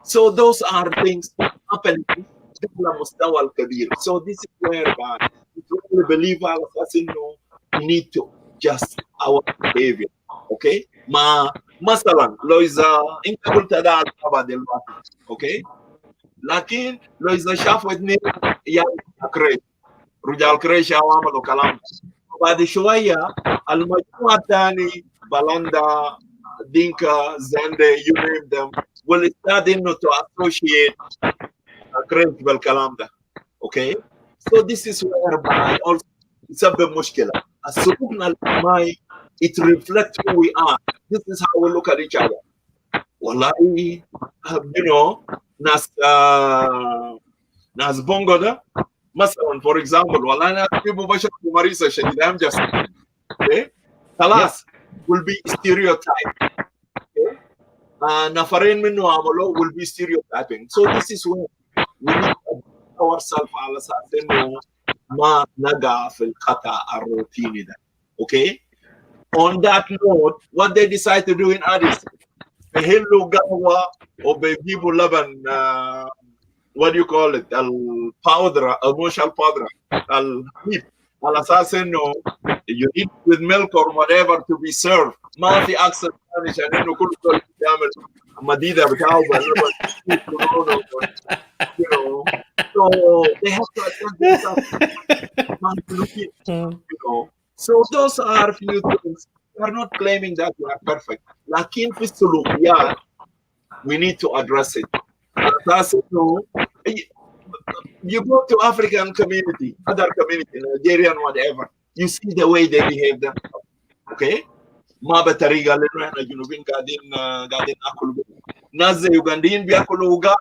So those are things happening على مستوى الكبير. So this is where we truly believe على اساس انه we need to adjust our behavior. اوكي، ما مثلا لو اذا انت قلت ده على دلوقتي، اوكي، لكن لو اذا شافوا اثنين يعني كريش رجال كريش عملوا كلام، بعد شويه المجموعه الثاني بلاندا دينكا زاندي you name them will start to associate كريش بالكلام ده. اوكي، so this is where also يسبب مشكله. السلوكنا الاجتماعي it reflects who we are. This is how we look at each other. والله you know ناس بونغو ده مثلا for example والله انا في مباشره ممارسه شديده I'm just okay خلاص will be stereotyped. نفرين منه عملوا will be stereotyping. So this is where we need to ourselves على أساس إنه ما نقع في الخطأ الروتيني ده. Okay. On that note, what they decide to do in Addis, بيهلوا قهوة وبيجيبوا لبن what do you call it الباودرة مش الباودرة الحليب على أساس إنه you eat with milk or whatever to be served. ما في أكثر ثاني عشان إنه كل دول يعمل مديدة بتاعه باللبن. You know, so they have to adjust themselves. You know. So those are few things. We are not claiming that we are perfect. لكن في السلوكيات we need to address it. You go to African community, other community, Nigerian, whatever. You see the way they behave themselves. Okay? ما بطريقة لأنه إحنا جنوبين قاعدين ناكل ناس يوغنديين بياكلوا وقا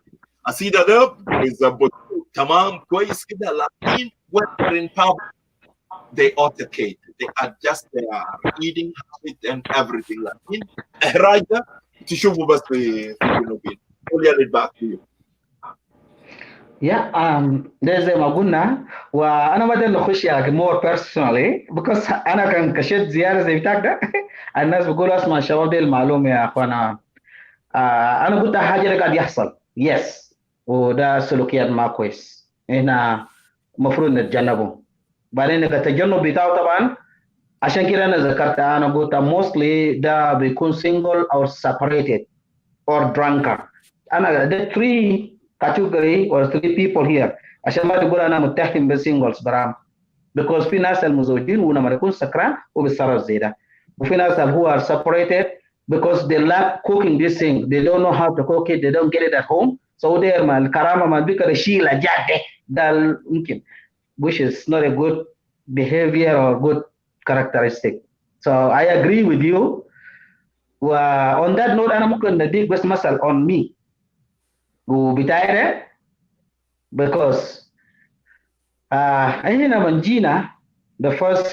أسيدا ده بيظبطوا تمام كويس كده لكن when they're in public they etiquette, they adjust their eating habit and everything لكن إحراج ده تشوفوا بس في الجنوبين. قولي back to you. ده زي ما قلنا وانا ما بدي نخش يعني more personally because انا كان كشفت زياره زي بتاعك ده الناس بيقولوا اسمع الشباب دي المعلومه يا اخوانا انا قلت حاجه اللي قاعد يحصل يس وده سلوكيات ما كويس هنا المفروض نتجنبه بعدين التجنب بتاعه طبعا عشان كده انا ذكرت انا قلت mostly ده بيكون single or separated or drunkard انا ده 3 category or 3 people here عشان ما تقول انا متهم بالسينجلز برام because في ناس المزوجين ولما يكون سكران وبيتصرف زي ده وفي ناس who are separated because they lack cooking this thing they don't know how to cook it they don't get it at home so they ما الكرامه ما بيقدر يشيل الجاده ده يمكن which is not a good behavior or good characteristic so I agree with you on that note انا ممكن نديك بس مثل on me وبتاعي ده because هنا من جينا the first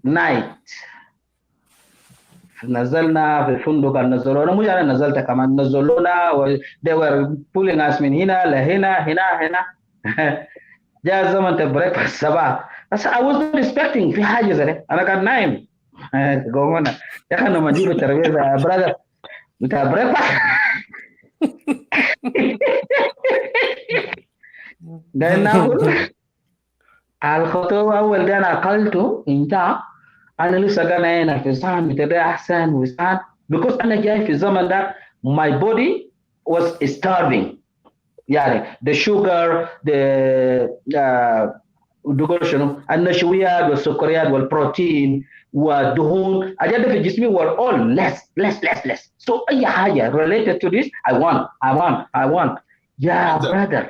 night نزلنا في الفندق نزلونا مش أنا نزلت كمان نزلونا they were pulling us من هنا لهنا جاء زمن تبريك الصباح بس I was not expecting في حاجة زي أنا كان نايم قومنا يا أخي لما نجيب الترابيزة brother بتاع بريك ده ناكل الخطوة أول ده أنا أكلته انتهى أنا لسه قاعد هنا في صحن بتبقى أحسن وصحن because أنا جاي في الزمن ده my body was starving يعني the sugar النشويات والسكريات والبروتين والدهون أجد في جسمي were all less so أي حاجة related to this I want يا brother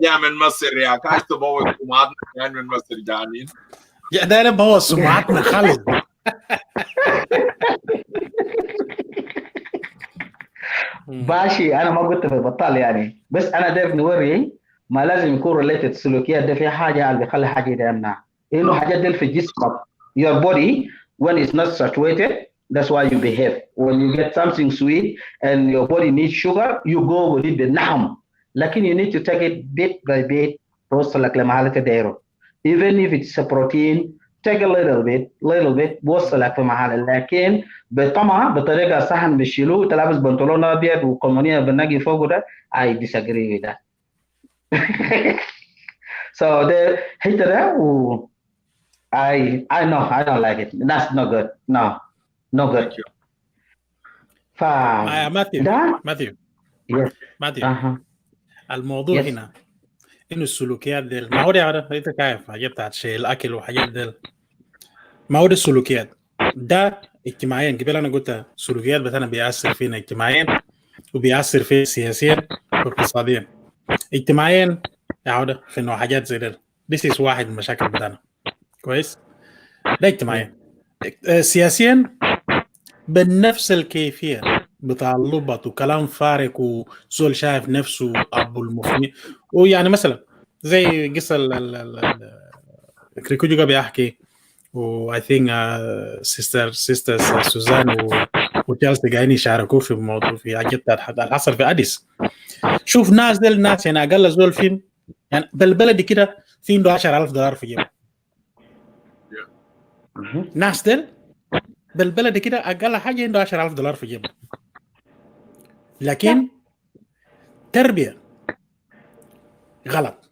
جاء من مصر يا كاش تبوظ سمعتنا كان من مصر جانين يا ده أنا بوظ سمعتنا خالص باشي أنا ما قلت في بطال يعني بس أنا داير نوري ما لازم يكون related سلوكيات ده في حاجة اللي بيخلي حاجة ده يمنع إنه حاجات دي في جسمك your body when it's not saturated that's why you behave when you get something sweet and your body needs sugar you go with it بالنعم لكن you need to take it bit by bit توصلك لمحل تدايره even if it's a protein take a little bit بوصلك في محل لكن بطمع بطريقة صحن بشيلوه تلابس بنطلون أبيض وقمنية بالنقي فوقه ده I disagree with that so the حتة ده I know I don't like it that's not good no good ماثيو yes الموضوع هنا انه السلوكيات دي ما هو ده انت كيف حاجات بتاعت شيء الاكل وحاجات دي ما هو ده السلوكيات ده اجتماعيا قبل انا قلت سلوكيات بتاعنا بيأثر فينا اجتماعيا وبيأثر فينا سياسيا واقتصاديا اجتماعيا يعود في انه حاجات زي ده this is واحد من المشاكل بتاعنا كويس ده اجتماعيا سياسيا بنفس الكيفيه بتاع اللبط وكلام فارغ وزول شايف نفسه ابو المفهوم ويعني مثلا زي قصه الكريكوجو بيحكي و I think sisters سوزان وتشيلسي قاعدين يشاركوا في الموضوع في حاجات اللي حصل في أديس. شوف ناس دل الناس يعني أقل زول فين يعني بالبلد كده في عنده 10,000 دولار في جيبه. ناس دل بالبلد كده أقل حاجة عنده 10,000 دولار في جيبه. لكن تربية غلط.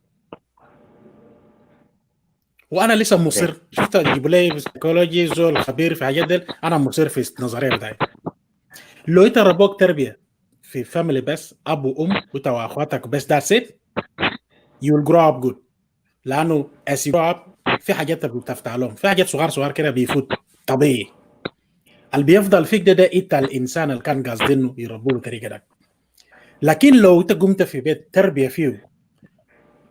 وانا لسه مصر، شفت اجيب لي سيكولوجي زول خبير في حاجات دي، انا مصر في النظريه بتاعي. لو انت ربوك تربيه في فاميلي بس اب وام وانت واخواتك بس that's it you will grow up good. لانه as you grow up في حاجات بتفتح لهم، في حاجات صغار كده بيفوت طبيعي. اللي بيفضل فيك ده انت الانسان اللي كان قاصدينه يربوه بطريقه ده. لكن لو انت قمت في بيت تربيه فيه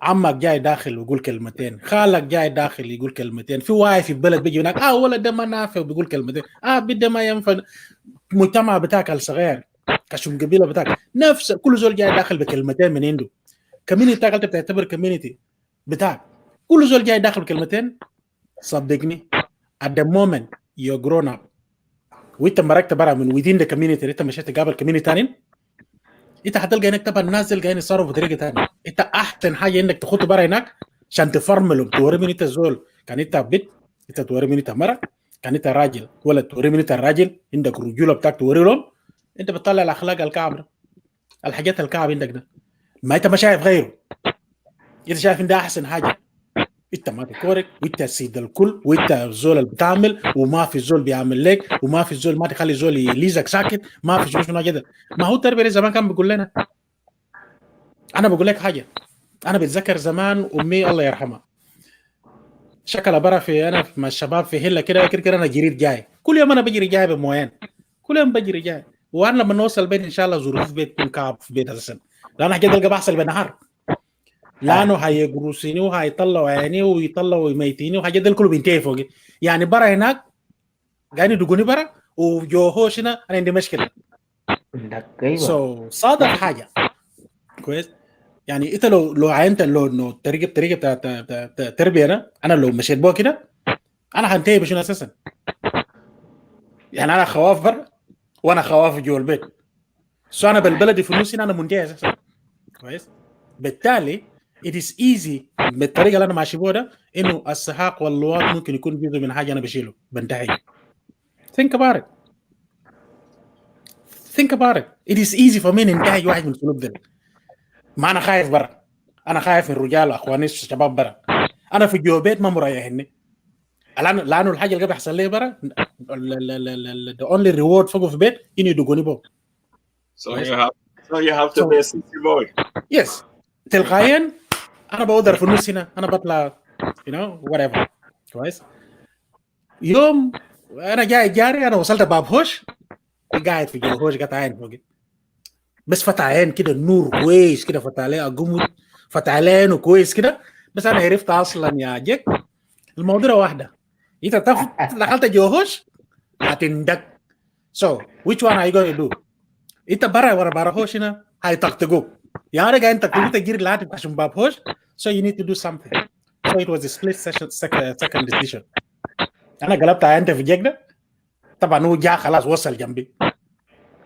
عمك جاي داخل ويقول كلمتين، خالك جاي داخل يقول كلمتين، في واحد في البلد بيجي هناك ولد ده ما نافع وبيقول كلمتين، بده ما ينفع. مجتمع بتاعك الصغير كشم قبيله بتاعك نفس كل زول جاي داخل بكلمتين من عنده. كميونيتي بتاعك انت بتعتبر كميونيتي بتاعك كل زول جاي داخل بكلمتين، صدقني at the moment you're grown up وانت مركت برا من within the community، انت مشيت تقابل كميونيتي ثاني، انت هتلقى هناك طبعا الناس اللي قاعدين يتصرفوا بطريقه ثانيه. انت احسن حاجه انك تخطوا برا هناك عشان تفرملهم، توري من انت زول كان انت بنت، انت توري من انت مره، كان انت راجل ولا توري من انت الراجل، عندك رجوله بتاعك توري لهم. انت بتطلع الاخلاق الكعب، الحاجات الكعب عندك ده، ما انت ما شايف غيره، انت شايف ان ده احسن حاجه. انت ما تكورك وانت سيد الكل وانت الزول اللي بتعمل وما في زول بيعمل لك وما في زول ما تخلي زول يليزك ساكت، ما في شنو كده. ما هو التربيه زمان كان بيقول لنا. انا بقول لك حاجه، انا بتذكر زمان امي الله يرحمها شكلها برا في انا مع الشباب في هله كده كده انا جريت جاي كل يوم، انا بجري جاي بمويان كل يوم بجري جاي. وانا لما نوصل البيت ان شاء الله ظروف بيت من كعب في بيت اساسا، لان حاجه القى بحصل بالنهار، لانه هيجروسيني وهيطلعوا عيني ويطلعوا يميتيني وحاجات دي كله بينتهي فوقي. يعني برا هناك قاعدين يدقوني برا وجوهوش هنا انا عندي مشكله. صادق حاجه كويس. يعني انت لو عينت لو طريقه تربيه انا لو مشيت بوها كده انا هنتهي بشنو اساسا. يعني انا خواف برا وانا خواف جوا البيت، انا بالبلد في النص انا منتهي اساسا كويس. بالتالي it is easy بالطريقه اللي انا ماشي بوها ده انه السحاق واللواط ممكن يكون جزء من حاجه انا بشيله بنتهي. think about it. it is easy for me ننتهي واحد من السلوك ده. ما انا خايف برا، انا خايف من الرجال اخواني الشباب برا، انا في جوا بيت ما مريحني لانه الحاجه اللي بيحصل لي برا the only reward فوق في بيت انه يدقوني بو. so you have to be a city boy. yes تلقائيا انا بقدر في النص هنا انا بطلع whatever كويس. يوم انا جاي جاري انا وصلت باب هوش قاعد في جوا هوش قطع عين فوقي بس فتح عين كده النور كويس كده فتح عليه اقوم فتح عينه كويس كده. بس انا عرفت اصلا يا جيك الموضوع واحده، انت دخلت جوهوش هتندك. so which one are you going to do؟ انت برا هوش هنا هيطقطقوك يا رجال، انت كنت تجري لحد عشان باب هوش so you need to do something. so it was a split second decision. انا قلبت انت في جيك ده طبعا هو جاء خلاص وصل جنبي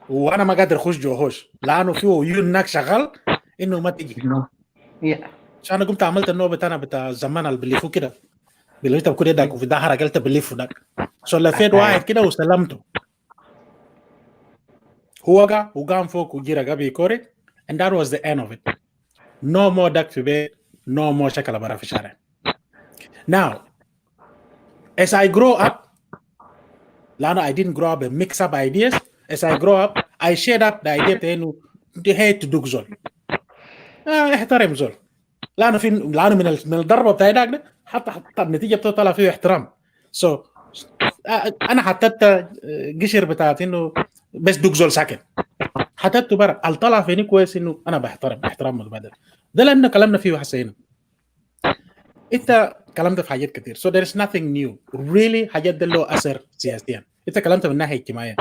وانا ما قادر اخش جوهوش لانه فيه هناك شغال انه ما تيجي. عشان قمت عملت النوبه انا بتاع زمان اللي بلفوا كده بلفت بكل يدك وفي ظهرك قلت بلفه ده لفيت واحد كده وسلمته، هو وقع وقام فوق وجيرا قبل كوري and that was the end of it. no more دك في بيت no more شكل برا في الشارع. now as I grow up لانه I didn't grow up and mix up ideas. as I grow up I shared up the idea انه you hate to do زول احترم زول لانه من الضربه بتاعي ده حتى النتيجه بتطلع فيه احترام. so انا حطيت قشر بتاعت انه بس دوك زول ساكن حطيته برا الطلع فيني كويس انه انا بحترم احترام متبادل. ده لانه كلامنا فيه حسينا انت كلامنا في حاجات كتير so there is nothing new really. حاجات ده له اثر سياسيا. انت كلامت من الناحيه الاجتماعيه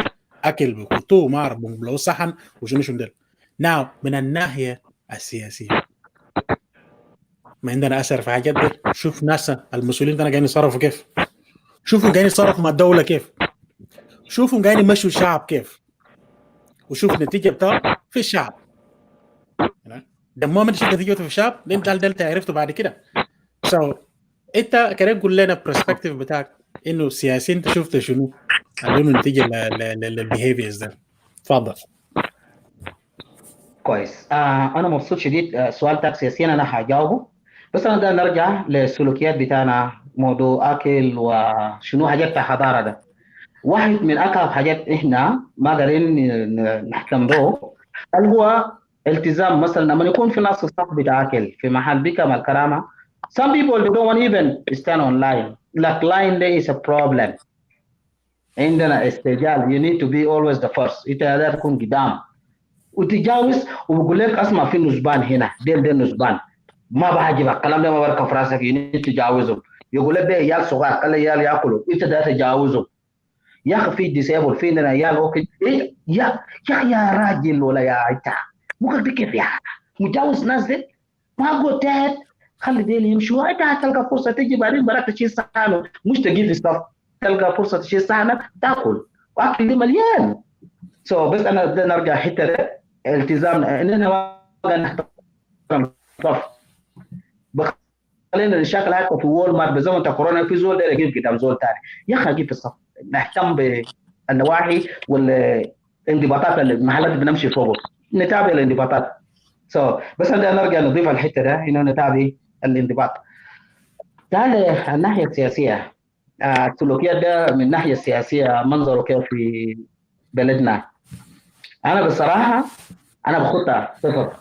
اكل بخطوه مار بلو صحن وشنو ده. now من الناحيه السياسيه ما عندنا اثر في حاجات دي. شوف ناس المسؤولين ده قاعدين يصرفوا كيف شوفوا قاعدين يتصرفوا مع الدولة كيف، شوفوا قاعدين يمشوا الشعب كيف، وشوف النتيجة بتاعه في الشعب. لما ما تشوف نتيجته في الشعب انت انت عرفته بعد كده. انت كده قول لنا برسبكتيف بتاعك انه السياسيين انت شفت شنو عندهم نتيجة للبيهيفيرز ده. تفضل. كويس. انا مبسوط شديد. سؤال بتاع سياسيين انا هجاوبه، بس انا ده نرجع للسلوكيات بتاعنا، موضوع اكل وشنو حاجات بتاع حضاره. ده واحد من اكثر حاجات احنا ما قادرين نحكم به اللي هو التزام. مثلا لما يكون في ناس صف بتاع اكل في محل بكم الكرامه، some people they don't want even stand on line. Like line there is a problem. عندنا استعجال. you need to be always the first. انت لازم تكون قدام وتجاوز، وبقول لك اسمع في نسبان هنا، ديل نسبان ما بحجبك الكلام ده، ما بركب في راسك. you need تجاوزهم. يقول لك ده عيال صغار خلي عيال ياكلوا، انت ده تجاوزهم. يا اخي في ديسيبل في عندنا عيال اوكي إيه؟ يا راجل ولا يا انت ممكن بكيف يا مجاوز ناس دي ما قلت خلي ديل يمشوا. انت تلقى فرصه تجي بعدين براك تشيل صحنه، مش تجي في الصف تلقى فرصه تشيل صحنك تاكل، واكل دي مليان. بس انا بدنا نرجع حته ده التزامنا اننا ما نحترم الصف. خلينا نشكل حتى في وول مارت بزمن كورونا في زول ده يجيب قدام زول ثاني، يا اخي اجيب في الصف. نهتم بالنواحي والانضباطات اللي المحلات بنمشي فوقه، نتابع الانضباطات. بس انا نرجع نضيف الحته ده انه نتابع الانضباط. تعال الناحيه السياسيه، السلوكيات ده من الناحيه السياسيه منظره كيف في بلدنا. انا بصراحه انا بخطها صفر.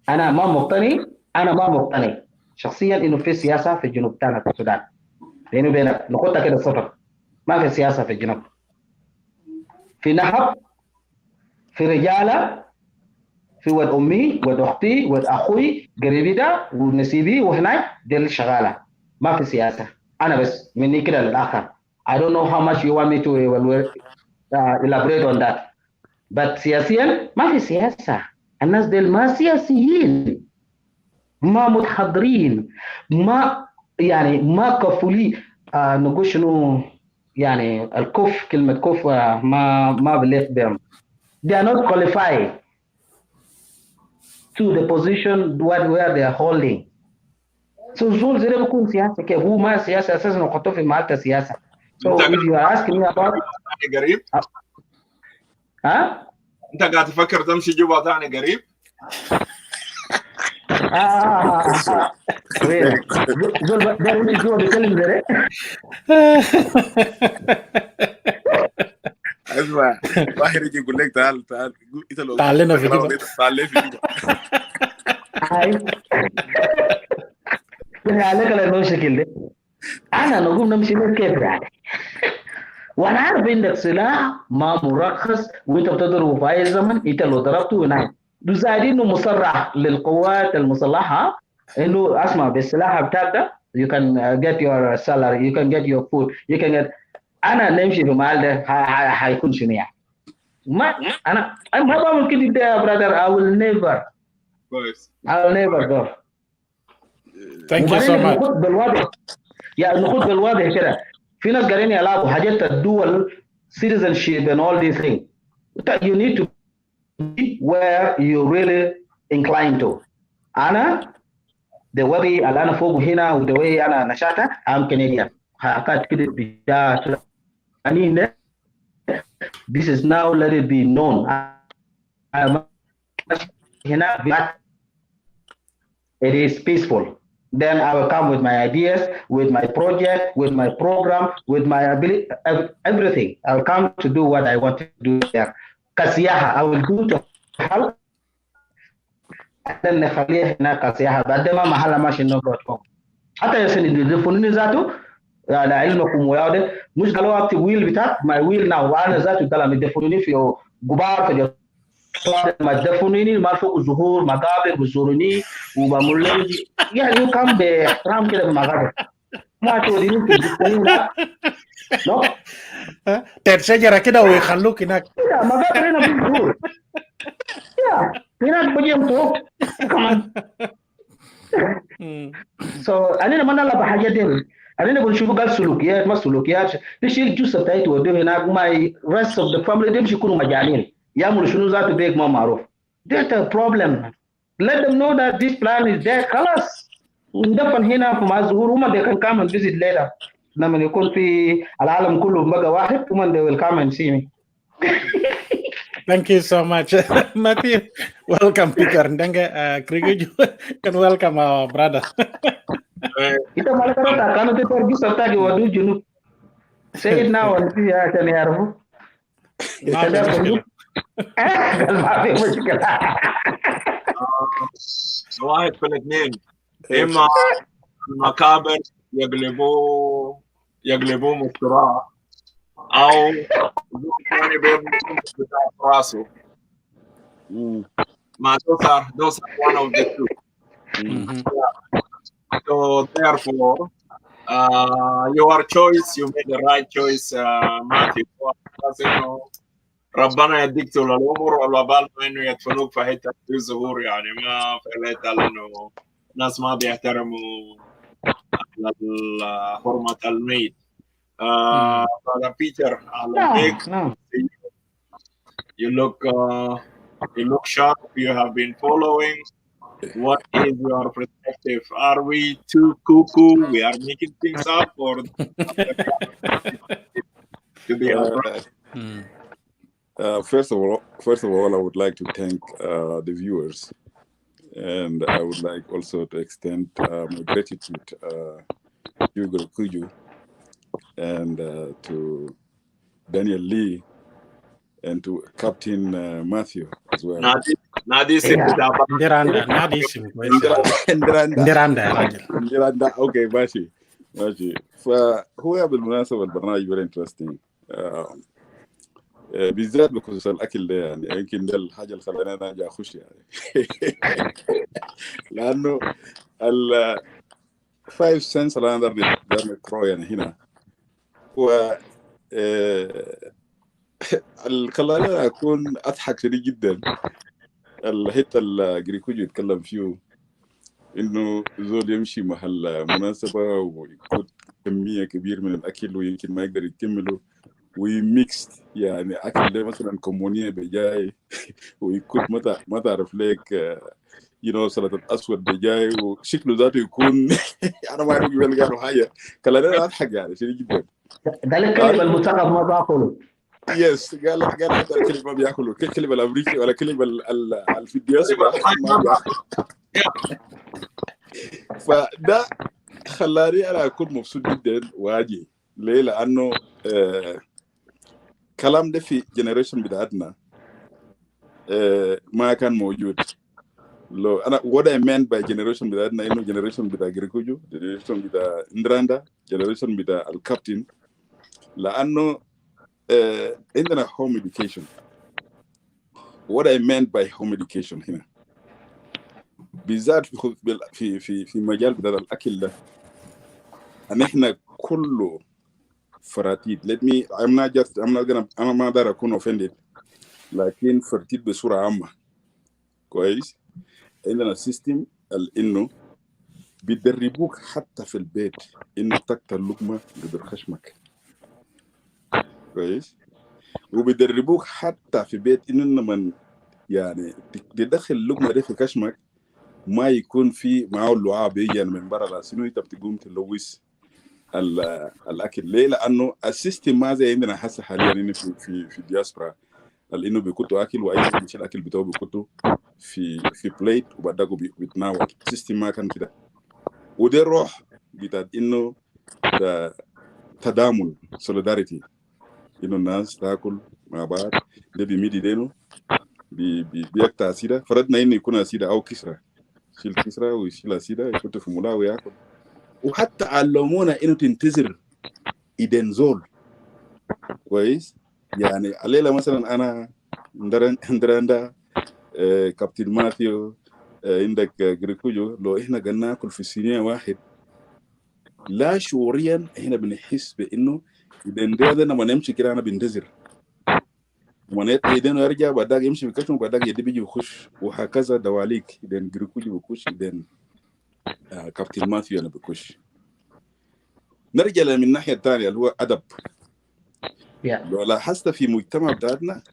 انا ما مقتنع شخصيا انه في سياسه في الجنوب بتاعنا في السودان. بيني وبينك نخطها كده صفر. ما في سياسه في الجنوب. في نهب، في رجاله، في ود امي ود اختي ود اخوي قريبي ده ونسيبي وهناك دي اللي شغاله. ما في سياسه. انا بس مني كده للاخر. I don't know how much you want me to elaborate on that. but سياسيا ما في سياسه. الناس دي ما سياسيين، ما متحضرين، ما يعني ما كفولي. نقول شنو يعني الكف، كلمه كف ما بليق بهم. they are not qualified to the position where they are holding. زول زي ده بيكون سياسه كيف؟ هو ما سياسه اساسا وقطوه في مالته سياسه. if you are asking me about قريب انت قاعد تفكر تمشي جوا ثاني قريب؟ زول ده اللي جوا بيتكلم زي اسمع واحد يجي يقول لك تعال انت لو تعال لنا في جوا، تعال لي في جوا. عليك المشكل ده. انا نقوم نمشي لك كيف يعني؟ وانا عارف عندك سلاح ما مرخص وانت بتضربه في اي زمن. انت لو ضربته هناك زائدين انه مصرح للقوات المسلحه انه اسمع بالسلاح بتاعك ده you can get your salary, you can get your food, you can get. انا نمشي في المحل ده هيكون شنو يعني؟ ما انا ما بعمل كده يا برادر. I will never go. Thank you so much. نخد بالواضح كده. في ناس قاعدين يلعبوا حاجات الدول citizenship and all these things. You need to be where you really inclined to. أنا the way اللي أنا فوق هنا و the way أنا نشأت I'm Canadian. حكيت كده بجاء أني this is now let it be known. هنا it is peaceful. Then I will come with my ideas, with my project, with my program, with my ability, everything. I will come to do what I want to do there. كسياحة I will do to help. then نخليه هناك كسياحة. بعد ما محل ماشي نقعد. حتى يصير يدفنوني ذاته على علمكم وياده. مش قالوا أكتب ويل بتاعك my will now. وأنا ذاته طلع يدفنوني في غبار في ما تدفنوني ما فوق ظهور مقابر بزوروني وبمولي يعني يقام باحترام كده بمقابر. ما توديني في الدفنين لا تحت شجره كده ويخلوك هناك. لا مقابر هنا بالظهور. يا هناك بجيم فوق كمان. أنا ما نلعب حاجة دي. أنا بنشوف قال سلوكيات ما سلوكيات نشيل الجثة بتاعته وديه هناك ما rest of the family دي مش يكونوا مجانين يعملوا شنو ذاته بيك ما معروف. That's a problem. Let them know that this plan is there. خلاص ندفن هنا في مع الظهور وما they can come and visit later. لما يكون في العالم كله بقى واحد وما they will come and see me. Thank you so much, Matthew. Welcome, Peter. Kriguju can welcome our brother. Kita malah kalau kita pergi serta di wadu Junub. Say it now and see ya can يعرفوا. واحد في الاثنين اما المكابر يقلبوه مفتراء او يعني بتاع راسه. ما those are one of the two. So therefore your choice, you made the right choice, Matthew. ربنا يديك طول العمر والوبال انه يدفنوك في حته في ظهور يعني ما فعلت لانه الناس ما بيحترموا حرمه الميت. Brother Peter, you look sharp. You have been following. What is your perspective? Are we too cuckoo? We are making things up, or to be upright? First of all, I would like to thank the viewers, and I would like also to extend my gratitude to Kuju and to Daniel Lee and to Captain Matthew as well. Ndiranda. Okay, ماشي. فهو بالمناسبة البرنامج very interesting. بالذات بخصوص الاكل ده يعني يمكن ده الحاجه اللي خلاني انا اجي اخش يعني لانه ال 5 cents اللي انا اقدر نقراه يعني هنا و اللي خلاني اكون اضحك شديد جدا الحته اللي جريكوجو يتكلم فيه انه زول يمشي محل مناسبه ويكون كميه كبير من الاكل ويمكن ما يقدر يكمله ويميكس يعني اكل ده مثلا كومونيه بجاي ويكون ما تعرف ليك سلطه اسود بجاي وشكله ذاته يكون انا ما اعرف قبل قالوا حاجه كلنا اضحك يعني شديد جدا. ده الكلمه المنتخب ما باكله. يس قال حتى الكلمه ما بياكلوا الكلمه الامريكي ولا الكلمه في الدياسبرا فده خلاني انا اكون مبسوط جدا واجي ليه؟ لانه كلام ده في جنريشن بتاعتنا ما كان موجود. لو انا what I meant by generation بتاعتنا انه جنريشن بتاع جريكوجو، جنريشن بتاع ندراندا، جنريشن بتاع الكابتن، لانه عندنا home education. what I meant by home education هنا بالذات في مجال بتاع الاكل ده ان احنا كله فراتيد. I'm not gonna أنا ما أقدر أكون offended لكن فرتيد بصورة عامة كويس. عندنا سيستم إنه بيدربوك حتى في البيت إنه تقتل لقمة قدر خشمك كويس، وبيدربوك حتى في بيت إنه من يعني تدخل لقمة دي في خشمك ما يكون في معه اللعاب يجي من برا لسنو أنت بتقوم تلوث الاكل. ليه؟ لانه السيستم ما زي عندنا هسه حاليا هنا في الدياسبرا انه بيكتوا اكل واي حد يشيل الاكل بتاعه بيكتوا في بليت وبعدها بيتناول. السيستم ما كان كده، وده الروح بتاعت انه تضامن solidarity انه الناس تاكل مع بعض. ده بيمد ايدينه بيقطع سيده، فرضنا انه يكون سيده او كسره، يشيل كسره ويشيل سيده يحط في مولاه وياكل. وحتى علمونا انه تنتظر ايدين زول كويس. يعني الليله مثلا انا ندراندا كابتن ماثيو عندك جريكوجو، لو احنا قلنا ناكل في صينيه واحد لا شعوريا احنا بنحس بانه ايدين ده لما نمشي كده انا بنتظر ومنيت ايدينه يرجع بعدك يمشي بكشمه بعدك يدي بيجي يخش، وهكذا دواليك ايدين جريكوجو بيخش ايدين كابتن ماثيو انا بكش. نرجع من الناحيه الثانيه اللي هو ادب. لو لاحظت في مجتمع بتاعنا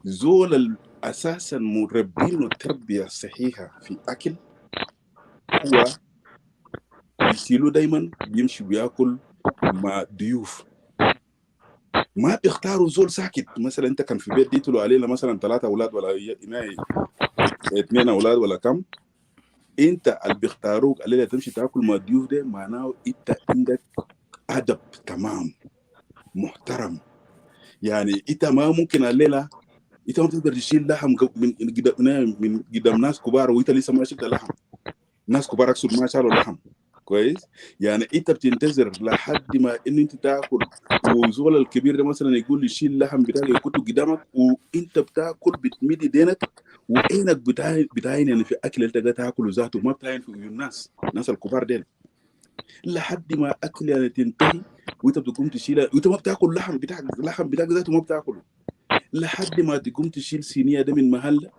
زول اساسا مربين التربيه الصحيحه في اكل هو بيشيلوا دايما بيمشي بياكل مع ضيوف، ما بيختاروا زول ساكت. مثلا انت كان في بيت ديتلو علينا مثلا 3 اولاد ولا 2 اولاد ولا كم، انت اللي بيختاروك الليله تمشي تاكل مع الضيوف ده معناه انت عندك ادب تمام محترم. يعني انت ما ممكن الليله انت ما تقدر تشيل لحم من قدام ناس كبار وانت لسه ما شلت لحم. ناس كبار اقصد ما شالوا لحم كويس. يعني انت بتنتظر لحد ما ان انت تاكل وزول الكبير ده مثلا يقول لي شيل اللحم بتاعك يكون قدامك وانت بتاكل بتمد ايدينك وعينك بتعين يعني في اكل انت قاعد تاكله ذاته، ما بتعين في الناس الكبار ديل لحد ما اكل يعني تنتهي وانت بتقوم تشيلها وانت ما بتاكل لحم بتاعك ذاته ما بتاكله لحد ما تقوم تشيل صينيه ده من محل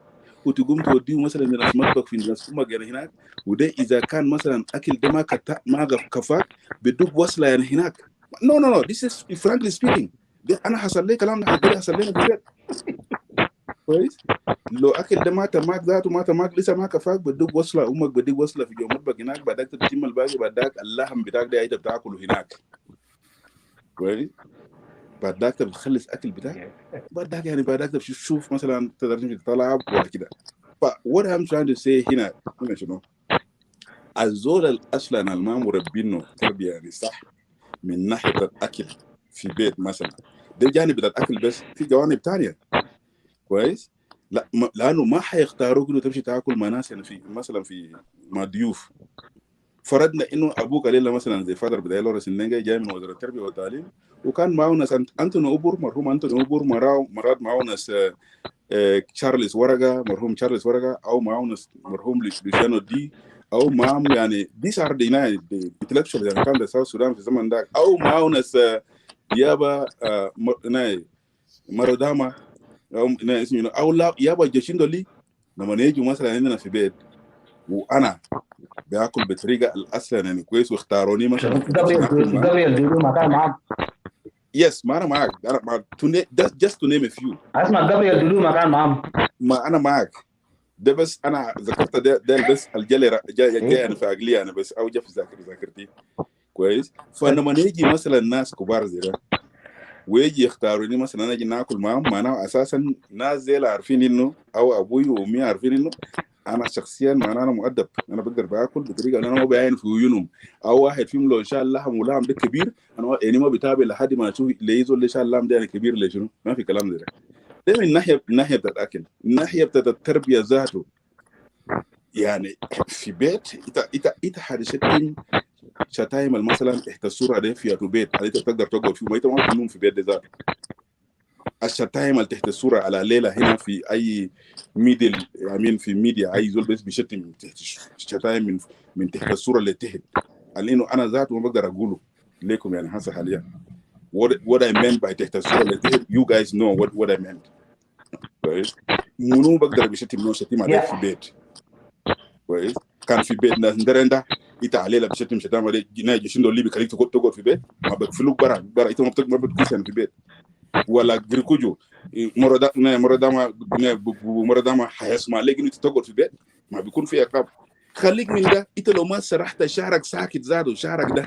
وتقوم توديه مثلا ناس مطبخ في ناس امك يعني هناك. وده اذا كان مثلا اكل ده ما كفاك بدوك وصله يعني هناك. نو this is frankly speaking. ده انا حصل لي كلام ده حصل لي في كويس. لو اكل ده ما تماك ذاته ما تماك لسه ما كفاك بدوك وصله امك بديك وصله في يوم مطبخ هناك بعدك تتم الباقي بعدك اللحم بتاعك ده انت بتاكله هناك كويس. بعدك بتخلص اكل بتاعك بعدك يعني بعدك تشوف مثلا تقدر تمشي تلعب ولا كده. ف what I'm trying to say هنا شنو؟ الزول اصلا ما مربينه تربيه يعني صح من ناحيه الاكل في بيت مثلا ده جانب الاكل، بس في جوانب ثانيه كويس. لا لانه ما حيختاروك انه تمشي تاكل مع ناس يعني في مثلا في مع ضيوف. فرضنا انه ابوك عليه مثلا زي فادر بدايه لورس النجا جاي من وزاره التربيه والتعليم وكان معه ناس انتوني اوبور مرحوم انتوني اوبور مرات معه ناس تشارلز ورقه مرحوم تشارلز ورقه او معه ناس مرحوم لوسيانو دي او معهم يعني دي صار دي بتلكشر يعني كان ساوث السودان في الزمن ده او معه ناس يابا وادابنا او اسمه او لا يابا جاشيندو لي لما نيجوا مثلا عندنا في بيت وانا بياكل بطريقه الاصل يعني كويس واختاروني مثلا قبل دودو ما كان معاك. يس ما انا معك انا just to name a few. اسمع قبل دودو ما كان معاهم. ما انا معك ده بس انا ذكرت ده بس الجلي جاي انا في عقلي انا بس او جا في ذاكرتي كويس. فلما نيجي مثلا ناس كبار زي ده ويجي يختاروني مثلا نجي ناكل معهم معناه اساسا ناس زي عارفين انه او ابوي وامي عارفين انه انا شخصيا معناه انا مؤدب، انا بقدر باكل بطريقه انا ما بعين في عيونهم. او واحد فيهم لو شال لحم ولحم ده كبير انا يعني ما بتابع لحد ما اشوف اللي يزول اللي شال لحم ده يعني كبير ليه شنو، ما في كلام ده. ده من الناحيه بتاعت الاكل. الناحيه بتاعت التربيه ذاته يعني في بيت انت حادثتين شتايم مثلا تحت الصوره دي في البيت اللي انت تقدر تقعد فيه ما انت ما تنوم في بيت ده ذاته. الشتايم اللي تحت الصوره على ليله هنا في اي ميدل يعني في ميديا اي زول بس بيشتم تحت الشتايم من تحت الصوره اللي تحت لانه انا ذاته ما بقدر اقوله لكم يعني هسه حاليا. what I meant by تحت الصوره اللي تحت you guys know what I meant كويس. منو بقدر بيشتم منو شتيمه عليه في بيت كويس. كان في بيت ناس ندرنده انت عليه بيشتم شتامه عليه ناجي شنو اللي بيخليك تقعد في بيت ما بقفلوك برا انت ما بتكون في بيت ولا جريكوجو مرة حيسمع لك انت تقعد في بيت ما بيكون في عقاب. خليك من ده. انت لو ما سرحت شعرك ساكت زادو شعرك ده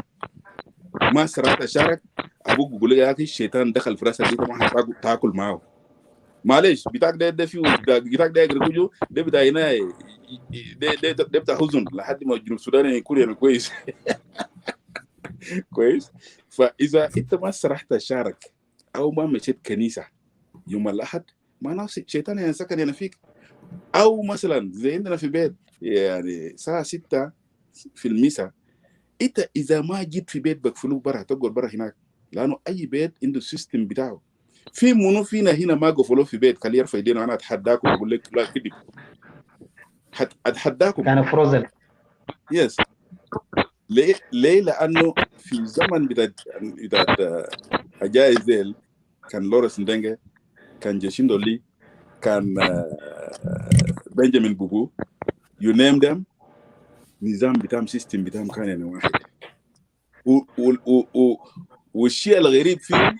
ما سرحت شعرك ابوك بيقول لك يا اخي الشيطان دخل في راسك انت ما تاكل معه معلش بتاعك ده في بتاعك ده جريكوجو ده بتاع هنا ده بتاع حزن لحد ما جنوب السودان يكون يعني كويس كويس. فاذا انت ما سرحت شعرك او ما مشيت كنيسه يوم الاحد معناه الشيطان ينسكن يعني فيك. او مثلا زي عندنا في بيت يعني الساعه 6 في المساء انت اذا ما جيت في بيت بقفلوك برا تقعد برا هناك لانه اي بيت عنده السيستم بتاعه. في منو فينا هنا ما قفلوه في بيت خليه يرفع يدينا وانا اتحداكم واقول لك لا كذب اتحداكم كان فروزن يس. ليه لانه في زمن بتاع حجاي زيل كان لورس ندنجه كان جاشيندو لي كان بنجامين بوبو you name them نظام بتاعهم سيستم بتاعهم كان يعني واحد. والشيء الغريب فيه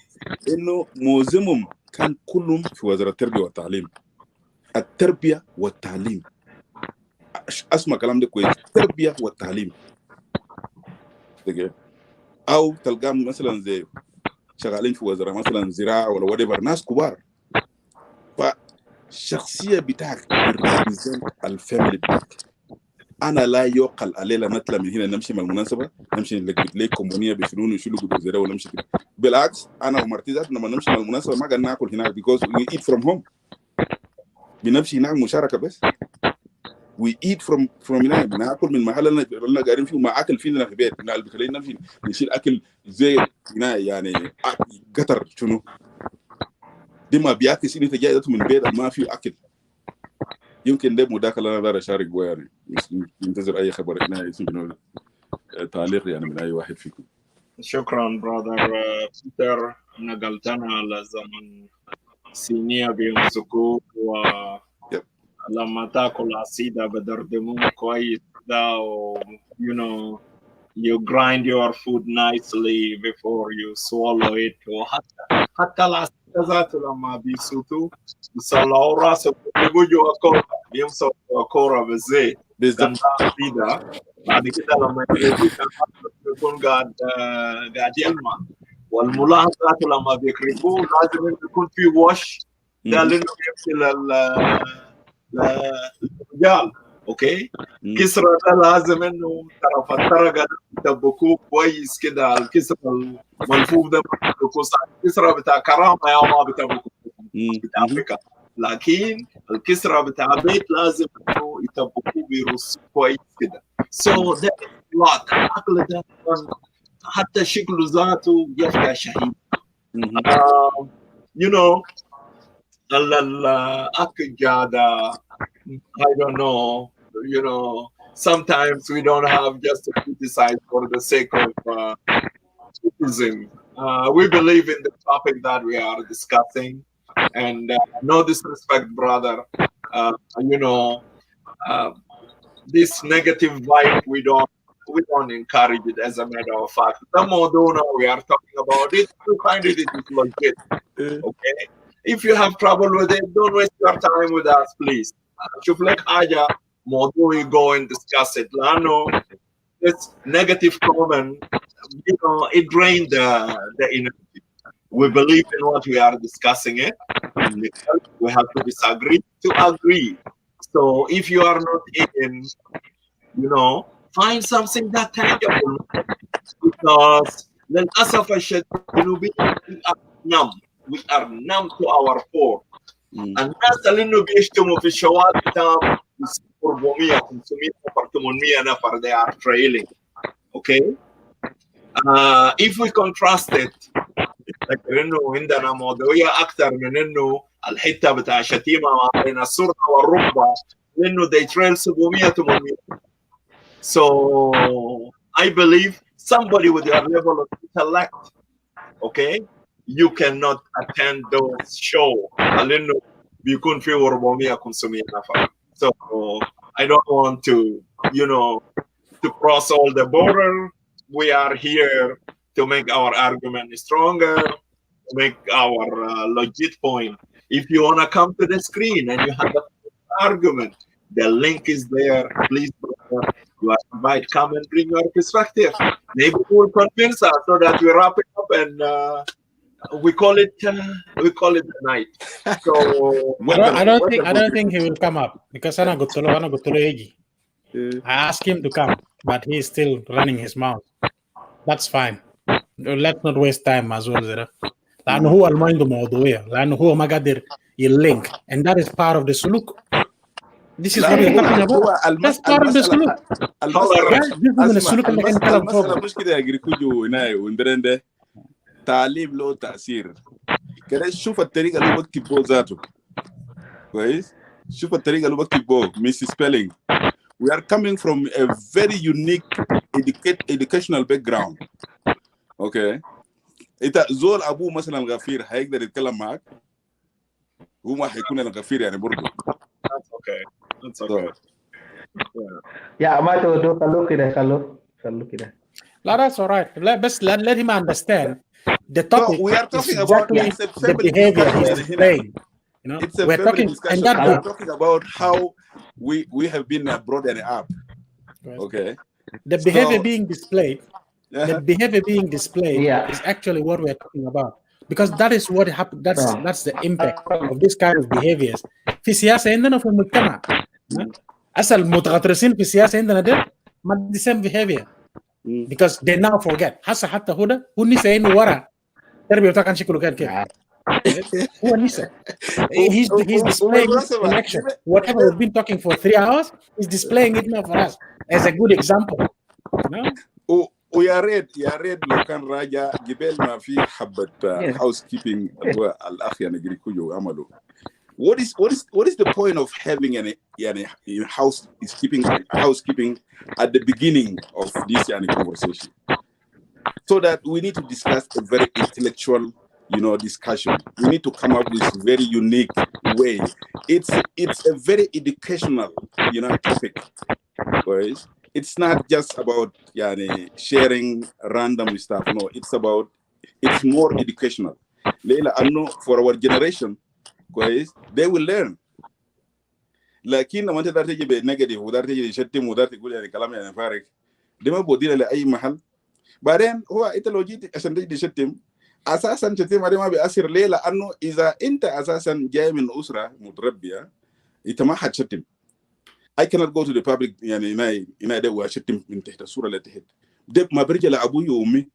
انه معظمهم كان كلهم في وزارة التربية والتعليم. التربية والتعليم، اسمع كلام ده كويس، التربية والتعليم. او تلقاهم مثلا زي شغالين في وزارة مثلا زراعة ولا whatever، ناس كبار. فالشخصية بتاعك بتريبريزنت الفاميلي بتاعك. انا لا يعقل علينا نطلع من هنا نمشي مع المناسبة، نمشي نلقيت ليك كومونية بيشيلوني ويشيلوا قدر زي ده ونمشي كده. بالعكس انا ومرتي ذات لما نمشي مع المناسبة ما قاعد ناكل هناك because we eat from home. بنمشي هناك مشاركة بس. we eat from هناك، بناكل من محل اللي قاعدين فيه وما اكل فينا في البيت، اللي بيخلينا نمشي نشيل اكل زي هناك يعني قطر شنو دي ما بيعكس انت جاي من بيت ما في اكل. يمكن ده مداخله انا داير اشارك بها يعني، منتظر اي خبر هنا يمكن تعليق يعني من اي واحد فيكم. شكرا برادر بيتر، نقلتنا لزمن سينيا بيمسكوك ولما تاكل عصيدة بدردموك كويس ده you know you grind your food nicely before you swallow it. وحتى العصيدة ذاته لما بيسوتوا بيصلعوا راسه بيجوا كورة، بيمسكوا كورة بالزيت بالضبط عصيدة. بعد كده لما يكون قاعد يلمع. والملاحظات لما بيقربوه لازم يكون في وش ده لانه يمشي للرجال. اوكي، كسرة ده لازم انه طرف الطرقه يطبقوه كويس كده. الكسرة الملفوف ده الكسرة بتاع كرامه يا ما بيطبقوه بتاع افريقيا، لكن الكسرة بتاع بيت لازم انه يطبقوه بيرصوه كويس كده. سو ده العقل ده حتى شكله ذاته يفتح شهيد. you know الأكل جادا I don't know, you know, sometimes we don't have just to criticize for the sake of criticism. We believe in the topic that we are discussing, and no disrespect, brother. You know, this negative vibe we don't encourage it. As a matter of fact, the more we are talking about it, we find it is legit. Okay, if you have trouble with it, don't waste your time with us, please. شوف لك حاجة موضوع go and discuss it. لأنه this negative comment, you know, it drained the energy. We believe in what we are discussing it. We have to disagree to agree. So if you are not in, you know, find something that tangible. Because للأسف الشديد we are numb to our core. الناس اللي انه بيشتموا في الشوارع بتاعهم 400 500 نفر 800 نفر they are trailing. Okay, if we contrast it انه عندنا موضوعيه اكثر من انه الحته بتاع شتيمه ما بين السرعه والركبه، لانه they trail 700 800. So I believe somebody with your level of intellect, okay, you cannot attend those show لانه بيكون فيه 400 500 نفر. So I don't want to, you know, to cross all the border. We are here to make our argument stronger, to make our legit point. If you want to come to the screen and you have an argument, the link is there. Please, brother, you are invited, come and bring your perspective. Maybe we will convince us so that we wrap it up and we call it the night. So I don't think he will come up because أنا قلت له يجي. I asked him to come, but he is still running his mouth. That's fine. Let's not waste time as well there. لأنه هو ما عنده موضوعية، لأنه هو ما قادر يلينك, and that is part of the سلوك. This is what we're talking about. That's part of the سلوك. المسألة مش كده يا جريكوجو هنا وندرين ده تعليم له تأثير. كده شوف الطريقة اللي بكتب بو ذاته كويس، شوف الطريقة اللي بكتب بو misspelling. We are coming from a very unique educational background. Okay. إنت زول أبوه مثلا غفير هيقدر يتكلم معك؟ هو ما هيكون الغفير يعني برضه. That's okay. Yeah, ما تودو خلوه كده خلوه كده. No, that's all right. Let him understand. The No, topic we are is talking about exactly it's a the family behavior discussion. he's displaying. You know, It's a we're family talking, discussion. and that We are good. talking about how we have been brought an up. Okay. The behavior So- being displayed, Yeah. is actually what we're talking about, because that is what happened. That's the impact of this kind of behaviors. في سياسة عندنا في المجتمع. أصل المتغطرسين في السياسة عندنا ده ما the same behavior. Because they now forget. حتى هدى هو نسى إنه ورا التربية بتاعه كان شكله كان كيف. هو نسى. He's displaying it in action. Whatever we've been talking for 3 hours, he's displaying it now for us as a good example. You know? ويا ريت لو كان راجع قبل ما في حبة housekeeping الأخ يعني جريكوجو عملوا. What is the point of having يعني housekeeping at the beginning of this conversation? So that we need to discuss a very intellectual, discussion. We need to come up with a very unique way. It's a very educational, topic. Right? It's not just about sharing random stuff. No, it's more educational. Leila, I know for our generation, they will learn. لكن لما انت تيجي بالنيجاتيف ودار تيجي تشتم ودار تقول كلام فارغ ده ما بودينا لاي محل. بعدين هو انت لو جيت عشان تيجي تشتم اساسا تشتم ما بيأثر ليه؟ لانه اذا انت اساسا جاي من اسره متربيه انت ما حتشتم. I cannot go to the public هنا ده واشتم من تحت الصوره اللي تحت ده ما برجع لابوي وامي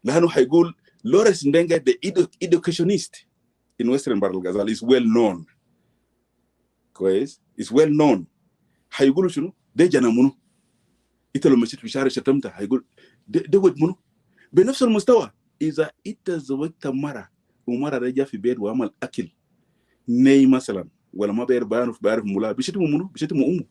لانه حيقول لوريس ندنجا the educationist in Western Barrel Ghazal is well known. كويس is well known. حيقولوا شنو؟ ده جانا منو؟ انت لو مشيت في شارع شتمتها حيقول ده ود منو؟ بنفس المستوى. اذا انت زوجت مره ومره رجع في بيت وعمل اكل ني مثلا ولا ما بعرف مولا بيشتموا منو؟ بيشتموا امه.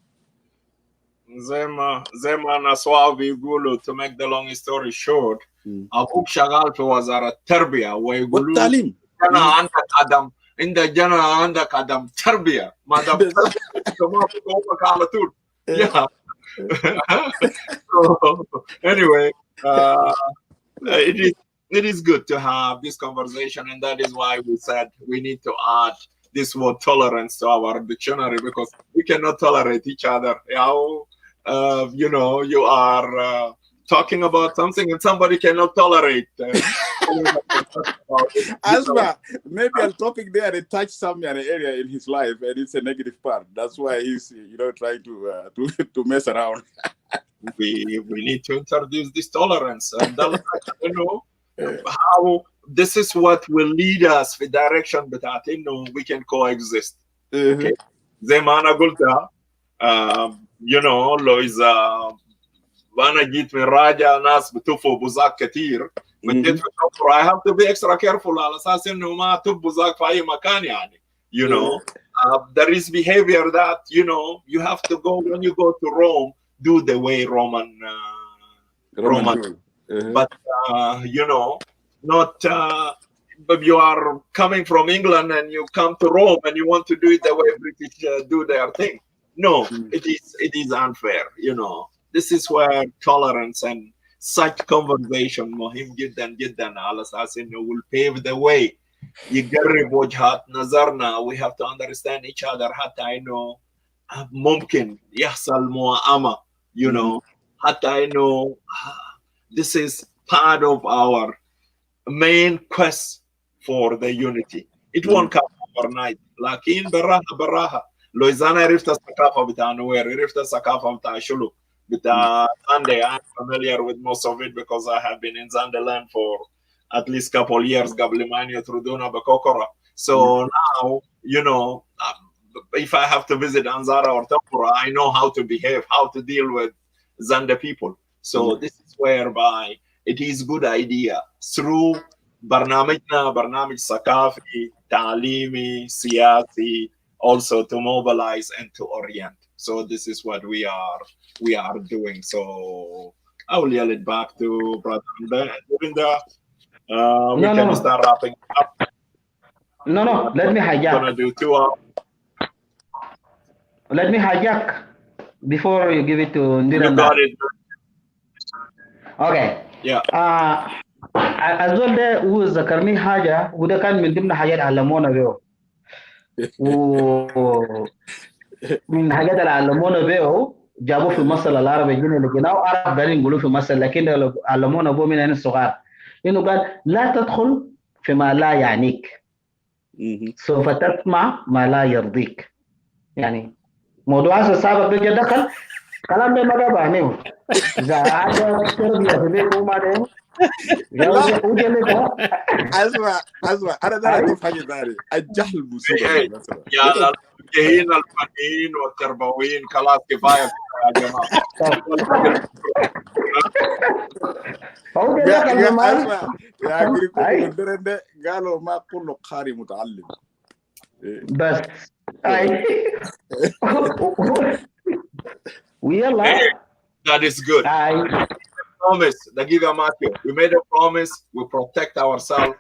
زي ما النسوان بيقولوا to make the long story short ابوك شغال في وزاره التربيه ويقولوا والتعليم انا عندك عدم عندك عدم تربيه ما دام ما في قومك على طول. Yeah. So, anyway, it is good to have this conversation, and that is why we said we need to add this word tolerance to our dictionary, because we cannot tolerate each other. You are talking about something and somebody cannot tolerate. Asma, maybe a topic there it touched some area in his life, and it's a negative part. That's why he's trying to mess around. we need to introduce this tolerance, and how this is what will lead us in the direction that we can coexist. Okay. زي ما أنا قلتها لو إذا أنا جيت من راجع ناس بتوفوا بوزاك كتير من جيت في I have to be extra careful على أساس إنه ما تب بوزاك في أي مكان there is behavior that you have to go when you go to Rome, do the way Roman but not if you are coming from England and you come to Rome and you want to do it the way British do their thing. No, it is unfair. This is where tolerance and such conversation مهم جدا جدا على أساس إنه will pave the way. يقرب وجهات نظرنا. We have to understand each other حتى إنه ممكن يحصل موائمة. حتى إنه this is part of our main quest for the unity. It won't come overnight. لكن براها لو إذا أنا عرفت الثقافة بتاع نوير عرفت الثقافة بتاع شلو بتاع Zande. I'm familiar with most of it because I have been in Zande land for at least couple years قبل ما يطردونا بكوكورا. So now if I have to visit Anzara or Tampura, I know how to behave, how to deal with Zande people. So this is whereby it is good idea through برنامج ثقافي تعليمي سياسي also to mobilize and to orient. So this is what we are doing. So I will yell it back to Brother Durinda. We can start wrapping up. No, let me hijack. We're gonna do 2 hours. Let me hijack. before you give it to You Ndiranda. got it. Okay. Yeah. الزول ده هو ذكرني حاجة وده كان من ضمن حاجات علمونا بيه ومن حاجات اللي علمونا بيه جابوه في المثل العربي جينا لقيناه عرب قاعدين يقولوا في المثل لكن علمونا بيه من هنا الصغار إنه قال لا تدخل فيما لا يعنيك سوف تسمع ما لا يرضيك يعني موضوع السابق ده جا دخل كلام ده ما ده بعنيه إذا عاد تربية في بيت وما ده اسمع انا ده اضيف حاجه ثانيه الجهل مصيبه مثلا يا الموجهين الفنيين والتربويين خلاص كفايه يا جماعه. اسمع يا اخي قالوا ما كل قارئ متعلم بس ويلا That is good. Promise, Dagiga Matthew. We made a promise. We protect ourselves,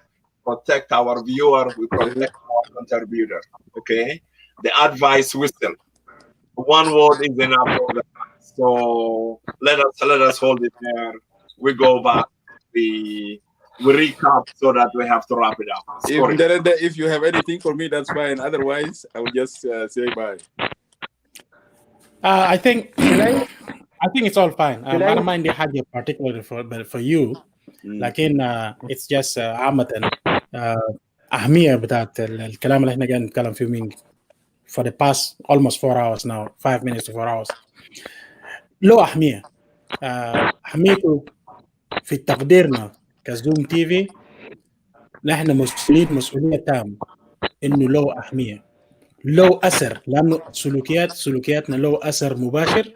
protect our viewer, we protect our contributor. Okay. The advice whistle. One word is enough. So let us hold it there. We go back. We recap so that we have to wrap it up. If you have anything for me, that's fine. Otherwise, I will just say bye. I think it's all fine. I don't mind the حاجة particularly for you. لكن it's just عامة أهمية بتاعت الكلام اللي احنا قاعدين نتكلم فيه من for the past almost 4 hours now, 5 minutes to 4 hours. له أهمية. أهميته في تقديرنا كزوم تي في نحن مسؤولية تامة إنه له أهمية. له أثر لأنه سلوكياتنا له أثر مباشر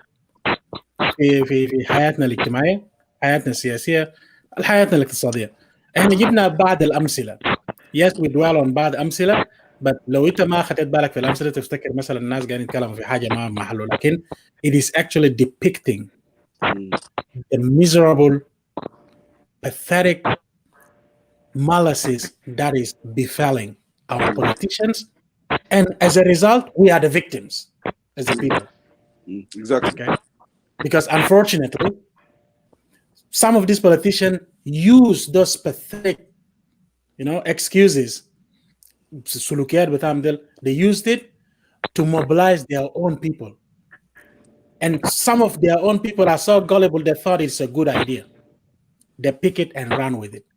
في حياتنا الاجتماعية، حياتنا السياسية، حياتنا الاقتصادية. احنا جبنا بعض الأمثلة. Yes, we dwell on بعض أمثلة، but لو أنت ما أخذت بالك في الأمثلة تفتكر مثلا الناس قاعدين يتكلموا في حاجة ما محله، لكن it is actually depicting the miserable, pathetic malices that is befalling our politicians. And as a result, we are the victims as the people. Exactly. Okay? Because unfortunately, some of these politicians use those pathetic, excuses. They used it to mobilize their own people. And some of their own people are so gullible they thought it's a good idea. They pick it and run with it.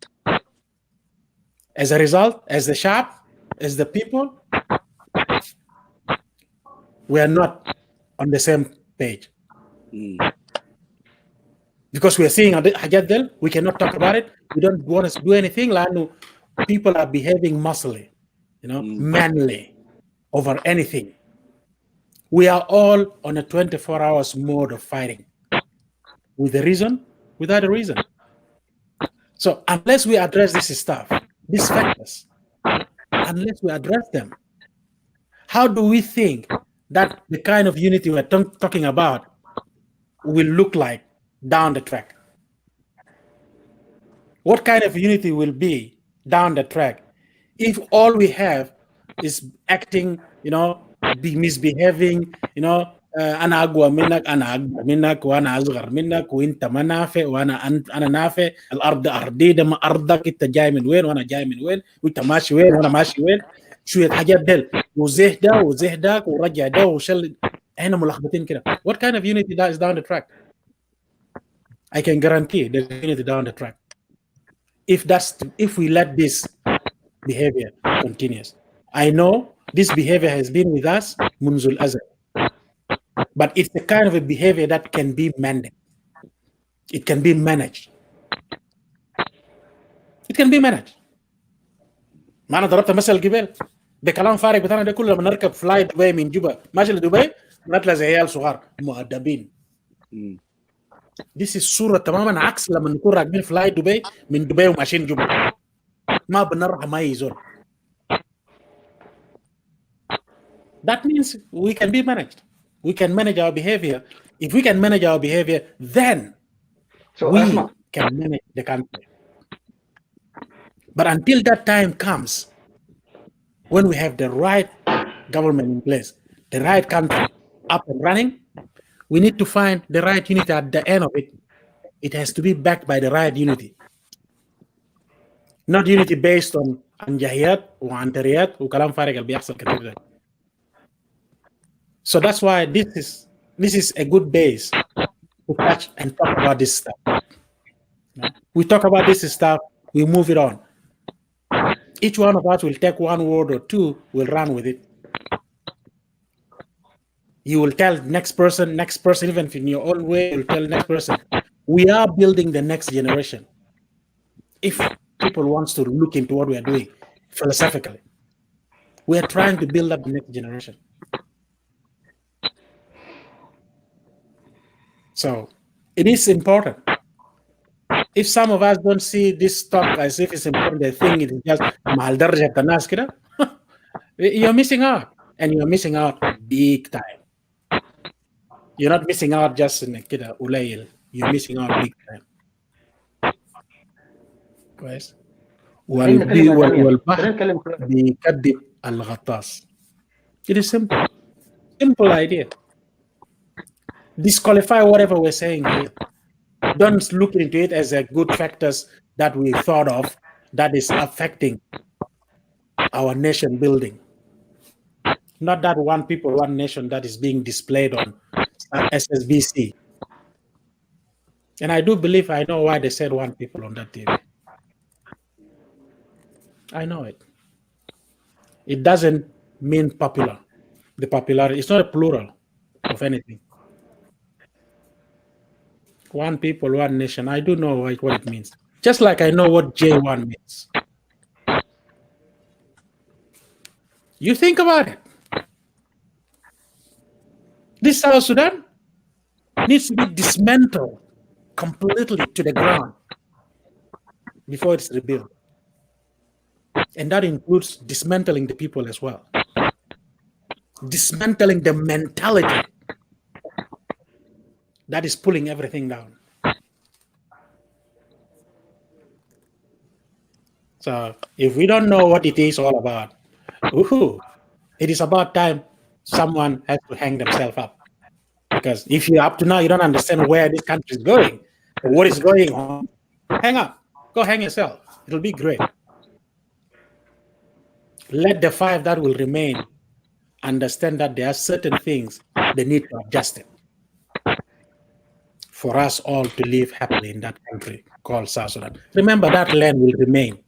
As a result, as the كشعب, as the people, we are not on the same page. Because we are seeing حاجات دل, we cannot talk about it. We don't want to do anything. لأنه people are behaving muscly, manly over anything. We are all on a 24 hours mode of fighting. With a reason, without a reason. So unless we address this stuff, these factors, unless we address them, how do we think that the kind of unity we're talking about will look like down the track? What kind of unity will be down the track if all we have is acting, misbehaving, أنا أقوى منك، أنا أكبر منك، وأنا أصغر منك، وأنت ما نافع، أنا نافع، الأرض أرضي، ده ما أرضك، أنت جاي من وين وأنا جاي من وين، وأنت ماشي وين وأنا ماشي وين، شوية حاجات دل، وزه ده وزه داك ورجع ده وشل، إحنا ملخبطين كده. What kind of unity that is down the track? I can guarantee there's unity down the track. If we let this behavior continues. I know this behavior has been with us منذ الأزل. But it's the kind of a behavior that can be managed. It can be managed. It can be managed. ما أنا ضربت مثل قبل بكلام فارغ بتاعنا ده كله لما نركب فلاي دبي من جوبا ماشي لدبي نطلع زي عيال صغار مؤدبين. This is صورة تماما عكس لما نكون راكبين فلاي دبي من دبي وماشيين جوبا ما بنرحم أي زول. That means we can be managed. We can manage our behavior. If we can manage our behavior, then we can manage the country. But until that time comes, when we have the right government in place, the right country up and running, We need to find the right unity at the end of it. It has to be backed by the right unity. Not unity based on anjahiyat or antariyat or kalam farik al biyahsal katir. So that's why this is a good base to touch and talk about this stuff. We talk about this stuff, we move it on. Each one of us will take one word or two, will run with it. You will tell next person, even in your own way, you'll tell next person. We are building the next generation. If people wants to look into what we are doing philosophically, we are trying to build up the next generation. So it is important. If some of us don't see this talk as if it's important, they think it is just mahal darajat tanas kida, you're missing out, and you're missing out big time. You're not missing out just in kida ulayil. You're missing out big time. كويس. والبحر بيكذب الغطاس. It is simple. Simple idea. Disqualify whatever we're saying here. Don't look into it as a good factors that we thought of that is affecting our nation building. Not that one people, one nation that is being displayed on SSBC. And I do believe I know why they said one people on that TV. I know it. It doesn't mean popular. The popularity, it's not a plural of anything. One people, one nation. I do know what it means. Just like I know what J1 means. You think about it. This South Sudan needs to be dismantled completely to the ground before it's rebuilt. And that includes dismantling the people as well. Dismantling the mentality that is pulling everything down. So if we don't know what it is all about, it is about time someone has to hang themselves up. Because if you up to now you don't understand where this country is going, or what is going on, hang up. Go hang yourself. It'll be great. Let the five that will remain understand that there are certain things they need to adjust it for us all to live happily in that country called South Sudan. Remember, that land will remain.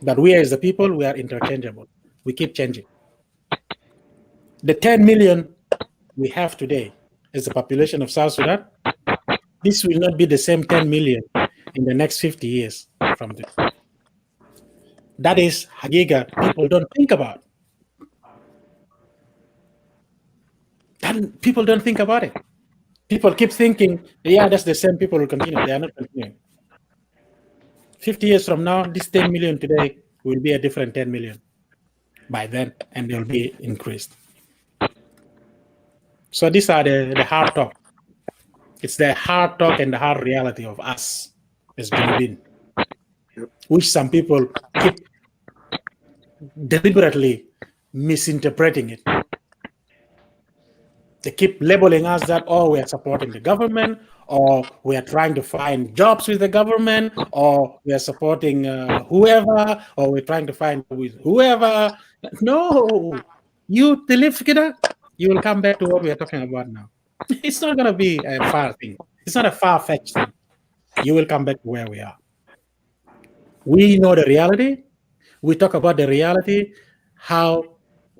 But we as the people, we are interchangeable. We keep changing. The 10 million we have today as the population of South Sudan, this will not be the same 10 million in the next 50 years from this. That is Hagiga people don't think about. People don't think about it. People keep thinking, yeah, that's the same people will continue. They are not continuing. 50 years from now, this 10 million today will be a different 10 million by then, and they'll be increased. So these are the hard talk. It's the hard talk and the hard reality of us as Junubin, which some people keep deliberately misinterpreting it. They keep labeling us that, oh, we are supporting the government, or we are trying to find jobs with the government, or we are supporting whoever, or we're trying to find with whoever. No, you you will come back to what we are talking about now. It's not going to be a far thing. It's not a far-fetched thing. You will come back to where we are. We know the reality. We talk about the reality, how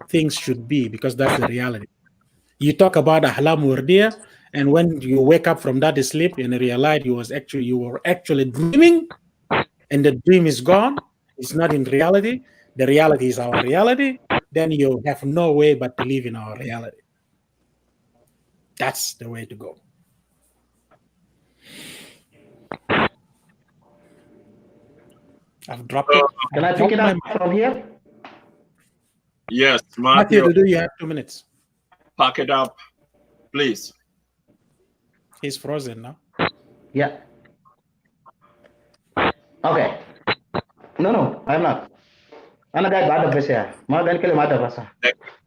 things should be, because that's the reality. You talk about ahlam wardiya, and when you wake up from that sleep and realize you were actually dreaming, and the dream is gone, it's not in reality, the reality is our reality, then you have no way but to live in our reality. That's the way to go. I've dropped it. Can I pick it up from here? Yes, Matthew, do you have 2 minutes? Pack it up, please. He's frozen now. Yeah. Okay. No, I'm not. أنا قاعد بعد بس يا ما قال كلمة بعد بس.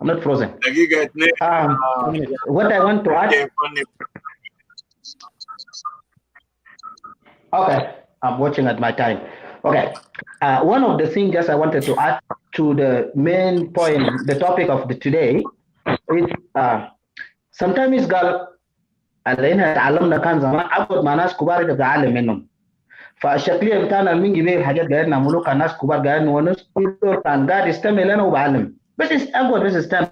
I'm not frozen. دقيقة 2. What I want to add. Okay, I'm watching at my time. Okay, one of the things just I wanted to add to the main point, the topic of today, is sometimes قال اللي تعلمنا كان زمان عبد مع ناس كبار بتتعلم منهم. فالشكليه بتاعنا من قبل حاجات قاعدين نعملوها كان ناس كبار قاعدين وناس كل كان قاعد يستمع لنا وبعلم بس اقعد بس استمع.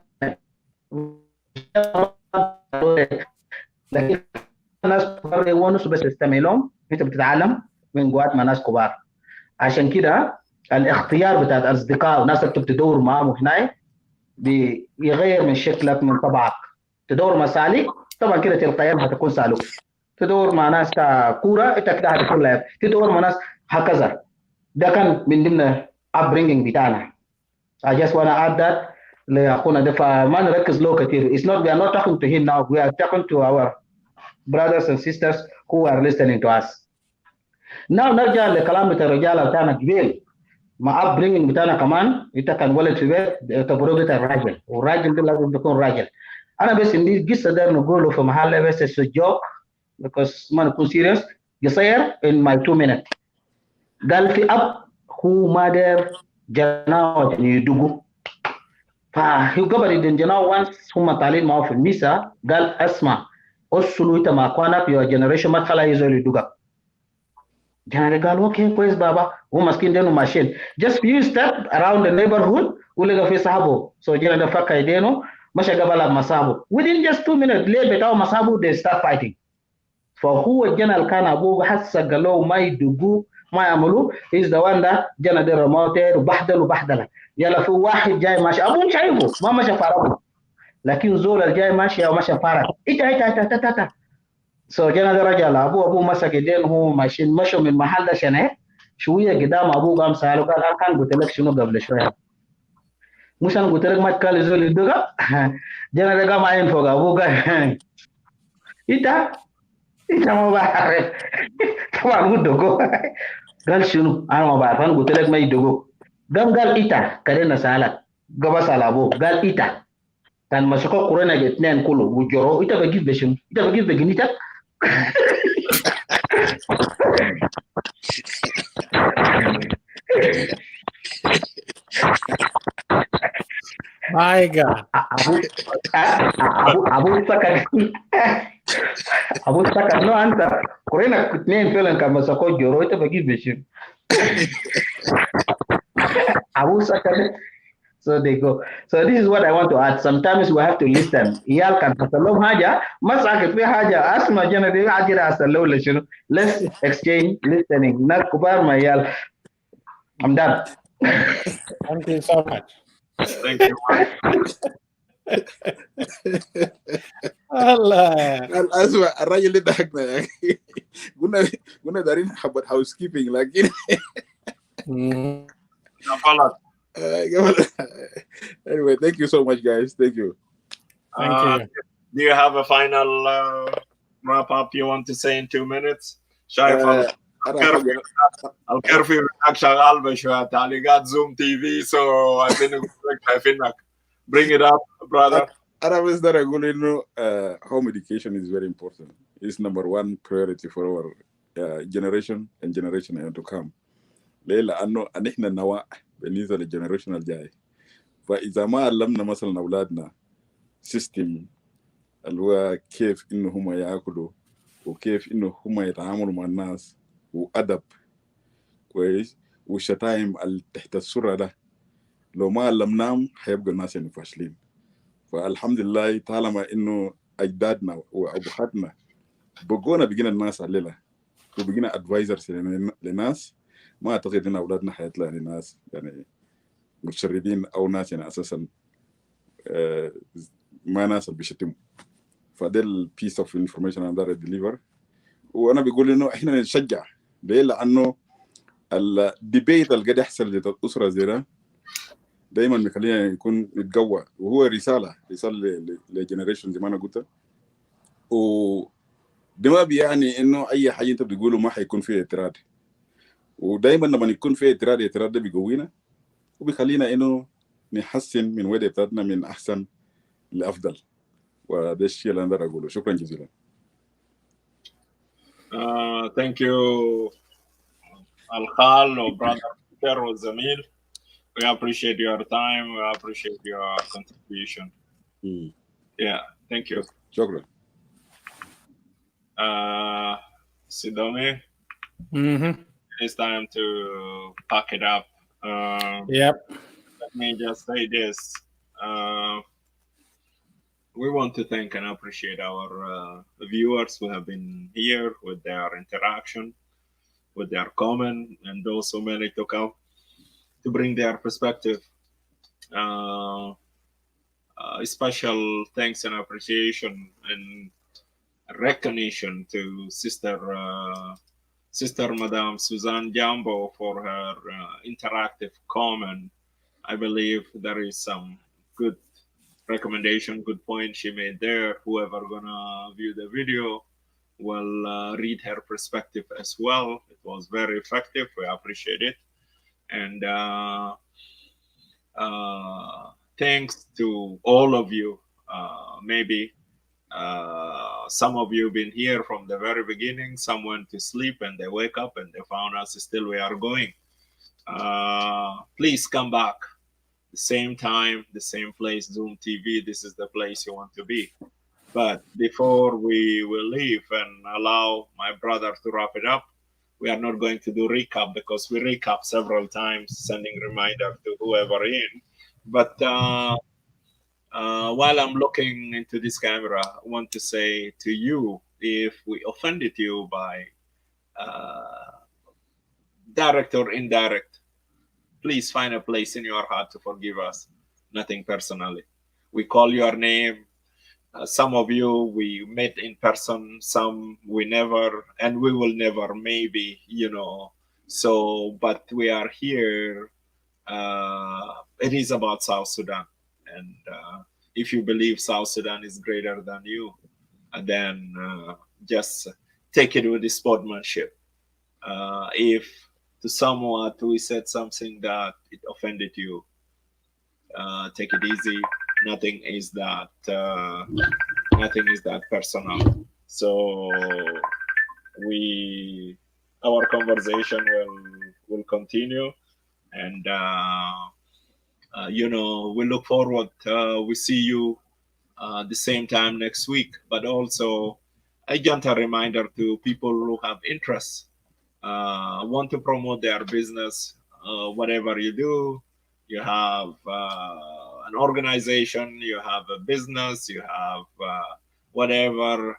لكن ناس كبار وناس بس تستمع لهم انت بتتعلم من قعد مع ناس كبار. عشان كده الاختيار بتاع الاصدقاء والناس اللي بتدور معاهم هنا بيغير من شكلك من طبعك. تدور مع سالك طبعا كده تلقائيا هتكون سالوك. تدور مع ناس كوره انت كده هتكون لاعب. تدور مع ناس هكذا. ده كان من ضمن upbringing بتاعنا. I just want to add that لاخونا ده فما نركز له كثير. It's not we are not talking to him now. We are talking to our brothers and sisters who are listening to us. Now نرجع لكلام بتاع الرجال بتاعنا قبل. مع upbringing بتاعنا كمان انت كان ولد في بيت يعتبروه بتاع الراجل والراجل ده لازم يكون راجل. انا بس عندي قصه ده نقوله في محل بس السجوك because ما نكون serious قصير in my 2 minutes. قال في اب هو ما دار جناو يدقوا فهو قبل يدن جناو once هم طالعين معه في الميسا قال اسمع اصلوا انت مع اخوانك your generation ما تخلى يزول يدقوا. جنرال قال اوكي كويس بابا هو ماسكين دينه ماشين just few steps around the neighborhood ولقى في صاحبه so جنرال فك يدينه مشى قبل مصابه within just 2 minutes ليه بتاعه مصابه they start fighting. فهو الجنرال كان ابوه حس قال له ما يدقوا ما يعملوا is the one that جنرال رموته وبحدله يلا في واحد جاي ماشي ابوه شايفه ما مشى فارغ لكن زول الجاي ماشي ومشى فارغ ايتا سو جنرال رجع لابوه مسك يدين هو ماشيين مشوا من محل ده شنو شويه قدام ابوه قام ساله قال انا كان قلت لك شنو قبل شويه مش انا قلت لك ما تكال زول يدقى جنرال قام عين فوق ابوه قال ايتا ما بعرف طبعا هو دقو قال شنو انا ما بعرف انا قلت لك ما يدقو قام قال ايتا كلنا سالك قبس على ابوه قال ايتا كان مسكوا قرنا اثنين كله وجرو ايتا بجيب بشنو ايتا بجيب بجنيتك My God. Abu sakar no anta kurena kutnen felan kama sako joro ita bagi beshim Abu sakar so they go so this is what I want to add sometimes we have to listen iyal kan tasalom haja masakit fi haja asma jana de ajira asallo la shinu let's exchange listening na kubar ma iyal I'm done. Thank you so much. Thank you. الله اسمع الراجل اللي ضحكنا يا اخي قلنا دارين حبه هاوس كيبنج لكن غلط. Anyway, thank you so much guys. Thank you. Thank you. Do you have a final wrap up you want to say in 2 minutes? شايف الكرفي بتاعك شغال بشوية تعليقات زوم تي في so I think شايفينك bring it up brother. أنا بس دار أقول إنه home education is very important. It's number 1 priority for our generation and generation to come. ليه؟ لأنه نحن النواة بالنسبة للجنريشن الجاي. فإذا ما علمنا مثلا أولادنا system اللي هو كيف إنه هم يأكلوا وكيف إنه هم يتعاملوا مع الناس وأدب كويس والشتائم تحت السرة ده لو ما علمناهم هيبقى الناس يعني فاشلين. فالحمد لله طالما إنه أجدادنا وأبواتنا بقونا بقينا الناس علينا وبقينا advisors للناس ما أعتقد إن أولادنا حيطلع لناس يعني متشردين أو ناس يعني أساسا ما ناس اللي بيشتموا. فده البيس اوف انفورميشن انا داير اديليفر وانا بقول انه احنا نشجع ليه؟ لانه الديبيت اللي قاعد يحصل للاسره زي ده دايما بيخلينا يكون نتقوى وهو رساله لجنريشن زي ما انا قلت وده ما بيعني انه اي حاجه انت بتقوله ما حيكون فيه اعتراض ودايما لما يكون فيه اعتراض ده بيقوينا وبيخلينا انه نحسن من وضع بتاعتنا من احسن لافضل. وده الشيء اللي انا اقدر اقوله. شكرا جزيلا. Thank you, Al-Khal or brother Peter or Zamil. We appreciate your time. We appreciate your contribution. Yeah, thank you. شكرا. Sidome, it's time to pack it up. Yep. Let me just say this. We want to thank and appreciate our viewers who have been here with their interaction, with their comment, and those who managed to come to bring their perspective. Special thanks and appreciation and recognition to Sister Madame Suzanne Jambo for her interactive comment. I believe there is some good recommendation, good point she made there. Whoever gonna view the video will read her perspective as well. It was very effective. We appreciate it. And thanks to all of you. Maybe some of you been here from the very beginning. Some went to sleep and they wake up and they found us still we are going. Please come back. The same time, the same place, Zoom TV. This is the place you want to be. But before we will leave and allow my brother to wrap it up, we are not going to do recap because we recap several times, sending reminder to whoever in. But while I'm looking into this camera, I want to say to you, if we offended you by direct or indirect, please find a place in your heart to forgive us. Nothing personally. We call your name. Some of you we met in person, some we never, and we will never, maybe, you know. So, but we are here. It is about South Sudan. And if you believe South Sudan is greater than you, then just take it with the sportsmanship. If to someone we said something that it offended you, take it easy. Nothing is that personal. So our conversation will continue, and you know, we look forward. We see you the same time next week. But also a gentle reminder to people who have interests. Want to promote their business, whatever you do, you have an organization, you have a business, you have whatever,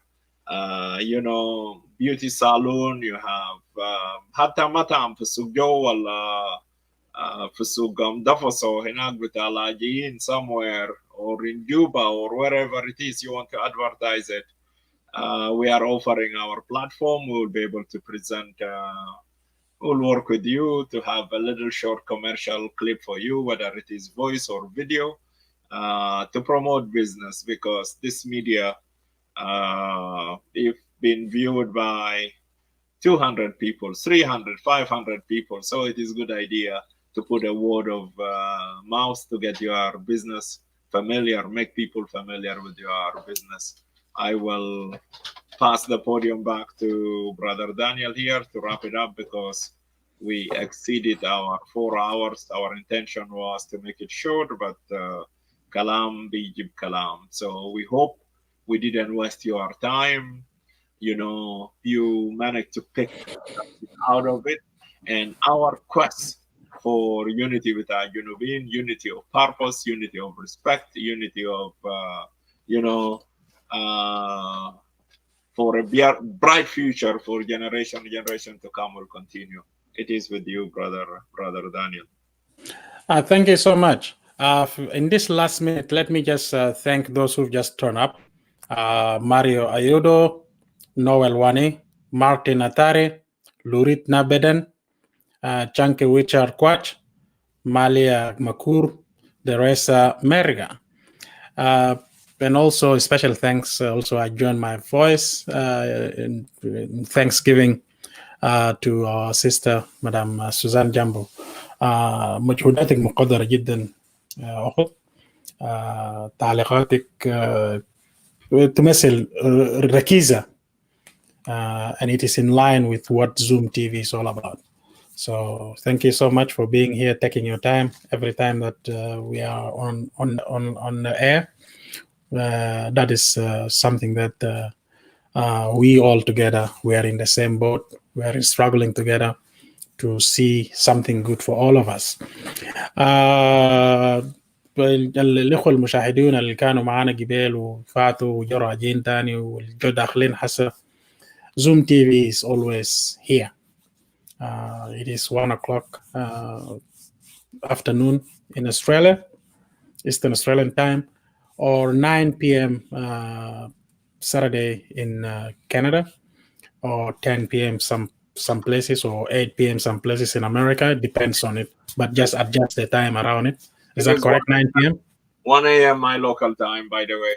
you know, beauty salon, you have حتى مطعم في السوق جو ولا في السوق دفصو هناك بتاع لاجئين somewhere or in Juba or wherever it is you want to advertise it. We are offering our platform. We will be able to present, we'll work with you to have a little short commercial clip for you, whether it is voice or video, to promote business, because this media, if been viewed by 200 people, 300, 500 people, so it is a good idea to put a word of mouth to get your business familiar, make people familiar with your business. I will pass the podium back to Brother Daniel here to wrap it up, because we exceeded our 4 hours. Our intention was to make it short, but kalam bijib kalam. So we hope we didn't waste your time. You know, you managed to pick out of it. And our quest for unity with our Junubin, unity of purpose, unity of respect, unity of, you know, for a bright future for generation to come will continue. It is with you, brother Daniel. Thank you so much. In this last minute, let me just thank those who've just turned up. Mario Ayudo, Noel Wani, Martin Atari, Lurit Nabeden, Chanke Wichar Kwach, Malia Makur, Teresa Merga. And also a special thanks, also I joined my voice in Thanksgiving to our sister, Madam Suzanne Jambo. مجهوداتك مقدرة جدا أخت. تعليقاتك تمثل ركيزة and it is in line with what Zoom TV is all about. So thank you so much for being here, taking your time every time that we are on the air. That is something that we all together, we are in the same boat. We are struggling together to see something good for all of us. الإخوة المشاهدين اللي كانوا معنا قبل وفاتوا وجروا عجين تاني والجو داخلين حسا Zoom TV is always here. It is 1 o'clock afternoon in Australia, Eastern Australian time, or 9 p.m. Saturday in Canada, or 10 p.m. some places, or 8 p.m. some places in America. It depends on it, but just adjust the time around it. Is that correct? 9 p.m. 1 a.m. my local time, by the way.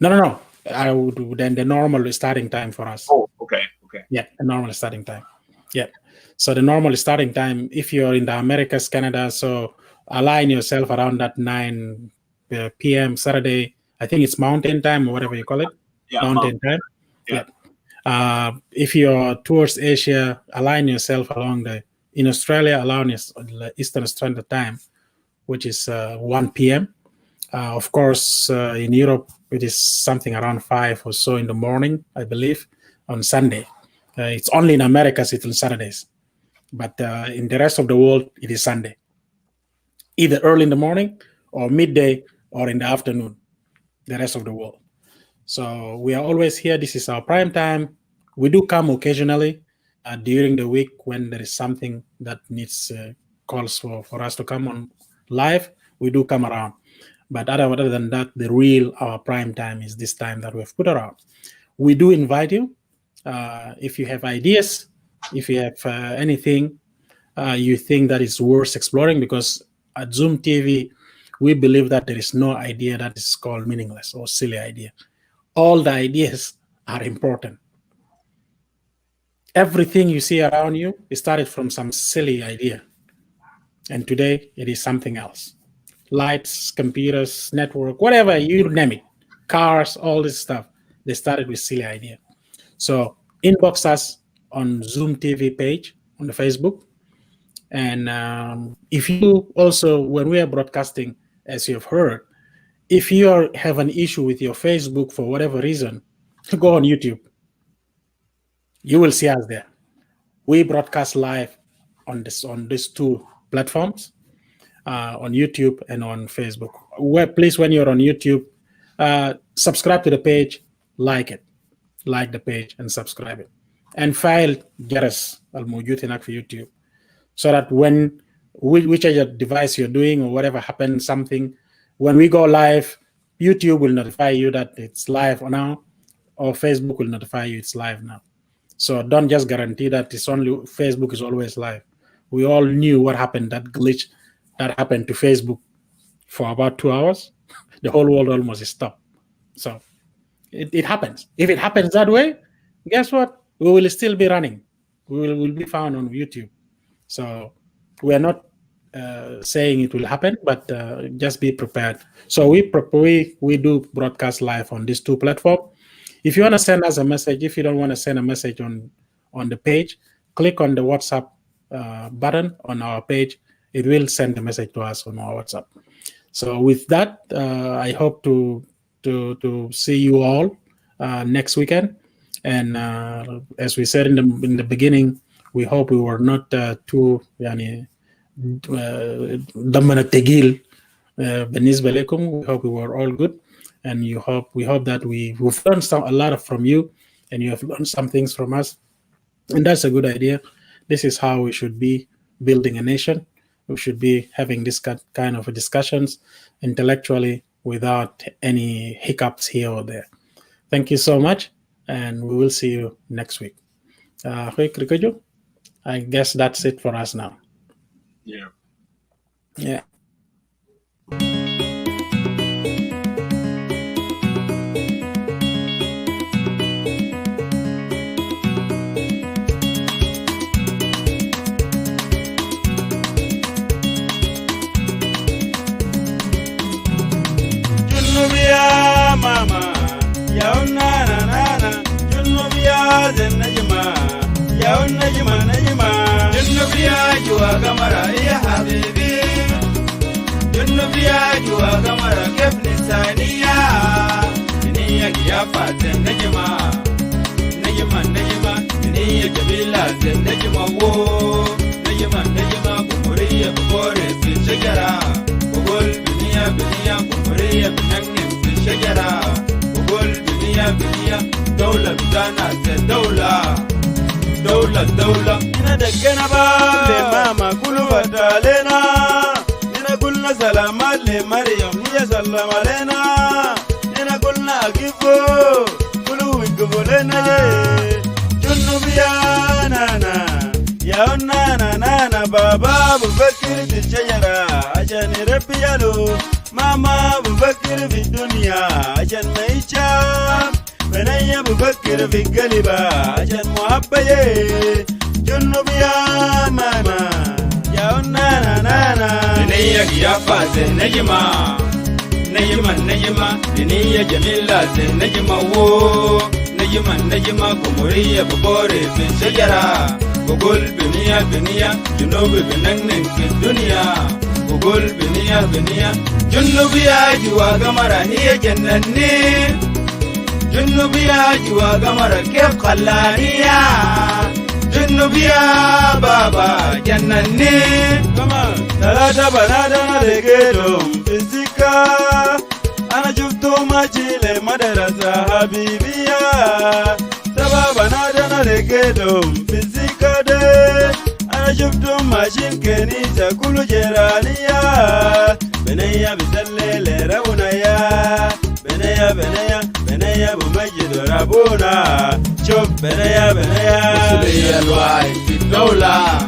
No. I would then the normal starting time for us. Oh, okay. Yeah, the normal starting time. Yeah. So the normal starting time, if you're in the Americas, Canada, so align yourself around that 9 p.m. Saturday. I think it's mountain time or whatever you call it. Yeah, mountain time. Yeah. If you're towards Asia, align yourself along in Australia, align Eastern Standard Time, which is 1 p.m. Of course, in Europe, it is something around 5 or so in the morning, I believe, on Sunday. It's only in Americas, it's on Saturdays. But in the rest of the world, it is Sunday. Either early in the morning or midday or in the afternoon, the rest of the world. So we are always here. This is our prime time. We do come occasionally during the week when there is something that needs calls for us to come on live. We do come around. But other than that, our prime time is this time that we've put around. We do invite you. If you have ideas, if you have anything you think that is worth exploring, because at Zoom TV, we believe that there is no idea that is called meaningless or silly idea. All the ideas are important. Everything you see around you, it started from some silly idea. And today, it is something else. Lights, computers, network, whatever, you name it. Cars, all this stuff. They started with silly idea. So inbox us on Zoom TV page on the Facebook. And if you also, when we are broadcasting, as you have heard, if you have an issue with your Facebook for whatever reason, go on YouTube. You will see us there. We broadcast live on these two platforms, on YouTube and on Facebook. Please, when you're on YouTube, subscribe to the page, like the page and subscribe it. And file جرس الموجود هناك في YouTube, so that when whichever device you're doing or whatever happens, something, when we go live, YouTube will notify you that it's live now, or Facebook will notify you it's live now. So don't just guarantee that it's only Facebook is always live. We all knew what happened, that glitch that happened to Facebook for about 2 hours. The whole world almost stopped. So it happens. If it happens that way, guess what? We will still be running. We'll be found on YouTube. So we are not saying it will happen, but just be prepared. So we do broadcast live on these two platforms. If you want to send us a message, if you don't want to send a message on the page, click on the WhatsApp button on our page. It will send the message to us on our WhatsApp. So with that, I hope to see you all next weekend. And as we said in the beginning, we hope we were not too دمنا الثقيل بالنسبة لكم. We hope we were all good, and we hope that we've learned a lot from you, and you have learned some things from us, and that's a good idea. This is how we should be building a nation. We should be having this kind of discussions intellectually without any hiccups here or there. Thank you so much, and we will see you next week. I guess that's it for us now. Yeah. النجمة نجمة جنوب يا جوا قمرة يا حبيبي جنوب يا جوا قمرة كيف نسانية نية يا فاتن نجمة نجمة نجمة نية جميلة نجمة وو نجمة نجمة بمورية بموري في الشجرة بقول بنية بنية بمورية بنغنم في الشجرة بقول بنية بنية دولة بتاعنا دولة دولة دولة هنا دقنا باب لماما كل فتالنا هنا قلنا سلامات لمريم هي سلم علينا هنا قلنا أكفو كلوا وقفوا لنا جنوب يا نانا يا نانا نانا بابا بفكر في الشجرة عشان يربي يالو ماما بفكر في الدنيا عشان ما يشاف بنية بفكر في قلبه عشان محبة جنوب يا ماما يا نانا نانا بنية قيافة زي نجمة نجمة نجمة بنية جميلة زي نجمة وو نجمة نجمة قمرية ببوري في الشجرة بقول بنية بنية جنوب بنغنغ في الدنيا بقول بنية بنية جنوب يا جوا قمرة هي جنني جنوب يا جوا قمرة كيف خلانية جنوب يا بابا جنني كمان 3 بنات انا لقيتهم في السكة انا شفتهم ماشي لمدرسة حبيبية 7 بنات انا لقيتهم في السكة دي انا شفتهم ماشيين كنيسة كله جيرانية بنية بسلي لربنا بنية بنية بنية بمجد ربنا شوف بنية بنية مسؤولية الواحد في الدولة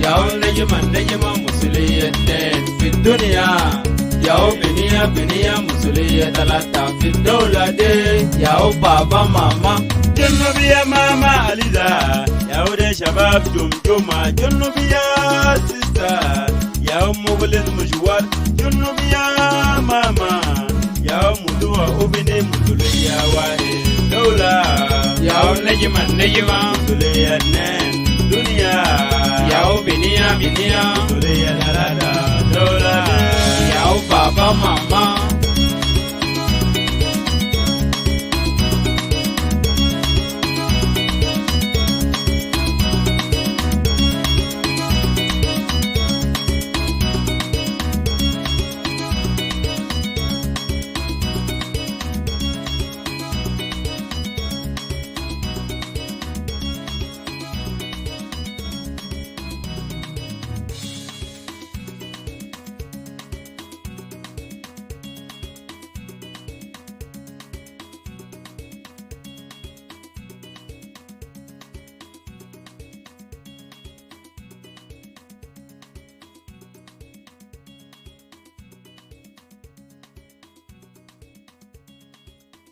يا النجمة النجمة مسؤوليتين في الدنيا يا بنية بنية مسؤولية 3 في الدولة دي يا بابا ماما جنوب يا ماما الذى يا ودي شباب جمجمة جنوب يا سيستر يا مبلد مشوار جنوب يا ماما يا مدوى أبني مسؤولية واحد دولة يا النجمة النجمة مسؤولية 2 دنيا يا بنية بنية مسؤولية 3 دولة يا بابا ماما